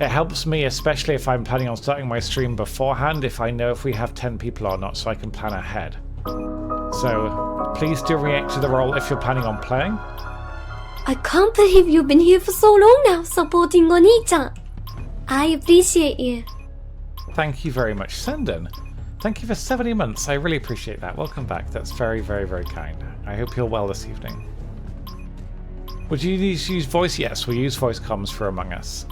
It helps me, especially if I'm planning on starting my stream beforehand, if I know if we have 10 people or not, so I can plan ahead. So, please do react to the roll if you're planning on playing. I can't believe you've been here for so long now, supporting Oni-chan. I appreciate you. Thank you very much, Senden. Thank you for 70 months. I really appreciate that. Welcome back. That's very, very, very kind. I hope you're well this evening. Would you use voice? Yes, we use voice comms for Among Us.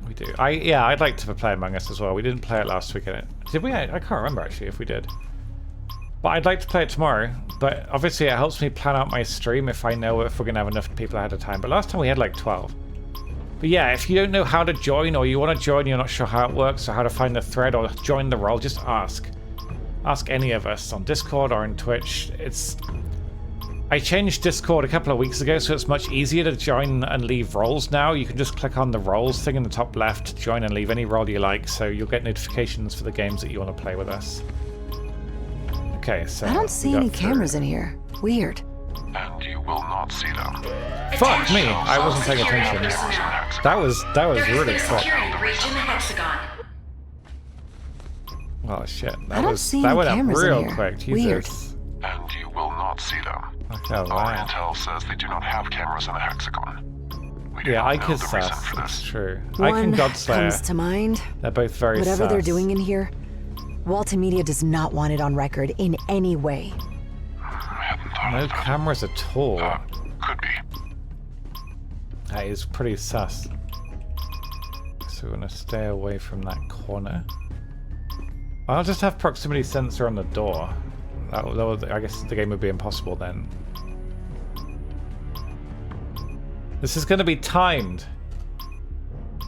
We do. I'd like to play Among Us as well. We didn't play it last week, did we? I can't remember actually if we did. But I'd like to play it tomorrow. But obviously it helps me plan out my stream if I know if we're going to have enough people ahead of time. But last time we had like 12. But yeah, if you don't know how to join, or you want to join, you're not sure how it works, or how to find the thread, or join the roll, just ask. Ask any of us on Discord or on Twitch. I changed Discord a couple of weeks ago, so it's much easier to join and leave roles now. You can just click on the roles thing in the top left, join and leave any role you like, so you'll get notifications for the games that you want to play with us. Okay, so... I don't see any cameras in here. Weird. And you will not see them. Fuck me! I wasn't paying attention. That was really quick. Oh shit! That went up real quick. Jesus. And you will not see them. Okay, Our wow. intel says they do not have cameras in the hexagon. We do Yeah, not I know can the reason sus. for That's this. true. One I can Godslayer. comes to mind. They're both very Whatever sus. they're doing in here, Walton Media does not want it on record in any way. No cameras at all. Could be. That is pretty sus. So we're gonna stay away from that corner. I'll just have proximity sensor on the door. That would, I guess the game would be impossible then. This is gonna be timed.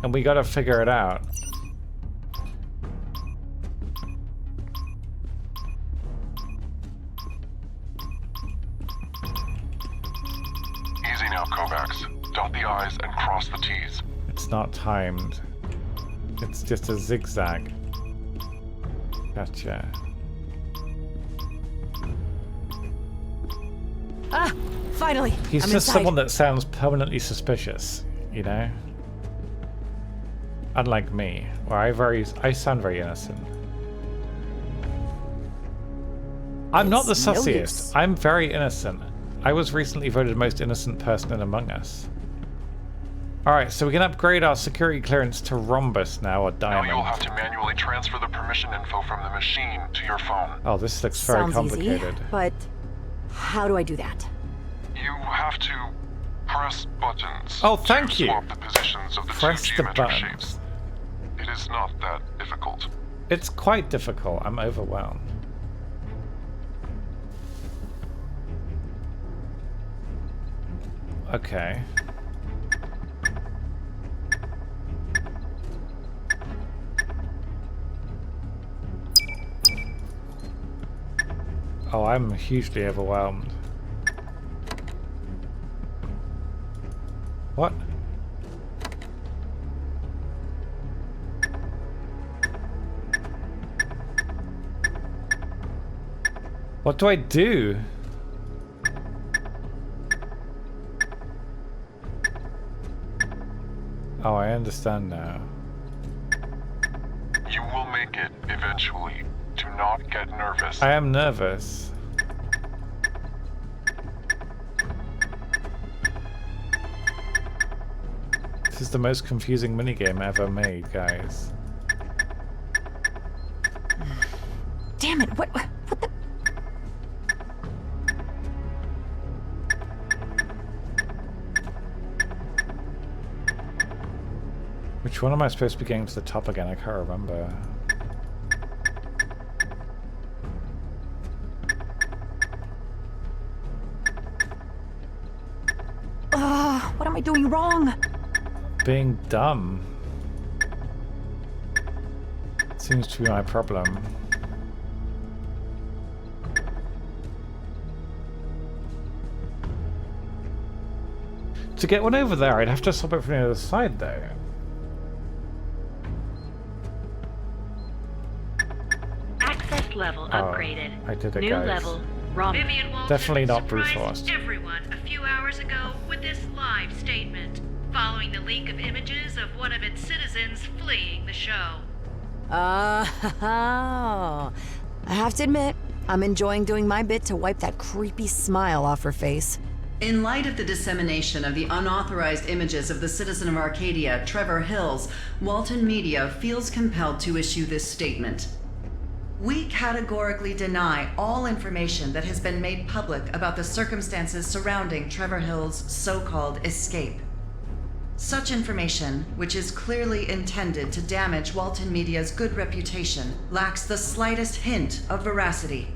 And we gotta figure it out. Easy now, Kovacs. Dot the I's and cross the T's. It's not timed. It's just a zigzag. Gotcha. Ah! Finally! He's I'm just inside. someone that sounds permanently suspicious, you know? Unlike me, where I sound very innocent. I'm not the It's no sussiest. use. I'm very innocent. I was recently voted most innocent person in Among Us. Alright, so we can upgrade our security clearance to Rhombus now, or Now Diamond. you'll have to manually transfer the permission info from the machine to your phone. Oh, this looks very Sounds complicated. easy, but how do I do that? You have to press buttons. Oh, thank to you. Swap the positions of the Press two the geometric buttons. shapes. It is not that difficult. It's quite difficult. I'm overwhelmed. Okay. Oh, I'm hugely overwhelmed. What? What do I do? Oh, I understand now. You will make it eventually to not get nervous. I am nervous. This is the most confusing minigame ever made, guys. Damn it, what the? Which one am I supposed to be getting to the top again? I can't remember. What am I doing wrong? Being dumb. Seems to be my problem. To get one over there, I'd have to stop it from the other side, though. Access level upgraded. I did it, New guys. level. Wrong. Vivian Walton Definitely not brute surprised force. everyone a few hours ago with this live statement, following the leak of images of one of its citizens fleeing the show. I have to admit, I'm enjoying doing my bit to wipe that creepy smile off her face. In light of the dissemination of the unauthorized images of the citizen of Arcadia, Trevor Hills, Walton Media feels compelled to issue this statement. We categorically deny all information that has been made public about the circumstances surrounding Trevor Hills' so-called escape. Such information, which is clearly intended to damage Walton Media's good reputation, lacks the slightest hint of veracity.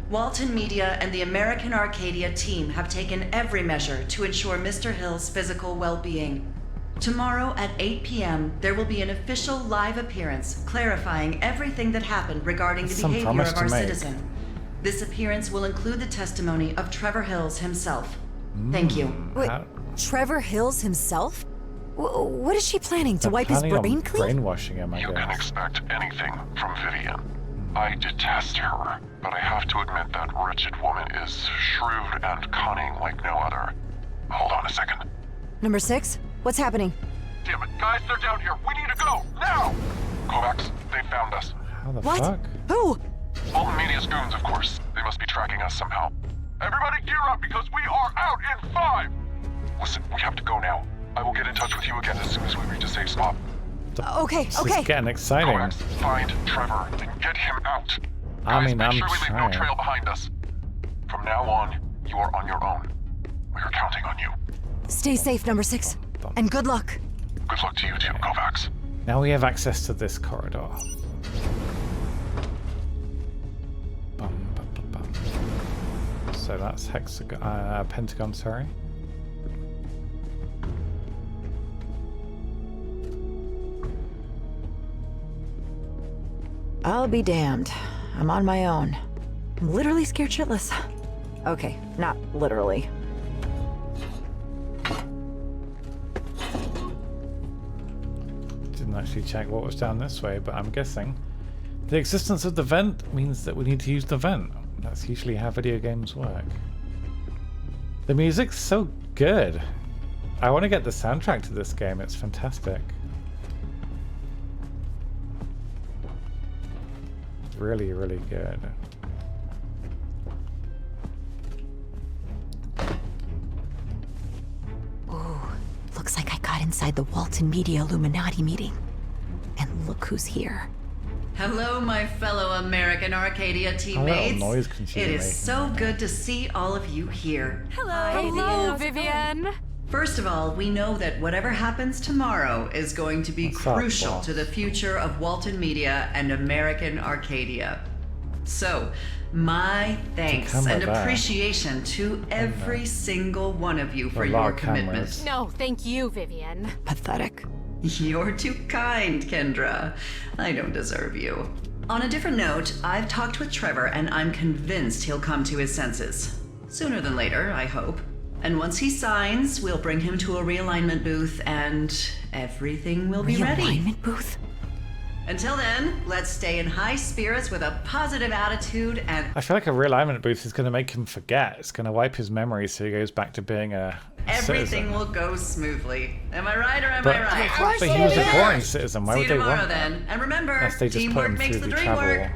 Walton Media and the American Arcadia team have taken every measure to ensure Mr. Hill's physical well-being. Tomorrow at 8 p.m., there will be an official live appearance clarifying everything that happened regarding the behavior of our citizen. This appearance will include the testimony of Trevor Hills himself. Thank you. Wait, Trevor Hills himself? What is she planning? To wipe his brain clean? Brainwashing him, I guess. You can expect anything from Vivian. I detest her, but I have to admit that wretched woman is shrewd and cunning like no other. Hold on a second. Number 6? What's happening? Damn it, guys, they're down here. We need to go, now! Kovacs, they found us. How the What? fuck? Who? Walton Media's goons, of course. They must be tracking us somehow. Everybody gear up because we are out in 5! Listen, we have to go now. I will get in touch with you again as soon as we reach a safe spot. Okay, This okay. is getting exciting. Kovacs, find Trevor and get him out. I mean, Guys, I'm make sure we leave no trying. trail behind us. From now on, you are on your own. We are counting on you. Stay safe, number 6. And good luck. Good luck to you too, Kovacs. Now we have access to this corridor. Bum, bum, bum, bum. So that's hexagon, pentagon, sorry. I'll be damned. I'm on my own. I'm literally scared shitless. Okay, not literally. Didn't actually check what was down this way, but I'm guessing the existence of the vent means that we need to use the vent. That's usually how video games work. The music's so good. I want to get the soundtrack to this game. It's fantastic. Really, really good. Ooh, looks like I got inside the Walton Media Illuminati meeting. And look who's here. Hello, my fellow American Arcadia teammates. noise can she It is make? so good to see all of you here. Hello, Vivian. First of all, we know that whatever happens tomorrow is going to be What's up, crucial boss? to the future of Walton Media and American Arcadia. So, my thanks camera and there. appreciation to every single one of you for A lot your of cameras. commitment. No, thank you, Vivian. Pathetic. You're too kind, Kendra. I don't deserve you. On a different note, I've talked with Trevor and I'm convinced he'll come to his senses. Sooner than later, I hope. And once he signs, we'll bring him to a realignment booth and everything will be ready. Realignment booth? Until then, let's stay in high spirits with a positive attitude and I feel like a realignment booth is going to make him forget. It's going to wipe his memory so he goes back to being a everything citizen. will go smoothly. Am I right or am But, I right? but he was a boring citizen. Why See would you they tomorrow want that? then. And remember, Unless they just put teamwork him makes through the the dream travel. work.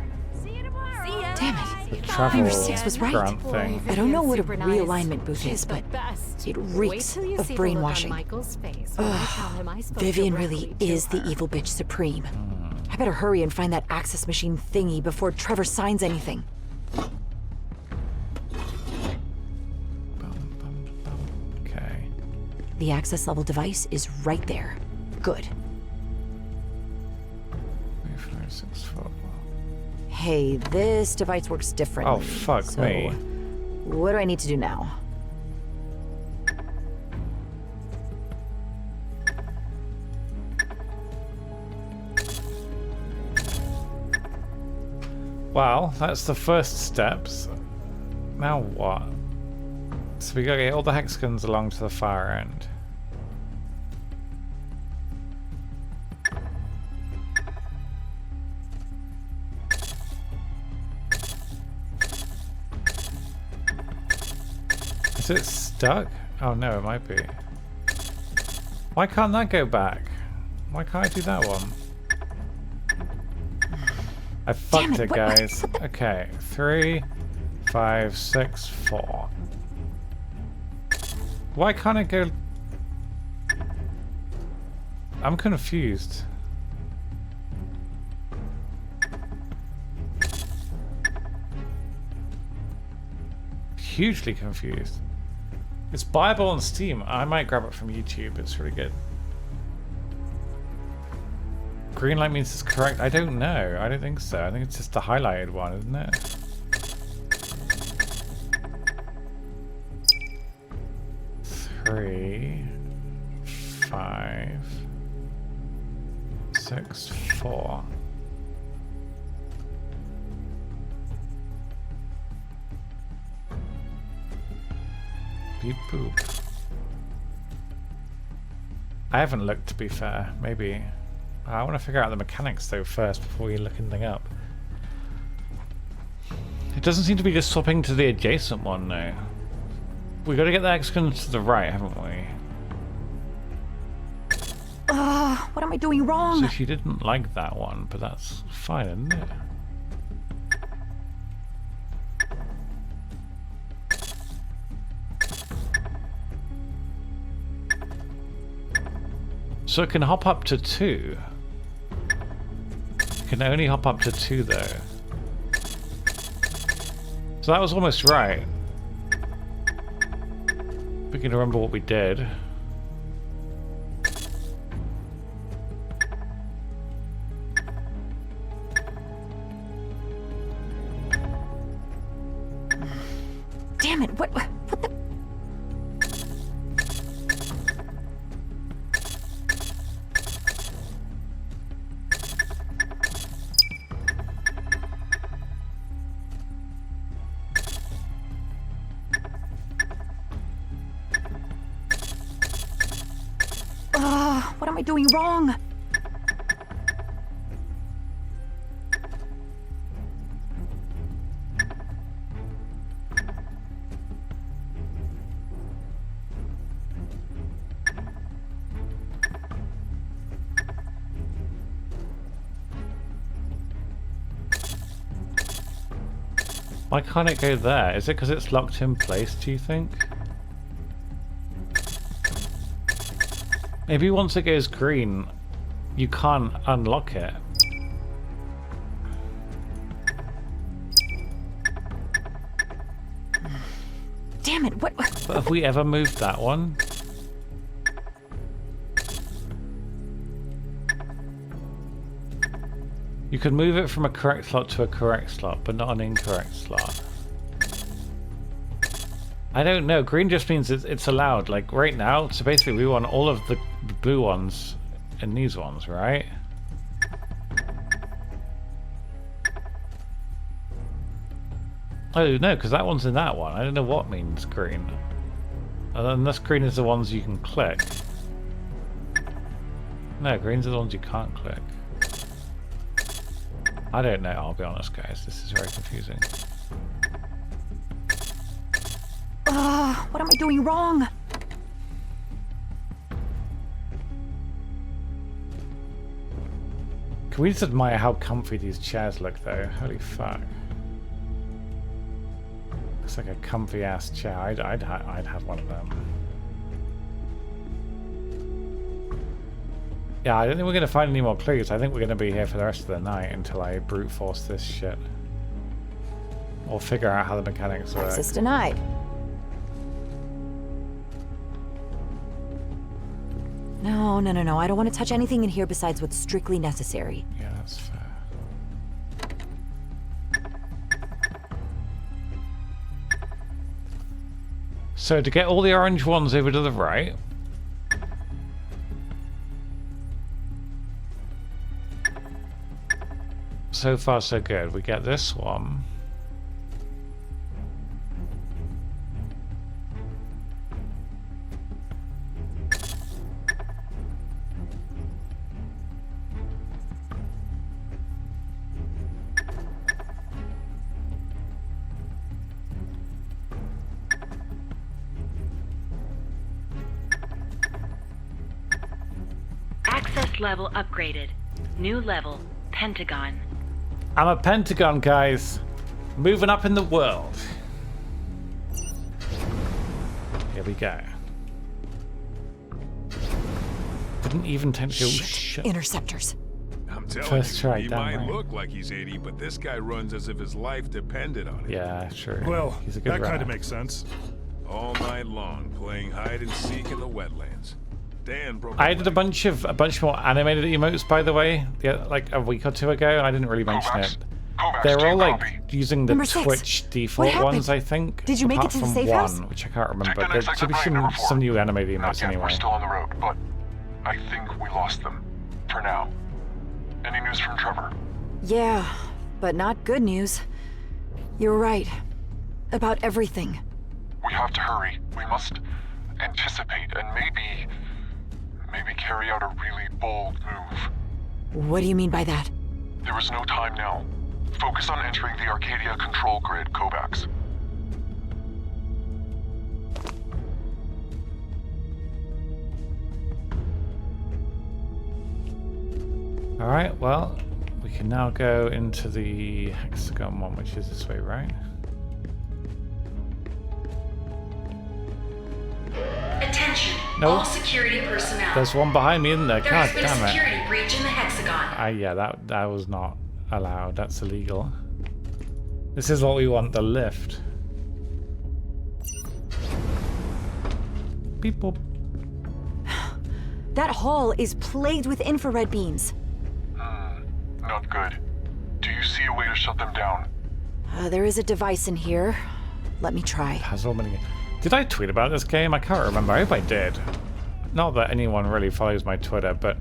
Damn it. The travel Number 6 was right. grant thing. I don't know what a realignment booth is, but it reeks of brainwashing. Ugh, Vivian really is the evil bitch supreme. I better hurry and find that access machine thingy before Trevor signs anything. Okay. The access level device is right there. Good. Hey, this device works differently. Oh, fuck me. What do I need to do now? Well, that's the first steps. Now what? So we gotta get all the hexagons along to the far end. Is it stuck? Oh no, it might be. Why can't that go back? Why can't I do that one? I fucked it, guys. Okay, 3, 5, 6, 4. Why can't it go? I'm confused. Hugely confused. It's buyable on Steam. I might grab it from YouTube. It's really good. Green light means it's correct. I don't know. I don't think so. I think it's just the highlighted one, isn't it? Three, 5, 6, 4. Beep boop. I haven't looked, to be fair. Maybe. I want to figure out the mechanics though first before you look anything up. It doesn't seem to be just swapping to the adjacent one though. We got to get the hexagons to the right, haven't we? What am I doing wrong? So she didn't like that one, but that's fine, isn't it? So it can hop up to 2. It can only hop up to 2 though. So that was almost right. We can remember what we did. Damn it, what the? What am I doing wrong? Why can't it go there? Is it because it's locked in place, do you think? Maybe once it goes green, you can't unlock it. Damn it, what? But have we ever moved that one? You can move it from a correct slot to a correct slot, but not an incorrect slot. I don't know. Green just means it's allowed. Like right now, so basically we want all of the blue ones and these ones, right? Oh no, because that one's in that one. I don't know what means green. Unless green is the ones you can click. No, green's are the ones you can't click. I don't know, I'll be honest guys, this is very confusing. What am I doing wrong? Can we just admire how comfy these chairs look though? Holy fuck. Looks like a comfy ass chair. I'd have one of them. Yeah, I don't think we're gonna find any more clues. I think we're gonna be here for the rest of the night until I brute force this shit. Or figure out how the mechanics work. Access denied. No. I don't want to touch anything in here besides what's strictly necessary. Yeah, that's fair. So to get all the orange ones over to the right. So far so good. We get this one. Access level upgraded. New level, Pentagon. I'm a Pentagon, guys. Moving up in the world. Here we go. Didn't even technically... Shit. Interceptors. I'm telling First try, he damn might right. look like he's 80, but this guy runs as if his life depended on it. Yeah, sure. Well, he's a good that runner. kind of makes sense. All night long, playing hide and seek in the wetlands. Dan broke. I did a bunch more animated emotes, by the way, like a week or two ago, and I didn't really mention it. They're all like using the Number 6. Twitch default ones, I think. Did you make it to the apart safe from house? one, which I can't remember. Check the There next should be exit right, number 4. some new animated Not emotes yet, anyway. we're still on the road, but I think we lost them. For now. Any news from Trevor? Yeah, but not good news. You're right. About everything. We have to hurry. We must anticipate and maybe carry out a really bold move. What do you mean by that? There is no time now. Focus on entering the Arcadia control grid, Kovacs. Alright, well, we can now go into the hexagon one, which is this way, right? Attention, No. all security personnel. There's one behind me, isn't there? There God has been a damn it. security breach in the hexagon. Yeah, that was not allowed. That's illegal. This is what we want, the lift. Beep boop. That hall is plagued with infrared beams. Not good. Do you see a way to shut them down? There is a device in here. Let me try. Puzzle mini. Did I tweet about this game? I can't remember. I hope I did. Not that anyone really follows my Twitter, but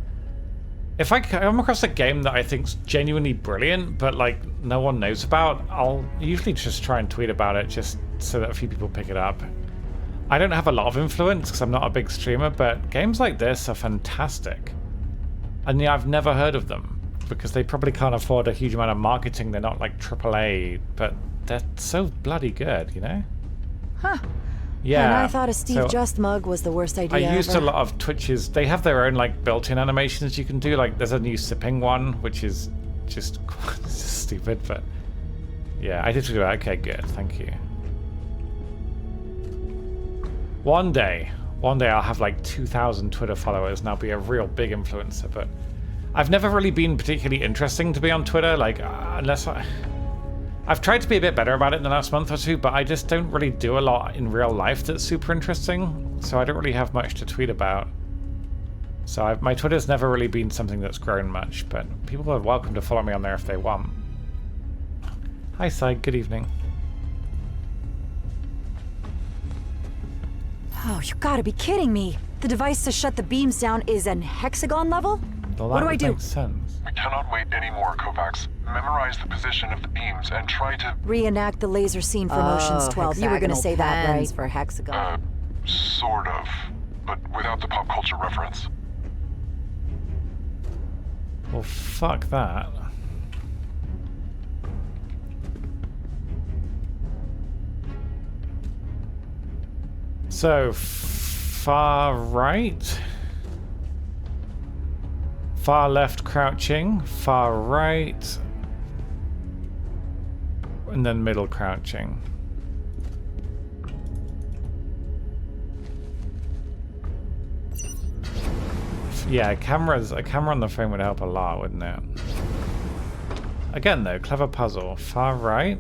if I come across a game that I think's genuinely brilliant, but like no one knows about, I'll usually just try and tweet about it just so that a few people pick it up. I don't have a lot of influence because I'm not a big streamer, but games like this are fantastic. And yeah, I've never heard of them because they probably can't afford a huge amount of marketing. They're not like AAA, but they're so bloody good, you know? Huh. Yeah. And I thought a Steve so Just mug was the worst idea I used ever. a lot of Twitches. They have their own like built-in animations you can do. Like there's a new sipping one, which is just stupid, but yeah, I did do that. Okay, good. Thank you. One day I'll have like 2,000 Twitter followers and I'll be a real big influencer, but I've never really been particularly interesting to be on Twitter, like unless I've tried to be a bit better about it in the last month or two, but I just don't really do a lot in real life that's super interesting, so I don't really have much to tweet about. So my Twitter's never really been something that's grown much, but people are welcome to follow me on there if they want. Hi, Sai. Good evening. Oh, you gotta be kidding me. The device to shut the beams down is an hexagon level? Well, what do I do? Makes sense. We cannot wait anymore, Kovacs. Memorize the position of the beams and try to... Reenact the laser scene from Ocean's 12. You were gonna say that, right? For hexagon. Sort of. But without the pop culture reference. Well, fuck that. So, far right, far left crouching, far right, and then middle crouching. Yeah, a camera on the phone would help a lot, wouldn't it? Again, though, clever puzzle. Far right.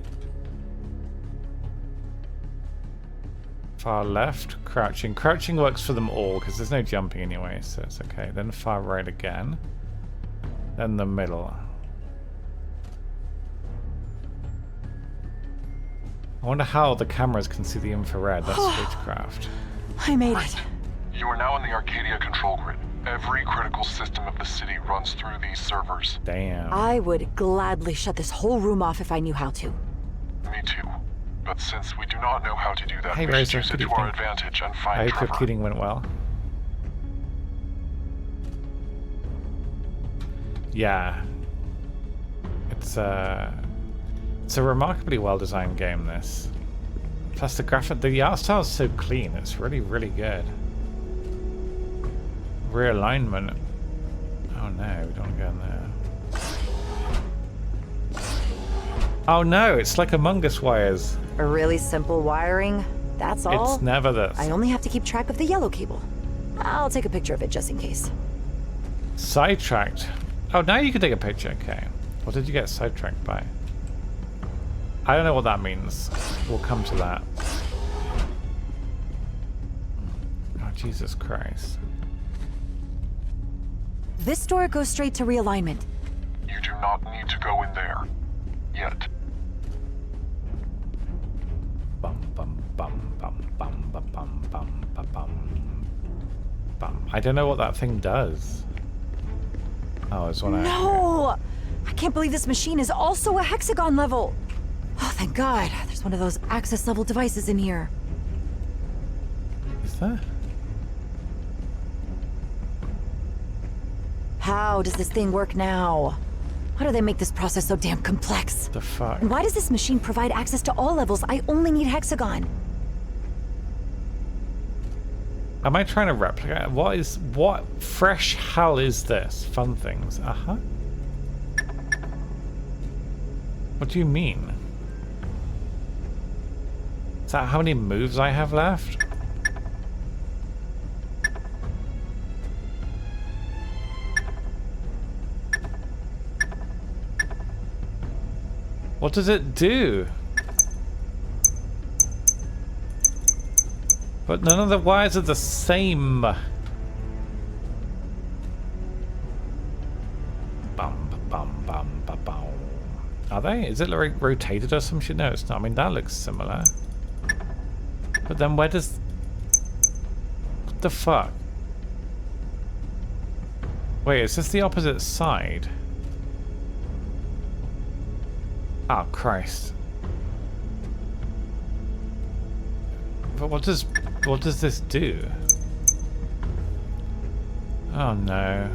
Far left. Crouching. Crouching works for them all, because there's no jumping anyway, so it's okay. Then far right again. Then the middle. I wonder how the cameras can see the infrared. That's stagecraft. I made it. You are now in the Arcadia control grid. Every critical system of the city runs through these servers. Damn. I would gladly shut this whole room off if I knew how to. Me too. But since we do not know how to do that, Hey, we should Razor, use it to our advantage and find I hope your Trevor. cleaning went well. Yeah. It's a remarkably well-designed game, this. Plus the art style is so clean, it's really, really good. Realignment. Oh no, we don't want to go in there. Oh no, it's like Among Us wires. A really simple wiring, that's all. It's never this. I only have to keep track of the yellow cable. I'll take a picture of it just in case. Sidetracked. Oh, now you can take a picture, okay. What did you get sidetracked by? I don't know what that means. We'll come to that. Oh, Jesus Christ. This door goes straight to realignment. You do not need to go in there. Yet. Bum bum bum bum bum bum bum bum bum bum bum. I don't know what that thing does. Oh, it's one. No! I can't believe this machine is also a hexagon level. Oh, thank God. There's one of those access level devices in here. Is there? How does this thing work now? Why do they make this process so damn complex? The fuck? And why does this machine provide access to all levels? I only need hexagon. Am I trying to replicate? What fresh hell is this? Fun things. Uh-huh. What do you mean? Is that how many moves I have left? What does it do? But none of the wires are the same. Bum, bum, bum, bum, bum. Are they? Is it like rotated or some shit? No, it's not. I mean, that looks similar. But then where does... What the fuck? Wait, is this the opposite side? Oh, Christ. But what does this do? Oh no.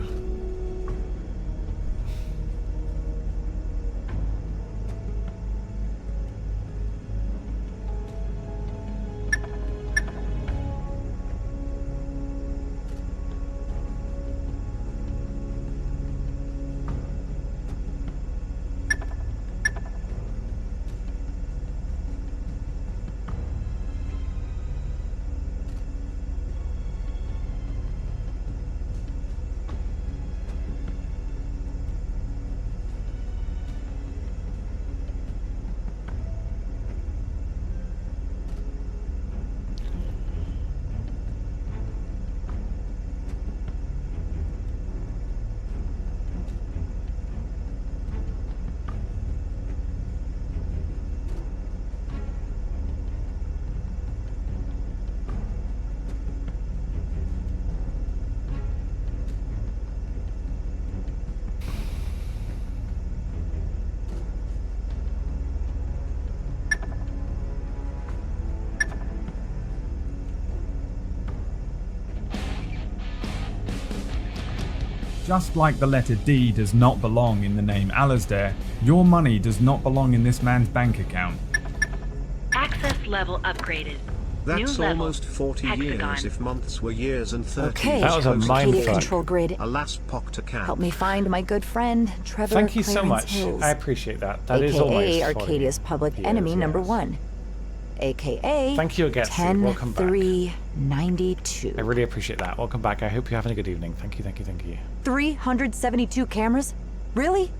Just like the letter D does not belong in the name Alasdair, your money does not belong in this man's bank account. Access level upgraded. That's New level. almost 40 Hexagon. years if months were years and 30 Okay, That was a Arcadia mindfuck. control grid. Alas, Pocta Camp. Help me find my good friend, Trevor Thank you so Clarence much. Hills, I appreciate that. That AKA is almost 40 Arcadia's public years, enemy number yes. one. aka thank you again. Welcome back. 10392. I really appreciate that. Welcome back. I hope you're having a good evening. Thank you, thank you, thank you. 372 cameras? Really?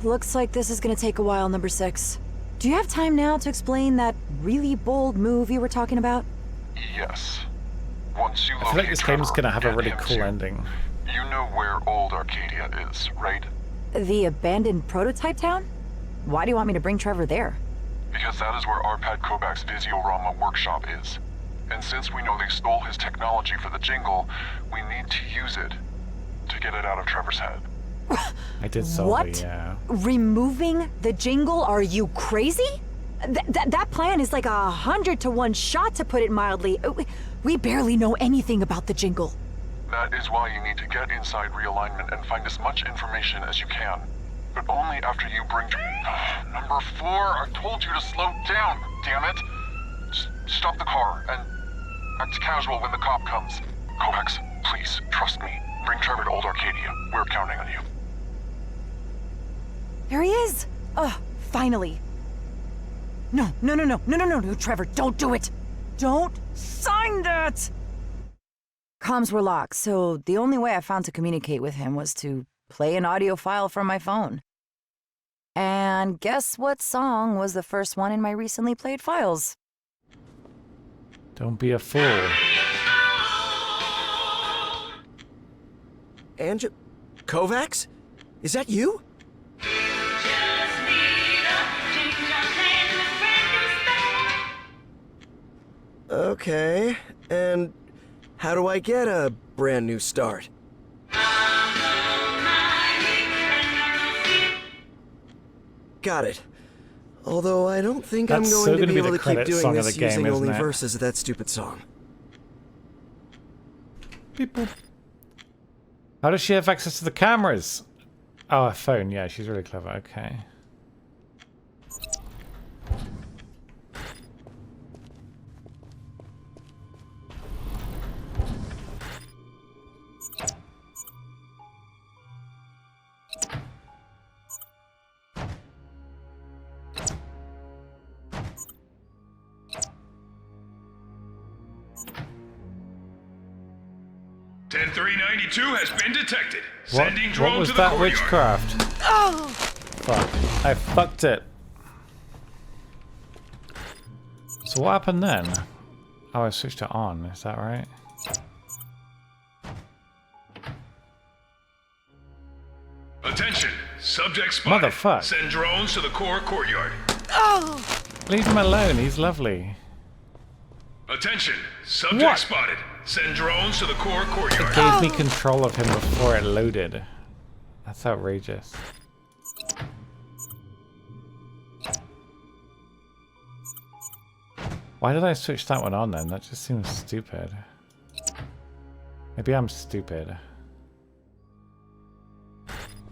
Looks like this is gonna take a while, number 6. Do you have time now to explain that really bold move you were talking about? Yes. Once you I feel like this game's gonna have a really cool ending. You know where old Arcadia is, right? The abandoned prototype town? Why do you want me to bring Trevor there? Because that is where Arpad Kobak's Visiorama workshop is. And since we know they stole his technology for the jingle, we need to use it to get it out of Trevor's head. I did so. What? Yeah. Removing the jingle? Are you crazy? That plan is like 100 to 1 shot, to put it mildly. We barely know anything about the jingle. That is why you need to get inside realignment and find as much information as you can. But only after you bring... Number 4, I told you to slow down, damn it! Just stop the car and act casual when the cop comes. Kovacs, please, trust me. Bring Trevor to Old Arcadia. We're counting on you. There he is! Finally. No, Trevor, don't do it! Don't sign that! Comms were locked, so the only way I found to communicate with him was to play an audio file from my phone. And guess what song was the first one in my recently played files? Don't be a fool. Kovacs? Is that you? Okay, and how do I get a brand new start? Got it. Although I don't think I'm going to be able to keep doing this using only verses of that stupid song. People. How does she have access to the cameras? Oh, a phone. Yeah, she's really clever. Okay. Has been detected. Sending drone what was to the that witchcraft? Oh! Fuck. I fucked it. So what happened then? Oh, I switched it on. Is that right? Attention. Subject spotted. Motherfuck. Send drones to the core courtyard. Oh! Leave him alone. He's lovely. Attention. Subject spotted. Send drones to the core courtyard. It gave me control of him before it loaded. That's outrageous. Why did I switch that one on then? That just seems stupid. Maybe I'm stupid.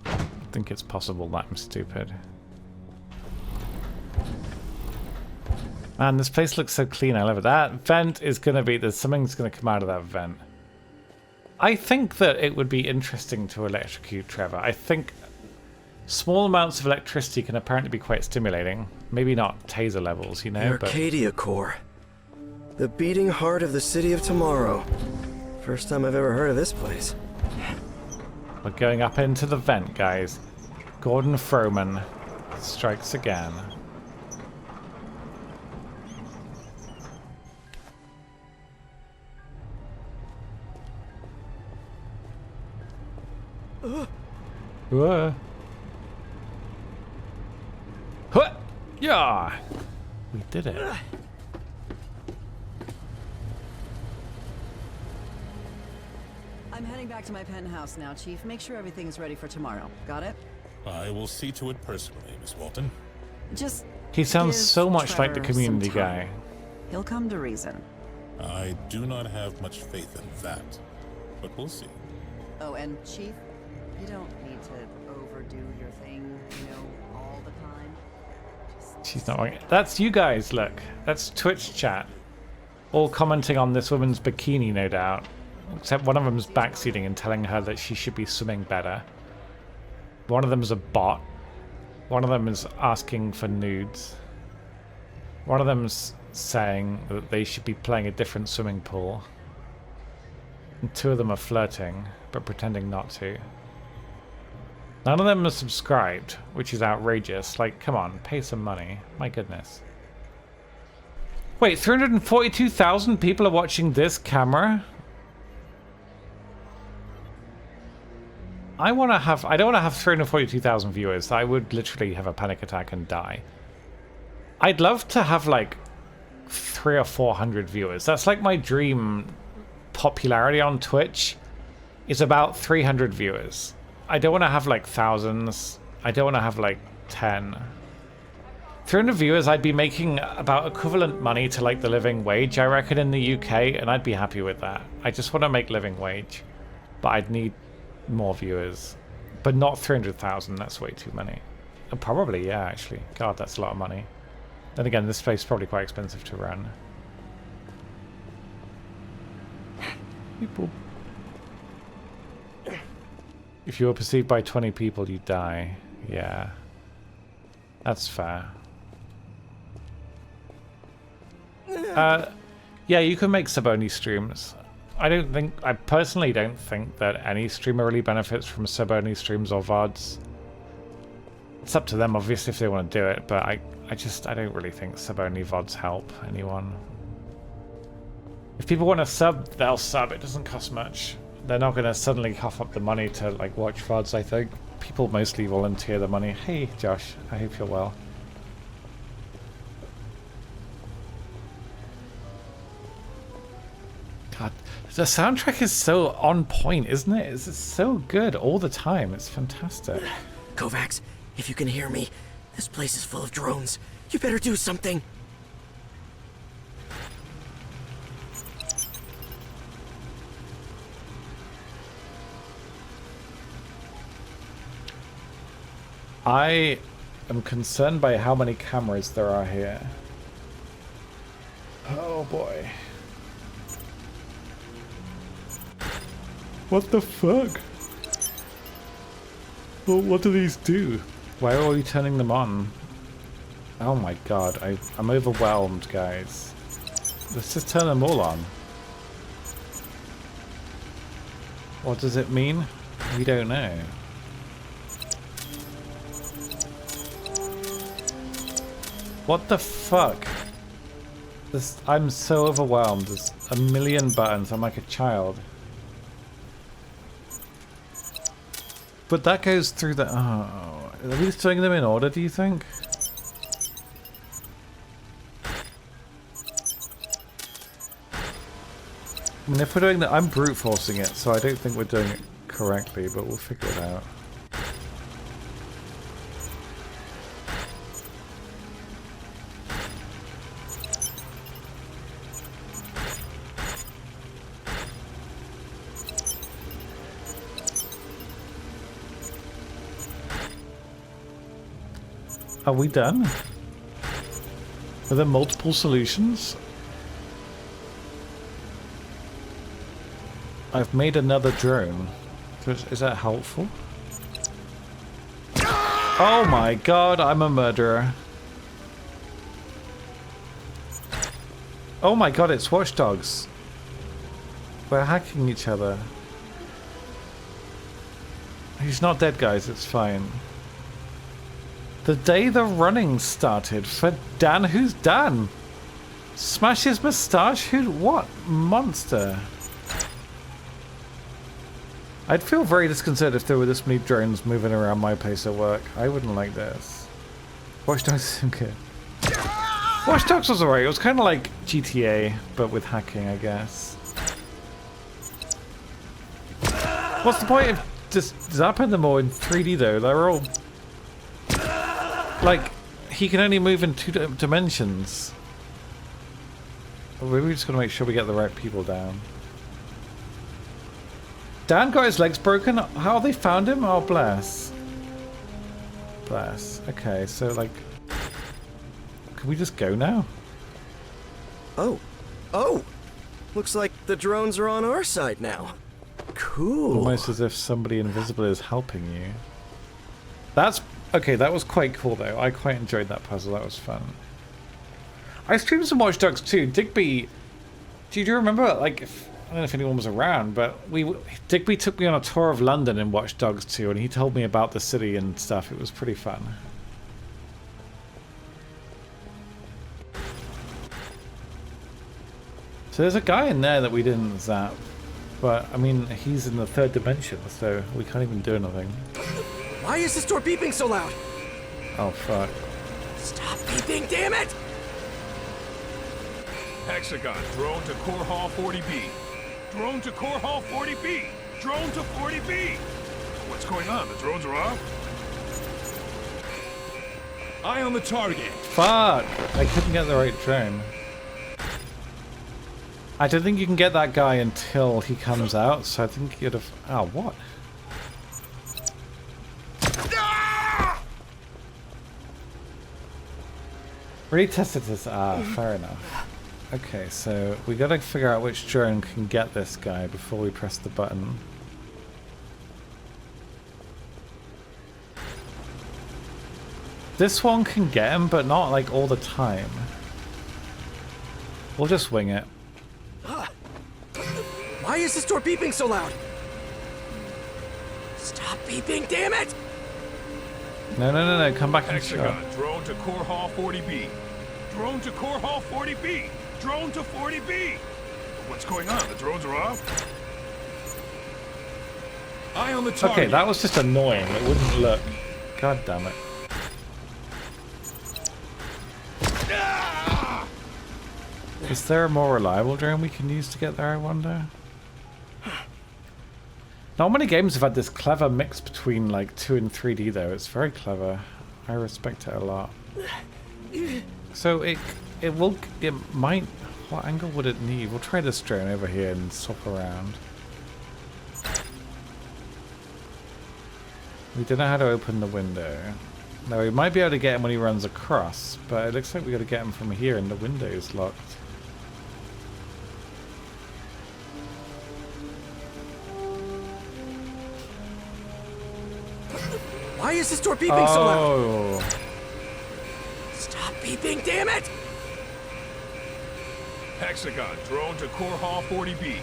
I think it's possible that I'm stupid. Man, this place looks so clean. I love it. That vent is going to be... Something's going to come out of that vent. I think that it would be interesting to electrocute Trevor. I think small amounts of electricity can apparently be quite stimulating. Maybe not taser levels, you know, the Arcadia Core. The beating heart of the city of tomorrow. First time I've ever heard of this place. We're going up into the vent, guys. Gordon Froman strikes again. Whoa. Huh. Yeah. We did it. I'm heading back to my penthouse now, Chief. Make sure everything is ready for tomorrow. Got it? I will see to it personally, Miss Walton. Just he sounds so much like the community guy. He'll come to reason. I do not have much faith in that, but we'll see. Oh, and Chief, you don't need to overdo your thing, you know, all the time. She's not right. That's you guys, look. That's Twitch chat. All commenting on this woman's bikini, no doubt. Except one of them's backseating and telling her that she should be swimming better. One of them is a bot. One of them is asking for nudes. One of them's saying that they should be playing a different swimming pool. And 2 of them are flirting, but pretending not to. None of them are subscribed, which is outrageous. Like, come on, pay some money. My goodness. Wait, 342,000 people are watching this camera? I don't want to have 342,000 viewers. I would literally have a panic attack and die. I'd love to have like 300 or 400 viewers. That's like my dream popularity on Twitch is about 300 viewers. I don't want to have like thousands. I don't want to have like 10. 300 viewers, I'd be making about equivalent money to like the living wage, I reckon, in the UK, and I'd be happy with that. I just want to make living wage, but I'd need more viewers, but not 300,000. That's way too many. Probably, yeah, actually. God, that's a lot of money. Then again, this place is probably quite expensive to run. People. If you were perceived by 20 people, you die. Yeah. That's fair. Yeah, you can make sub-only streams. I personally don't think that any streamer really benefits from sub-only streams or VODs. It's up to them, obviously, if they want to do it, but I don't really think sub-only VODs help anyone. If people want to sub, they'll sub. It doesn't cost much. They're not going to suddenly cough up the money to, like, watch VODs, I think. People mostly volunteer the money. Hey, Josh, I hope you're well. God, the soundtrack is so on point, isn't it? It's so good all the time. It's fantastic. Kovacs, if you can hear me, this place is full of drones. You better do something. I am concerned by how many cameras there are here. Oh boy. What the fuck? Well, what do these do? Why are we turning them on? Oh my god, I'm overwhelmed, guys. Let's just turn them all on. What does it mean? We don't know. What the fuck? I'm so overwhelmed. There's a million buttons. I'm like a child. But that goes through the... Oh, are we just doing them in order, do you think? I mean, if we're doing that, I'm brute forcing it, so I don't think we're doing it correctly, but we'll figure it out. Are we done? Are there multiple solutions? I've made another drone. Is that helpful? Oh my god, I'm a murderer. Oh my god, it's watchdogs. We're hacking each other. He's not dead, guys, it's fine. The day the running started for Dan. Who's Dan? Smash his moustache? Who? What monster? I'd feel very disconcerted if there were this many drones moving around my place at work. I wouldn't like this. Watch Dogs is good. Watch Dogs was alright. It was kind of like GTA, but with hacking, I guess. What's the point of just zapping them all in 3D though? They're all... Like, he can only move in 2 dimensions. We're just gonna make sure we get the right people down. Dan got his legs broken? How they found him? Oh, bless. Bless. Okay, so, like... Can we just go now? Oh. Oh! Looks like the drones are on our side now. Cool. Almost as if somebody invisible is helping you. That's... Okay, that was quite cool, though. I quite enjoyed that puzzle. That was fun. I streamed some Watch Dogs too. Digby, do you remember? Like, I don't know if anyone was around, but Digby took me on a tour of London in Watch Dogs 2, and he told me about the city and stuff. It was pretty fun. So there's a guy in there that we didn't zap, but I mean, he's in the 3rd dimension, so we can't even do anything. Why is this door beeping so loud? Oh fuck. Stop beeping, damn it! Hexagon, drone to Core Hall 40B. Drone to Core Hall 40B. Drone to 40B. What's going on? The drones are off? Eye on the target. Fuck! I couldn't get the right drone. I don't think you can get that guy until he comes out, so I think you'd have... Oh, what? Really tested this. Ah, fair enough. Okay, so we gotta figure out which drone can get this guy before we press the button. This one can get him, but not like all the time. We'll just wing it. Why is this door beeping so loud? Stop beeping, damn it! No, come back and Hexagon, drone to Core Hall 40B. Drone to Core Hall 40B. Drone to 40B. What's going on? The drones are off? Eye on the target. Okay, that was just annoying. It wouldn't look. God damn it. Is there a more reliable drone we can use to get there, I wonder? Not many games have had this clever mix between like 2 and 3D though. It's very clever. I respect it a lot. So it might... What angle would it need? We'll try this drone over here and swap around. We don't know how to open the window. Now we might be able to get him when he runs across, but it looks like we got to get him from here and the window is locked. Why is this door beeping so loud? Oh. Stop beeping, damn it! Hexagon, drone to Core Hall 40B.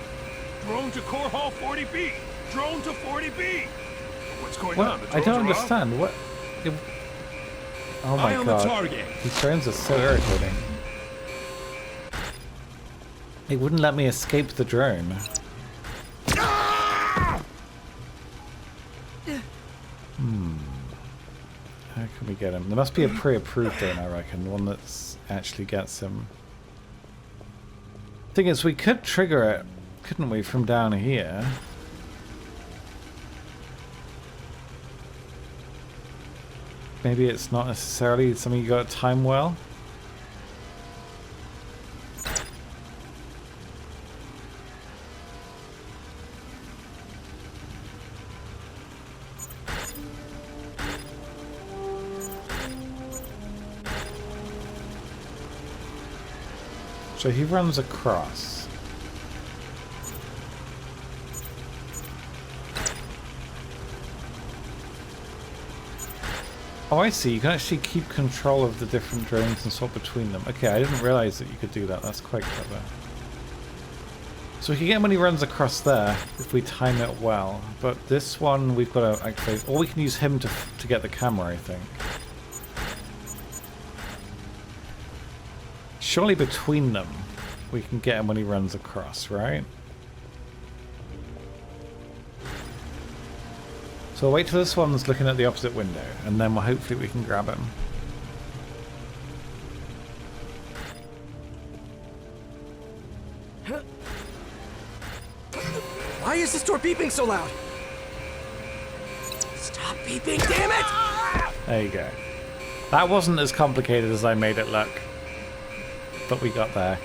Drone to Core Hall 40B. Drone to 40B. What's going on? The I drones don't are understand. off? What? Oh my god. These drones are so irritating. It wouldn't let me escape the drone. How can we get him? There must be a pre-approved drone, I reckon. One that's actually gets him. Thing is, we could trigger it, couldn't we, from down here? Maybe it's not necessarily something you got to time well. So he runs across. Oh, I see. You can actually keep control of the different drones and swap between them. Okay, I didn't realize that you could do that. That's quite clever. So we can get him when he runs across there, if we time it well. But this one, we've got to activate... Or we can use him to get the camera, I think. Surely between them, we can get him when he runs across, right? So we'll wait till this one's looking at the opposite window, and then hopefully we can grab him. Why is this door beeping so loud? Stop beeping, damn it! There you go. That wasn't as complicated as I made it look. But we got there.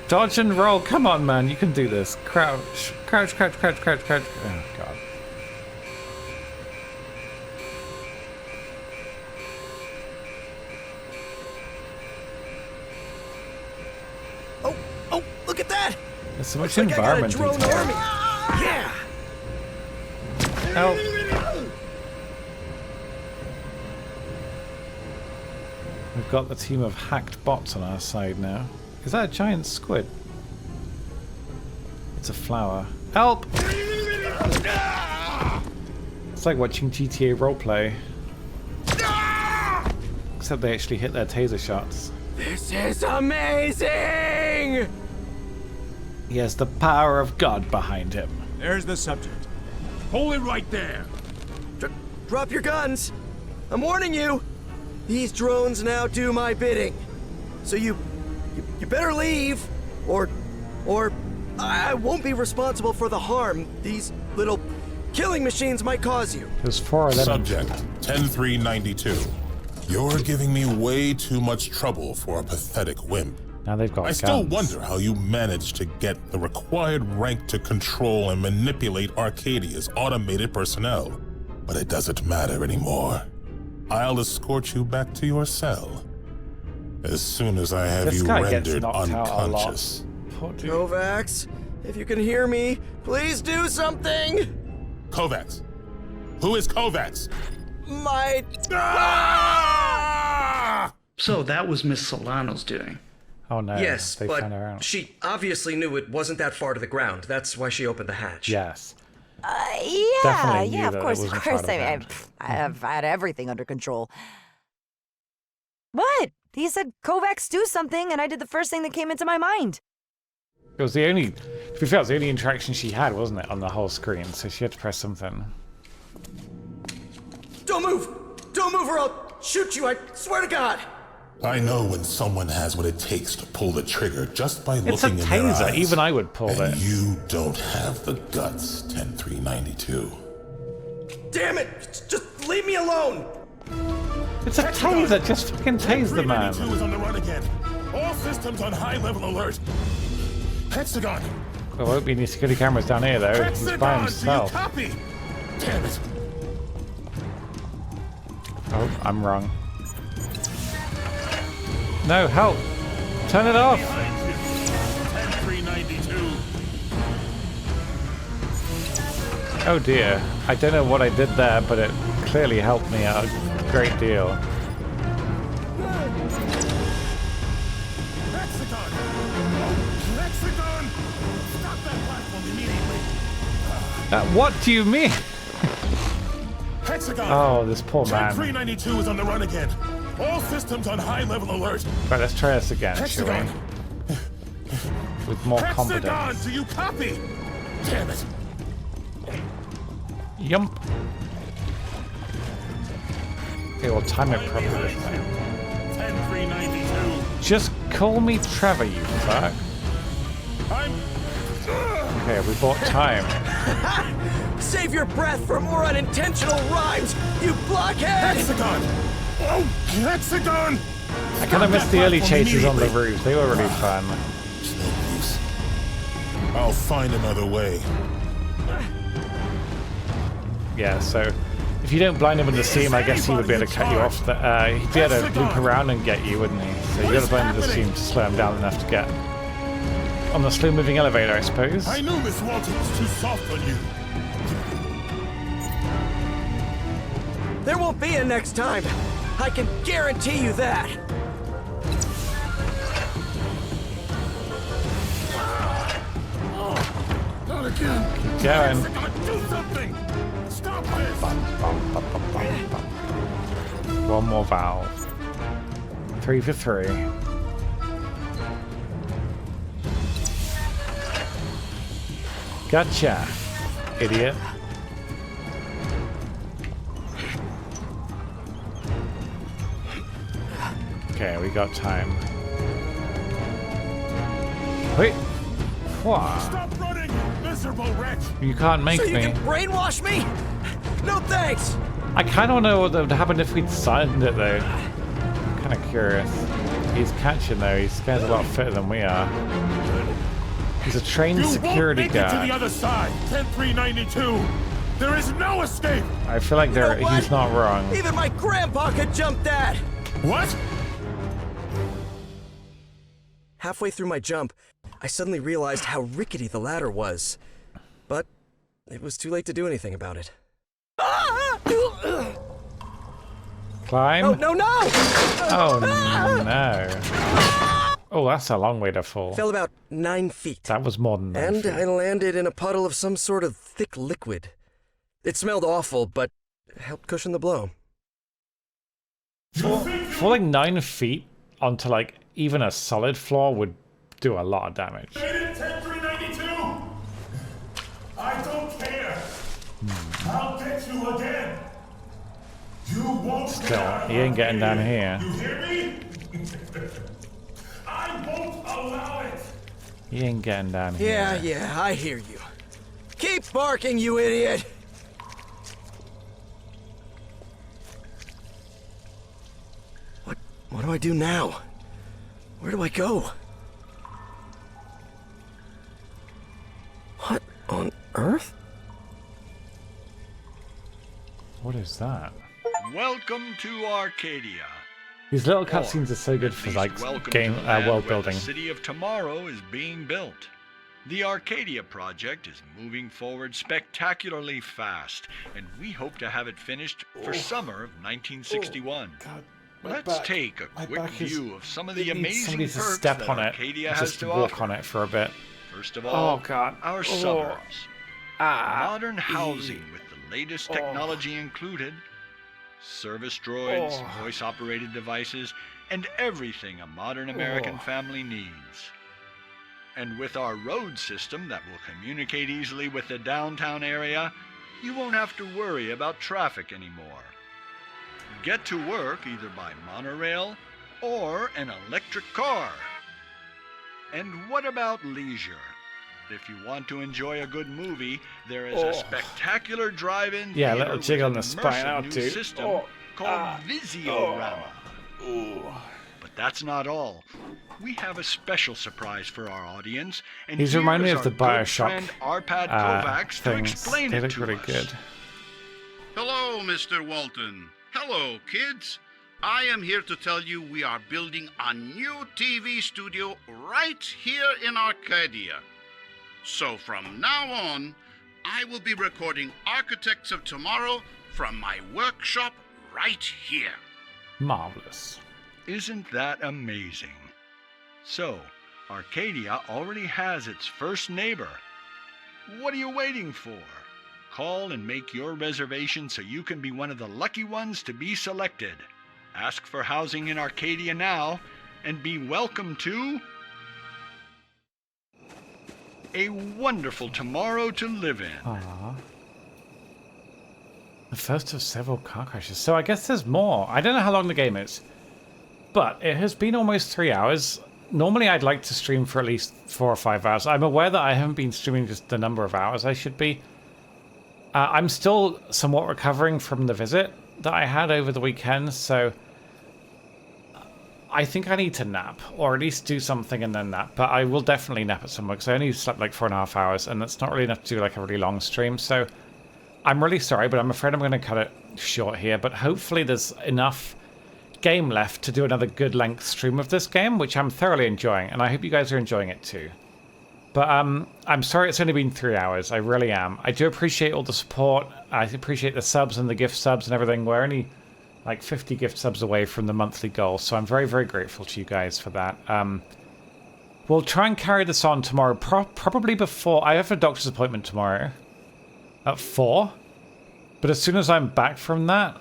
Dodge and roll. Come on, man. You can do this. Crouch. Crouch, crouch, crouch, crouch, crouch. Oh, God. Oh, look at that! There's so much environment detail. Yeah! Help. We've got the team of hacked bots on our side now. Is that a giant squid? It's a flower. Help! It's like watching GTA roleplay. Except they actually hit their taser shots. This is amazing! He has the power of God behind him. There's the subject. Hold it right there. Drop your guns. I'm warning you. These drones now do my bidding. So you better leave, or I won't be responsible for the harm these little killing machines might cause you. There's 4 of them. Subject 10392. You're giving me way too much trouble for a pathetic wimp. Now they've got I guns. still wonder how you managed to get the required rank to control and manipulate Arcadia's automated personnel. But it doesn't matter anymore. I'll escort you back to your cell as soon as I have This you guy gets rendered knocked out a lot. unconscious. Kovacs, if you can hear me, please do something! Kovacs. Who is Kovacs? My... So that was Miss Solano's doing. Oh no, Yes, they found her but out. she obviously knew it wasn't that far to the ground. That's why she opened the hatch. Yes. Yeah, knew of that it course, wasn't part of I mean, that. I've had everything under control. What? He said, Kovacs, do something, and I did the first thing that came into my mind. It was the only, to be fair, it was the only interaction she had, wasn't it, on the whole screen? So she had to press something. Don't move! Don't move or I'll shoot you, I swear to God! I know when someone has what it takes to pull the trigger just by It's a looking in their taser. eyes. Even I would pull and it. You don't have the guts, 10392. Damn it! Just leave me alone! It's a taser. Just fucking tase the man. 10392 is on the run again. All systems on high-level alert. Hexagon. There won't be any security cameras down here, though. He's by himself. Do you copy? Damn it. Oh, I'm wrong. No, help! Turn it off! 10392. Oh dear. I don't know what I did there, but it clearly helped me out a great deal. Hexagon! Hexagon! Stop that platform immediately! What do you mean? Hexagon! Oh, this poor man. 10392 is on the run again. All systems on high-level alert. Right, let's try this again, shall Hexagon! we? With more Hexagon, confidence. do you copy? Damn it! Yump. Okay, we'll time it properly this time. 10392. Just call me Trevor, you fuck. Okay, we bought time. Save your breath for more unintentional rhymes, you blockhead! Hexagon! Oh, Hexagon! I kind of missed the early chases on the roof. They were really fun. It's no use. I'll find another way. Yeah, so if you don't blind him in the seam, I guess he would be able to cut you off. He'd be able to loop around and get you, wouldn't he? So you got to blind him in the seam to slow him down enough to get on the slow-moving elevator, I suppose. I knew Miss Walton was too soft on you. There won't be a next time. I can guarantee you that. Not again. Keep going. Do something. Stop this. One more valve. 3 for 3. Gotcha, idiot. Okay, we got time. Wait. What? Stop running, miserable wretch. You can't make so you me. can brainwash me? No thanks. I kind of know what would happen if we'd signed it, though. I'm kind of curious. He's catching, though. He's a lot fitter than we are. He's a trained security You won't make it to guard. the other side. 10392. There is no escape. I feel like he's not wrong. Even my grandpa could jump that. What? Halfway through my jump, I suddenly realized how rickety the ladder was. But it was too late to do anything about it. Climb. Oh, no! Oh, no. Oh, that's a long way to fall. Fell about 9 feet. That was more than 9 feet. And I landed in a puddle of some sort of thick liquid. It smelled awful, but helped cushion the blow. Falling 9 feet onto, like, even a solid floor would do a lot of damage. 10392! I don't care. I'll get you again. You won't Still, he ain't getting down here. You hear me? I won't allow it. He ain't getting down here. Yeah, I hear you. Keep barking, you idiot! What do I do now? Where do I go? What on earth? What is that? Welcome to Arcadia. These little cutscenes are so good for like game world building. The city of tomorrow is being built. The Arcadia project is moving forward spectacularly fast, and we hope to have it finished for summer of 1961. God. Let's take a quick view of some of the amazing perks perks step that on it, Arcadia has just to walk offer. on it for a bit. First of all, Oh God! our suburbs. Modern housing with the latest technology included. Service droids, voice-operated devices, and everything a modern American family needs. And with our road system that will communicate easily with the downtown area, you won't have to worry about traffic anymore. Get to work either by monorail or an electric car. And what about leisure? If you want to enjoy a good movie, there is a spectacular drive-in Yeah, a theater little with jiggle an on the spine immersive out new too. system called Visiorama. But that's not all. We have a special surprise for our audience, and He's reminding me here's of the our good Bioshock friend Arpad Kovacs to things. explain They it look to really us. good. Hello, Mr. Walton. Hello, kids. I am here to tell you we are building a new TV studio right here in Arcadia. So from now on, I will be recording Architects of Tomorrow from my workshop right here. Marvelous. Isn't that amazing? So, Arcadia already has its first neighbor. What are you waiting for? Call and make your reservation so you can be one of the lucky ones to be selected. Ask for housing in Arcadia now and be welcome to a wonderful tomorrow to live in. Aww. The first of several car crashes. So I guess there's more. I don't know how long the game is, but it has been almost 3 hours. Normally I'd like to stream for at least 4 or 5 hours. I'm aware that I haven't been streaming just the number of hours I should be. I'm still somewhat recovering from the visit that I had over the weekend, so I think I need to nap, or at least do something and then nap. But I will definitely nap at some point, because I only slept like 4.5 hours, and that's not really enough to do like a really long stream. So I'm really sorry, but I'm afraid I'm going to cut it short here. But hopefully there's enough game left to do another good length stream of this game, which I'm thoroughly enjoying, and I hope you guys are enjoying it too. But I'm sorry it's only been 3 hours. I really am. I do appreciate all the support. I appreciate the subs and the gift subs and everything. We're only like 50 gift subs away from the monthly goal, so I'm very, very grateful to you guys for that. We'll try and carry this on tomorrow, probably before... I have a doctor's appointment tomorrow at 4, but as soon as I'm back from that,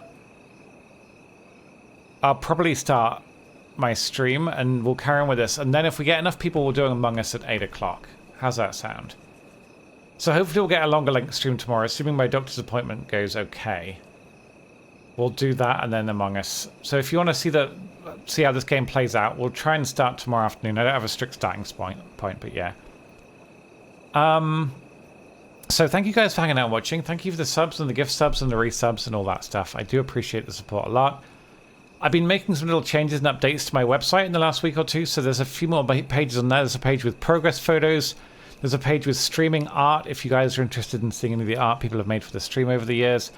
I'll probably start my stream and we'll carry on with this. And then if we get enough people, we'll do Among Us at 8 o'clock. How's that sound? So hopefully we'll get a longer length stream tomorrow, assuming my doctor's appointment goes okay. We'll do that and then Among Us. So if you want to see how this game plays out, we'll try and start tomorrow afternoon. I don't have a strict starting point, but yeah. So thank you guys for hanging out and watching. Thank you for the subs and the gift subs and the resubs and all that stuff. I do appreciate the support a lot. I've been making some little changes and updates to my website in the last week or two, so there's a few more pages on there. There's a page with progress photos. There's a page with streaming art, if you guys are interested in seeing any of the art people have made for the stream over the years.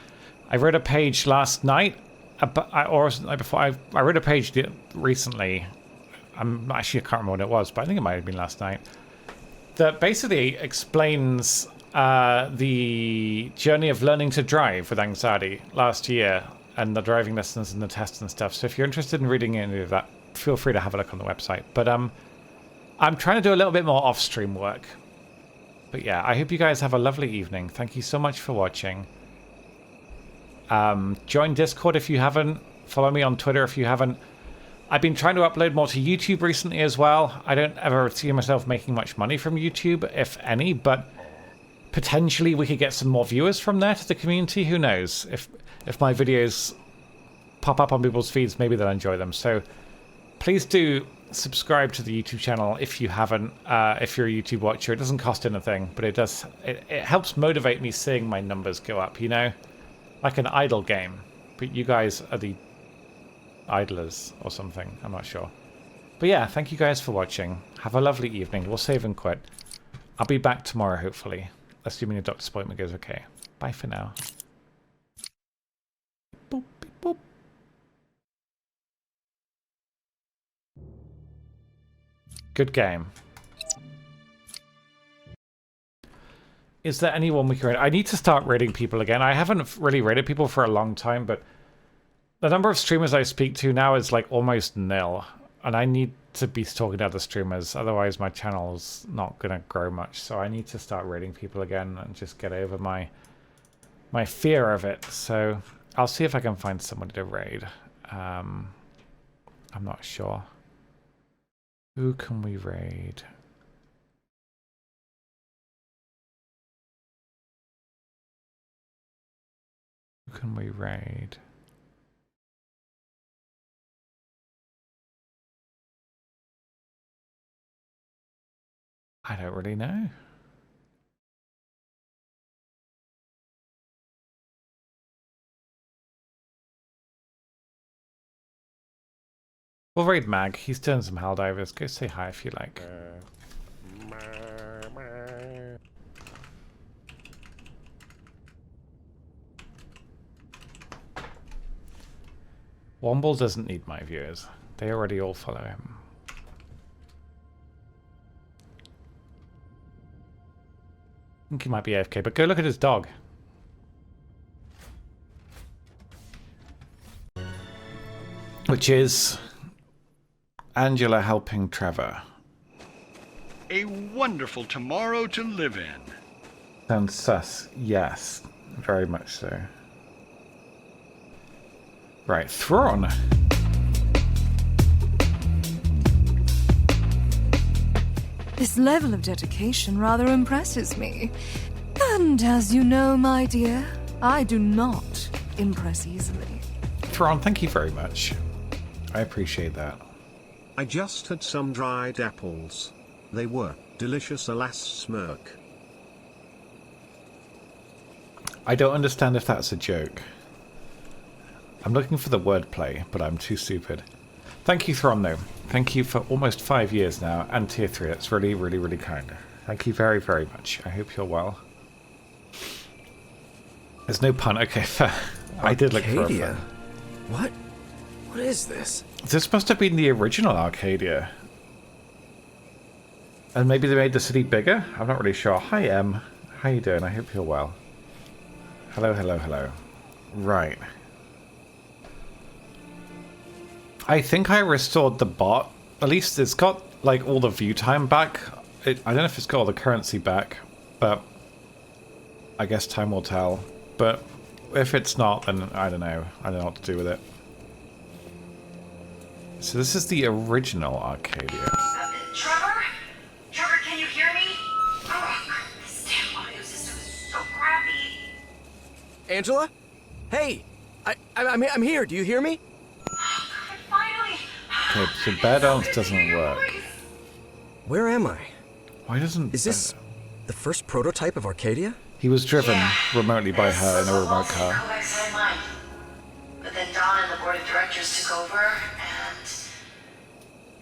I wrote a page last night, or the night before. I wrote a page recently. I can't remember what it was, but I think it might have been last night. That basically explains the journey of learning to drive with anxiety last year. and the driving lessons and the tests and stuff. So if you're interested in reading any of that, feel free to have a look on the website. But I'm trying to do a little bit more off-stream work. But yeah, I hope you guys have a lovely evening. Thank you so much for watching. Join Discord if you haven't. Follow me on Twitter if you haven't. I've been trying to upload more to YouTube recently as well. I don't ever see myself making much money from YouTube, if any, but potentially we could get some more viewers from there to the community. Who knows? If my videos pop up on people's feeds, maybe they'll enjoy them. So please do subscribe to the YouTube channel if you haven't. If you're a YouTube watcher, it doesn't cost anything, but it helps motivate me seeing my numbers go up, you know? Like an idle game. But you guys are the idlers or something. I'm not sure. But yeah, thank you guys for watching. Have a lovely evening. We'll save and quit. I'll be back tomorrow, hopefully. Assuming the doctor's appointment goes okay. Bye for now. Boop, beep, boop. Good game. Is there anyone we can raid? I need to start raiding people again. I haven't really raided people for a long time, but the number of streamers I speak to now is like almost nil. And I need to be talking to other streamers, otherwise my channel's not going to grow much. So I need to start raiding people again and just get over my fear of it. So I'll see if I can find somebody to raid. I'm not sure. Who can we raid? Who can we raid? I don't really know. We'll raid Mag. He's doing some Helldivers. Go say hi if you like. Womble doesn't need my viewers. They already all follow him. I think he might be AFK, but go look at his dog. Which is Angela helping Trevor. A wonderful tomorrow to live in. Sounds sus. Yes, very much so. Right, Thrawn. This level of dedication rather impresses me. And as you know, my dear, I do not impress easily. Thrawn, thank you very much. I appreciate that. I just had some dried apples. They were delicious, alas smirk. I don't understand if that's a joke. I'm looking for the wordplay, but I'm too stupid. Thank you, Thrawn, though. Thank you for almost 5 years now, and tier 3. That's really, really, really kind. Thank you very, very much. I hope you're well. There's no pun. Okay, fair. I did look for a pun. What? What is this? This must have been the original Arcadia. And maybe they made the city bigger? I'm not really sure. Hi, Em. How you doing? I hope you're well. Hello, hello, hello. Right. I think I restored the bot. At least it's got, like, all the view time back. I don't know if it's got all the currency back, but I guess time will tell. But if it's not, then I don't know. I don't know what to do with it. So this is the original Arcadia. Trevor? Trevor, can you hear me? Oh, this damn audio system is so crappy. Angela? Hey! I'm here. Do you hear me? Finally! Okay, so Bear Dance doesn't work. Where am I? Why doesn't... Is this the first prototype of Arcadia? He was driven remotely by her in a remote car. But then Don and the board of directors took over, and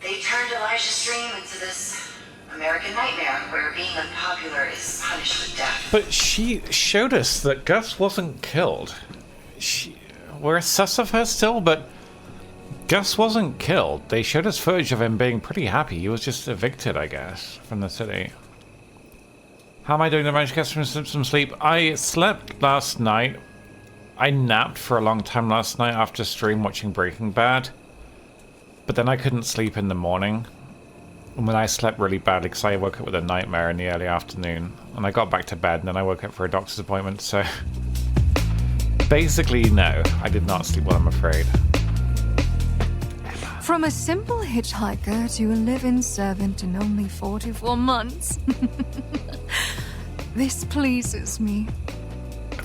they turned Elijah's dream into this American nightmare where being unpopular is punished with death. But she showed us that Gus wasn't killed. We're sus of her still, but Gus wasn't killed. They showed us footage of him being pretty happy. He was just evicted, I guess, from the city. How am I doing to manage to get some sleep? I slept last night. I napped for a long time last night after stream watching Breaking Bad. But then I couldn't sleep in the morning. And when I slept really badly because I woke up with a nightmare in the early afternoon. And I got back to bed and then I woke up for a doctor's appointment, so... Basically, no. I did not sleep well, I'm afraid. From a simple hitchhiker to a live-in servant in only 44 months. This pleases me.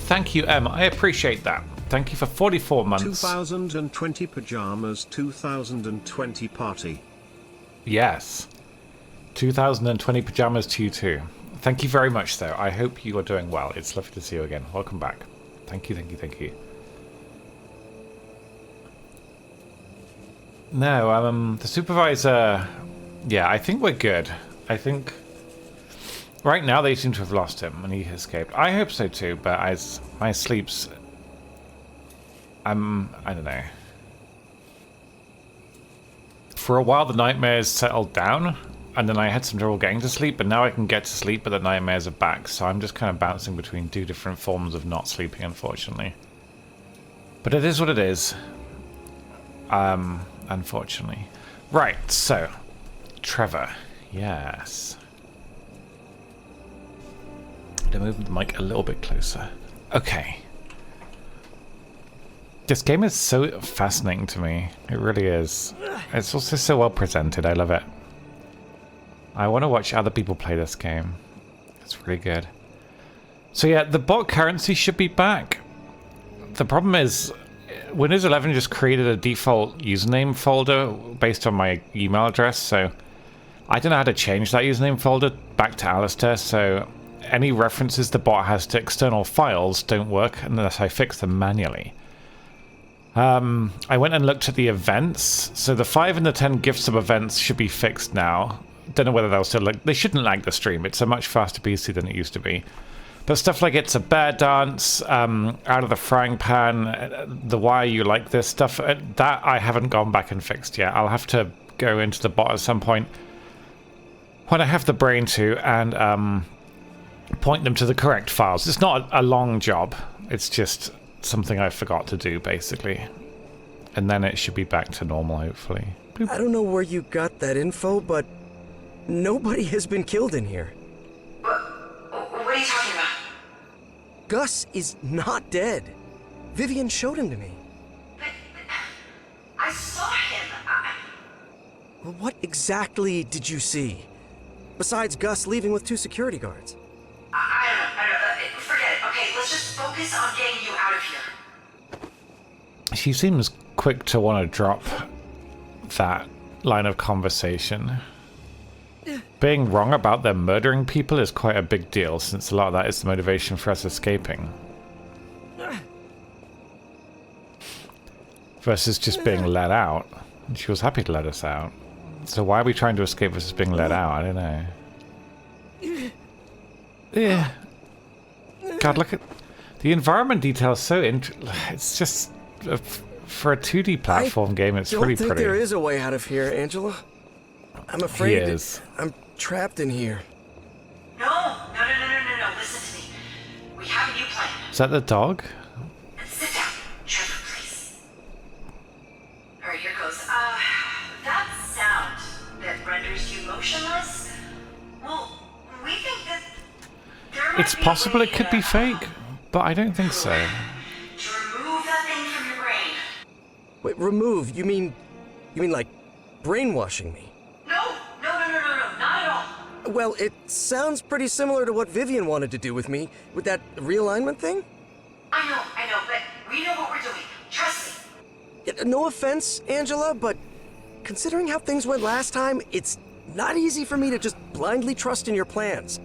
Thank you, Em. I appreciate that. Thank you for 44 months. 2020 pajamas, 2020 party. Yes. 2020 pajamas to you too. Thank you very much, though. I hope you are doing well. It's lovely to see you again. Welcome back. Thank you, thank you, thank you. No, the supervisor... Yeah, I think we're good. I think... Right now they seem to have lost him and he escaped. I hope so too, but as my sleep's... I don't know. For a while the nightmares settled down, and then I had some trouble getting to sleep, but now I can get to sleep, but the nightmares are back, so I'm just kind of bouncing between two different forms of not sleeping, unfortunately. But it is what it is. Unfortunately. Right, so... Trevor. Yes. To move the mic a little bit closer. Okay. This game is so fascinating to me. It really is. It's also so well presented. I love it. I want to watch other people play this game. It's really good. So yeah, the bot currency should be back. The problem is, Windows 11 just created a default username folder based on my email address, so I don't know how to change that username folder back to Alistair, so any references the bot has to external files don't work unless I fix them manually. I went and looked at the events. So the 5 and the 10 gift sub events should be fixed now. Don't know whether they'll still lag. They shouldn't lag the stream. It's a much faster PC than it used to be. But stuff like It's a Bear Dance, Out of the Frying Pan, the Why You Like This stuff, that I haven't gone back and fixed yet. I'll have to go into the bot at some point when I have the brain to and point them to the correct files. It's not a long job. It's just something I forgot to do, basically. And then it should be back to normal, hopefully. Boop. I don't know where you got that info, but nobody has been killed in here. What are you talking about? Gus is not dead. Vivian showed him to me. But I saw him. Well, what exactly did you see? Besides Gus leaving with 2 security guards. I don't know. Forget it. Okay, let's just focus on getting you out of here. She seems quick to want to drop that line of conversation. Being wrong about them murdering people is quite a big deal, since a lot of that is the motivation for us escaping. Versus just being let out. And she was happy to let us out. So why are we trying to escape versus being let out? I don't know. Yeah. God, look at... The environment detail is so it's just... for a 2D platform game, it's pretty pretty. I don't think there is a way out of here, Angela. I'm afraid I'm trapped in here. No. Listen to me. We have a new plan. Is that the dog? Sit down, Trevor, please. Alright, here goes. That sound that renders you motionless, well, we think that there might It's possible it could be fake, but I don't think so. To remove that thing from your brain. Wait, remove? You mean like brainwashing me? No, not at all. Well, it sounds pretty similar to what Vivian wanted to do with me, with that realignment thing. I know, but we know what we're doing. Trust me. No offense, Angela, but considering how things went last time, it's not easy for me to just blindly trust in your plans.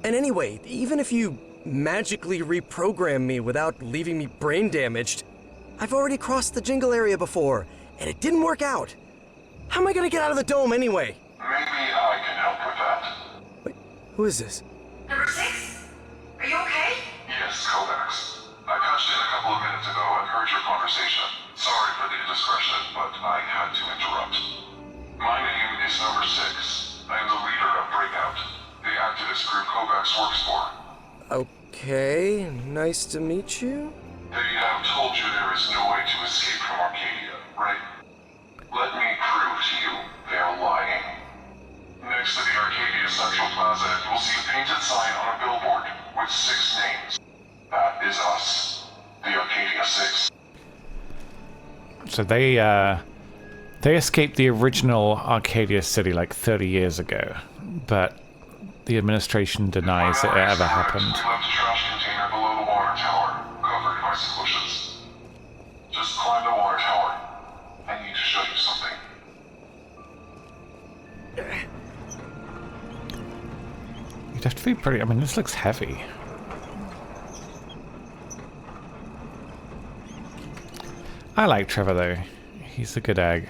And anyway, even if you magically reprogram me without leaving me brain damaged, I've already crossed the jingle area before, and it didn't work out. How am I gonna get out of the dome anyway? Maybe I can help with that. Wait, who is this? Number 6? Are you okay? Yes, Kovacs. I patched in a couple of minutes ago and heard your conversation. Sorry for the indiscretion, but I had to interrupt. My name is Number 6. I am the leader of Breakout, the activist group Kovacs works for. Okay, nice to meet you. They have told you there is no way to escape from Arcadia, right? Let me prove to you they are lying. Next to the Arcadia Central Plaza, you will see a painted sign on a billboard with 6 names. That is us, the Arcadia 6. So they escaped the original Arcadia city like 30 years ago, but the administration denies it ever happened. You left a trash container below the water tower, covered by some bushes. Just climb the water tower. I need to show you something. You'd have to be pretty... I mean, this looks heavy. I like Trevor, though. He's a good egg.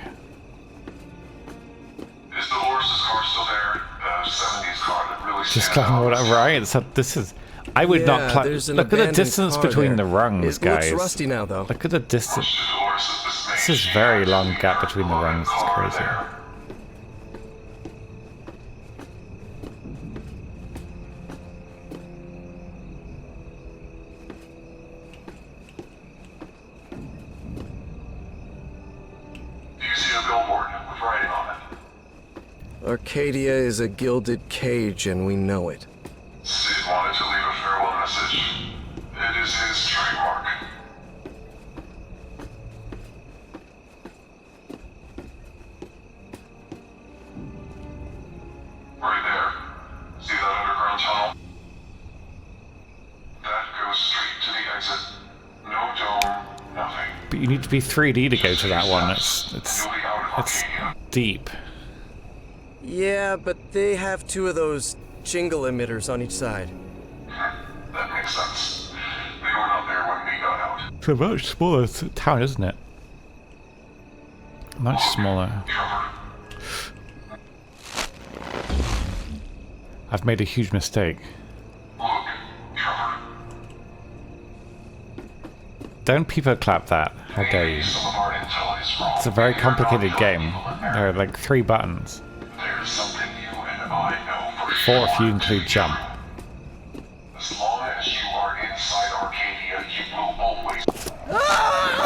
Is the horse's car still there? The 70s car that really Just climbing whatever, right? So this is... I would not climb... Look at the distance between the rungs, guys. It looks rusty now, though. Look at the distance. This is very long gap between the rungs. It's crazy. Arcadia is a gilded cage, and we know it. Sid wanted to leave a farewell message. It is his trademark. Right there. See that underground tunnel? That goes straight to the exit. No dome, nothing. But you need to be 3D to go to that one. It's deep. Yeah, but they have 2 of those jingle emitters on each side. That makes sense. They were not there when we got out. It's a much smaller town, isn't it? Much smaller. I've made a huge mistake. Don't people clap that. How dare you. It's a very complicated game. There are like 3 buttons. There's something you and I know for 4 if you include jump. As long as you are inside Arcadia, you will always...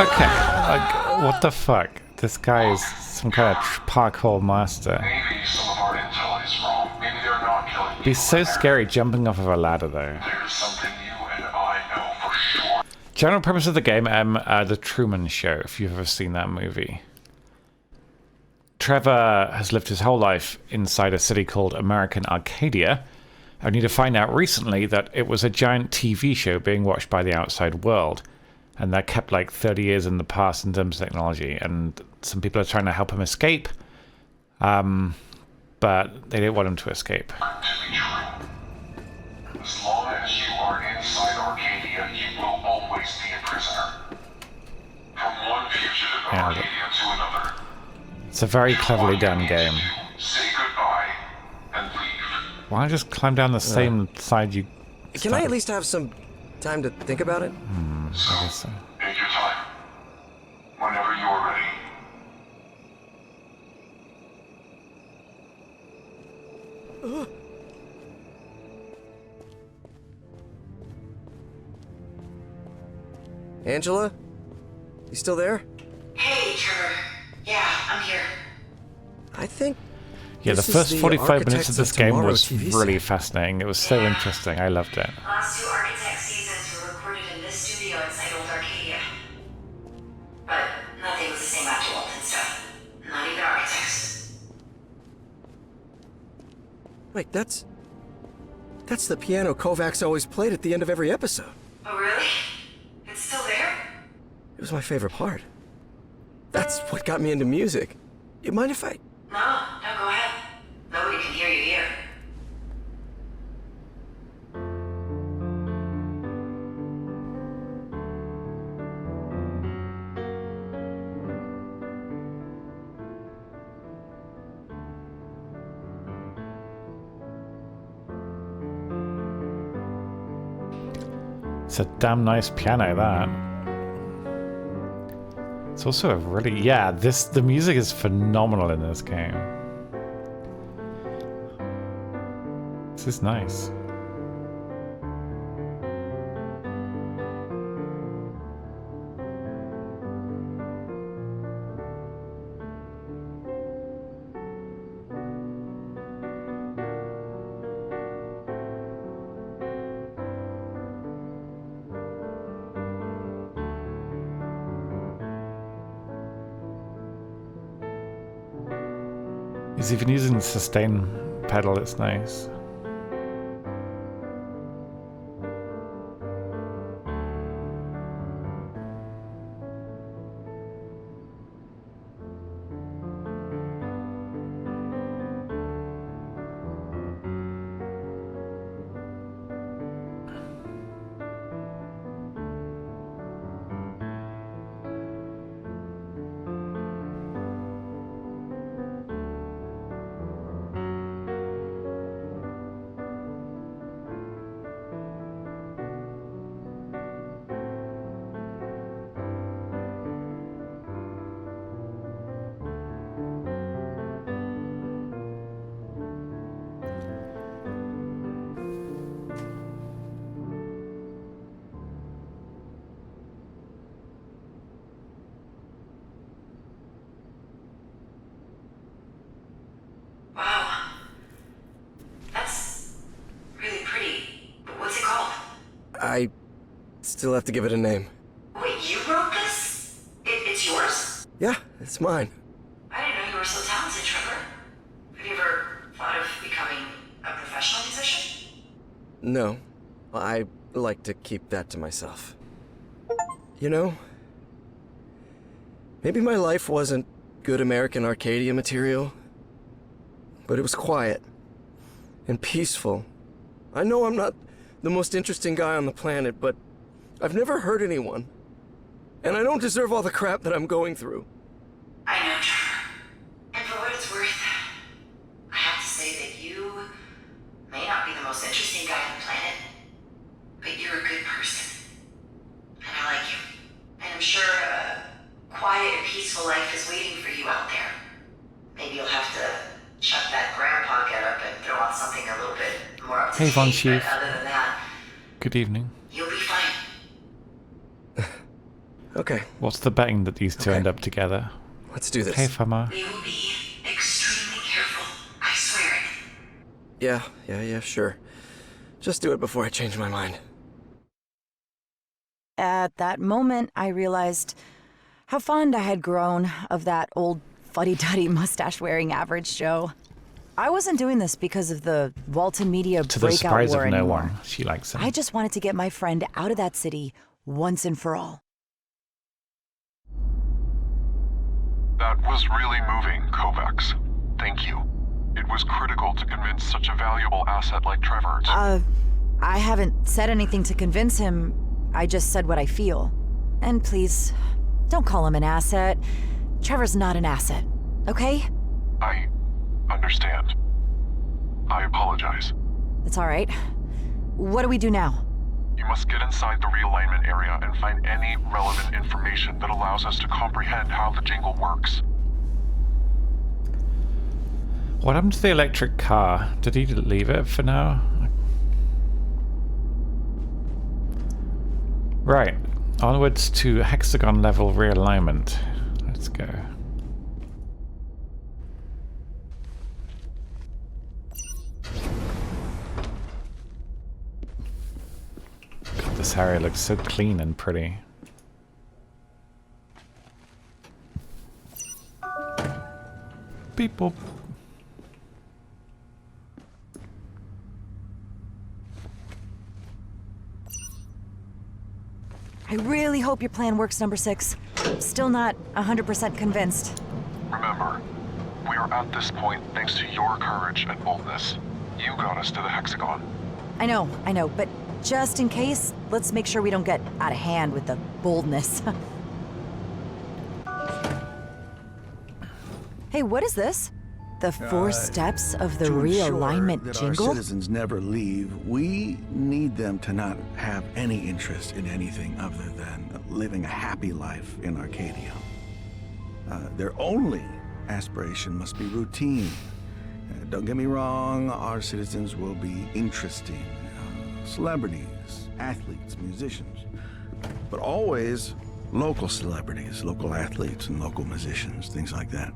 Okay, like, what the fuck? This guy is some kind of parkour master. Maybe some of our intel is wrong. Maybe they're not killing It'd be so scary jumping off of a ladder, though. There's something you and I know for sure. General premise of the game, The Truman Show, if you've ever seen that movie. Trevor has lived his whole life inside a city called American Arcadia, only to find out recently that it was a giant TV show being watched by the outside world. And they're kept like 30 years in the past in terms of technology, and some people are trying to help him escape, but they didn't want him to escape. As long as you are inside Arcadia, you will always be a prisoner. From one fugitive of Arcadia to another. It's a very cleverly done game. Say goodbye and leave. Why not just climb down the same side you... Can I at least have some time to think about it? I guess so. Take your time. Whenever you are ready. Angela? You still there? Hey, Trevor. Yeah, I'm here. I think... Yeah, the first 45 minutes of this game was really fascinating. It was so interesting. I loved it. Last 2 Architect seasons were recorded in this studio inside Old Arcadia. But nothing was the same after Walton stuff. Not even Architects. Wait, that's the piano Kovacs always played at the end of every episode. Oh, really? It's still there? It was my favorite part. That's what got me into music. You mind if I... No, go ahead. Nobody can hear you here. It's a damn nice piano, that. It's also a really... Yeah, the music is phenomenal in this game. This is nice. He's even using the sustain pedal, it's nice. Wow. That's really pretty. But what's it called? I still have to give it a name. Wait, you wrote this? It's yours? Yeah, it's mine. I didn't know you were so talented, Trevor. Have you ever thought of becoming a professional musician? No, I like to keep that to myself. You know, maybe my life wasn't good American Arcadia material, but it was quiet and peaceful. I know I'm not the most interesting guy on the planet, but I've never hurt anyone. And I don't deserve all the crap that I'm going through. I know, Trevor. And for what it's worth, I have to say that you may not be the most interesting guy on the planet, but you're a good person. And I like you. And I'm sure a quiet and peaceful life is waiting for you out there. Maybe you'll have to chuck that grandpa getup and throw on something a little bit more up to Hey, Von date, Chief. but other than that, Good evening. you'll be fine. Okay. What's the betting that these two end up together? Let's do this. Hey, Fama. We will be extremely careful. I swear it. Yeah, sure. Just do it before I change my mind. At that moment, I realized how fond I had grown of that old fuddy-duddy mustache-wearing average Joe. I wasn't doing this because of the Walton Media To the breakout surprise war of no anymore. one, she likes him. I just wanted to get my friend out of that city once and for all. That was really moving, Kovacs. Thank you. It was critical to convince such a valuable asset like Trevor to... I haven't said anything to convince him. I just said what I feel. And please, don't call him an asset. Trevor's not an asset, okay? I understand. I apologize. It's all right. What do we do now? You must get inside the realignment area and find any relevant information that allows us to comprehend how the jingle works. What happened to the electric car? Did he leave it for now? Right. Onwards to hexagon level realignment. Let's go. God, this area looks so clean and pretty. Beep boop. I really hope your plan works, number 6. Still not 100% convinced. Remember, we are at this point thanks to your courage and boldness. You got us to the hexagon. I know, but just in case, let's make sure we don't get out of hand with the boldness. Hey, what is this? The 4 steps of the realignment that jingle? Our citizens never leave. We need them to not have any interest in anything other than living a happy life in Arcadia. Their only aspiration must be routine. Don't get me wrong, our citizens will be interesting. Celebrities, athletes, musicians. But always local celebrities, local athletes, and local musicians, things like that.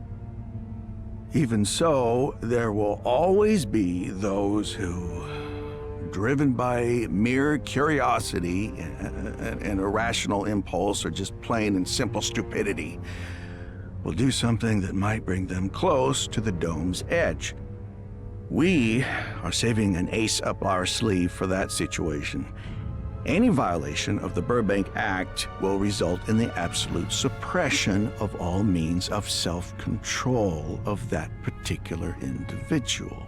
Even so, there will always be those who, driven by mere curiosity, an irrational impulse, or just plain and simple stupidity, we'll do something that might bring them close to the dome's edge. We are saving an ace up our sleeve for that situation. Any violation of the Burbank Act will result in the absolute suppression of all means of self-control of that particular individual.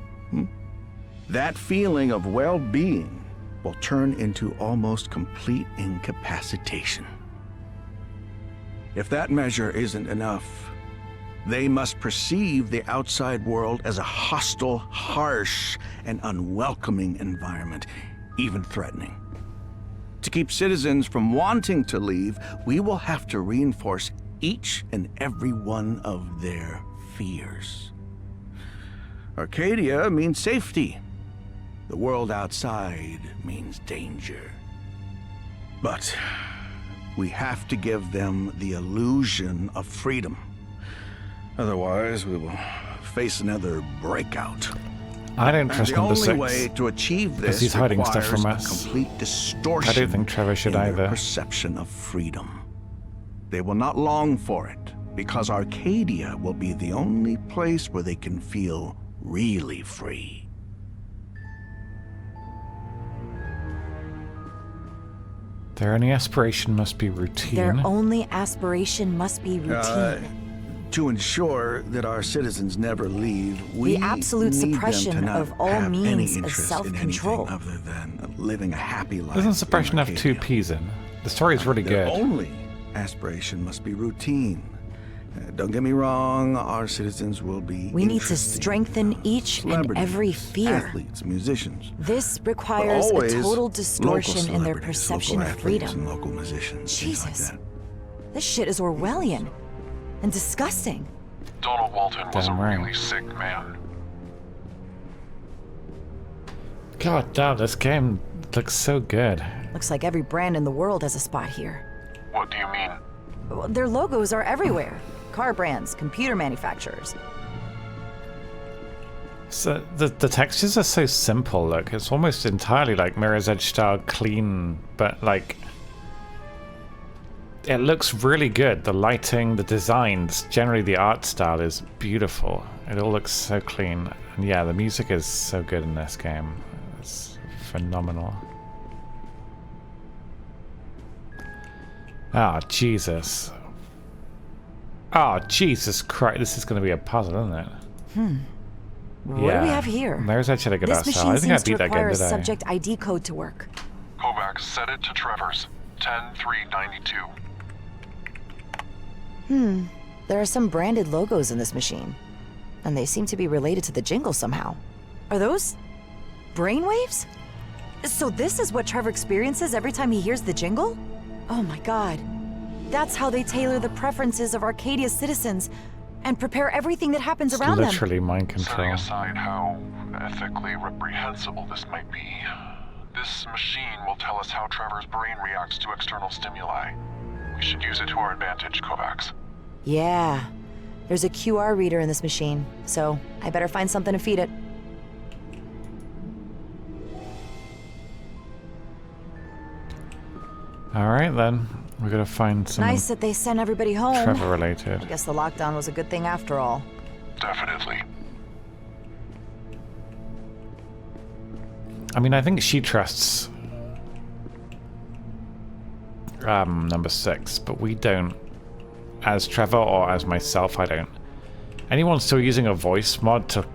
That feeling of well-being will turn into almost complete incapacitation. If that measure isn't enough, they must perceive the outside world as a hostile, harsh, and unwelcoming environment, even threatening. To keep citizens from wanting to leave, we will have to reinforce each and every one of their fears. Arcadia means safety. The world outside means danger. But we have to give them the illusion of freedom. Otherwise, we will face another breakout. I don't trust number 6. The only way to achieve this because he's hiding stuff from requires us. a complete distortion I don't think Trevor should in their either. perception of freedom. They will not long for it, because Arcadia will be the only place where they can feel really free. Their only aspiration must be routine. Their only aspiration must be routine. To ensure that our citizens never leave, we The absolute need them suppression to not of all have any means of interest self-control. in anything other than living a happy life. Doesn't suppression in have 2 Arcadia. P's in? The story's really Their good. only aspiration must be routine. Don't get me wrong, our citizens will be We need to interesting strengthen each and celebrities, every fear. athletes, musicians. This But requires a always total local distortion in their celebrities, perception local of athletes freedom. and local musicians, things like Jesus. that. This shit is Orwellian and disgusting. Donald Walton was a Damn right. really sick man. God damn, this game looks so good. Looks like every brand in the world has a spot here. What do you mean? Well, their logos are everywhere. Car brands, computer manufacturers. So the textures are so simple. Look, it's almost entirely like Mirror's Edge style, clean, but like it looks really good. The lighting, the designs, generally the art style is beautiful. It all looks so clean, and yeah, the music is so good in this game. It's phenomenal. Ah, Jesus. Oh, Jesus Christ. This is going to be a puzzle, isn't it? What do we have here? There's actually a good This art style. machine I think I seems to beat that game, require a did I? subject ID code to work. Kovacs, set it to Trevor's. 10392. There are some branded logos in this machine, and they seem to be related to the jingle somehow. Are those brainwaves? So this is what Trevor experiences every time he hears the jingle? Oh my god. That's how they tailor the preferences of Arcadia's citizens and prepare everything that happens It's around them. literally mind Setting control. aside how ethically reprehensible this might be, this machine will tell us how Trevor's brain reacts to external stimuli. We should use it to our advantage, Kovacs. Yeah. There's a QR reader in this machine, so I better find something to feed it. Alright then. We're gonna find some Nice that they sent everybody home. Trevor related. I guess the lockdown was a good thing after all. Definitely. I mean, I think she trusts number 6, but we don't. As Trevor or as myself, I don't. Anyone still using a voice mod to...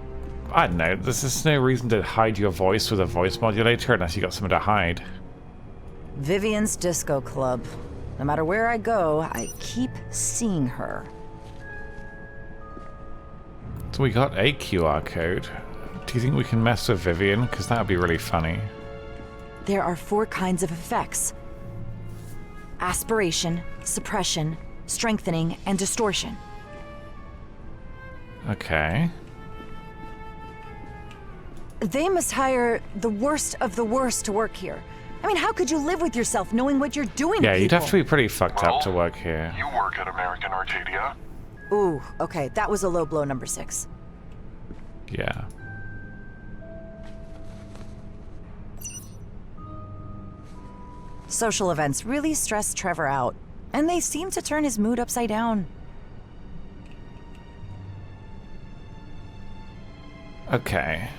I don't know, there's no reason to hide your voice with a voice modulator unless you got something to hide. Vivian's Disco Club. No matter where I go, I keep seeing her. So we got a QR code. Do you think we can mess with Vivian? Because that would be really funny. There are 4 kinds of effects. Aspiration, suppression, strengthening, and distortion. Okay. They must hire the worst of the worst to work here. I mean, how could you live with yourself knowing what you're doing to Yeah, you'd have to people? be pretty fucked up to work here. You work at American Arcadia. Ooh, okay, that was a low blow, number 6. Yeah. Social events really stress Trevor out, and they seem to turn his mood upside down. Okay.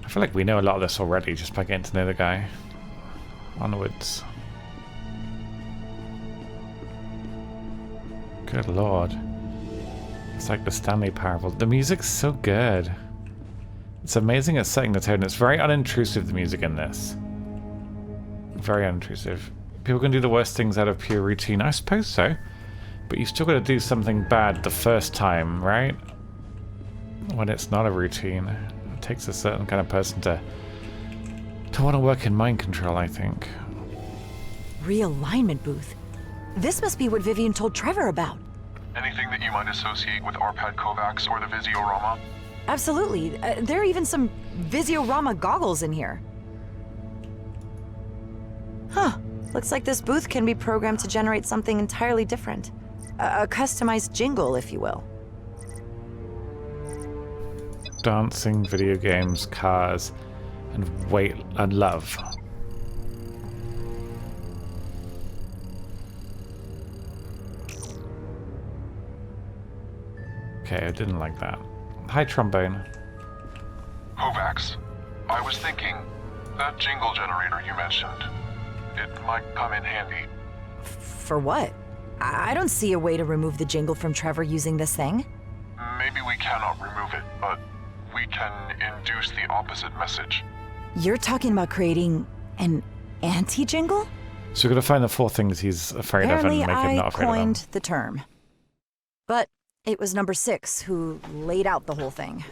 I feel like we know a lot of this already just by getting to know the guy. Onwards. Good lord. It's like the Stanley Parable. The music's so good. It's amazing at setting the tone. It's very unintrusive, the music in this. Very unintrusive. People can do the worst things out of pure routine. I suppose so. But you've still got to do something bad the first time, right? When it's not a routine. It takes a certain kind of person to want to work in mind control, I think. Realignment booth. This must be what Vivian told Trevor about. Anything that you might associate with Arpad Kovacs or the Visiorama? Absolutely. There are even some Visiorama goggles in here. Huh. Looks like this booth can be programmed to generate something entirely different. A customized jingle, if you will. Dancing, video games, cars, and weight and love. Okay, I didn't like that. Hi, trombone. Kovacs, I was thinking, that jingle generator you mentioned, it might come in handy. For what? I don't see a way to remove the jingle from Trevor using this thing. Maybe we cannot remove it, but we can induce the opposite message. You're talking about creating an anti-jingle? So we're gonna find the 4 things he's afraid Apparently, of and make him not afraid of them. I coined the term. But it was number 6 who laid out the whole thing.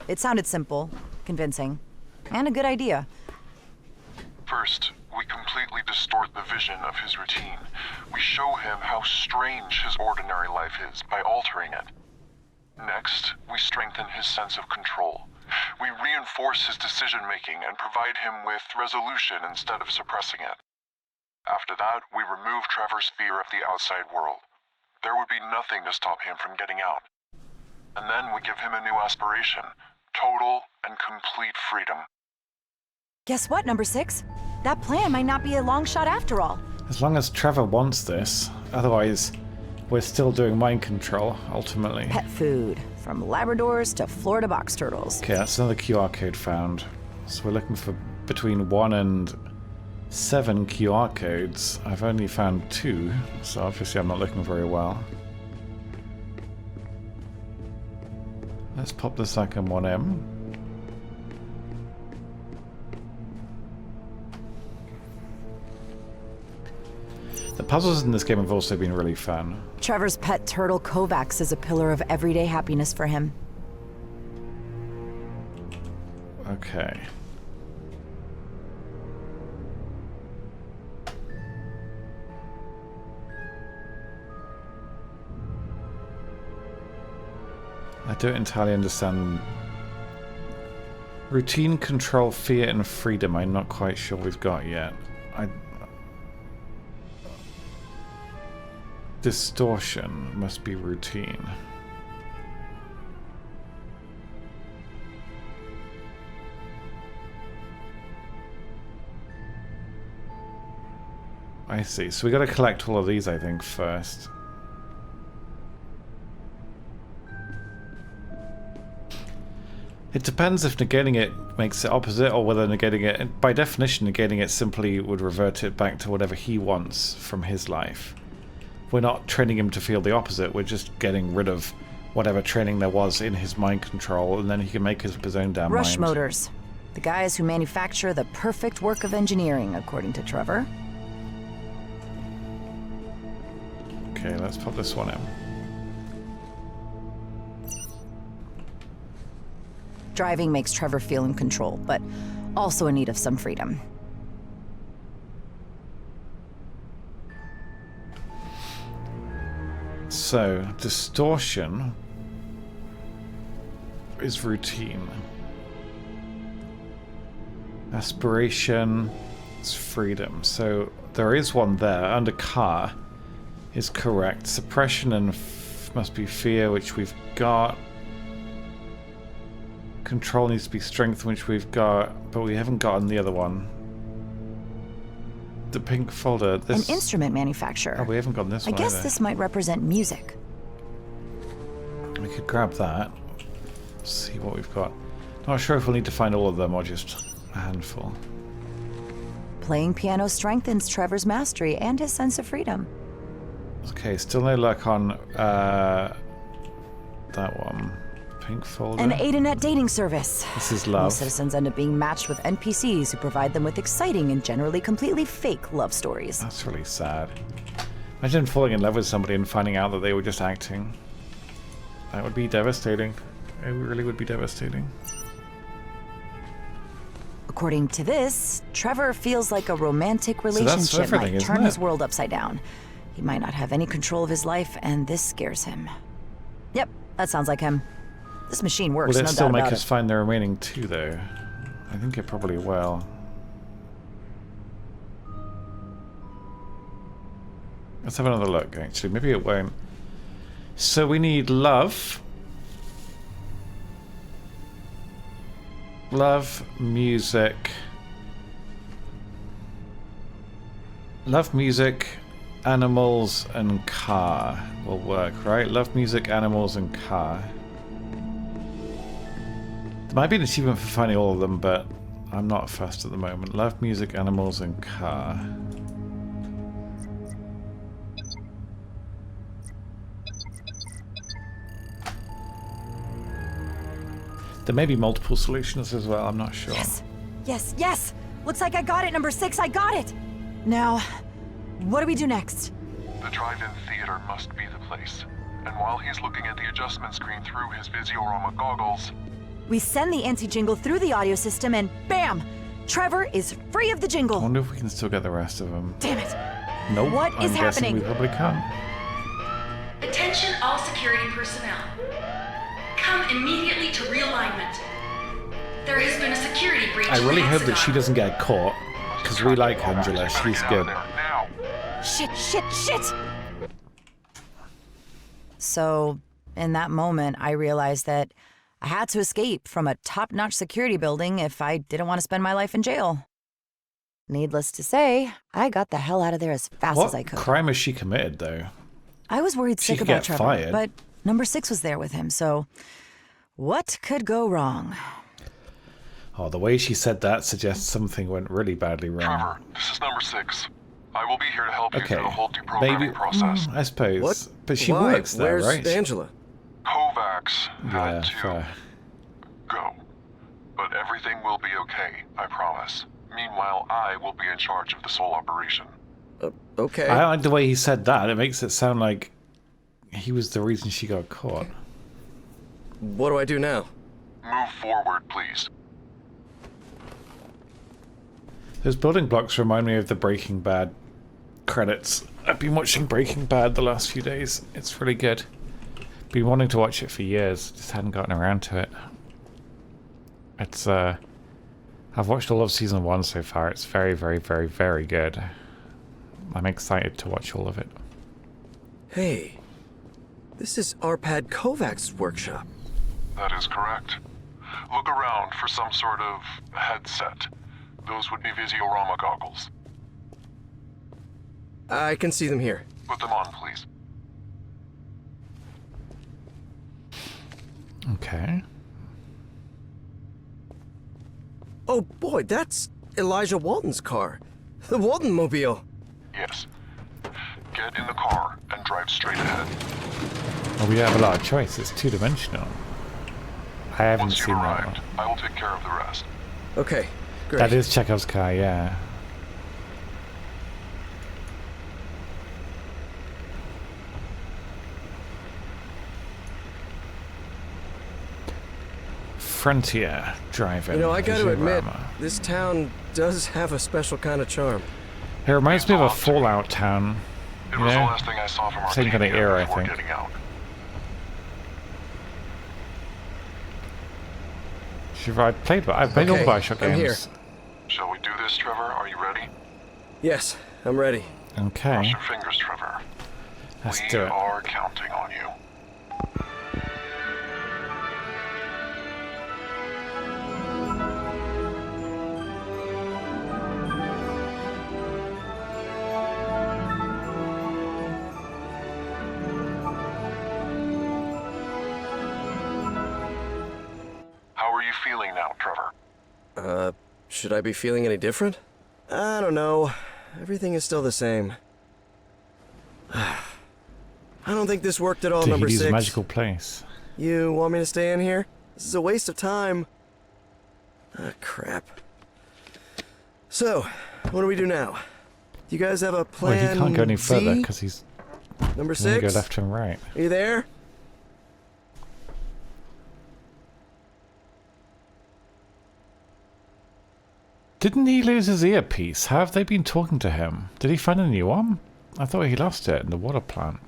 It sounded simple, convincing, and a good idea. First, we completely distort the vision of his routine. We show him how strange his ordinary life is by altering it. Next, we strengthen his sense of control. We reinforce his decision-making and provide him with resolution instead of suppressing it. After that, we remove Trevor's fear of the outside world. There would be nothing to stop him from getting out. And then we give him a new aspiration, total and complete freedom. Guess what, number 6? That plan might not be a long shot after all. As long as Trevor wants this, otherwise we're still doing mind control, ultimately. Pet food, from Labradors to Florida box turtles. Okay, that's another QR code found. So we're looking for between 1 and 7 QR codes. I've only found 2, so obviously I'm not looking very well. Let's pop the second one in. The puzzles in this game have also been really fun. Trevor's pet turtle Kovacs is a pillar of everyday happiness for him. Okay. I don't entirely understand. Routine, control, fear, and freedom. I'm not quite sure we've got yet. Distortion must be routine. I see. So we got to collect all of these, I think, first. It depends if negating it makes it opposite or whether negating it, by definition, negating it simply would revert it back to whatever he wants from his life. We're not training him to feel the opposite, we're just getting rid of whatever training there was in his mind control, and then he can make his own damn mind. Rush Motors. The guys who manufacture the perfect work of engineering, according to Trevor. Okay, let's pop this one in. Driving makes Trevor feel in control, but also in need of some freedom. So, distortion is routine. Aspiration is freedom. So, there is one there. Under car is correct. Suppression and must be fear, which we've got. Control needs to be strength, which we've got, but we haven't gotten the other one. The pink folder. This... An instrument manufacturer. Oh, we haven't gotten this one I guess either. this might represent music. We could grab that. Let's see what we've got. Not sure if we'll need to find all of them or just a handful. Playing piano strengthens Trevor's mastery and his sense of freedom. Okay, still no luck on that one. Pink folder. An Aidanet dating service. This is love. Most citizens end up being matched with NPCs who provide them with exciting and generally completely fake love stories. That's really sad. Imagine falling in love with somebody and finding out that they were just acting. That would be devastating. It really would be devastating. According to this, Trevor feels like a romantic relationship might turn his world upside down. He might not have any control of his life, and this scares him. Yep, that sounds like him. This machine works, Will it no still doubt make about us it. find the remaining 2, though? I think it probably will. Let's have another look, actually. Maybe it won't. So we need love. Love, music. Love, music, animals, and car will work, right? Love, music, animals, and car. There might be an achievement for finding all of them, but I'm not fussed at the moment. Love, music, animals, and car. There may be multiple solutions as well, I'm not sure. Yes, yes, yes! Looks like I got it, number 6, I got it! Now, what do we do next? The drive-in theater must be the place. And while he's looking at the adjustment screen through his Visiorama goggles... We send the anti-jingle through the audio system and BAM! Trevor is free of the jingle! I wonder if we can still get the rest of them. Damn it! Nope, What is I'm happening? guessing we probably can't. Attention all security personnel. Come immediately to realignment. There has been a security breach. I really in hope that Hexagon. she doesn't get caught, because we like Angela, she's good. Shit, shit, shit! So, in that moment, I realized that I had to escape from a top-notch security building if I didn't want to spend my life in jail. Needless to say, I got the hell out of there as fast as I What could. crime has she committed, though? I was worried She sick could about get Trevor, fired. but number 6 was there with him, so what could go wrong? Oh, the way she said that suggests something went really badly wrong. Trevor, this is number 6. I will be here to help you Okay, through the whole deprogramming maybe, process. I suppose. What? But she Why? works there, Where's right? Angela? Kovacs Yeah, had to fair. go. But everything will be okay, I promise. Meanwhile, I will be in charge of this whole operation. Okay. I like the way he said that. It makes it sound like he was the reason she got caught. What do I do now? Move forward, please. Those building blocks remind me of the Breaking Bad credits. I've been watching Breaking Bad the last few days. It's really good. Been wanting to watch it for years, just hadn't gotten around to it. It's I've watched all of season 1 so far. It's very, very, very, very good. I'm excited to watch all of it. Hey, this is Arpad Kovac's workshop. That is correct. Look around for some sort of headset. Those would be Visiorama goggles. I can see them here. Put them on, please. Okay. Oh boy, that's Elijah Walton's car. The Walton Mobile. Yes. Get in the car and drive straight ahead. Well, we have a lot of choice. It's two-dimensional. I haven't Once you've seen that arrived, one. I will take care of the rest. Okay, great. That is Chekhov's car, yeah. Frontier driving. You know, I gotta admit, Visiorama. this town does have a special kind of charm. It reminds me of a Fallout town. It You was the know? last thing I saw from Same kind of Arcadia era, I before think. getting out. I've played all the Bioshock I'm here. games. Shall we do this, Trevor? Are you ready? Yes, I'm ready. Okay, Cross your fingers, Trevor. let's We do it. are counting on you. now, Trevor? Should I be feeling any different? I don't know. Everything is still the same. I don't think this worked at all, number 6. a magical place. You want me to stay in here? This is a waste of time. Ah, crap. So, what do we do now? Do you guys have a plan? Well, he can't go any further because he's number going to 6. go left and right. Are you there? Didn't he lose his earpiece? How have they been talking to him? Did he find a new one? I thought he lost it in the water plant.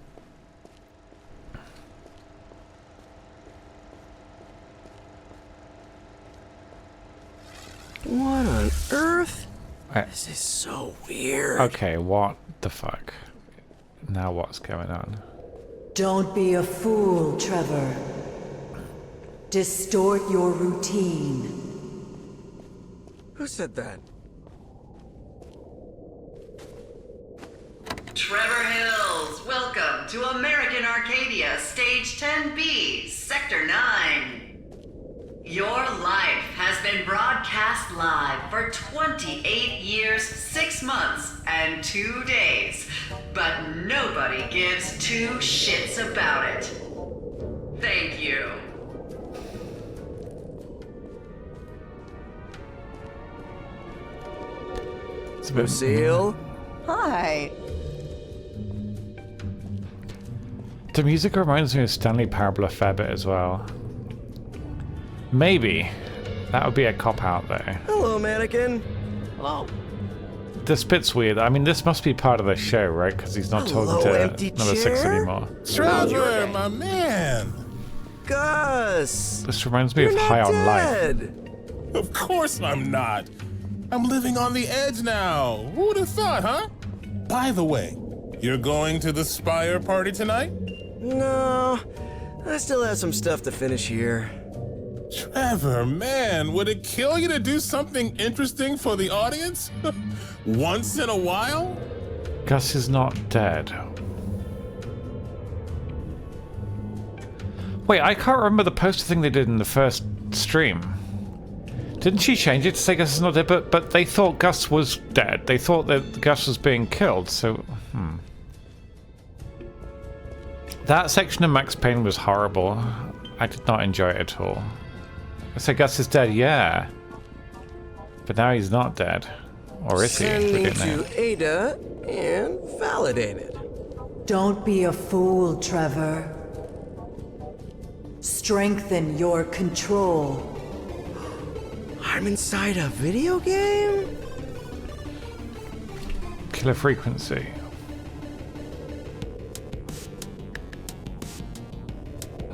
What on earth? This is so weird. Okay, what the fuck? Now what's going on? Don't be a fool, Trevor. Distort your routine. Who said that? Trevor Hills, welcome to American Arcadia, Stage 10B, Sector 9. Your life has been broadcast live for 28 years, 6 months, and 2 days, but nobody gives 2 shits about it. Thank you. Lucille? Hi. The music reminds me of Stanley Parable a fair bit as well. Maybe. That would be a cop-out though. Hello, mannequin. Hello. This bit's weird. I mean, this must be part of the show, right? Because he's not talking to number 6 anymore. Trevor, my man! Gus! This reminds me of High on Life. Of course I'm not. I'm living on the edge now. Who would have thought, huh? By the way, you're going to the Spire party tonight? No, I still have some stuff to finish here. Trevor, man, would it kill you to do something interesting for the audience? Once in a while? Gus is not dead. Wait, I can't remember the poster thing they did in the first stream. Didn't she change it to say Gus is not dead? But they thought Gus was dead. They thought that Gus was being killed, so... That section of Max Payne was horrible. I did not enjoy it at all. I said Gus is dead, yeah. But now he's not dead. Or is he? Send me to Ada and validate it. Don't be a fool, Trevor. Strengthen your control. I'm inside a video game? Killer frequency.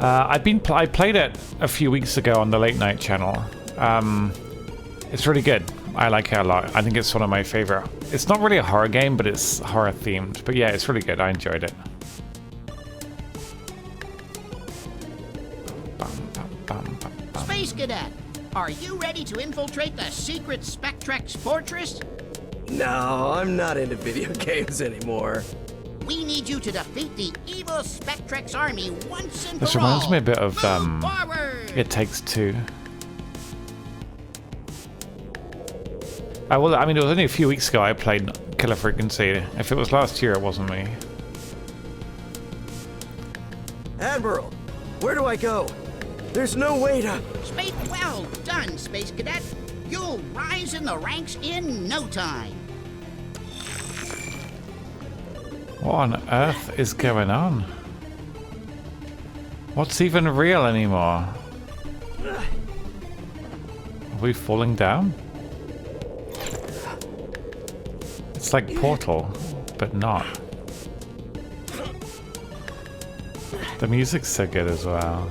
I played it a few weeks ago on the late night channel. It's really good. I like it a lot. I think it's one of my favorite. It's not really a horror game, but it's horror themed. But yeah, it's really good. I enjoyed it. Space Cadet, are you ready to infiltrate the secret Spectrex fortress? No, I'm not into video games anymore. We need you to defeat the evil Spectrex army once and This for all. reminds me a bit of It Takes Two. Well, I mean, it was only a few weeks ago I played Killer Frequency. If it was last year, it wasn't me. Admiral, where do I go? There's no way to... Well done, Space Cadet. You'll rise in the ranks in no time. What on earth is going on? What's even real anymore? Are we falling down? It's like Portal, but not. The music's so good as well.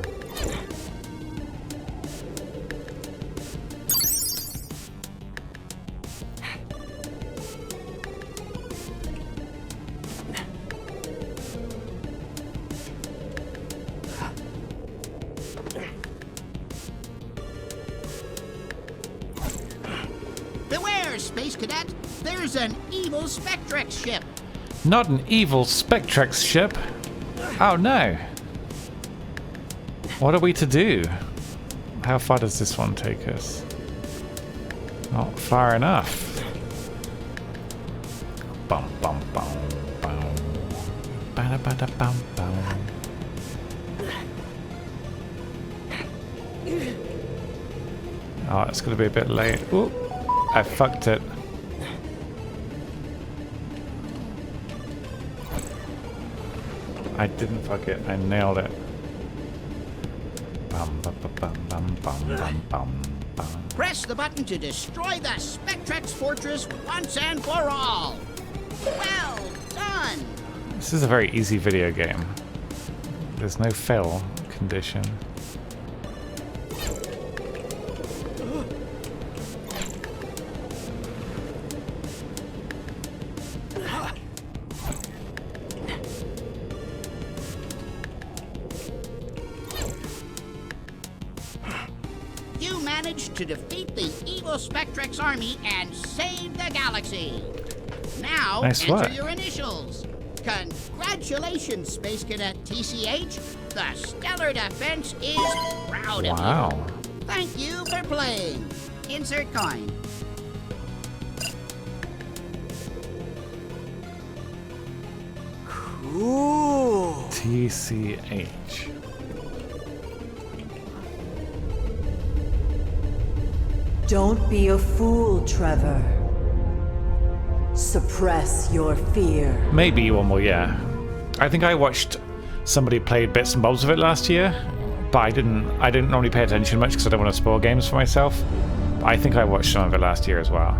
Beware, Space Cadet. There's an evil Spectrex ship. Not an evil Spectrex ship. Oh no. What are we to do? How far does this one take us? Not far enough. Bum bum bum bum. Bada bada bum bum. Oh, it's gonna be a bit late. Ooh, I fucked it. I didn't fuck it. I nailed it. Bum bum bum bum bum bum bum bum. Press the button to destroy the Spectrex fortress once and for all. Well done. This is a very easy video game. There's no fail condition. You managed to defeat the evil Spectrex army and save the galaxy. Now, nice enter work. your initials. Congratulations, Space Cadet TCH. The Stellar Defense is proud of you. Wow. Thank you for playing. Insert coin. Cool. TCH. Don't be a fool, Trevor. Suppress your fear. Maybe one more year. I think I watched somebody played bits and bobs of it last year, but I didn't normally pay attention much because I don't want to spoil games for myself. But I think I watched some of it last year as well.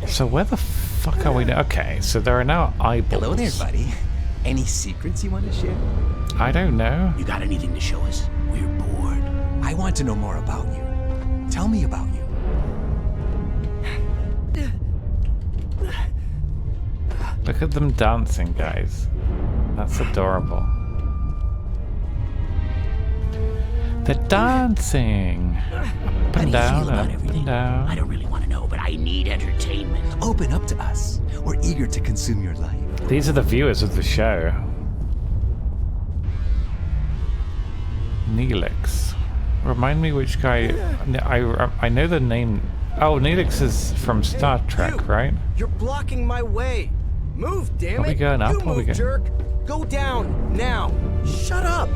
So where the fuck are we now? Okay, so there are now eyeballs. Hello there, buddy. Any secrets you want to share? I don't know. You got anything to show us? We're bored. I want to know more about you. Tell me about you. Look at them dancing, guys. That's adorable. They're dancing. Up and down, up and down. I don't really want to know, but I need entertainment. Open up to us. We're eager to consume your life. These are the viewers of the show. Neelix. Remind me which guy... I know the name... Oh, Neelix is from Star Trek, right? You're blocking my way. Move, damn it. Are we going up? You Or are we move, going... jerk. Go down, now. Shut up.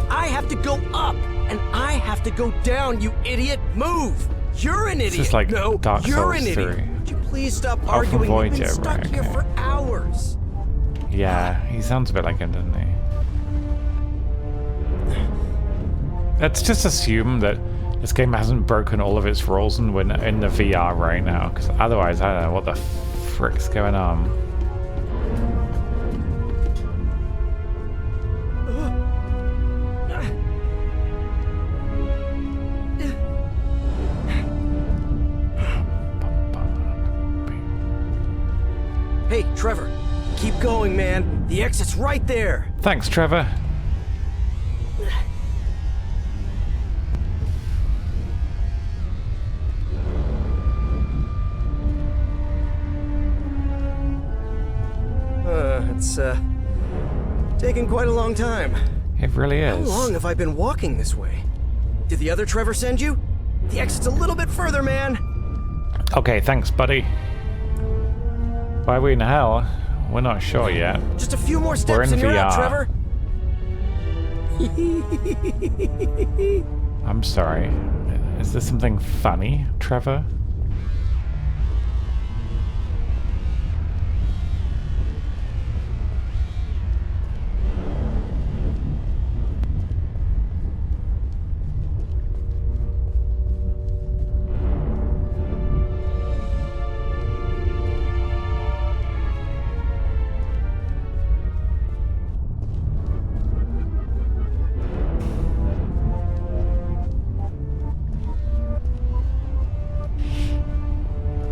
I have to go up, and I have to go down, you idiot. Move. You're an idiot. This is like no, Dark you're Souls an idiot. 3. Would you please stop Oh, from arguing? You've been Voyager, stuck right, here okay. for hours. Yeah, he sounds a bit like him, doesn't he? Let's just assume that this game hasn't broken all of its rules and we're in the VR right now, because otherwise I don't know what the frick's going on. Hey, Trevor. Keep going, man. The exit's right there. Thanks, Trevor. It's taking quite a long time. It really is. How long have I been walking this way? Did the other Trevor send you? The exit's a little bit further, man. Okay, thanks, buddy. Why are we in hell? We're not sure yet. Just a few more We're steps in and you're out, VR. Trevor. I'm sorry. Is this something funny, Trevor?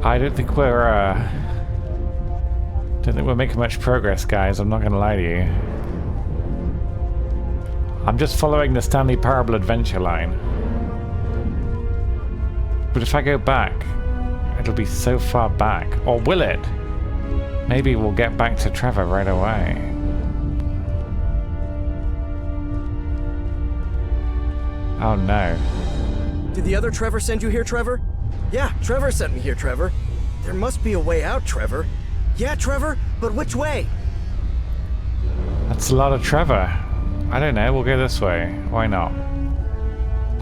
I don't think we're making much progress, guys. I'm not gonna lie to you. I'm just following the Stanley Parable adventure line. But if I go back, it'll be so far back. Or will it? Maybe we'll get back to Trevor right away. Oh no. Did the other Trevor send you here, Trevor? Yeah, Trevor sent me here, Trevor. There must be a way out, Trevor. Yeah, Trevor, but which way? That's a lot of Trevor. I don't know, we'll go this way. Why not?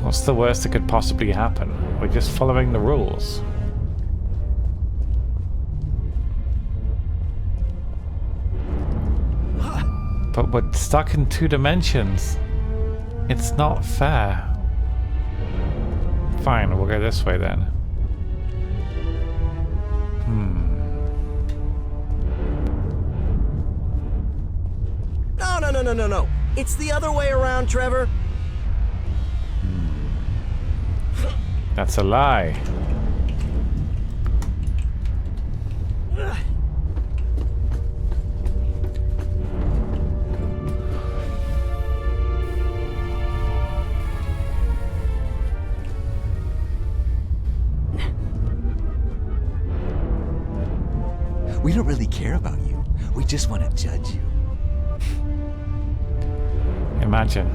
What's the worst that could possibly happen? We're just following the rules. But we're stuck in 2 dimensions. It's not fair. Fine, we'll go this way then. No. It's the other way around, Trevor. That's a lie. We don't really care about you. We just want to judge you. Imagine.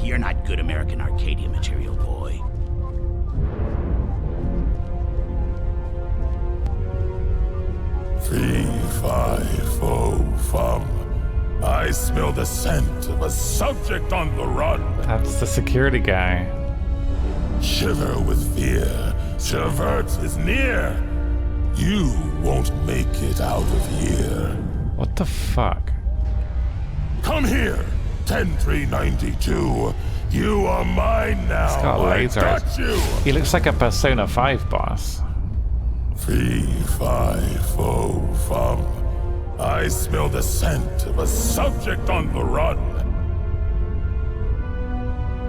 You're not good American Arcadia material, boy. Fee, fi, fo, fum. I smell the scent of a subject on the run. That's the security guy. Shiver with fear. Shavert is near. You won't make it out of here. What the fuck? Come here, 10392. You are mine now. He's got lasers. I got you. He looks like a Persona 5 boss. Fee, fi, fo, fum. I smell the scent of a subject on the run.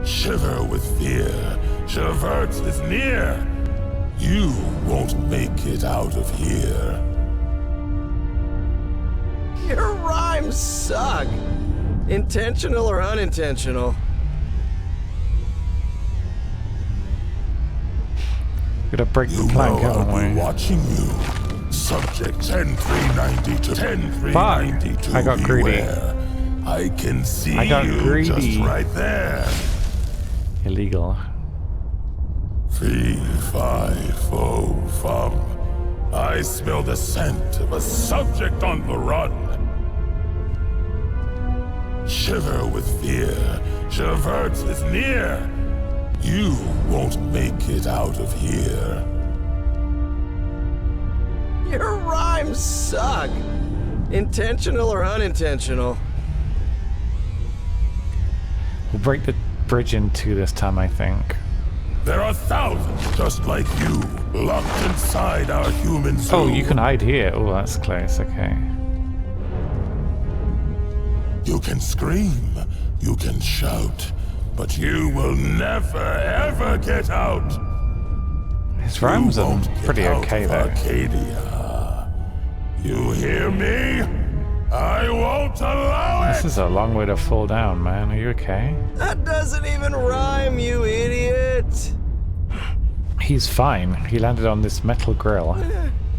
Shiver with fear. Shavert is near. You won't make it out of here. Your rhymes suck. Intentional or unintentional? Gonna break the plank, haven't we? Watching you. Subject 10392. 10392. I got greedy. Beware. I can see I got you greedy. just right there. Illegal. Fee, fi, fo, fum. I smell the scent of a subject on the run. Shiver with fear. Shavert is near. You won't make it out of here. Your rhymes suck. Intentional or unintentional? We'll break the bridge in 2 this time, I think. There are thousands just like you, locked inside our human zoo. Oh, you can hide here. Oh, that's close. Okay. You can scream, you can shout, but you will never, ever get out. His rhymes are pretty okay, though. Arcadia. You hear me? I won't allow it! This is a long way to fall down, man. Are you okay? That doesn't even rhyme, you idiot! He's fine. He landed on this metal grill.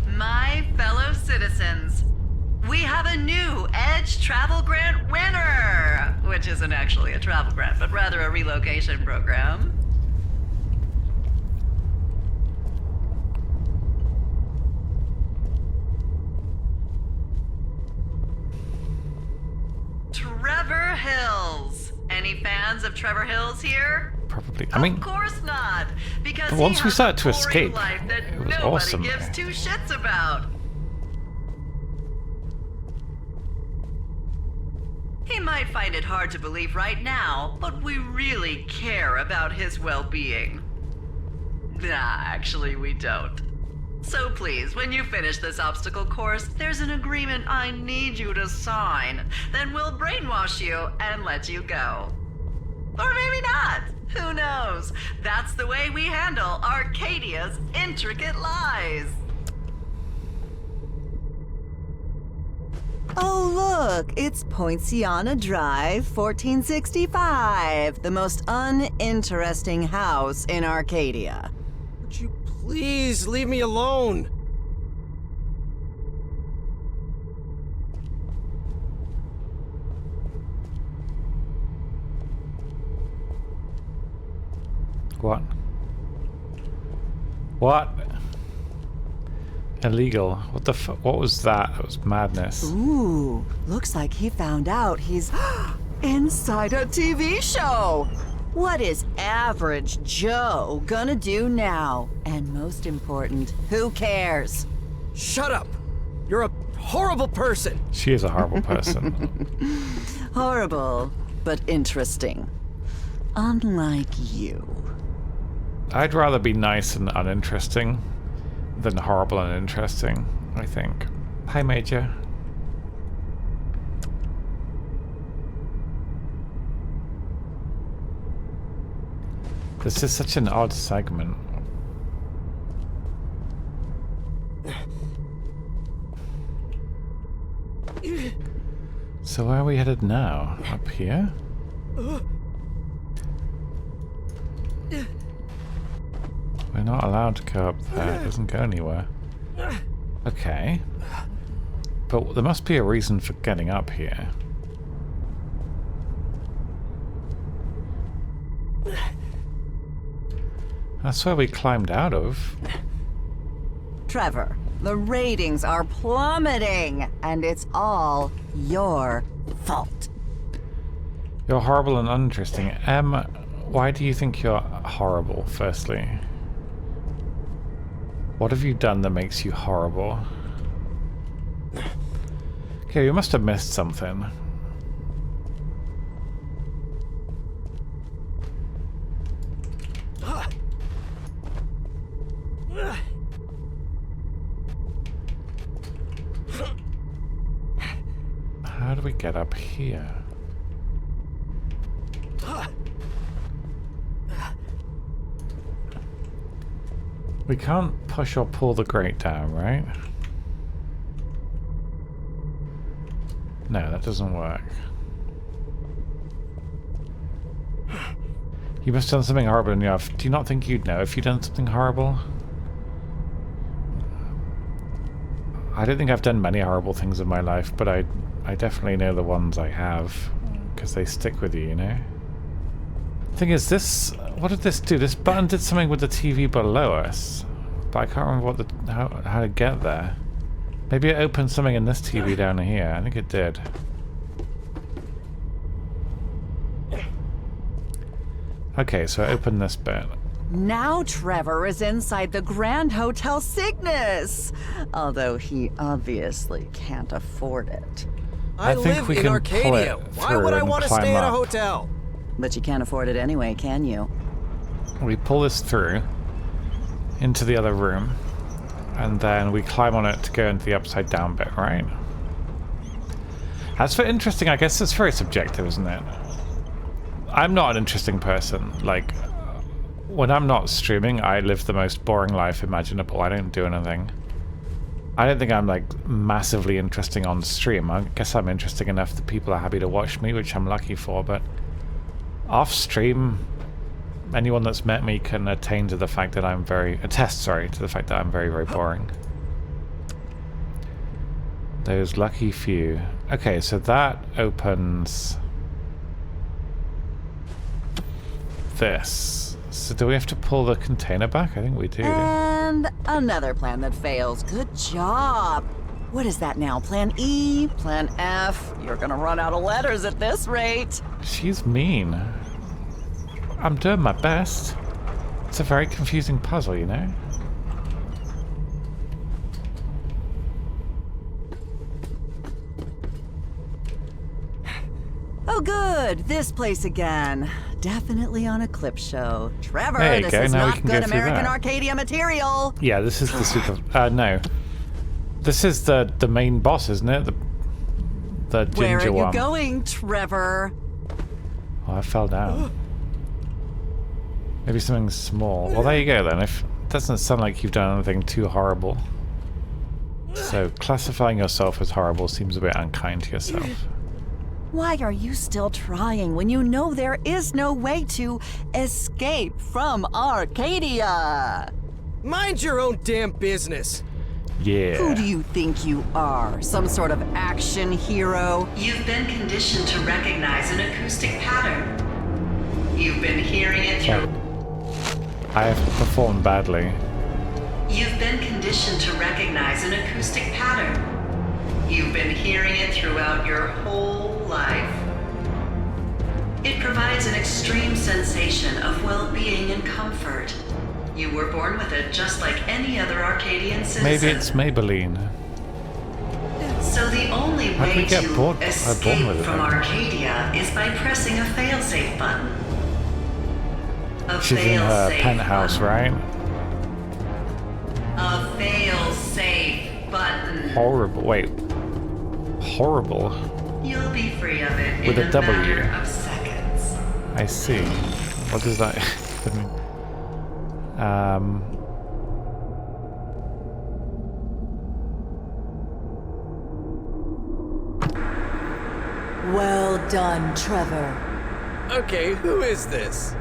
My fellow citizens, we have a new Edge Travel Grant winner! Which isn't actually a travel grant, but rather a relocation program. Trevor Hills. Any fans of Trevor Hills here? Probably. I mean, of course not, because once we started to he has a boring escape, life that it was nobody awesome. gives 2 shits about. He might find it hard to believe right now, but we really care about his well-being. Nah, actually we don't. So please, when you finish this obstacle course, there's an agreement I need you to sign. Then we'll brainwash you and let you go. Or maybe not. Who knows? That's the way we handle Arcadia's intricate lies. Oh, look, it's Poinciana Drive, 1465, the most uninteresting house in Arcadia. Would you please leave me alone? What? What? Illegal. What the what was that? That was madness. Ooh, looks like he found out he's inside a TV show. What is average Joe gonna do now? And most important, who cares? Shut up! You're a horrible person! She is a horrible person. Horrible, but interesting. Unlike you. I'd rather be nice and uninteresting than horrible and interesting, I think. Hi, Major. This is such an odd segment. So where are we headed now? Up here? We're not allowed to go up there. It doesn't go anywhere. Okay. But there must be a reason for getting up here. That's where we climbed out of. Trevor, the ratings are plummeting, and it's all your fault. You're horrible and uninteresting. Why do you think you're horrible, firstly? What have you done that makes you horrible? Okay, you must have missed something. How do we get up here? We can't push or pull the grate down, right? No, that doesn't work. You must have done something horrible in your life. Do you not think you'd know if you'd done something horrible? I don't think I've done many horrible things in my life, but I definitely know the ones I have, because they stick with you, you know? Thing is, this... What did this do? This button did something with the TV below us, but I can't remember what how to get there. Maybe it opened something in this TV down here. I think it did. Okay, so I opened this bit. Now Trevor is inside the Grand Hotel Cygnus, although he obviously can't afford it. I live in Arcadia. Why would I want to stay at a hotel? But you can't afford it anyway, can you? We pull this through into the other room, and then we climb on it to go into the upside down bit, right? As for interesting, I guess it's very subjective, isn't it? I'm not an interesting person. Like, when I'm not streaming, I live the most boring life imaginable. I don't do anything. I don't think I'm, like, massively interesting on stream. I guess I'm interesting enough that people are happy to watch me, which I'm lucky for, but off stream, anyone that's met me can attain to the fact that I'm attest to the fact that I'm very, very boring. Those lucky few. Okay, so that opens this. So do we have to pull the container back? I think we do. And another plan that fails. Good job. What is that now? Plan E? Plan F? You're gonna run out of letters at this rate. She's mean. I'm doing my best. It's a very confusing puzzle, you know? Oh good, this place again. Definitely on a clip show. Trevor, this go. is Now not good American Arcadia material. Yeah, this is the super... no. This is the main boss, isn't it? The ginger one. Where are you going, Trevor? Oh, I fell down. Maybe something small. Well, there you go then. If it doesn't sound like you've done anything too horrible. So classifying yourself as horrible seems a bit unkind to yourself. Why are you still trying when you know there is no way to escape from Arcadia? Mind your own damn business. Yeah. Who do you think you are? Some sort of action hero? You've been conditioned to recognize an acoustic pattern. You've been hearing it through I have performed badly. You've been conditioned to recognize an acoustic pattern. You've been hearing it throughout your whole life. It provides an extreme sensation of well-being and comfort. You were born with it just like any other Arcadian citizen. Maybe it's Maybelline. So the only How do we way get to born with escape it from then? Arcadia is by pressing a failsafe button. A She's in her failsafe penthouse, right? A fail-safe button. Horrible. Wait. Horrible. You'll be free of it With in a W. matter of seconds. I see. What does that mean? Well done, Trevor. Okay, who is this?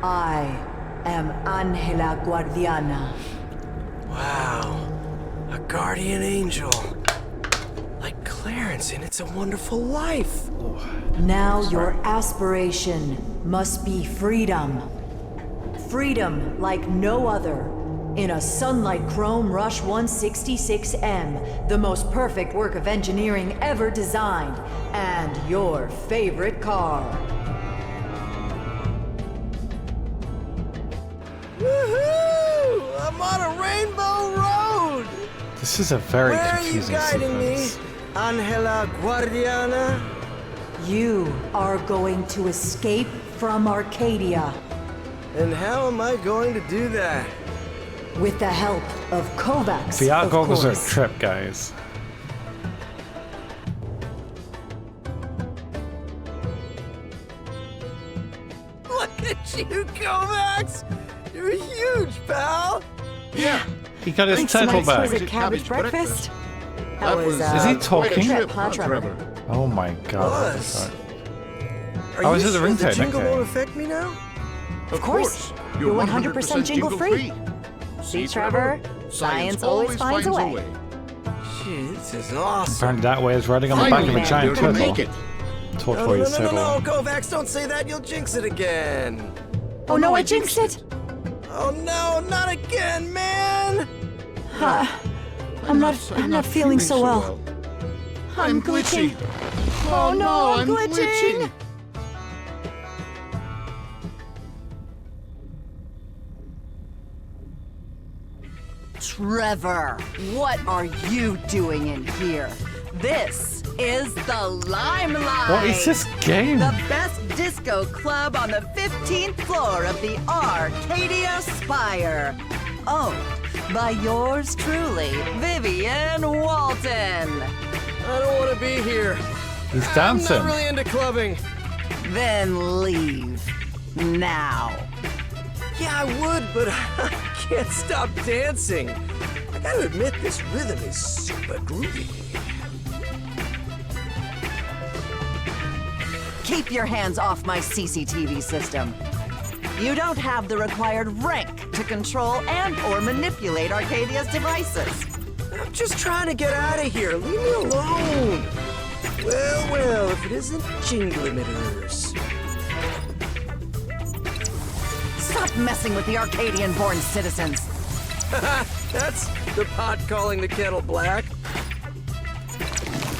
I am Angela Guardiana. Wow. A guardian angel. Like Clarence in It's a Wonderful Life. Now your aspiration must be freedom. Freedom like no other. In a Sunlight Chrome Rush 166M, the most perfect work of engineering ever designed, and your favorite car. Woohoo! I'm on a rainbow road! This is a very Where are you confusing guiding sequence. me, Angela Guardiana? You are going to escape from Arcadia. And how am I going to do that? With the help of Kovacs, VR of goggles are a course. trip, guys. Look at you, Kovacs! You're huge, pal! Yeah. He got his Thanks to my turtle back. exquisite cabbage breakfast. That was, Is he quite a talking? trip, huh, Trevor? Oh my god. Was. I Are was you at the sure the ringtone, jingle okay. won't affect me now? Of course. You're 100% jingle-free. See, Trevor? Science always finds a way. Gee, this is awesome. Apparently that way is riding on the back of a giant turtle. Tortoise No, turtle. Kovacs, don't say that. You'll jinx it again. Oh no, I jinxed it! Oh no, not again, man! I'm not feeling so well. I'm glitching. Oh no, I'm glitching! Trevor, what are you doing in here? This is the Limelight! What is this game? The best disco club on the 15th floor of the Arcadia Spire. Owned by yours truly, Vivian Walton. I don't want to be here. He's dancing. I'm not really into clubbing. Then leave. Now. Yeah, I would, but I can't stop dancing. I gotta admit, this rhythm is super groovy. Keep your hands off my CCTV system. You don't have the required rank to control and or manipulate Arcadia's devices. I'm just trying to get out of here. Leave me alone. Well, if it isn't jingle emitters. Stop messing with the Arcadian-born citizens. That's the pot calling the kettle black.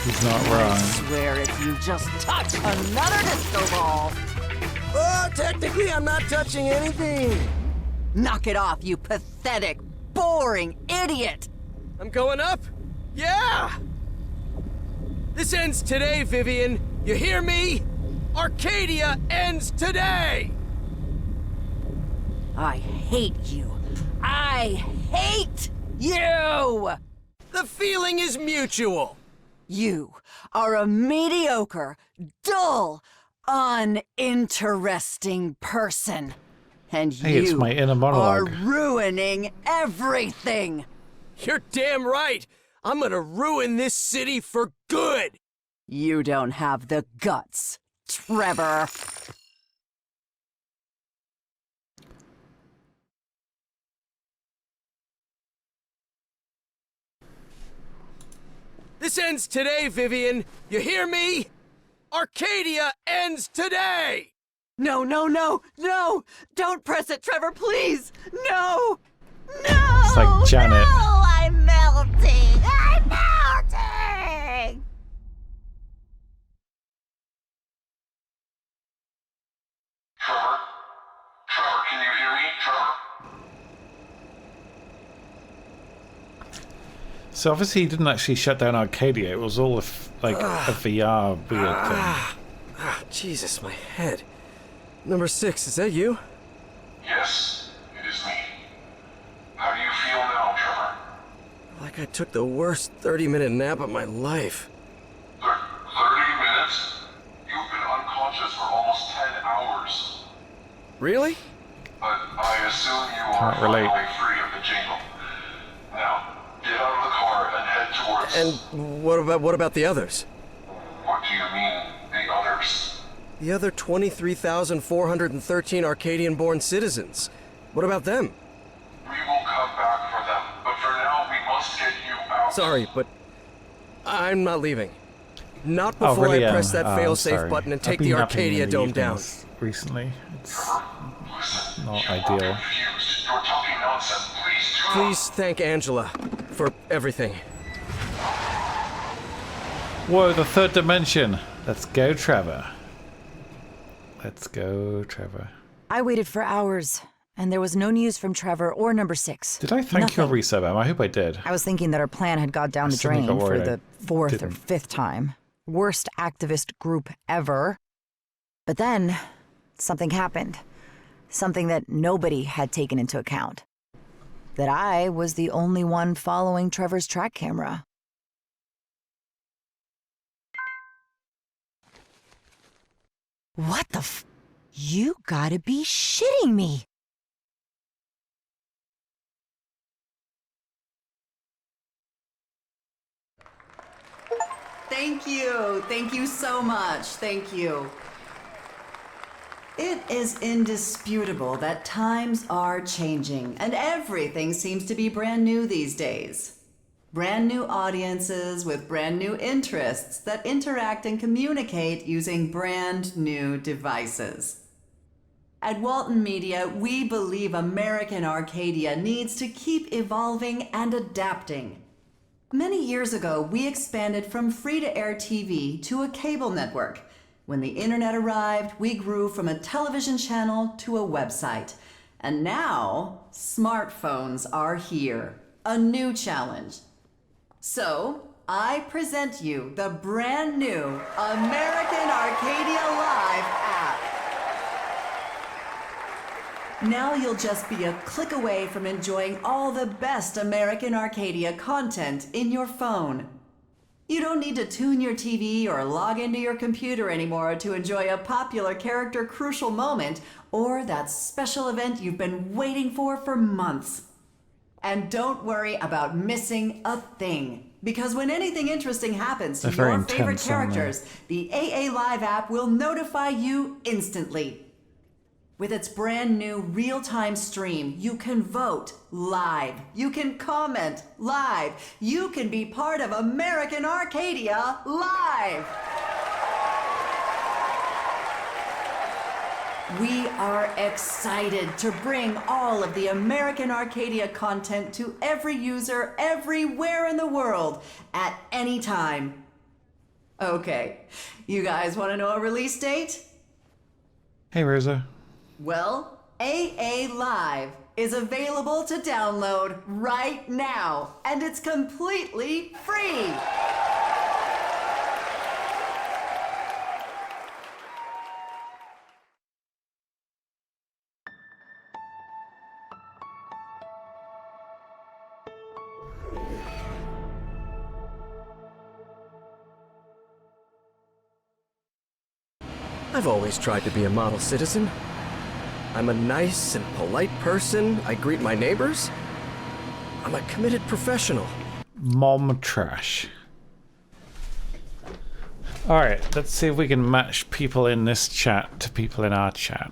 He's not wrong. I swear if you just touch another disco ball. Oh, technically, I'm not touching anything. Knock it off, you pathetic, boring idiot. I'm going up? Yeah! This ends today, Vivian. You hear me? Arcadia ends today! I hate you. I hate you! The feeling is mutual. You are a mediocre, dull, uninteresting person. And Hey, it's you my inner are monologue. ruining everything. You're damn right. I'm gonna ruin this city for good. You don't have the guts, Trevor. This ends today, Vivian. You hear me? Arcadia ends today! No, no, no, no! Don't press it, Trevor, please! No! No! It's like Janet. No! I'm melting! I'm melting! Trevor? Trevor, can you hear me? Trevor? So obviously he didn't actually shut down Arcadia. It was all a VR weird thing. Jesus, my head. Number 6, is that you? Yes, it is me. How do you feel now, Trevor? Like I took the worst 30-minute nap of my life. 30 minutes? You've been unconscious for almost 10 hours. Really? But I assume you Can't are relate. finally free of the jingle. Now, get out of the car and head towards... And what about the others? What do you mean, the others? The other 23,413 Arcadian-born citizens. What about them? We will come back for them, but for now we must get you out. Sorry, but I'm not leaving. Not before really, I press that I'm fail-safe sorry. button and I've take been the napping Arcadia in the Dome down. evenings recently. It's not You are ideal. confused. You're talking nonsense. Please do not. Please thank Angela for everything. Whoa, the third dimension. Let's go, Trevor. Let's go, Trevor. I waited for hours, and there was no news from Trevor or number 6. Did I thank your resub, Em? I hope I did. I was thinking that our plan had got down the suddenly drain got for worried the I 4th or didn't. 5th time. Worst activist group ever. But then, something happened. Something that nobody had taken into account. That I was the only one following Trevor's track camera. What the f... You gotta be shitting me! Thank you. Thank you so much. Thank you. It is indisputable that times are changing, and everything seems to be brand new these days. Brand new audiences with brand new interests that interact and communicate using brand new devices. At Walton Media, we believe American Arcadia needs to keep evolving and adapting. Many years ago, we expanded from free-to-air TV to a cable network. When the internet arrived, we grew from a television channel to a website. And now, smartphones are here. A new challenge. So, I present you the brand new American Arcadia Live app. Now you'll just be a click away from enjoying all the best American Arcadia content in your phone. You don't need to tune your TV or log into your computer anymore to enjoy a popular character crucial moment or that special event you've been waiting for months. And don't worry about missing a thing, because when anything interesting happens to They're your very favorite intense, aren't they? characters, the AA Live app will notify you instantly. With its brand new real-time stream, you can vote live. You can comment live. You can be part of American Arcadia Live. We are excited to bring all of the American Arcadia content to every user everywhere in the world at any time. Okay, you guys want to know a release date? Hey, Rosa. Well, AA Live is available to download right now, and it's completely free. I've always tried to be a model citizen. I'm a nice and polite person. I greet my neighbors. I'm a committed professional. Mom trash. Alright, let's see if we can match people in this chat to people in our chat.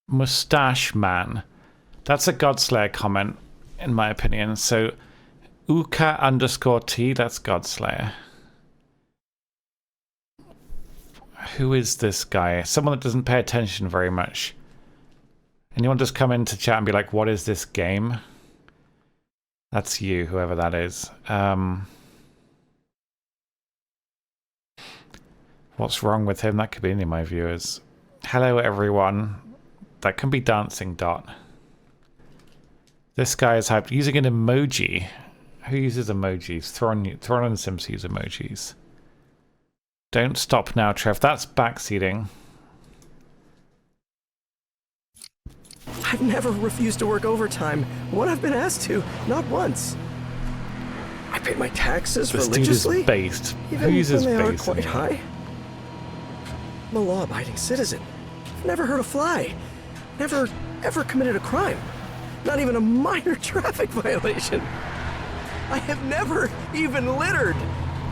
Mustache Man. That's a Godslayer comment, in my opinion. So, Uka_T, that's Godslayer. Who is this guy? Someone that doesn't pay attention very much. Anyone just come into chat and be like, what is this game? That's you, whoever that is. What's wrong with him? That could be any of my viewers. Hello, everyone. That can be Dancing Dot. This guy is hyped. Using an emoji. Who uses emojis? Thron and Sims use emojis. Don't stop now, Trev. That's backseating. I've never refused to work overtime when I've been asked to, not once. I pay my taxes religiously. This dude is based. Even Who uses when they are based? quite high. I'm a law-abiding citizen. I've never hurt a fly. Never, ever committed a crime. Not even a minor traffic violation. I have never even littered.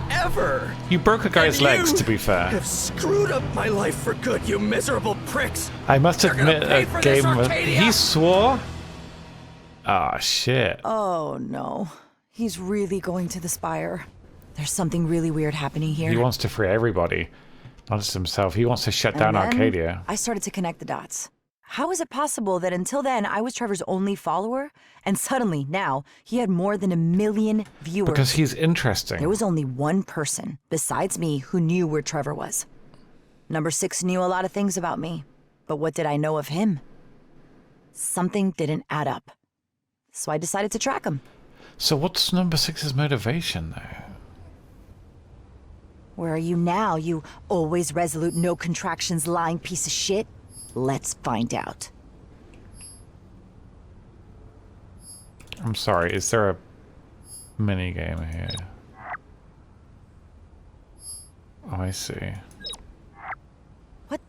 Ever. You broke a guy's legs, to be fair. Have screwed up my life for good, you miserable pricks. I must admit, a game of... Arcadia? He swore? Ah, shit. Oh, no. He's really going to the Spire. There's something really weird happening here. He wants to free everybody. Not just himself. He wants to shut down then Arcadia. I started to connect the dots. How is it possible that until then I was Trevor's only follower, and suddenly now he had more than 1 million viewers? Because he's interesting. There was only one person besides me who knew where Trevor was. Number 6 knew a lot of things about me, but what did I know of him? Something didn't add up. So I decided to track him. So what's number 6's motivation, though? Where are you now, you always resolute, no contractions lying piece of shit? Let's find out. I'm sorry, is there a minigame here? Oh, I see. What?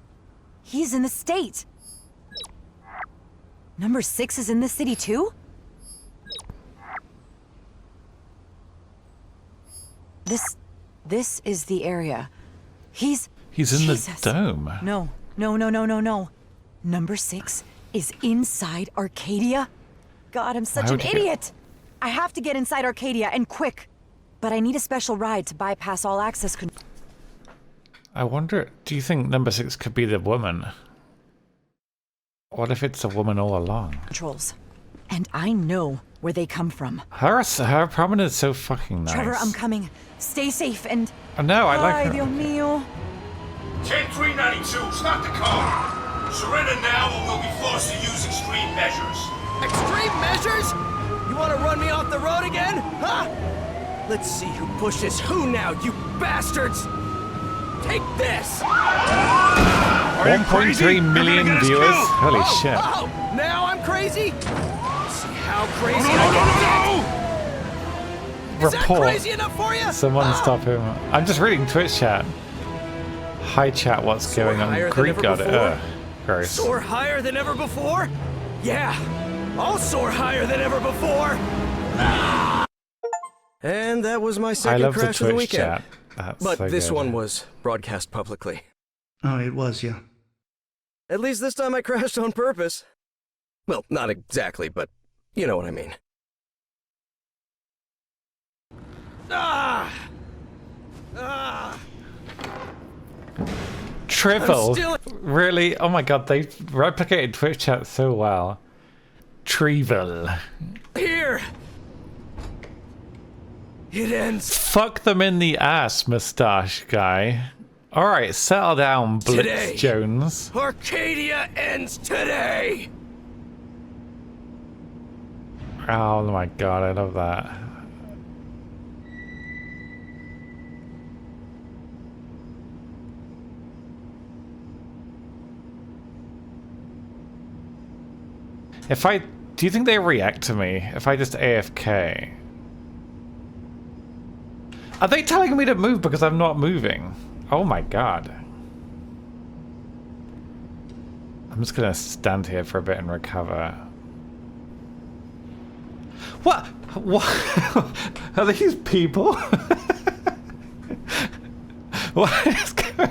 He's in the state. Number 6 is in the city too? This is the area. He's in Jesus. the dome. No. Number 6 is inside Arcadia? God, I'm such an idiot! I have to get inside Arcadia, and quick! But I need a special ride to bypass all access control. I wonder, do you think number 6 could be the woman? What if it's a woman all along? Controls. And I know where they come from. Her prominence is so fucking nice. Trevor, I'm coming. Stay safe and... Oh, no, I like her. Ay, Dios mío. 10392, stop the car! Surrender now or we'll be forced to use extreme measures. Extreme measures? You want to run me off the road again? Huh? Let's see who pushes who now, you bastards! Take this! 1.3 million viewers? Holy shit. Oh, now I'm crazy? See how crazy I can get? Is that crazy enough for you? Someone stop him. I'm just reading Twitch chat. Hi chat, what's going on? Greek got it. Gross. Soar higher than ever before? Yeah, I'll soar higher than ever before. And that was my second crash of the weekend. Chat. That's but so this good. one was broadcast publicly. Oh, it was, yeah. At least this time I crashed on purpose. Well, not exactly, but you know what I mean. Triple? Really? Oh my god, they replicated Twitch chat so well. Trivel. Here! It ends. Fuck them in the ass, mustache guy. Alright, settle down, Blitz today. Jones. Arcadia ends today! Oh my god, I love that. Do you think they react to me if I just AFK? Are they telling me to move because I'm not moving? Oh my god. I'm just gonna stand here for a bit and recover. What? What? Are these people? What is going?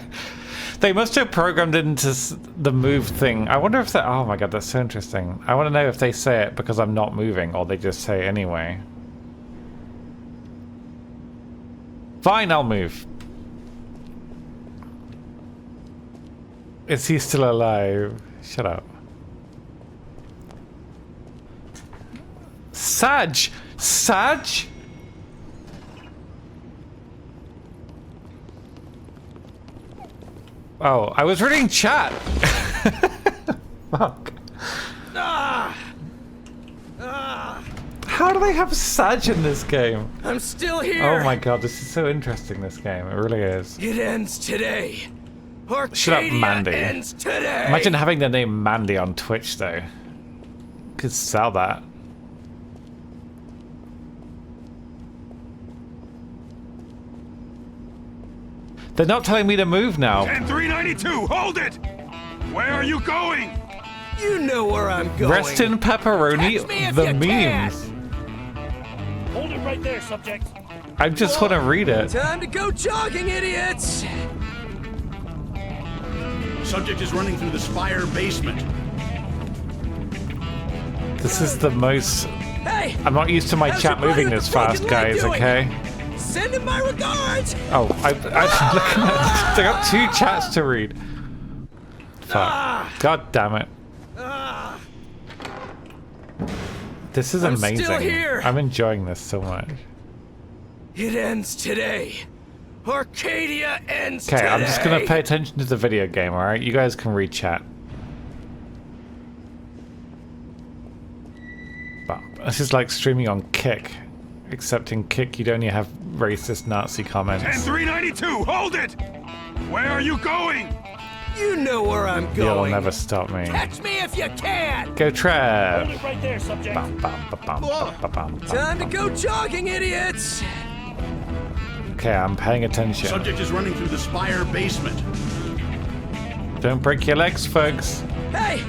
They must have programmed into the move thing. I wonder if that. Oh my god, that's so interesting. I want to know if they say it because I'm not moving or they just say it anyway. Fine, I'll move. Is he still alive? Shut up. Sag! Sag? Oh, I was reading chat. Fuck. How do they have Sag in this game? I'm still here. Oh my god, this is so interesting, this game. It really is. It ends today. Arcadia Shut up, Mandy. ends today. Imagine having the name Mandy on Twitch, though. Could sell that. They're not telling me to move now. 10392, hold it! Where are you going? You know where I'm going. Rest in pepperoni, Catch me if the you memes. can. Hold it right there, subject. I just want to read it. Time to go jogging, idiots! Subject is running through the spire basement. This is the most... Hey! I'm not used to my how's chat your buddy moving with this the broken fast, leg guys, doing? okay? Send him my regards! Oh, I'm looking at... I got 2 chats to read. Fuck. God damn it. This is I'm amazing. still here. I'm enjoying this so much. It ends today. Arcadia ends today. Okay, I'm just gonna pay attention to the video game, alright? You guys can read chat. But this is like streaming on Kick. Except in Kick, you'd only have racist Nazi comments. 10392, hold it! Where are you going? You know where I'm You'll going. never stop me. Catch me if you can. Go Trev! Hold it right there, subject. Time to go jogging, idiots! Okay, I'm paying attention. Subject is running through the spire basement. Don't break your legs, folks. Hey!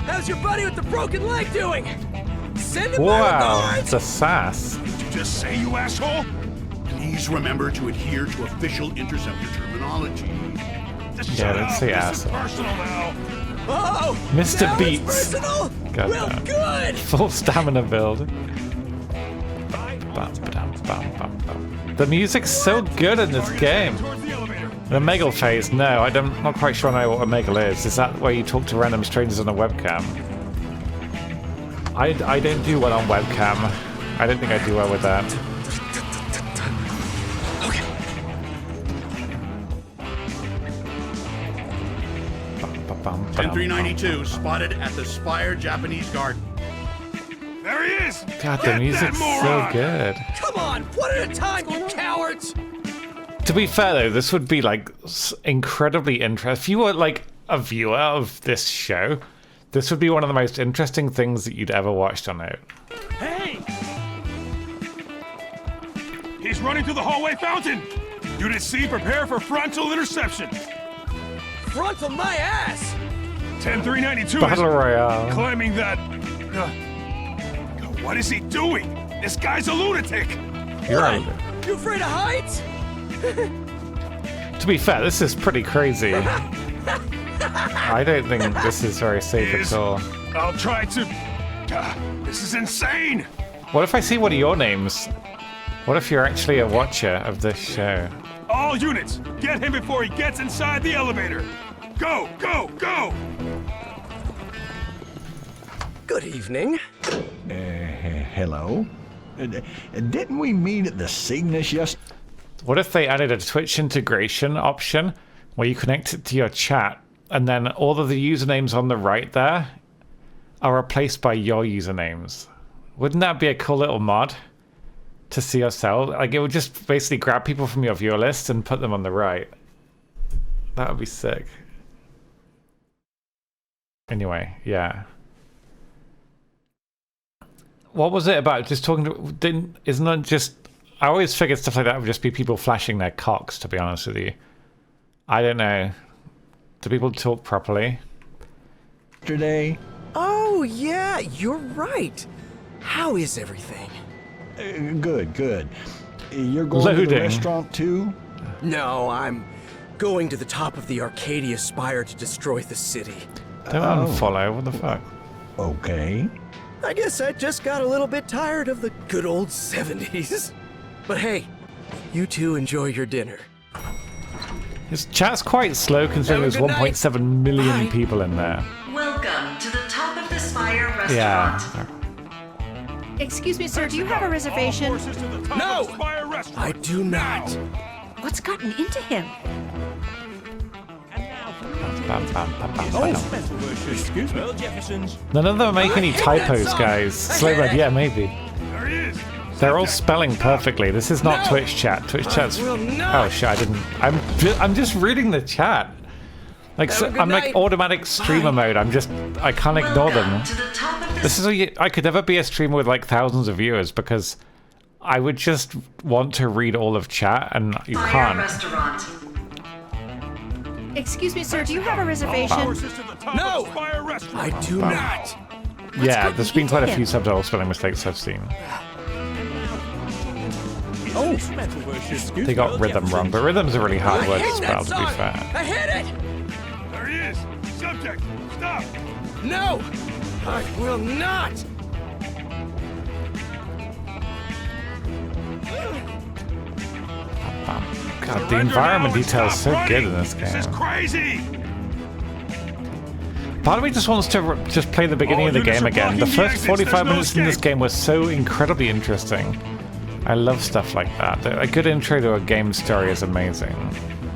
How's your buddy with the broken leg doing? Send him my Wow, regards! it's a sass. Did you just say, you asshole? Please remember to adhere to official interceptor terminology. Yeah, let's say asshole. Personal now. Oh! Mr. now it's Beats. personal? God Well, damn. good! Full stamina build. The music's so good in this game. The Omegle phase, no, I'm not quite sure I know what Omegle is. Is that where you talk to random strangers on a webcam? I don't do well on webcam. I don't think I do well with that. Okay. 10392 spotted at the Spire Japanese Garden. There he is! God, the Get music's that so moron! good. Come on, one at a time, you cowards! To be fair though, this would be like incredibly interesting. If you were like a viewer of this show, this would be one of the most interesting things that you'd ever watched on it. Hey! He's running through the hallway fountain! Unit C, prepare for frontal interception! Frontal my ass! 10392 Battle is Royale. claiming that... what is he doing? This guy's a lunatic! You're right. You afraid of heights? To be fair, this is pretty crazy. I don't think this is very safe at all. I'll try to... this is insane! What if I see one of your names? What if you're actually a watcher of this show? All units, get him before he gets inside the elevator! Go, go, go! Good evening. Hello? Didn't we meet at the Cygnus yesterday? What if they added a Twitch integration option where you connect it to your chat and then all of the usernames on the right there are replaced by your usernames? Wouldn't that be a cool little mod to see yourself? Like, it would just basically grab people from your viewer list and put them on the right. That would be sick. Anyway, yeah. What was it about? Just talking to... Isn't it just... I always figured stuff like that would just be people flashing their cocks, to be honest with you. I don't know. Do people talk properly? Yesterday? Oh, yeah, you're right. How is everything? Good, good. You're going to the restaurant too? No, I'm going to the top of the Arcadia spire to destroy the city. Don't unfollow, what the fuck? Okay. I guess I just got a little bit tired of the good old 70s. But hey, you two enjoy your dinner. His chat's quite slow considering there's 1.7 million people in there. Welcome to the top of the Spire restaurant. Yeah. Excuse me, sir, do you have a reservation? No! I do not. What's gotten into him? Excuse me. Jefferson's. None of them make any typos, guys. Slowbird, yeah, maybe. They're all spelling perfectly. This is not Twitch chat. Twitch chat's. Oh shit! I didn't. I'm just reading the chat. Like so, I'm like automatic streamer mode. I can't ignore them. This is I could never be a streamer with like thousands of viewers because I would just want to read all of chat and you can't. Restaurant. Excuse me, sir, do you have a reservation? No! I do not. Yeah, there's been quite a few subtitle spelling mistakes I've seen. Oh, They got rhythm wrong, but rhythm's a really hard word to spell, to be fair. I hit it! There he is! Subject, stop! No! I will not! God, the environment detail is so good in this game. This is crazy! Part of me just wants to just play the beginning of the game again. The first 45 minutes in this game was so incredibly interesting. I love stuff like that. A good intro to a game story is amazing.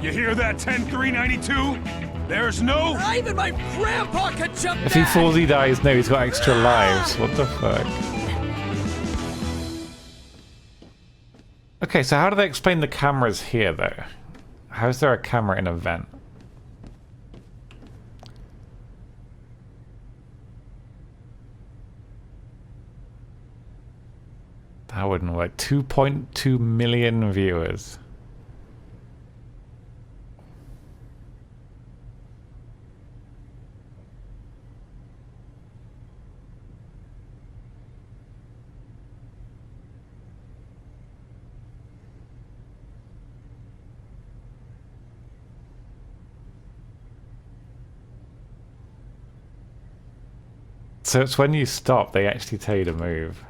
You hear that, 10-392? There's no... Even my grandpa could jump If he falls, he dies. No, he's got extra lives. What the fuck? Okay, so how do they explain the cameras here, though? How is there a camera in a vent? That wouldn't work. 2.2 million viewers. So it's when you stop, they actually tell you to move.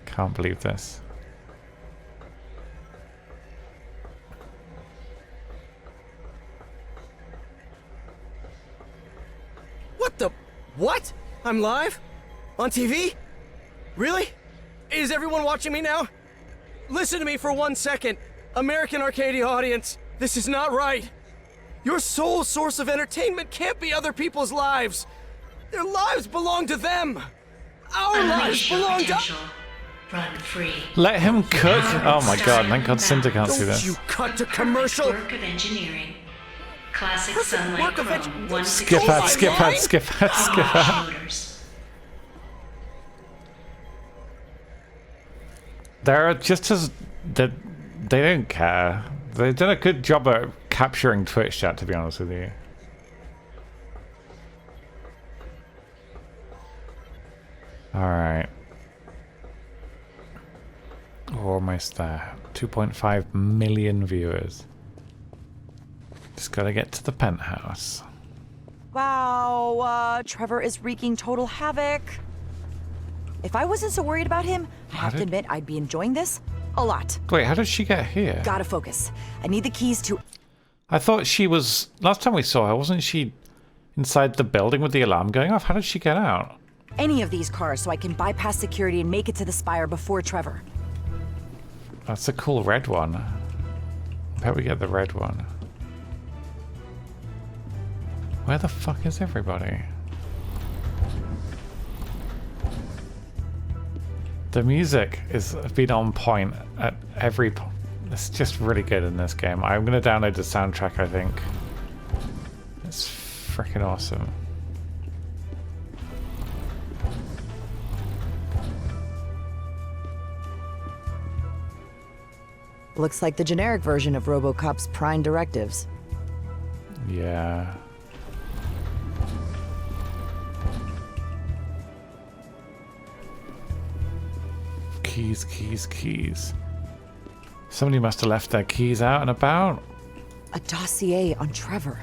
Can't believe this. What the? What? I'm live? On TV? Really? Is everyone watching me now? Listen to me for 1 second. American Arcadia audience, this is not right. Your sole source of entertainment can't be other people's lives. Their lives belong to them. Our lives belong to... Run free. Let him cook? Oh my god, thank god Cinta can't see this. You cut to commercial. Work of engineering. Classic Sunlight Chrome. Skip that, skip that, skip that, skip that. They're just as... They don't care. They've done a good job at capturing Twitch chat, to be honest with you. Alright. We're almost there. 2.5 million viewers. Just gotta get to the penthouse. Wow, Trevor is wreaking total havoc. If I wasn't so worried about him, I have to admit I'd be enjoying this a lot. Wait, how did she get here? Gotta focus. I need the keys to... I thought she was... Last time we saw her, wasn't she inside the building with the alarm going off? How did she get out? Any of these cars so I can bypass security and make it to the Spire before Trevor. That's a cool red one. I bet we get the red one. Where the fuck is everybody? The music has been on point at every point. It's just really good in this game. I'm going to download the soundtrack, I think. It's freaking awesome. Looks like the generic version of RoboCop's prime directives. Yeah. Keys, keys, keys. Somebody must have left their keys out and about. A dossier on Trevor.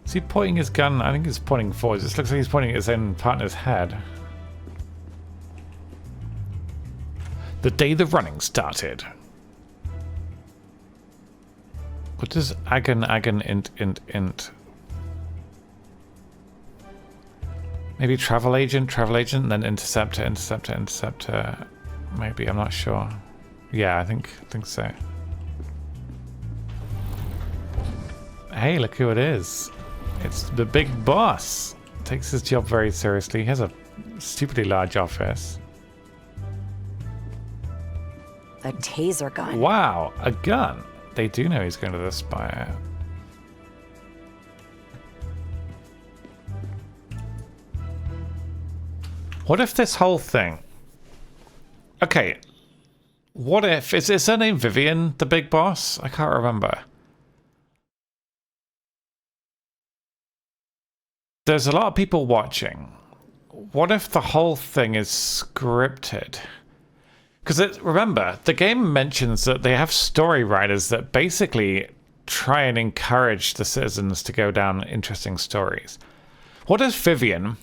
Is he pointing his gun? I think he's pointing forwards. It looks like he's pointing at his own partner's head. The day the running started. What does agon, int? Maybe travel agent, then interceptor. Maybe, I'm not sure. Yeah, I think so. Hey, look who it is. It's the big boss. Takes his job very seriously. He has a stupidly large office. A taser gun. Wow, a gun. They do know he's going to the Spire. What if this whole thing... Okay, what if... Is her name Vivian, the big boss? I can't remember. There's a lot of people watching. What if the whole thing is scripted? Because remember, the game mentions that they have story writers that basically try and encourage the citizens to go down interesting stories. What if Vivian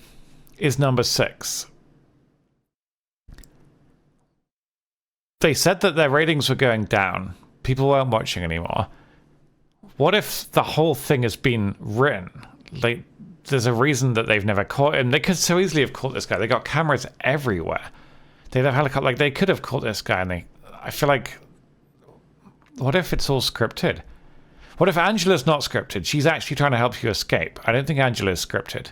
is number 6? They said that their ratings were going down. People weren't watching anymore. What if the whole thing has been written? Like, there's a reason that they've never caught him. They could so easily have caught this guy. They got cameras everywhere. They have helicopter. Like, they could have caught this guy, and I feel like, what if it's all scripted? What if Angela's not scripted? She's actually trying to help you escape. I don't think Angela's scripted.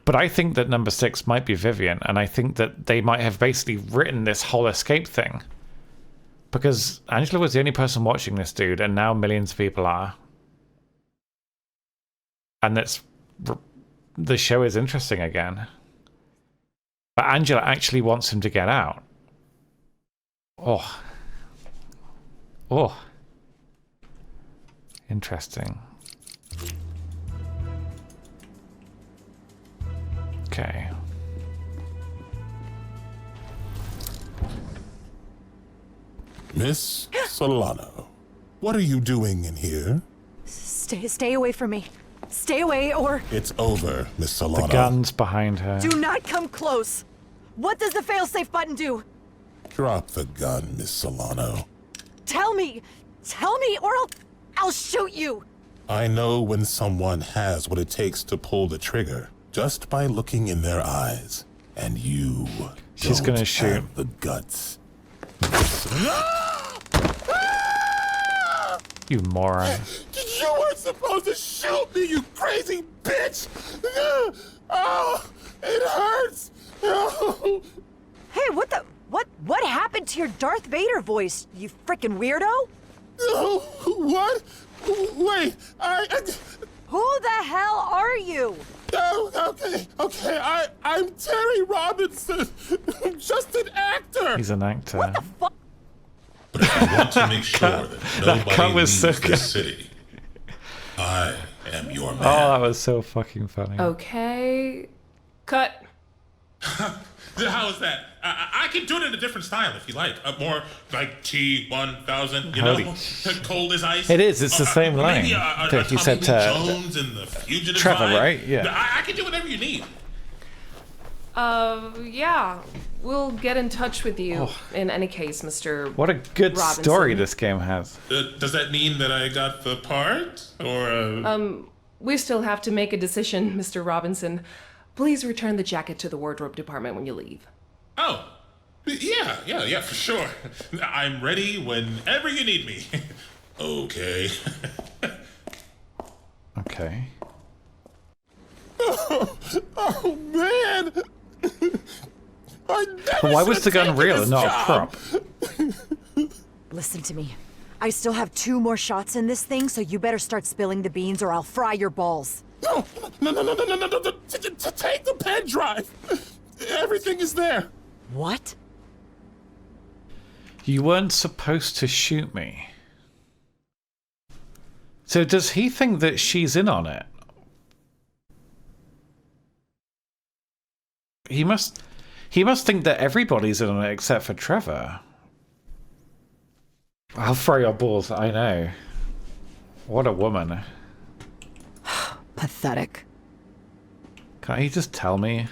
But I think that number 6 might be Vivian, and I think that they might have basically written this whole escape thing. Because Angela was the only person watching this dude, and now millions of people are. And the show is interesting again. But Angela actually wants him to get out. Oh. Oh. Interesting. Okay. Miss Solano, what are you doing in here? Stay away from me. Stay away or... It's over, Miss Solano. The gun's behind her. Do not come close. What does the failsafe button do? Drop the gun, Miss Solano. Tell me or I'll shoot you. I know when someone has what it takes to pull the trigger just by looking in their eyes. And you She's don't gonna shoot. have the guts. You moron. You weren't supposed to shoot me, you crazy bitch! Oh, it hurts! Oh. Hey, what happened to your Darth Vader voice, you frickin' weirdo? Oh, what? Wait, Who the hell are you? Oh, okay, I'm Terry Robinson. I'm just an actor. He's an actor. What the fuck? But if you want to make sure that nobody leaves this city, I am your man. Oh, that was so fucking funny. Okay. Cut. How is that? I can do it in a different style if you like. More like T-1000, you Holy know? Cold as ice. It is, it's the same line. Maybe that you Tommy said Lee Jones and the Fugitive Trevor, vibe. right? Yeah. I can do whatever you need. Yeah. We'll get in touch with you in any case, Mr. What a good Robinson. story this game has. Does that mean that I got the part? Or, We still have to make a decision, Mr. Robinson. Please return the jacket to the wardrobe department when you leave. Oh. Yeah, for sure. I'm ready whenever you need me. Okay. Okay. Oh man! But why was the gun real and not a prop? Listen to me. I still have 2 more shots in this thing, so you better start spilling the beans or I'll fry your balls. No. Take the pen drive. Everything is there. What? You weren't supposed to shoot me. So does he think that she's in on it? He must think that everybody's in on it except for Trevor. I'll throw your balls, I know. What a woman. Pathetic. Can't he just tell me?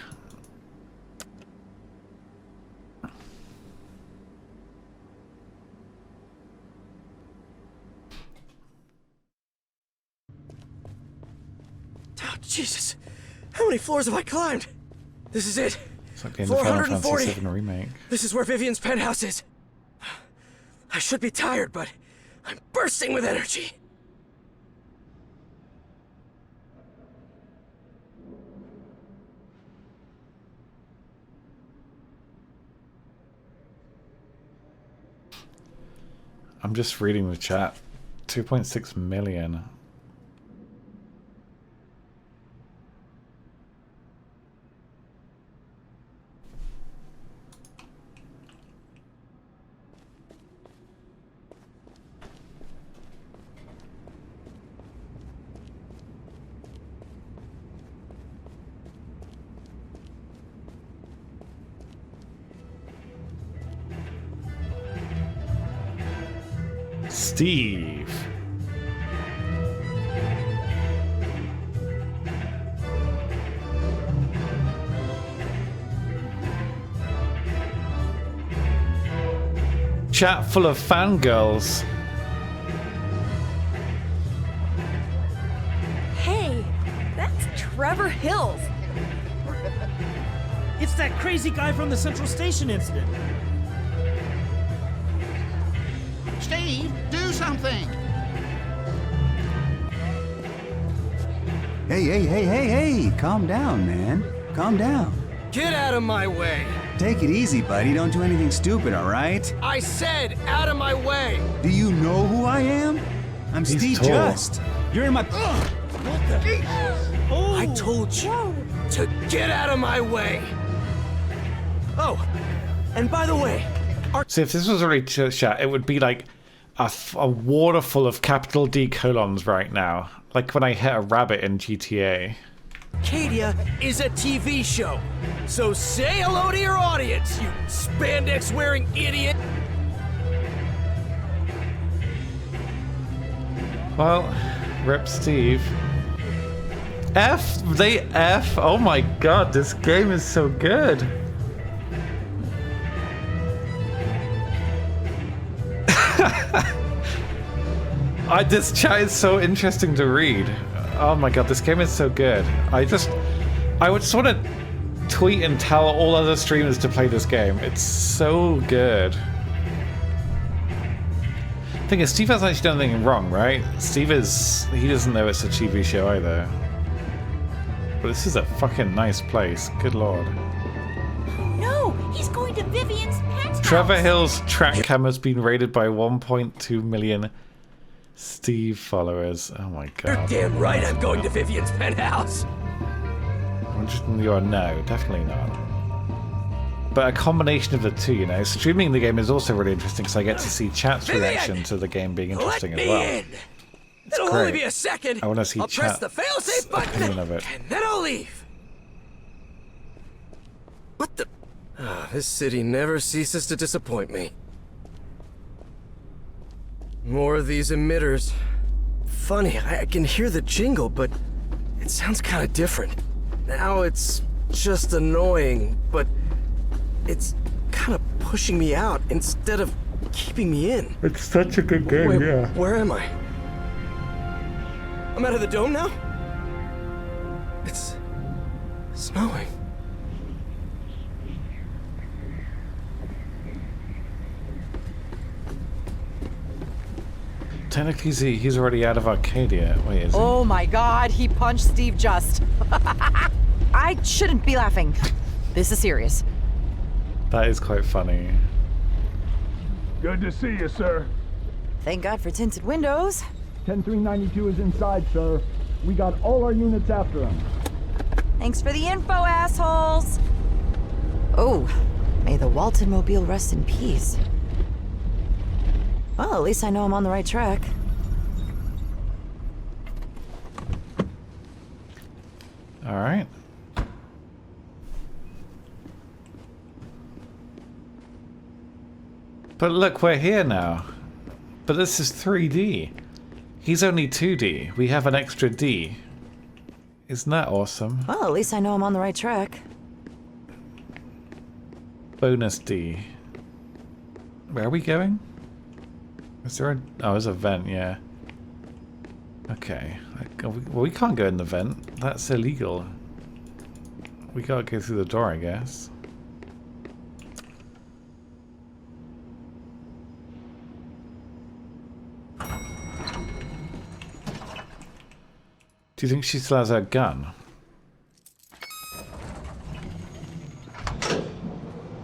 Jesus. How many floors have I climbed? This is it. It's like the end of Final Fantasy 440. VII Remake. This is where Vivian's penthouse is. I should be tired, but I'm bursting with energy. I'm just reading the chat. 2.6 million. Steve. Chat full of fangirls. Hey, that's Trevor Hills. It's that crazy guy from the Central Station incident. Steve, do something! Hey, calm down, man. Calm down. Get out of my way! Take it easy, buddy. Don't do anything stupid, all right? I said out of my way! Do you know who I am? I'm He's Steve tall. Just. You're in my... What the? Oh. I told you to get out of my way! Oh, and by the way... See, if this was already chat, it would be like a waterful of capital D colons right now. Like when I hit a rabbit in GTA. Arcadia is a TV show. So say hello to your audience, you spandex-wearing idiot! Well, rip Steve. They F. Oh my god, this game is so good. This chat is so interesting to read. Oh my god, this game is so good. I would just want to tweet and tell all other streamers to play this game. It's so good. Thing is, Steve hasn't actually done anything wrong, right? He doesn't know it's a TV show either. But this is a fucking nice place. Good lord. No, he's going to Vivian's penthouse. Trevor Hill's track cam has been rated by 1.2 million Steve followers. Oh my god. You're damn right I'm going to Vivian's penthouse. You are no, definitely not. But a combination of the two, you know. Streaming the game is also really interesting because I get to see chat's reaction to the game being interesting as well. In. It'll great. only be a second. I want to see I'll press the chat's failsafe button, opinion of it. and then I'll leave. What the? This city never ceases to disappoint me. More of these emitters. Funny, I can hear the jingle, but it sounds kind of different. Now it's just annoying, but it's kind of pushing me out instead of keeping me in. It's such a good game, Wait, yeah. Where am I? I'm out of the dome now? It's snowing. Technically, he's already out of Arcadia. Wait, is he? Oh my god, he punched Steve Just. I shouldn't be laughing. This is serious. That is quite funny. Good to see you, sir. Thank God for tinted windows. 10392 is inside, sir. We got all our units after him. Thanks for the info, assholes. Oh, may the Walton Mobile rest in peace. Well, at least I know I'm on the right track. All right. But look, we're here now. But this is 3D. He's only 2D. We have an extra D. Isn't that awesome? Well, at least I know I'm on the right track. Bonus D. Where are we going? Is there a... Oh, there's a vent, yeah. Okay. we can't go in the vent. That's illegal. We gotta go through the door, I guess. Do you think she still has her gun?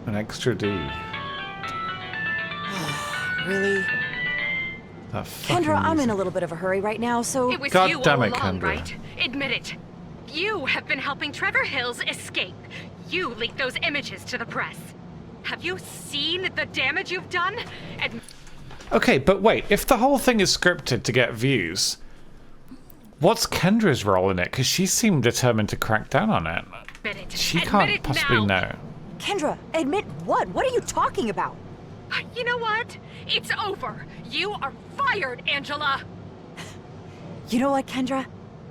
An extra D. Really? That fucking Kendra, I'm music. in a little bit of a hurry right now, so... It was God you damn all it, along, Kendra. right? Admit it. You have been helping Trevor Hills escape. You leaked those images to the press. Have you seen the damage you've done? Okay, but wait, if the whole thing is scripted to get views, what's Kendra's role in it? Because she seemed determined to crack down on it. Admit it. She Admit can't it possibly now. know. Kendra, admit what? What are you talking about? You know what? It's over. You are fired, Angela. You know what, Kendra?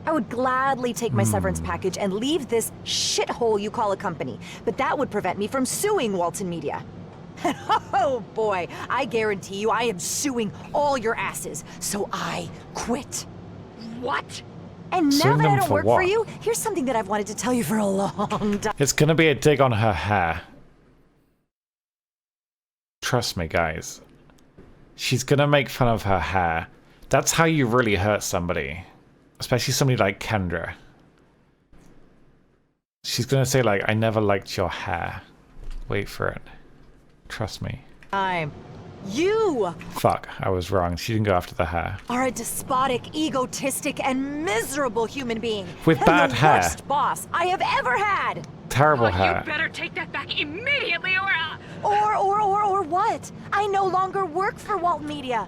I would gladly take my severance package and leave this shithole you call a company, but that would prevent me from suing Walton Media. Oh boy, I guarantee you I am suing all your asses, so I quit. What? And now Suing that I them don't for work what? for you, here's something that I've wanted to tell you for a long time. It's gonna be a dig on her hair. Trust me, guys. She's gonna make fun of her hair. That's how you really hurt somebody. Especially somebody like Kendra. She's gonna say, like, I never liked your hair. Wait for it. Trust me. You Fuck, I was wrong. She didn't go after the hair. are a despotic, egotistic, and miserable human being. With and bad the hair. worst boss I have ever had. Terrible You hair. better take that back immediately, or Or what? I no longer work for Walton Media.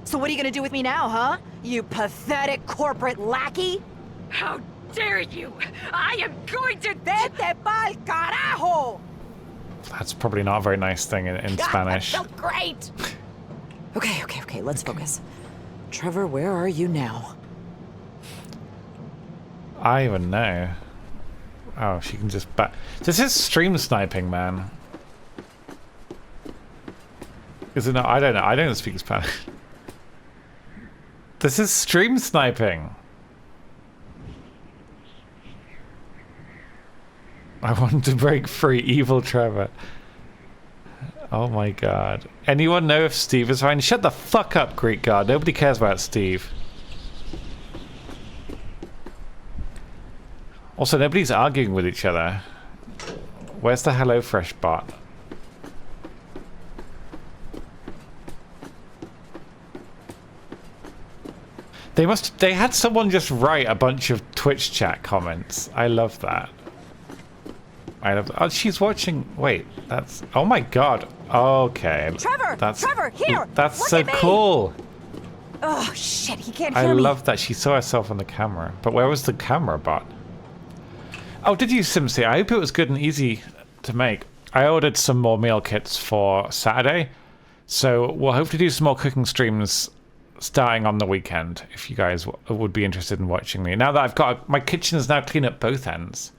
So what are you gonna do with me now, huh? You pathetic corporate lackey? How dare you! I am going to... Vete pa'l carajo! That's probably not a very nice thing in God, Spanish. that felt great! Okay, let's focus. Trevor, where are you now? I even know. Oh, she can just back. This is stream sniping, man. Is it not? I don't know. I don't speak Spanish. This is stream sniping. I want to break free, evil Trevor. Oh my god. Anyone know if Steve is fine? Shut the fuck up, Greek god. Nobody cares about Steve. Also, nobody's arguing with each other. Where's the HelloFresh bot? They had someone just write a bunch of Twitch chat comments. I love that. Oh, she's watching. Wait, that's. Oh my god. Okay. Trevor, here! That's look so at me. cool. Oh shit, he can't I hear me. love that she saw herself on the camera. But where was the camera bot? Oh, did you, Simsy? I hope it was good and easy to make. I ordered some more meal kits for Saturday. So we'll hopefully do some more cooking streams starting on the weekend, if you guys would be interested in watching me. Now that I've got... My kitchen is now clean at both ends.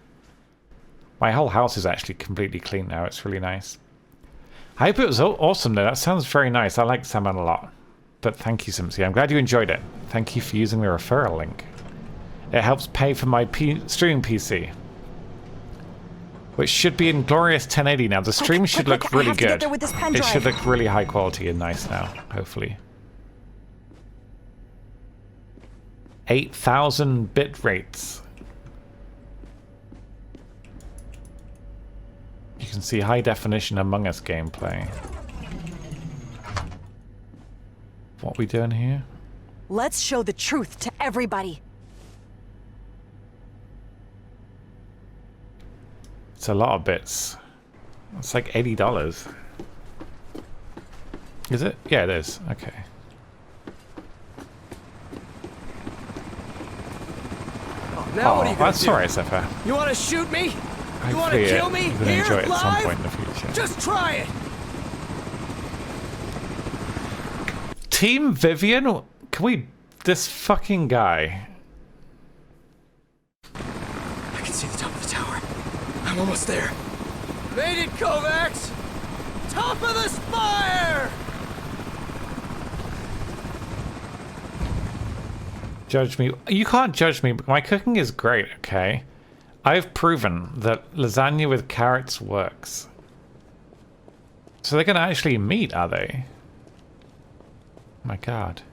My whole house is actually completely clean now. It's really nice. I hope it was awesome, though. That sounds very nice. I like Salmon a lot. But thank you, Simpsy. I'm glad you enjoyed it. Thank you for using the referral link. It helps pay for my streaming PC, which should be in glorious 1080 now. The stream should look I really have to get good. there with this pen It should drive. look really high quality and nice now, hopefully. 8,000 bit rates. You can see high definition Among Us gameplay. What are we doing here? Let's show the truth to everybody. It's a lot of bits. It's like $80. Is it? Yeah, it is. Okay. Now what are you gonna that's do? alright, Zephyr. You want to shoot me? You want to Hopefully, kill me? you're gonna Here, enjoy it at some live? point in the future. Just try it. Team Vivian? Can we... This fucking guy. I can see the top of the tower. I'm almost there. Made it, Kovacs! Top of the spire! Judge me. You can't judge me, but my cooking is great, okay? I've proven that lasagna with carrots works. So they're gonna actually meet, are they? My god.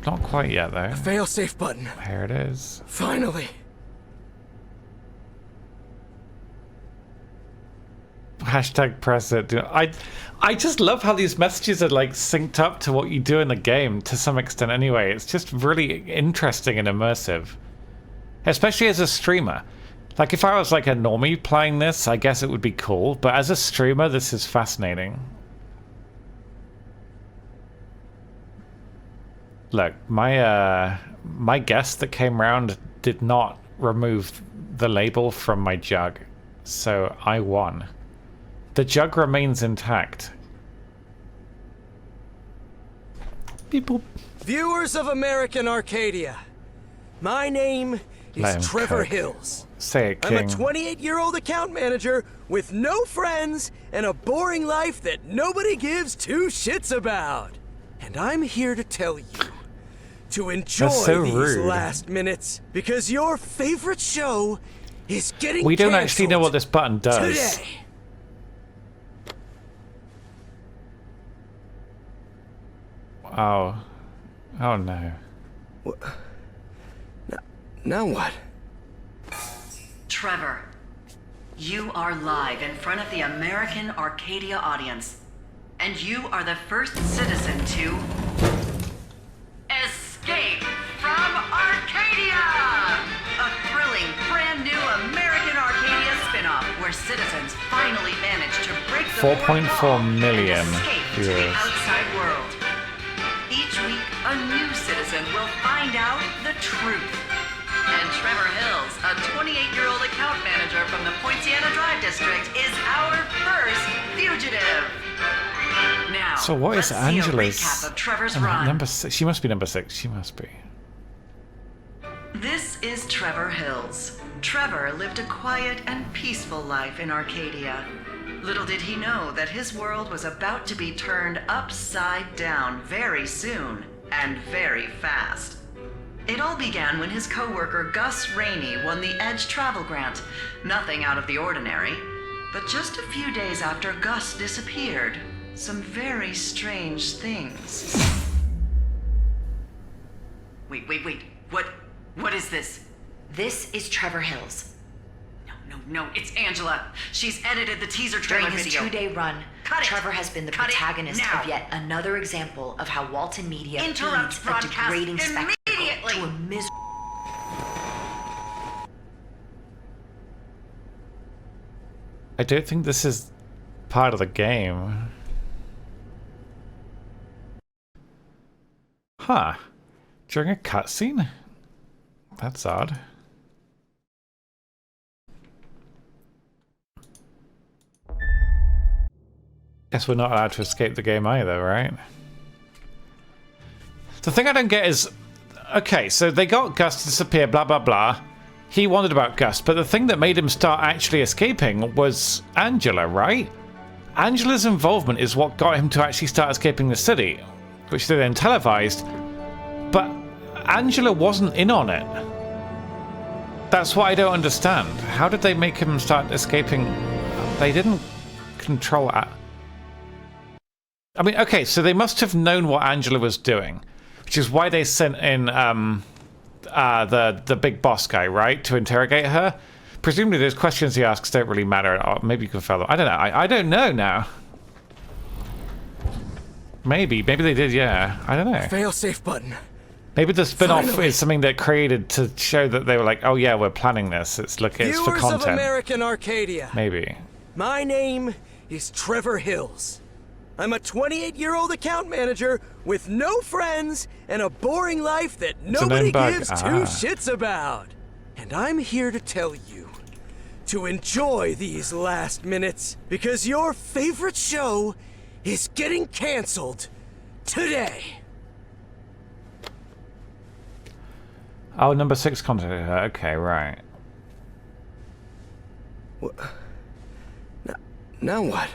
Not quite yet, though. A fail-safe button. Here it is. Finally. Hashtag press it. I just love how these messages are like synced up to what you do in the game to some extent anyway. It's just really interesting and immersive. Especially as a streamer. Like if I was like a normie playing this, I guess it would be cool. But as a streamer, this is fascinating. Look, my guest that came round did not remove the label from my jug. So I won. The jug remains intact. People. Viewers of American Arcadia, my name is Trevor Hills. Say it, King. I'm a 28-year-old account manager with no friends and a boring life that nobody gives two shits about. And I'm here to tell you to enjoy these last minutes because your favorite show is getting We don't actually know what this button does. Today. Oh. Oh no. Now what? Trevor, you are live in front of the American Arcadia audience. And you are the first citizen to escape from Arcadia! A thrilling, brand new American Arcadia spin-off where citizens finally manage to break the 4.4 million and escape to the viewers. outside world. Each week, a new citizen will find out the truth. And Trevor Hills, a 28-year-old account manager from the Poinciana Drive District, is our first fugitive. Now, So what is let's see a Angela's recap of Trevor's run. number 6? She must be number 6. She must be. This is Trevor Hills. Trevor lived a quiet and peaceful life in Arcadia. Little did he know that his world was about to be turned upside down very soon and very fast. It all began when his co-worker Gus Rainey won the Edge Travel Grant. Nothing out of the ordinary. But just a few days after Gus disappeared, some very strange things. Wait. What is this? This is Trevor Hills. No, it's Angela. She's edited the teaser trailer During his video. 2-day run, Trevor has been the protagonist of yet another example of how Walton Media Interrupt feeds a broadcast degrading spectacle immediately. to a miserable... I don't think this is part of the game. Huh. During a cutscene? That's odd. Guess we're not allowed to escape the game either, right? The thing I don't get is... Okay, so they got Gus to disappear, blah blah blah. He wondered about Gus, but the thing that made him start actually escaping was Angela, right? Angela's involvement is what got him to actually start escaping the city, which they then televised. But Angela wasn't in on it. That's what I don't understand. How did they make him start escaping? They didn't control it. I mean, okay, so they must have known what Angela was doing, which is why they sent in the big boss guy, right, to interrogate her. Presumably, those questions he asks don't really matter. Or maybe you can fail them. I don't know. I don't know now. Maybe they did. Yeah, I don't know. Fail-safe button. Maybe the spin-off is something they're created to show that they were like, oh yeah, we're planning this. It's for Viewers content. of American Arcadia. Maybe. My name is Trevor Hills. I'm a 28-year-old account manager with no friends and a boring life that nobody gives two shits about. And I'm here to tell you to enjoy these last minutes because your favorite show is getting canceled today. Oh, number 6 contacted her. Okay, right. Now what?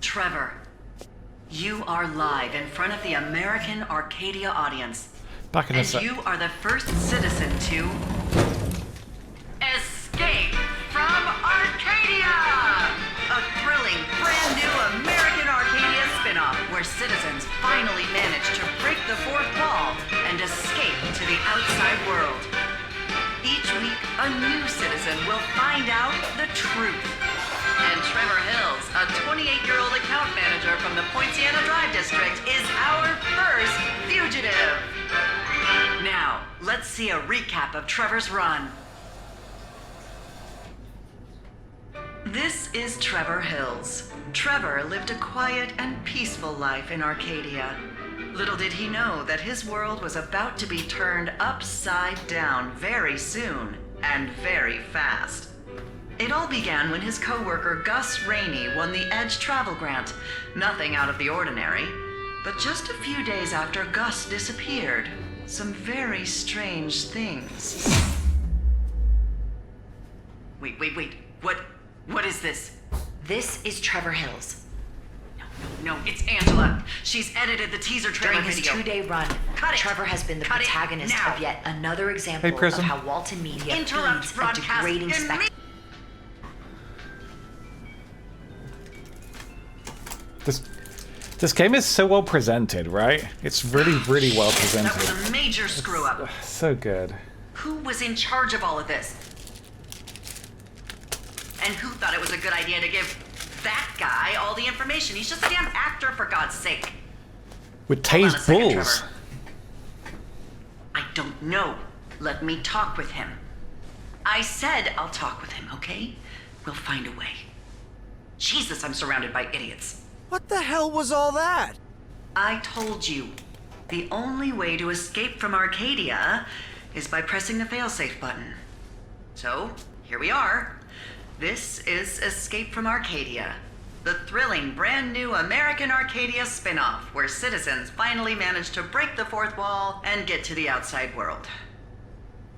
Trevor, You are live in front of the American Arcadia audience. Back in a and sec. you are the first citizen to escape from Arcadia! A thrilling, brand new American Arcadia spin-off where citizens finally manage to break the fourth wall and escape to the outside world. Each week, a new citizen will find out the truth. And Trevor Hills, a 28-year-old account manager from the Poinciana Drive District, is our first fugitive. Now, let's see a recap of Trevor's run. This is Trevor Hills. Trevor lived a quiet and peaceful life in Arcadia. Little did he know that his world was about to be turned upside down very soon and very fast. It all began when his co-worker Gus Rainey won the Edge travel grant. Nothing out of the ordinary. But just a few days after Gus disappeared, some very strange things. Wait. What is this? This is Trevor Hills. No, it's Angela. She's edited the teaser trailer During his video. 2-day run, Trevor has been the protagonist of yet another example of Prism. how Walton Media Interrupt feeds a broadcast degrading spectacle. This game is so well presented, right? It's really, really well presented. That was a major screw-up. So good. Who was in charge of all of this? And who thought it was a good idea to give that guy all the information? He's just a damn actor, for God's sake. With Hold on a tased second, bulls. Trevor. I don't know. Let me talk with him. I said I'll talk with him, okay? We'll find a way. Jesus, I'm surrounded by idiots. What the hell was all that? I told you. The only way to escape from Arcadia is by pressing the failsafe button. So, here we are. This is Escape from Arcadia, the thrilling brand new American Arcadia spin-off where citizens finally manage to break the fourth wall and get to the outside world.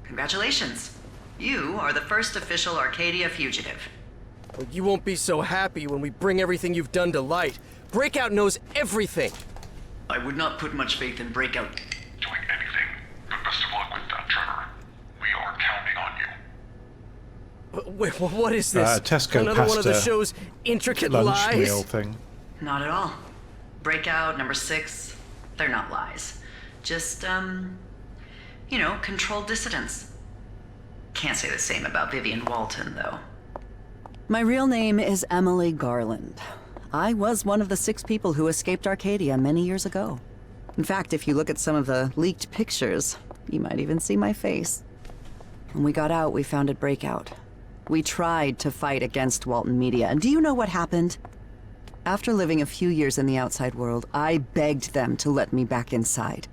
Congratulations. You are the first official Arcadia fugitive. Well, you won't be so happy when we bring everything you've done to light. Breakout knows everything. I would not put much faith in Breakout. Doing anything, but best of luck with that, Trevor. We are counting on you. Wait, what is this? Tesco Another one of the pasta show's intricate lunch lies? meal thing. Not at all. Breakout, number 6, they're not lies. Just, controlled dissidents. Can't say the same about Vivian Walton, though. My real name is Emily Garland. I was one of the 6 people who escaped Arcadia many years ago. In fact, if you look at some of the leaked pictures, you might even see my face. When we got out, we founded Breakout. We tried to fight against Walton Media, and do you know what happened? After living a few years in the outside world, I begged them to let me back inside.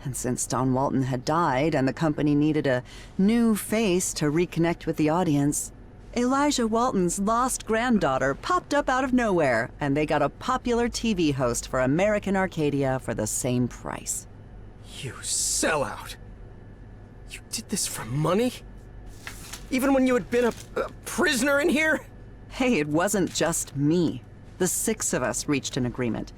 And since Don Walton had died and the company needed a new face to reconnect with the audience, Elijah Walton's lost granddaughter popped up out of nowhere, and they got a popular TV host for American Arcadia for the same price. You sellout. You did this for money? Even when you had been a prisoner in here? Hey, it wasn't just me. The 6 of us reached an agreement,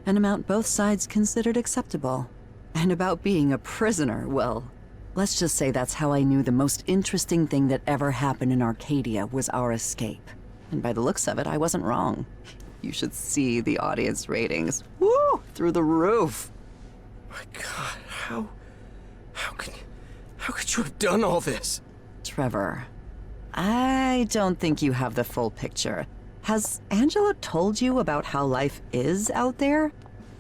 an amount both sides considered acceptable. And about being a prisoner, well, let's just say that's how I knew the most interesting thing that ever happened in Arcadia was our escape. And by the looks of it, I wasn't wrong. You should see the audience ratings. Woo! Through the roof. My God, how could you have done all this? Trevor, I don't think you have the full picture. Has Angela told you about how life is out there?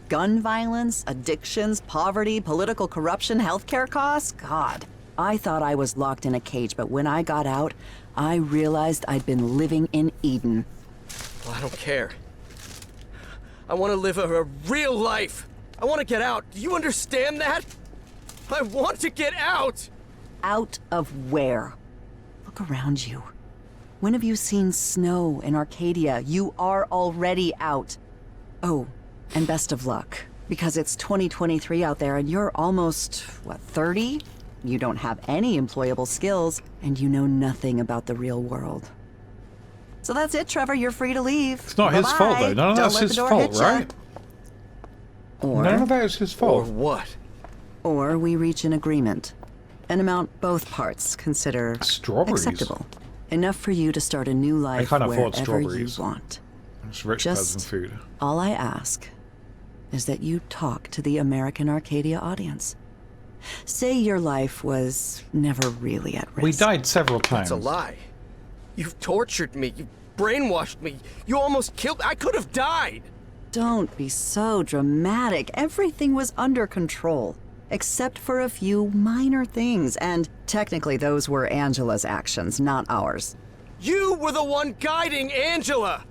Gun violence, addictions, poverty, political corruption, healthcare costs? God, I thought I was locked in a cage, but when I got out, I realized I'd been living in Eden. Well, I don't care. I want to live a real life. I want to get out. Do you understand that? I want to get out! Out of where? Look around you. When have you seen snow in Arcadia? You are already out. Oh, and best of luck, because it's 2023 out there and you're almost, 30? You don't have any employable skills, and you know nothing about the real world. So that's it, Trevor. You're free to leave. It's not his fault, though. No, that's his fault, right? Or... None of that is his fault. Or what? Or we reach an agreement. An amount both parts consider acceptable. Enough for you to start a new life I can't afford wherever you strawberries. want. It's rich person food. All I ask is that you talk to the American Arcadia audience. Say your life was never really at risk. We died several times. That's a lie. You've tortured me. You've brainwashed me. You almost killed me. I could have died. Don't be so dramatic. Everything was under control, except for a few minor things, and technically those were Angela's actions, not ours. You were the one guiding Angela!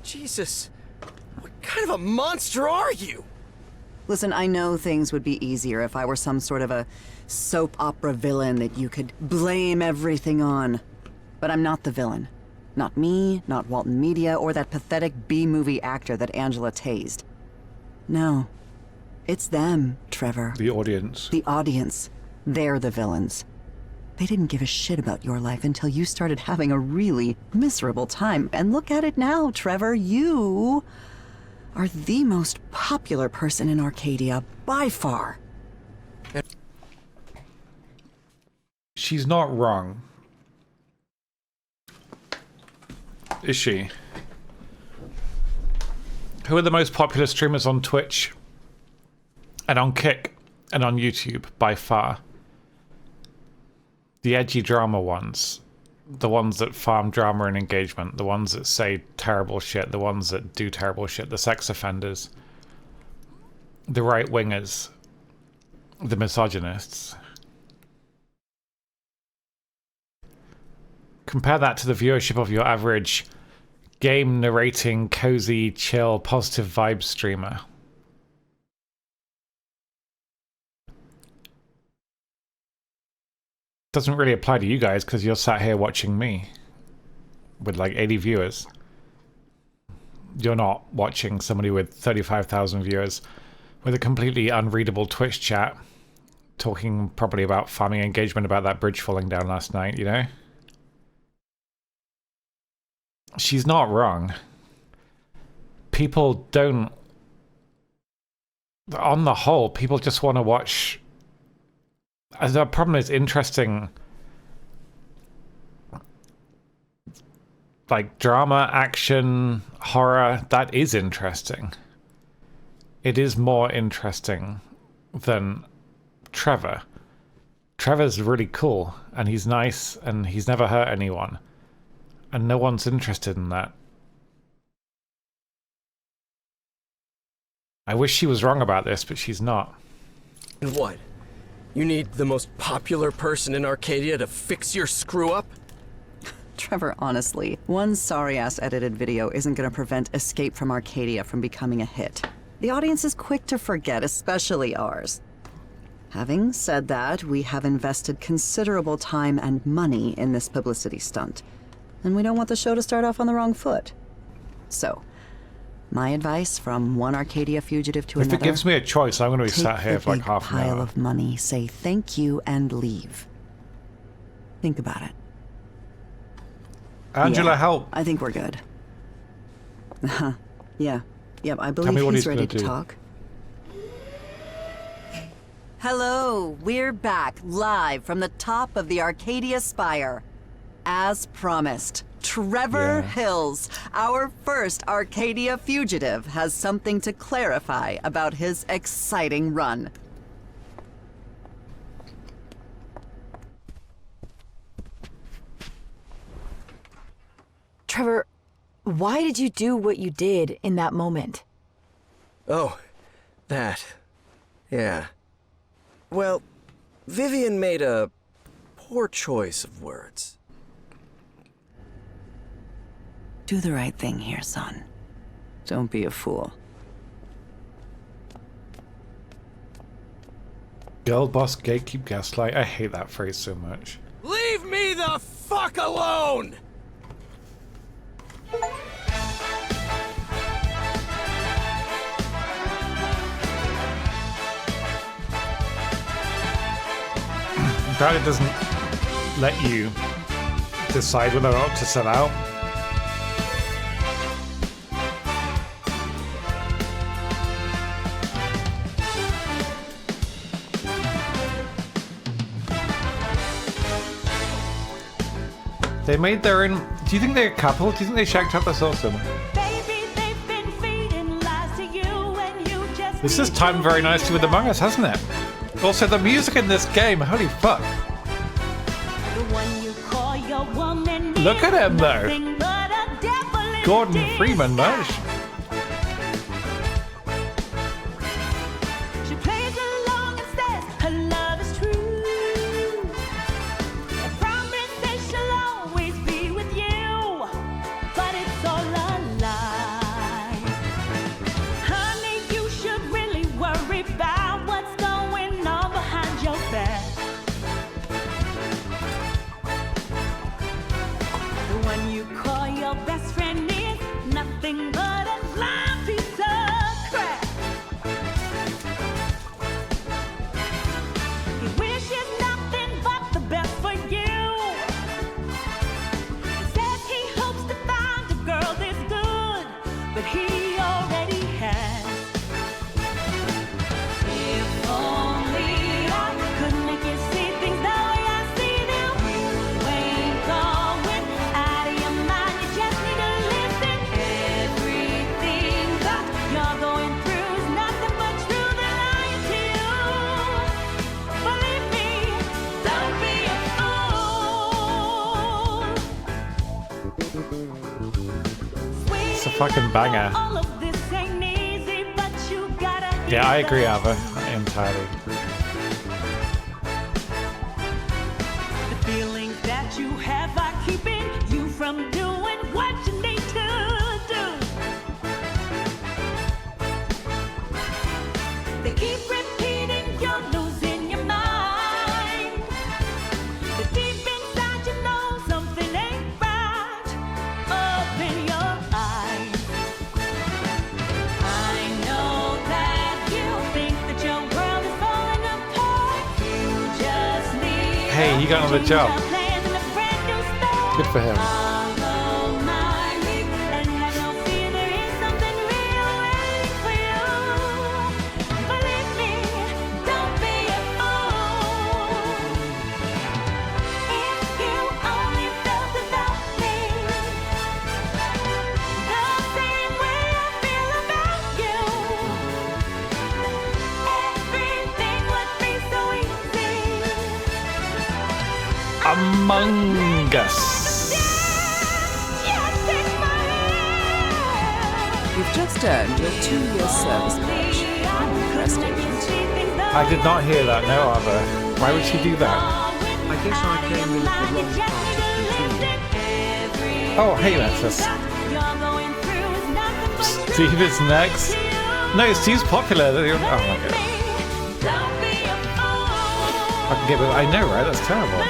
Jesus, what kind of a monster are you? Listen, I know things would be easier if I were some sort of a soap opera villain that you could blame everything on. But I'm not the villain. Not me, not Walton Media, or that pathetic B-movie actor that Angela tased. No. It's them, Trevor. The audience. The audience. They're the villains. They didn't give a shit about your life until you started having a really miserable time. And look at it now, Trevor. You are the most popular person in Arcadia, by far. She's not wrong. Is she? Who are the most popular streamers on Twitch? And on Kick? And on YouTube, by far? The edgy drama ones. The ones that farm drama and engagement. The ones that say terrible shit. The ones that do terrible shit. The sex offenders. The right-wingers. The misogynists. Compare that to the viewership of your average game narrating, cozy, chill, positive vibe streamer. Doesn't really apply to you guys because you're sat here watching me with like 80 viewers. You're not watching somebody with 35,000 viewers with a completely unreadable Twitch chat talking probably about farming engagement about that bridge falling down last night, you know? She's not wrong. People don't... On the whole, people just want to watch... The problem is interesting... Like, drama, action, horror, that is interesting. It is more interesting than Trevor. Trevor's really cool, and he's nice, and he's never hurt anyone. And no one's interested in that. I wish she was wrong about this, but she's not. And what? You need the most popular person in Arcadia to fix your screw-up? Trevor, honestly, one sorry-ass edited video isn't gonna prevent Escape from Arcadia from becoming a hit. The audience is quick to forget, especially ours. Having said that, we have invested considerable time and money in this publicity stunt. And we don't want the show to start off on the wrong foot. So, my advice from one Arcadia fugitive to another... If it gives me a choice, I'm going to be sat here for like half an hour. Take the big pile of money, say thank you, and leave. Think about it. Angela, help. I think we're good. Yeah. Yep, I Tell me believe what he's he's ready gonna to do. talk. Hello, we're back, live from the top of the Arcadia Spire. As promised, Trevor Hills, our first Arcadia fugitive, has something to clarify about his exciting run. Trevor, why did you do what you did in that moment? Oh, that. Yeah. Well, Vivian made a poor choice of words. Do the right thing here, son. Don't be a fool. Girl boss, gatekeep, gaslight. I hate that phrase so much. Leave me the fuck alone! Glad it doesn't let you decide whether or not to sell out. They made their own. Do you think they're a couple? Do you think they shacked up? That's awesome. This has timed very nicely with Among Us, hasn't it? Also, the music in this game, holy fuck. Look at him though. Gordon Freeman, much. It's a fucking banger. Yeah, I agree, Ava, entirely. The feelings that you have are keeping you from doing what you need to do. They keep repeating you're losing your mind. But deep inside you know something ain't right. Open your eyes. I know that you think that your world is falling apart. You just need Hey, he got another job. Good for him. Among Us. You've just earned your 2-year service badge. I'm impressed, Agent. I did not hear that, no, Ava. Why would she do that? I guess I came in at the wrong part. Oh, hey, Lexus. Steve is next. No, Steve's popular. Oh my god. I can get with. I know, right? That's terrible.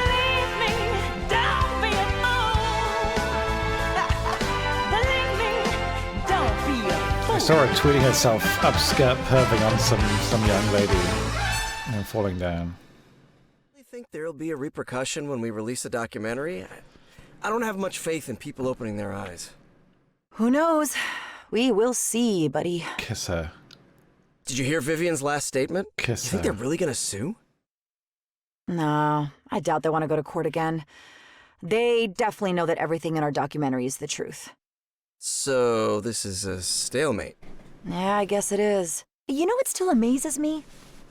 I saw her tweeting herself upskirt perving on some young lady and falling down. I think there'll be a repercussion when we release a documentary. I don't have much faith in people opening their eyes. Who knows? We will see, buddy. Kiss her. Did you hear Vivian's last statement? Kiss You think her. they're really gonna sue? No, I doubt they want to go to court again. They definitely know that everything in our documentary is the truth. So, this is a stalemate. Yeah, I guess it is. You know what still amazes me?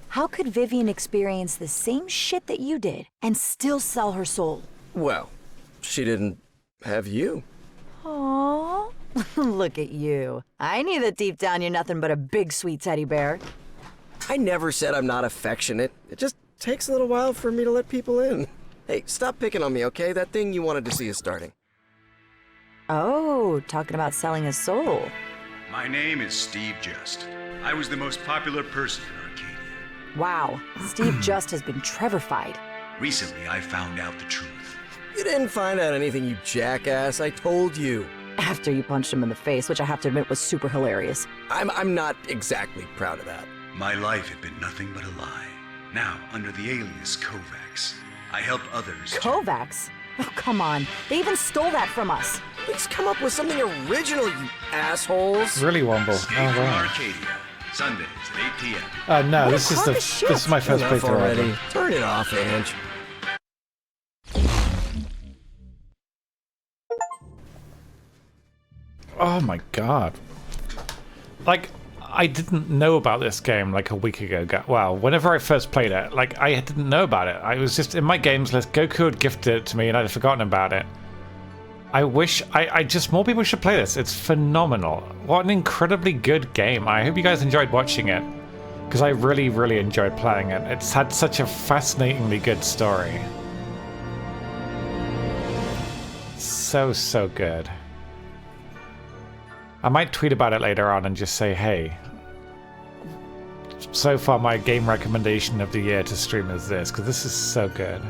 How could Vivian experience the same shit that you did and still sell her soul? Well, she didn't have you. Aww. Look at you. I knew that deep down you're nothing but a big sweet teddy bear. I never said I'm not affectionate. It just takes a little while for me to let people in. Hey, stop picking on me, okay? That thing you wanted to see is starting. Oh, talking about selling his soul. My name is Steve Just. I was the most popular person in Arcadia. Wow, Steve Just has been Trevor-fied. Recently, I found out the truth. You didn't find out anything, you jackass. I told you. After you punched him in the face, which I have to admit was super hilarious. I'm not exactly proud of that. My life had been nothing but a lie. Now, under the alias Kovacs, I help others. Kovacs? Oh, come on. They even stole that from us. Please come up with something original, you assholes. Really, Womble. Escape Oh, from wow. Sundays at 8 p.m. No, What this a is crock of shit. this is my first Enough playthrough already. already. Turn it off, Ange. Oh my god. Like, I didn't know about this game like a week ago. Well, whenever I first played it, like, I didn't know about it. I was just in my games list. Goku had gifted it to me and I'd forgotten about it. I wish, more people should play this. It's phenomenal. What an incredibly good game. I hope you guys enjoyed watching it, because I really, really enjoyed playing it. It's had such a fascinatingly good story. So good. I might tweet about it later on and just say, hey, so far my game recommendation of the year to stream is this, because this is so good.